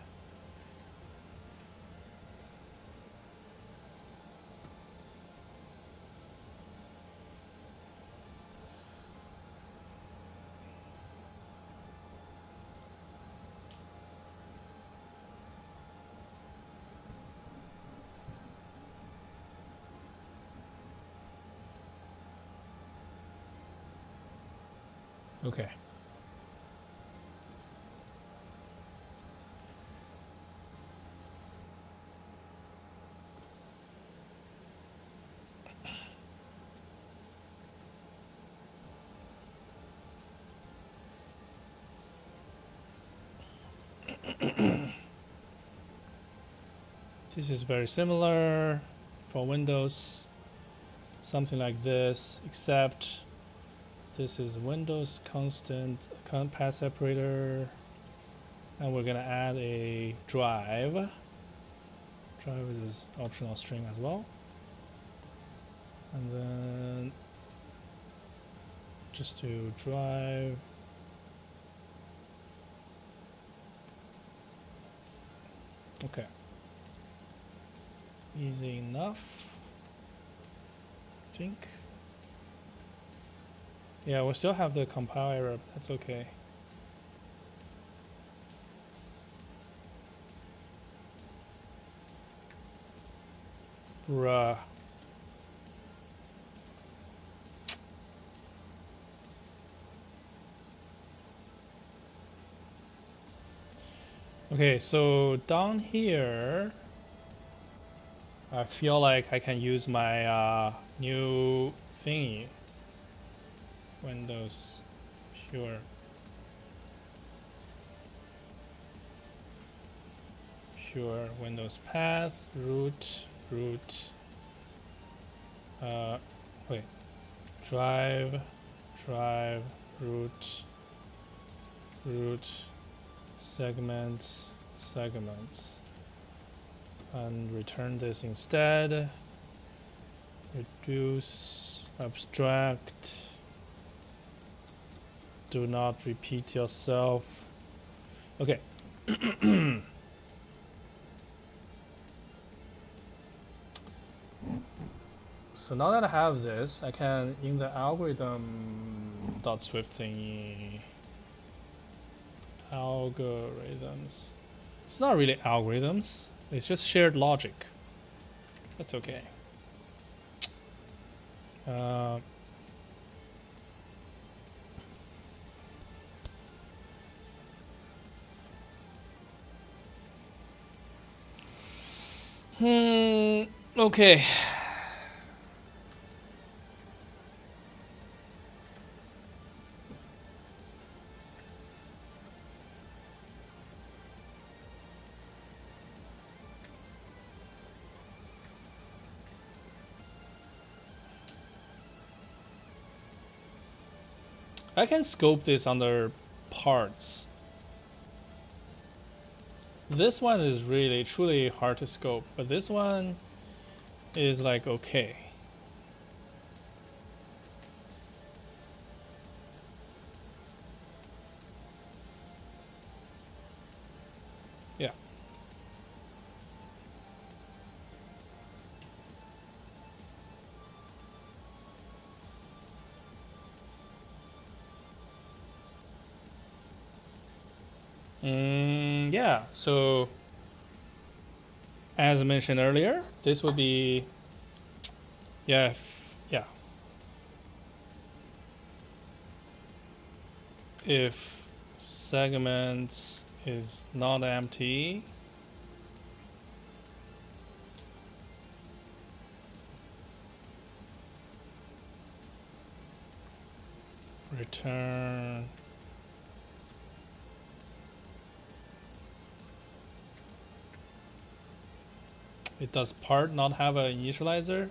Okay. This is very similar for Windows, something like this, except this is Windows constant path separator, and we're gonna add a drive. Drive is optional string as well, and then just do drive. Okay. Easy enough, I think. Yeah, we'll still have the compile error, but that's okay. Bruh. Okay, so down here, I feel like I can use my new thingy. Windows Sure. Sure. Windows path root. Wait. Drive root segments, and return this instead. Reduce abstract. Do not repeat yourself. Okay. So now that I have this, I can, in the algorithm.swift thingy, algorithms. It's not really algorithms. It's just shared logic. That's okay. Okay. I can scope this under parts. This one is really truly hard to scope, but this one is like okay. Yeah. Yeah, so as I mentioned earlier, this would be, yeah. If segments is not empty, return it. Does part not have an initializer?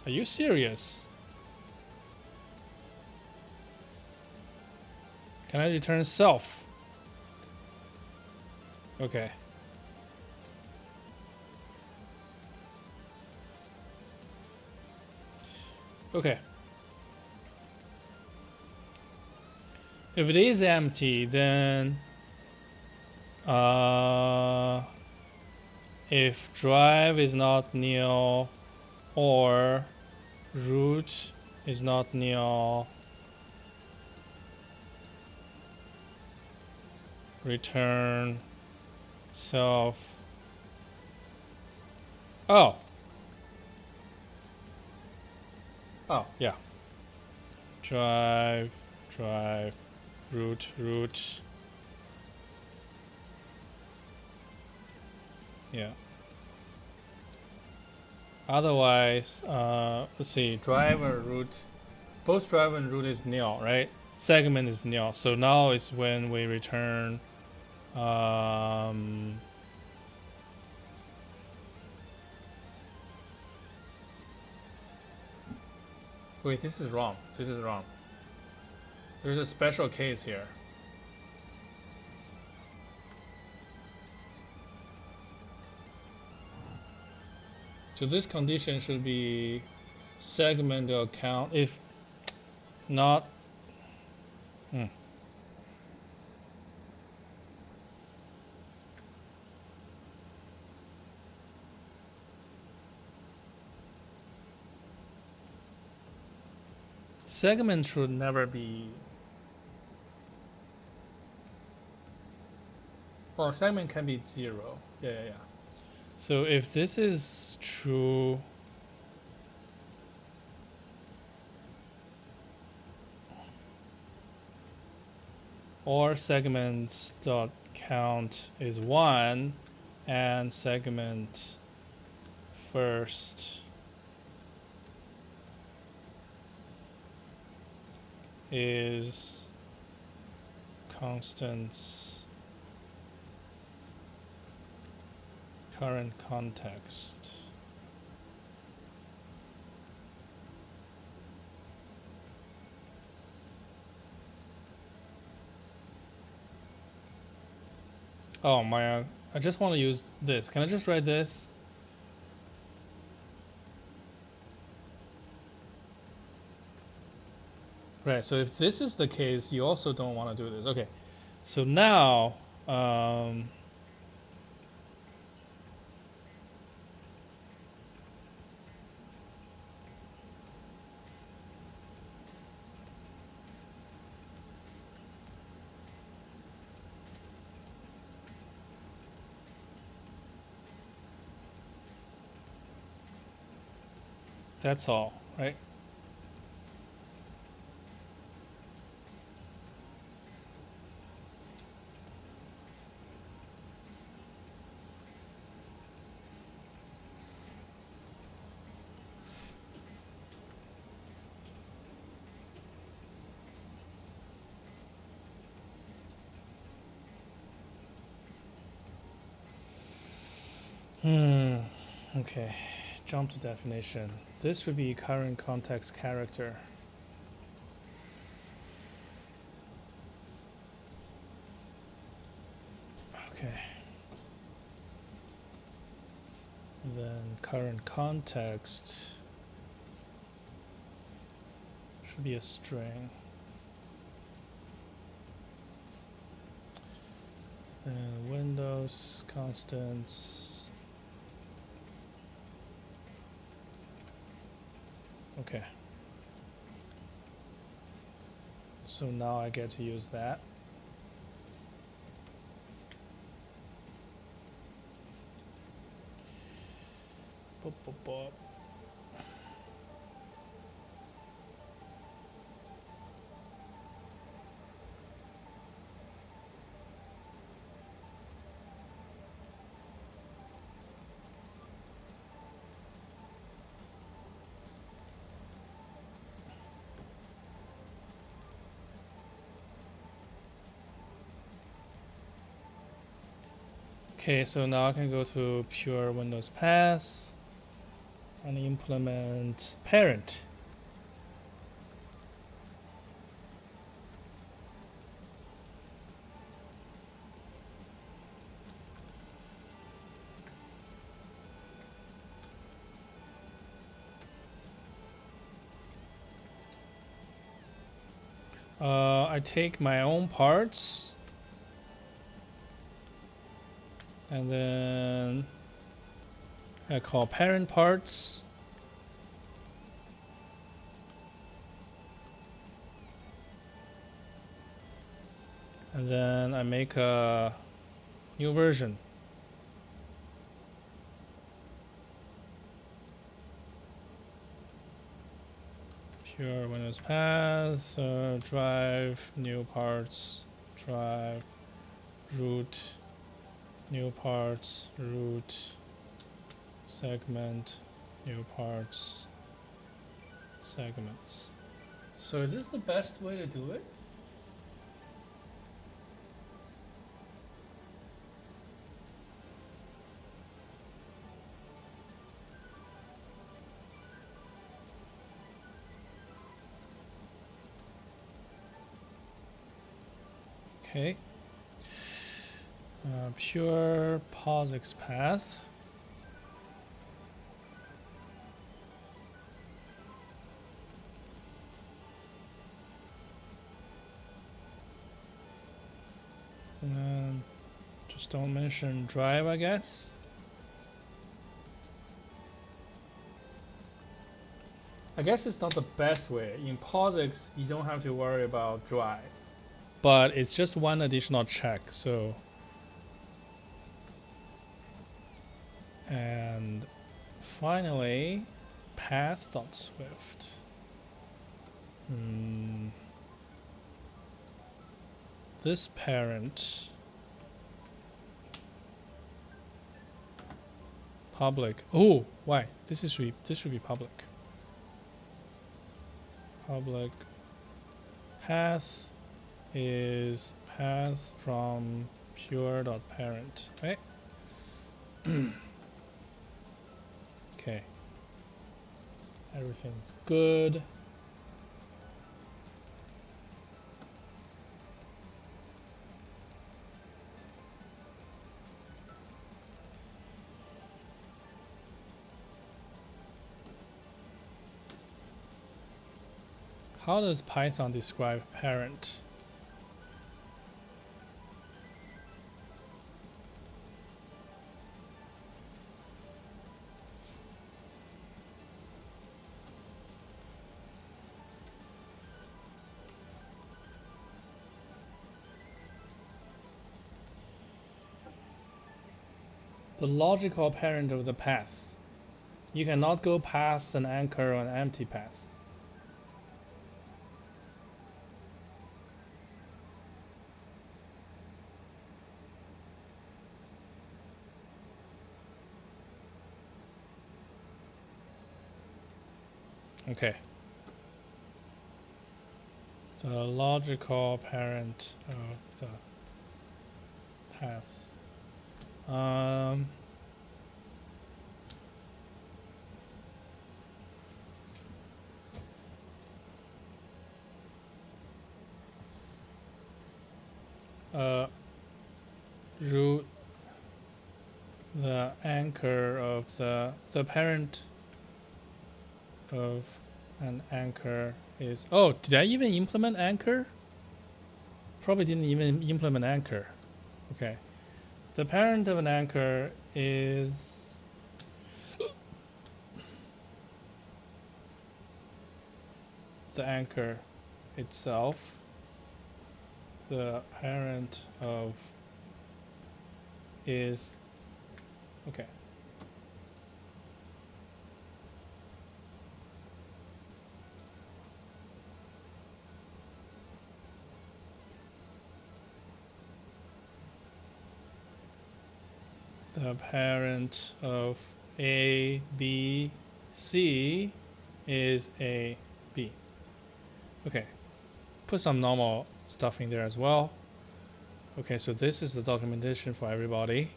Are you serious? Can I return self? Okay. Okay. If it is empty, then if drive is not nil or root is not nil, return self. Oh, yeah. Drive, root. Yeah. Otherwise, let's see, drive and root, both drive and root is nil, right? Segment is nil. So now is when we return wait, this is wrong. There's a special case here. So this condition should be segment account if not. Segment should never be Well, segment can be 0. Yeah. So if this is true, or segments dot count is 1, and segment first is constants current context. Oh my, I just want to use this. Can I just write this? Right, so if this is the case, you also don't want to do this. Okay, so now, that's all, right? Okay, jump to definition. This would be current context character. Okay. Then current context should be a string. And Windows constants. Okay. So now I get to use that. Boop, boop, boop. Okay, so now I can go to pure Windows path and implement parent. I take my own parts and then I call parent parts. And then I make a new version. Pure Windows path, drive, new parts, drive, root, new parts, root, segment, new parts, segments. So is this the best way to do it? Okay. Pure POSIX path. And then just don't mention drive, I guess. I guess it's not the best way. In POSIX, you don't have to worry about drive. But it's just one additional check, so And finally, path.swift. This parent public. Oh, why? This should be public. Public path is path from pure.parent, right? Okay. Everything's good. How does Python describe parent? The logical parent of the path. You cannot go past an anchor on an empty path. Okay. The logical parent of the path. Root the anchor of the parent of an anchor is, oh, did I even implement anchor? Probably didn't even implement anchor. Okay. The parent of an anchor is the anchor itself. The parent of is, okay. The parent of A, B, C is A, B. Okay. Put some normal stuff in there as well. Okay, so this is the documentation for everybody.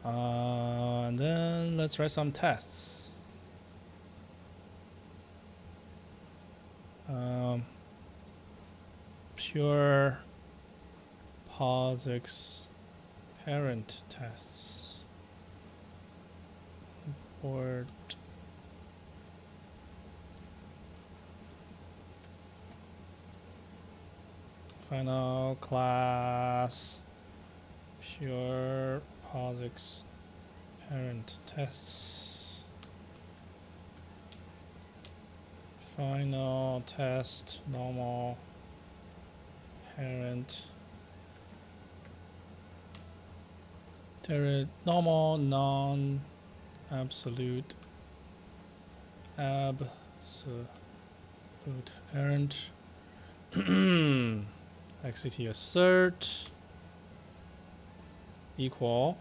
And then let's write some tests. Pure POSIX parent tests. Import final class pure POSIX parent tests. Final test normal parent normal non-absolute absolute parent XCT assert equal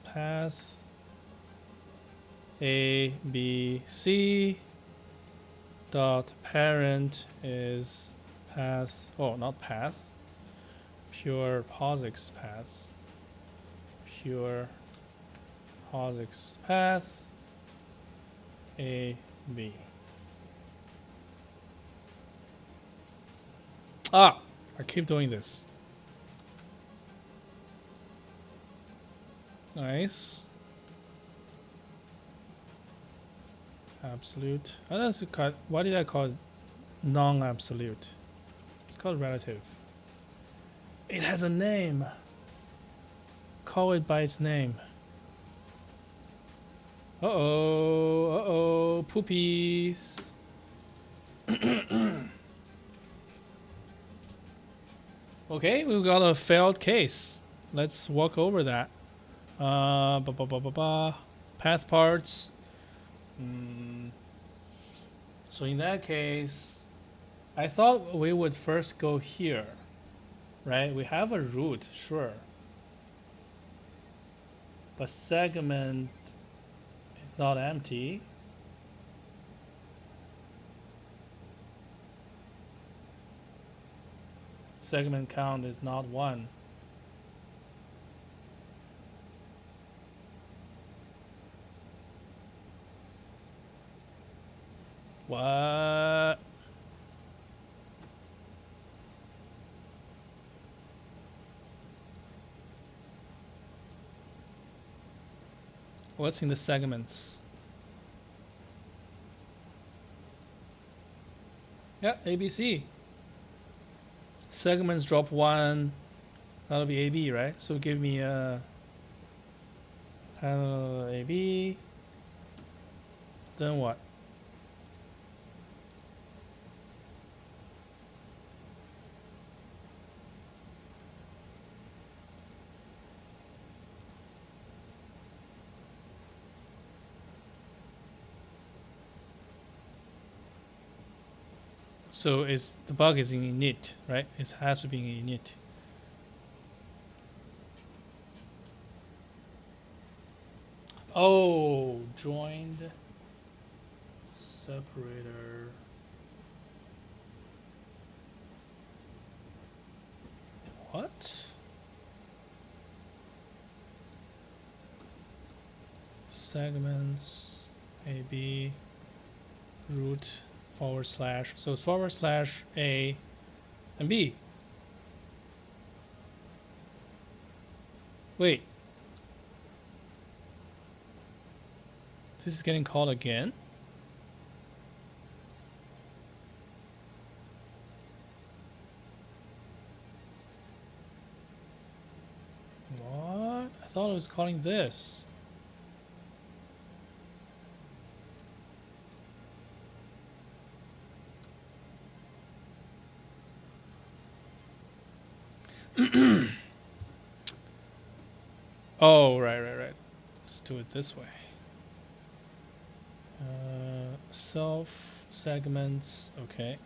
path A B C dot parent is path, oh, not path, pure POSIX path, pure POSIX path A B. Ah, I keep doing this. Nice. Absolute. Oh, that's why did I call it non-absolute? It's called relative. It has a name. Call it by its name. Uh-oh. Uh-oh. Poopies. Okay, we've got a failed case. let's walk over that. Path parts. So in that case, I thought we would first go here, right? We have a route, sure. But segment is not empty. Segment count is not 1. What? What's in the segments? Yeah, ABC. Segments drop 1. That'll be AB, right? So give me a AB. Then what? So the bug is in init, right? It has to be in init. Oh, joined separator. What? Segments, AB, root, / so it's / A and B. Wait. This is getting called again? What? I thought it was calling this. Oh, right. Let's do it this way. Self segments, okay.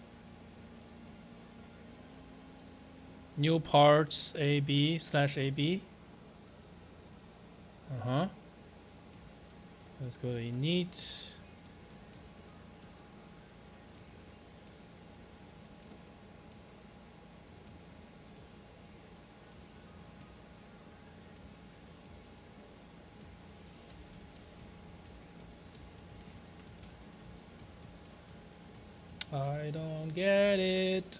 New parts AB / AB. Let's go to init. I don't get it.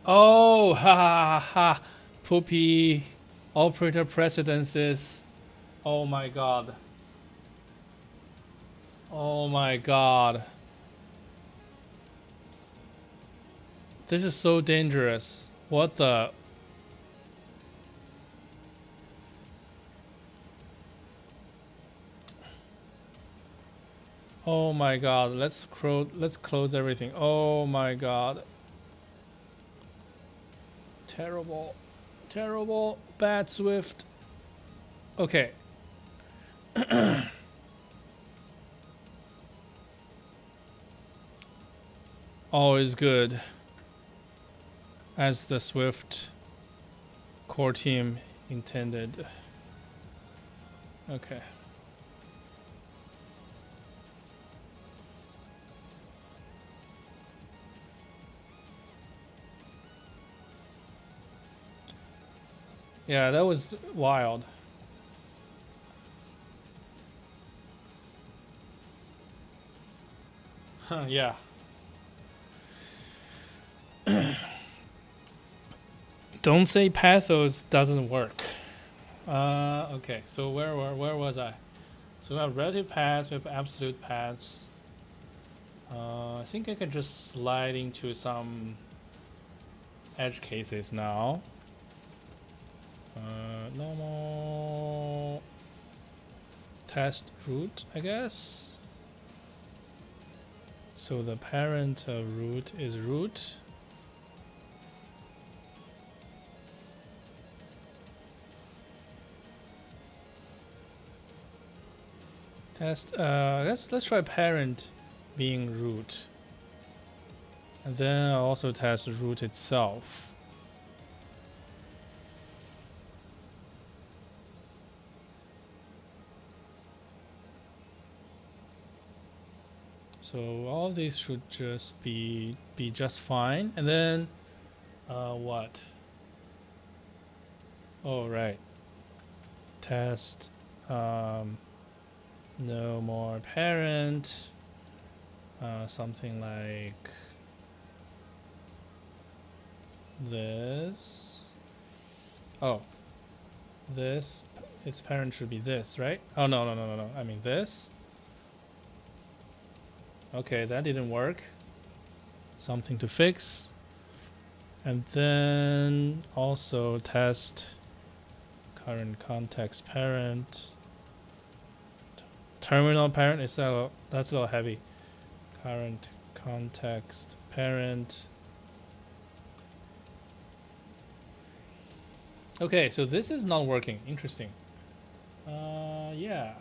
Oh, ha. Poopy operator precedences. Oh my god. Oh my god. This is so dangerous. What the? Oh my god. Let's close everything. Oh my god. Terrible. Bad Swift. Okay. Always good. As the Swift core team intended. Okay. Yeah, that was wild. Yeah. Don't say pathos doesn't work. Okay, so where was I? So we have relative paths, we have absolute paths. I think I can just slide into some edge cases now. Normal test root, I guess. So the parent root is root. Test. Let's try parent being root, and then I'll also test root itself. So all of these should just be just fine. And then what? Oh right. Test no more parent. Something like this. Oh, this. Its parent should be this, right? Oh no. I mean this. Okay, that didn't work. Something to fix. And then also test current context parent. Terminal parent is that's a little heavy. Current context parent. Okay, so this is not working. Interesting. Yeah.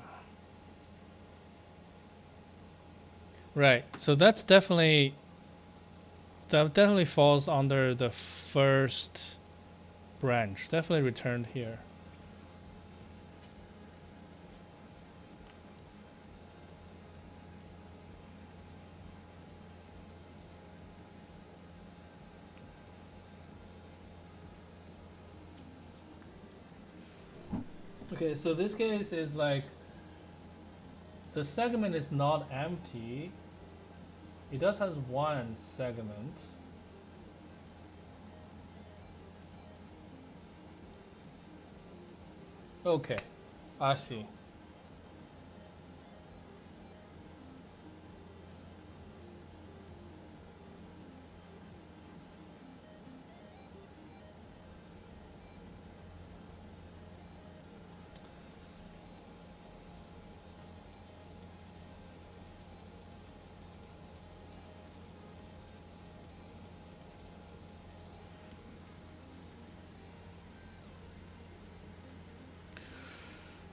Right. So that definitely falls under the first branch. Definitely returned here. Okay, so this case is like the segment is not empty. It does have one segment. Okay, I see.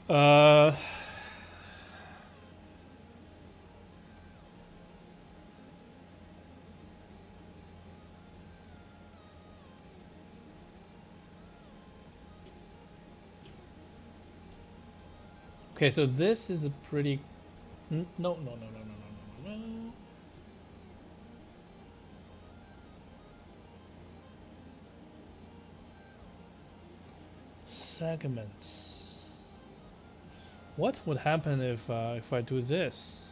Uh, okay, so this is a pretty no. Segments. What would happen if I do this?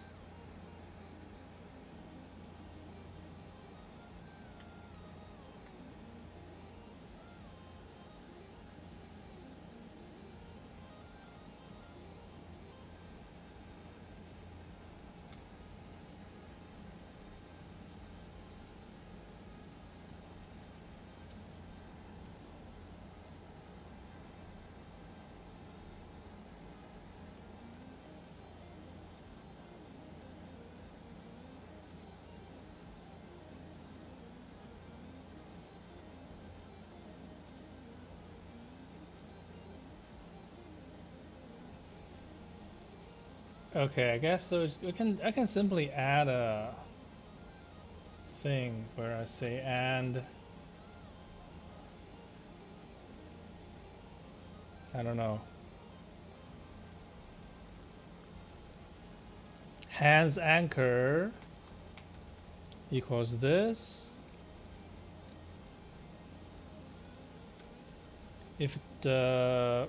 Okay, I guess so. I can simply add a thing where I say and I don't know. Hands anchor equals this. If the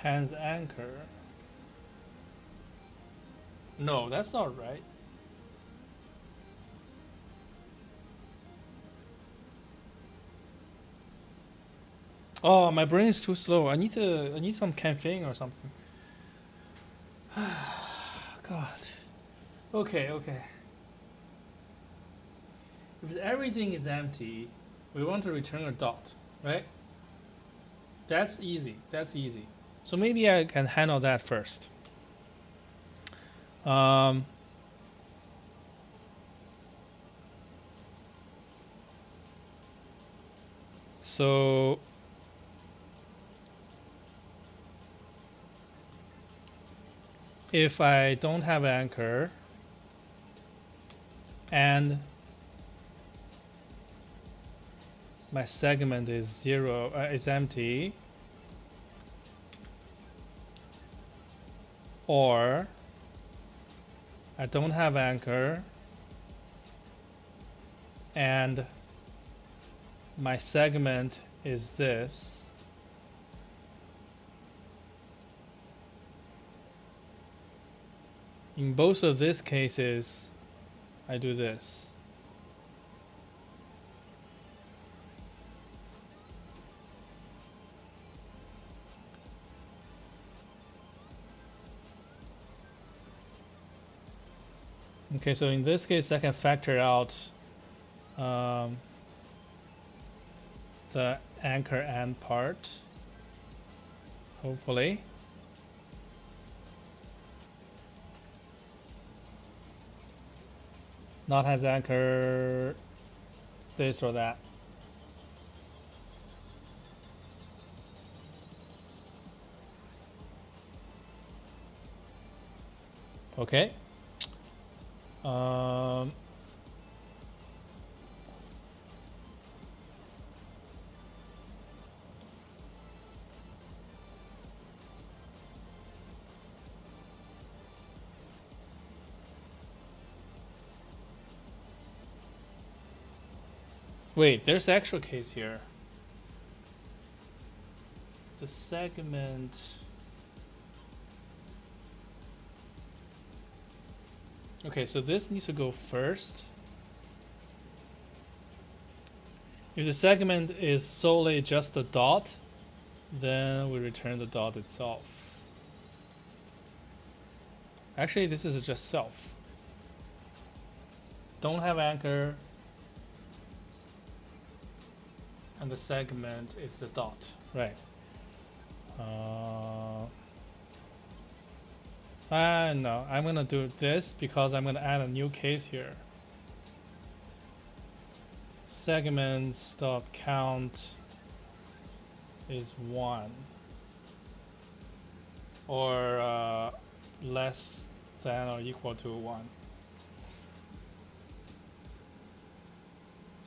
Hands anchor. No, that's not right. Oh, my brain is too slow. I need some caffeine or something. God. Okay. If everything is empty, we want to return a dot, right? That's easy. So maybe I can handle that first. So if I don't have anchor and my segment is zero, is empty, or I don't have anchor and my segment is this, in both of these cases I do this. Okay, so in this case, I can factor out the anchor end part, hopefully. Not has anchor, this or that. Okay. Wait, there's the actual case here. The segment. Okay, so this needs to go first. If the segment is solely just a dot, then we return the dot itself. Actually, this is just self. Don't have anchor, and the segment is the dot, right? No, I'm gonna do this because I'm gonna add a new case here. Segments dot count is 1 or less than or equal to 1.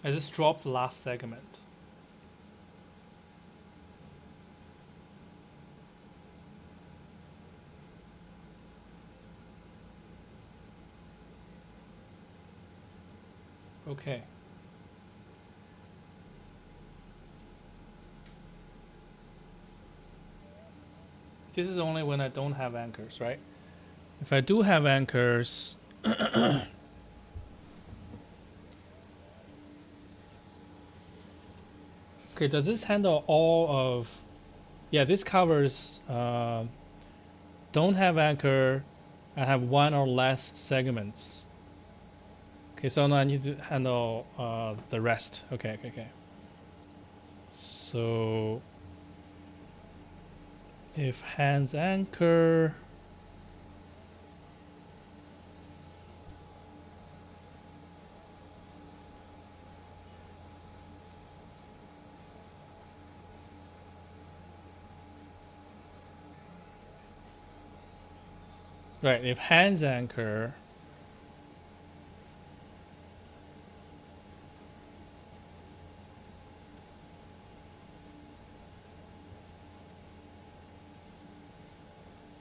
I just dropped the last segment. Okay. This is only when I don't have anchors, right? If I do have anchors, okay, does this handle all of, yeah, this covers don't have anchor, I have 1 or less segments. Okay, so now I need to handle the rest. Okay. So if hands anchor, right, if hands anchor,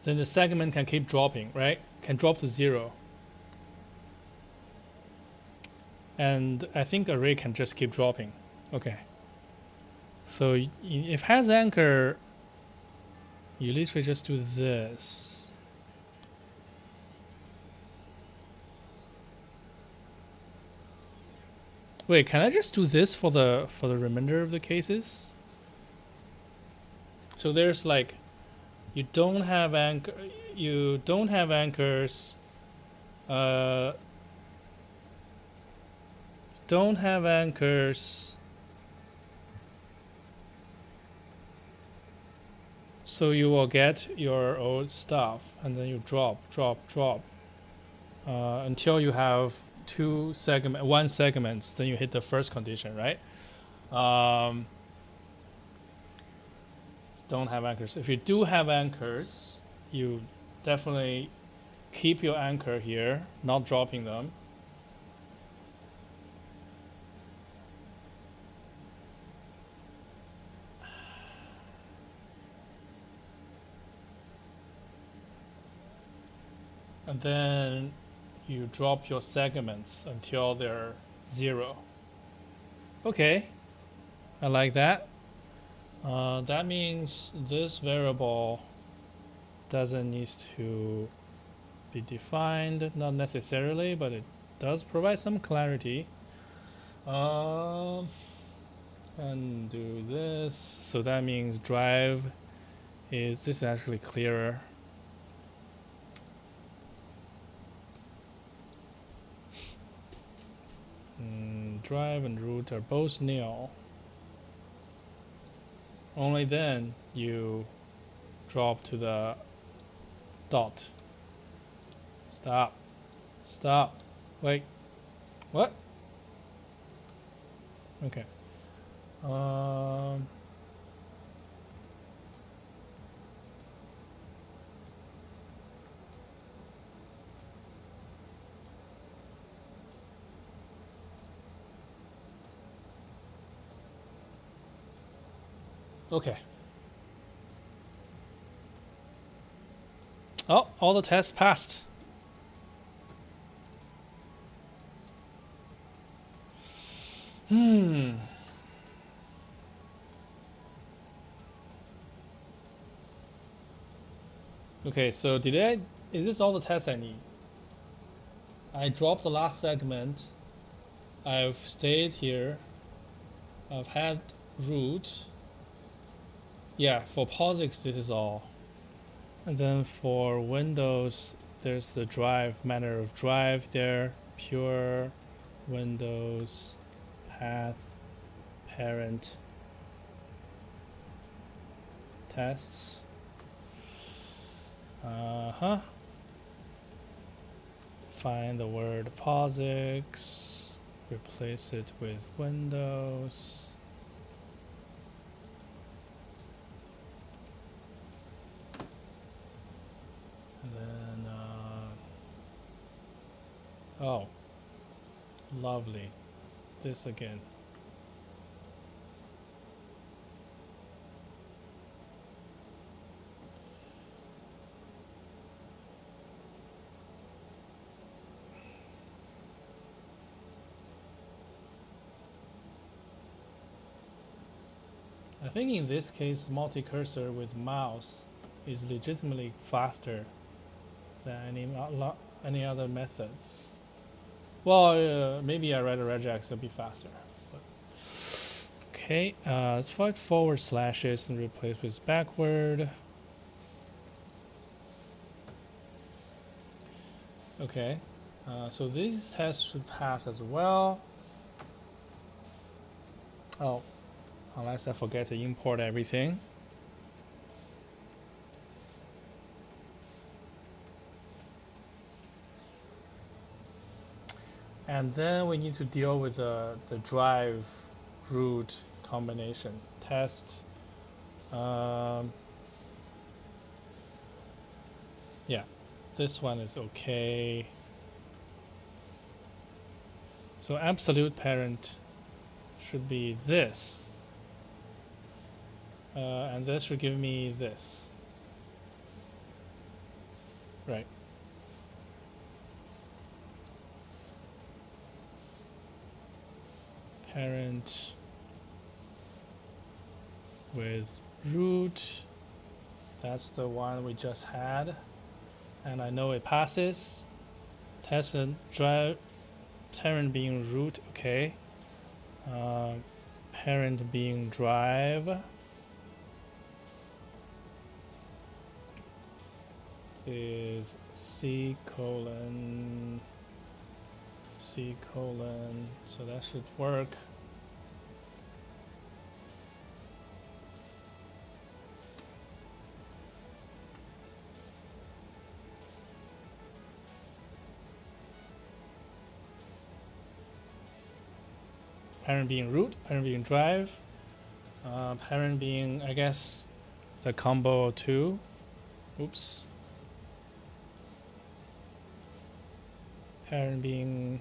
then the segment can keep dropping, right? Can drop to 0. And I think array can just keep dropping. Okay. So if has anchor, You literally just do this. Wait, can I just do this for the remainder of the cases? So there's like, you don't have anchors. Don't have anchors. So you will get your old stuff, and then you drop, until you have one segments. Then you hit the first condition, right? Don't have anchors. If you do have anchors, you definitely keep your anchor here, not dropping them. And then you drop your segments until they're 0. Okay, I like that. That means this variable doesn't need to be defined, not necessarily, but it does provide some clarity. And do this. So that means drive is this is actually clearer. Drive and root are both nil. Only then you drop to the dot. Stop. Wait. What? Okay. Okay. Oh, all the tests passed. Okay, so is this all the tests I need? I dropped the last segment. I've stayed here. I've had root. Yeah, for POSIX this is all. And then for Windows, there's the manner of drive there. Pure Windows path parent tests. Find the word POSIX, replace it with Windows. And then, oh, lovely. This again. I think in this case, multi-cursor with mouse is legitimately faster than any other methods. Well, maybe I read a regex, it'll be faster. But. Okay, let's find forward slashes and replace with backward. Okay, so these tests should pass as well. Oh, unless I forget to import everything. And then we need to deal with the drive root combination test. Yeah, this one is okay. So absolute parent should be this. And this should give me this. Right. Parent with root That's the one we just had. And I know it passes. Test and drive. Parent being root, okay. Parent being drive. Is C colon, so that should work. Parent being root, parent being drive, parent being, I guess, the combo 2. Oops. Parent being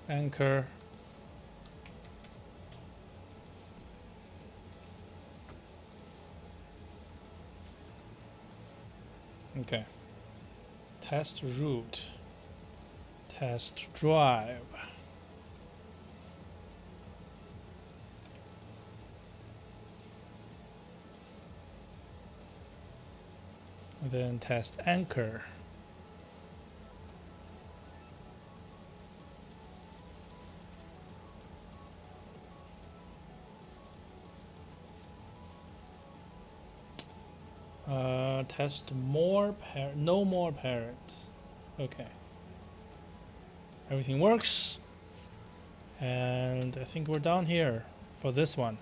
anchor. Okay. Test root. Test drive. And then test anchor. Test more no more parents. Okay. Everything works. And I think we're down here for this one.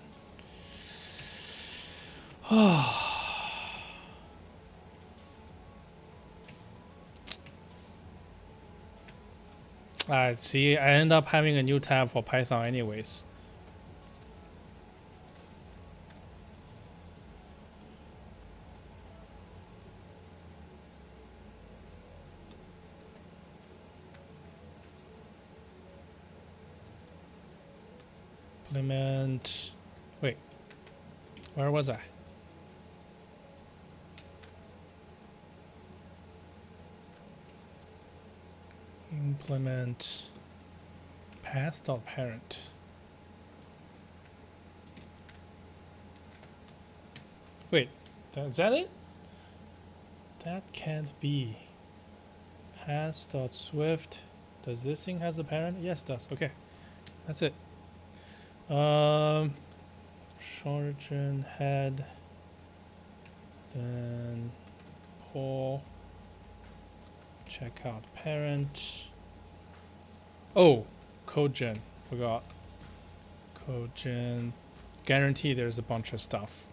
Alright, see, I end up having a new tab for Python anyways. Implement. Wait, where was I? Implement path.parent. Wait, is that it? That can't be. Path.swift. Does this thing has a parent? Yes, it does. Okay, that's it. Origin head, then pull, check out parent. Oh, code gen, forgot. Code gen, guarantee there's a bunch of stuff.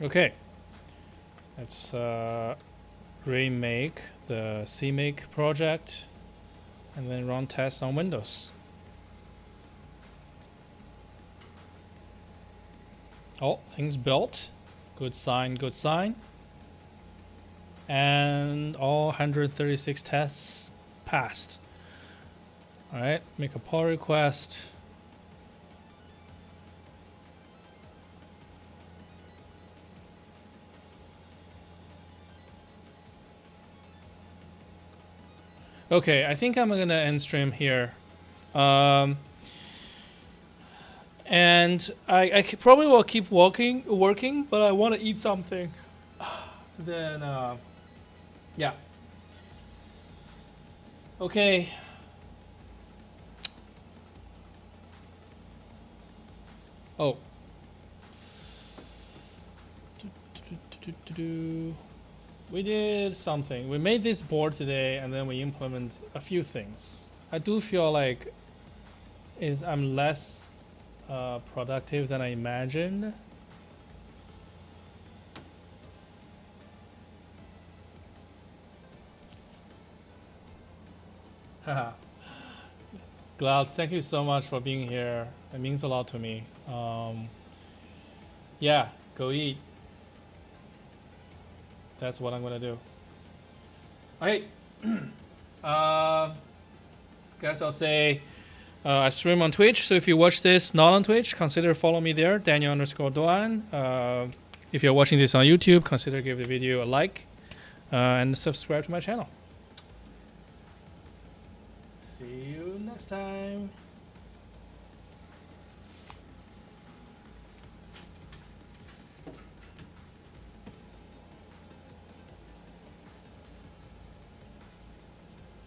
Okay, let's remake the CMake project and then run tests on Windows. Oh, things built. Good sign, good sign. And all 136 tests passed. All right, make a pull request. Okay, I think I'm gonna end stream here. And I probably will keep working, but I want to eat something. Then, yeah. Okay. Oh. We did something. We made this board today, and then we implement a few things. I do feel like I'm less productive than I imagined. Haha. Cloud, thank you so much for being here. It means a lot to me. Yeah, go eat. That's what I'm gonna do. Okay, Guess I'll say I stream on Twitch. So if you watch this not on Twitch, consider follow me there, Daniel_Doan. If you're watching this on YouTube, consider give the video a like and subscribe to my channel. See you next time.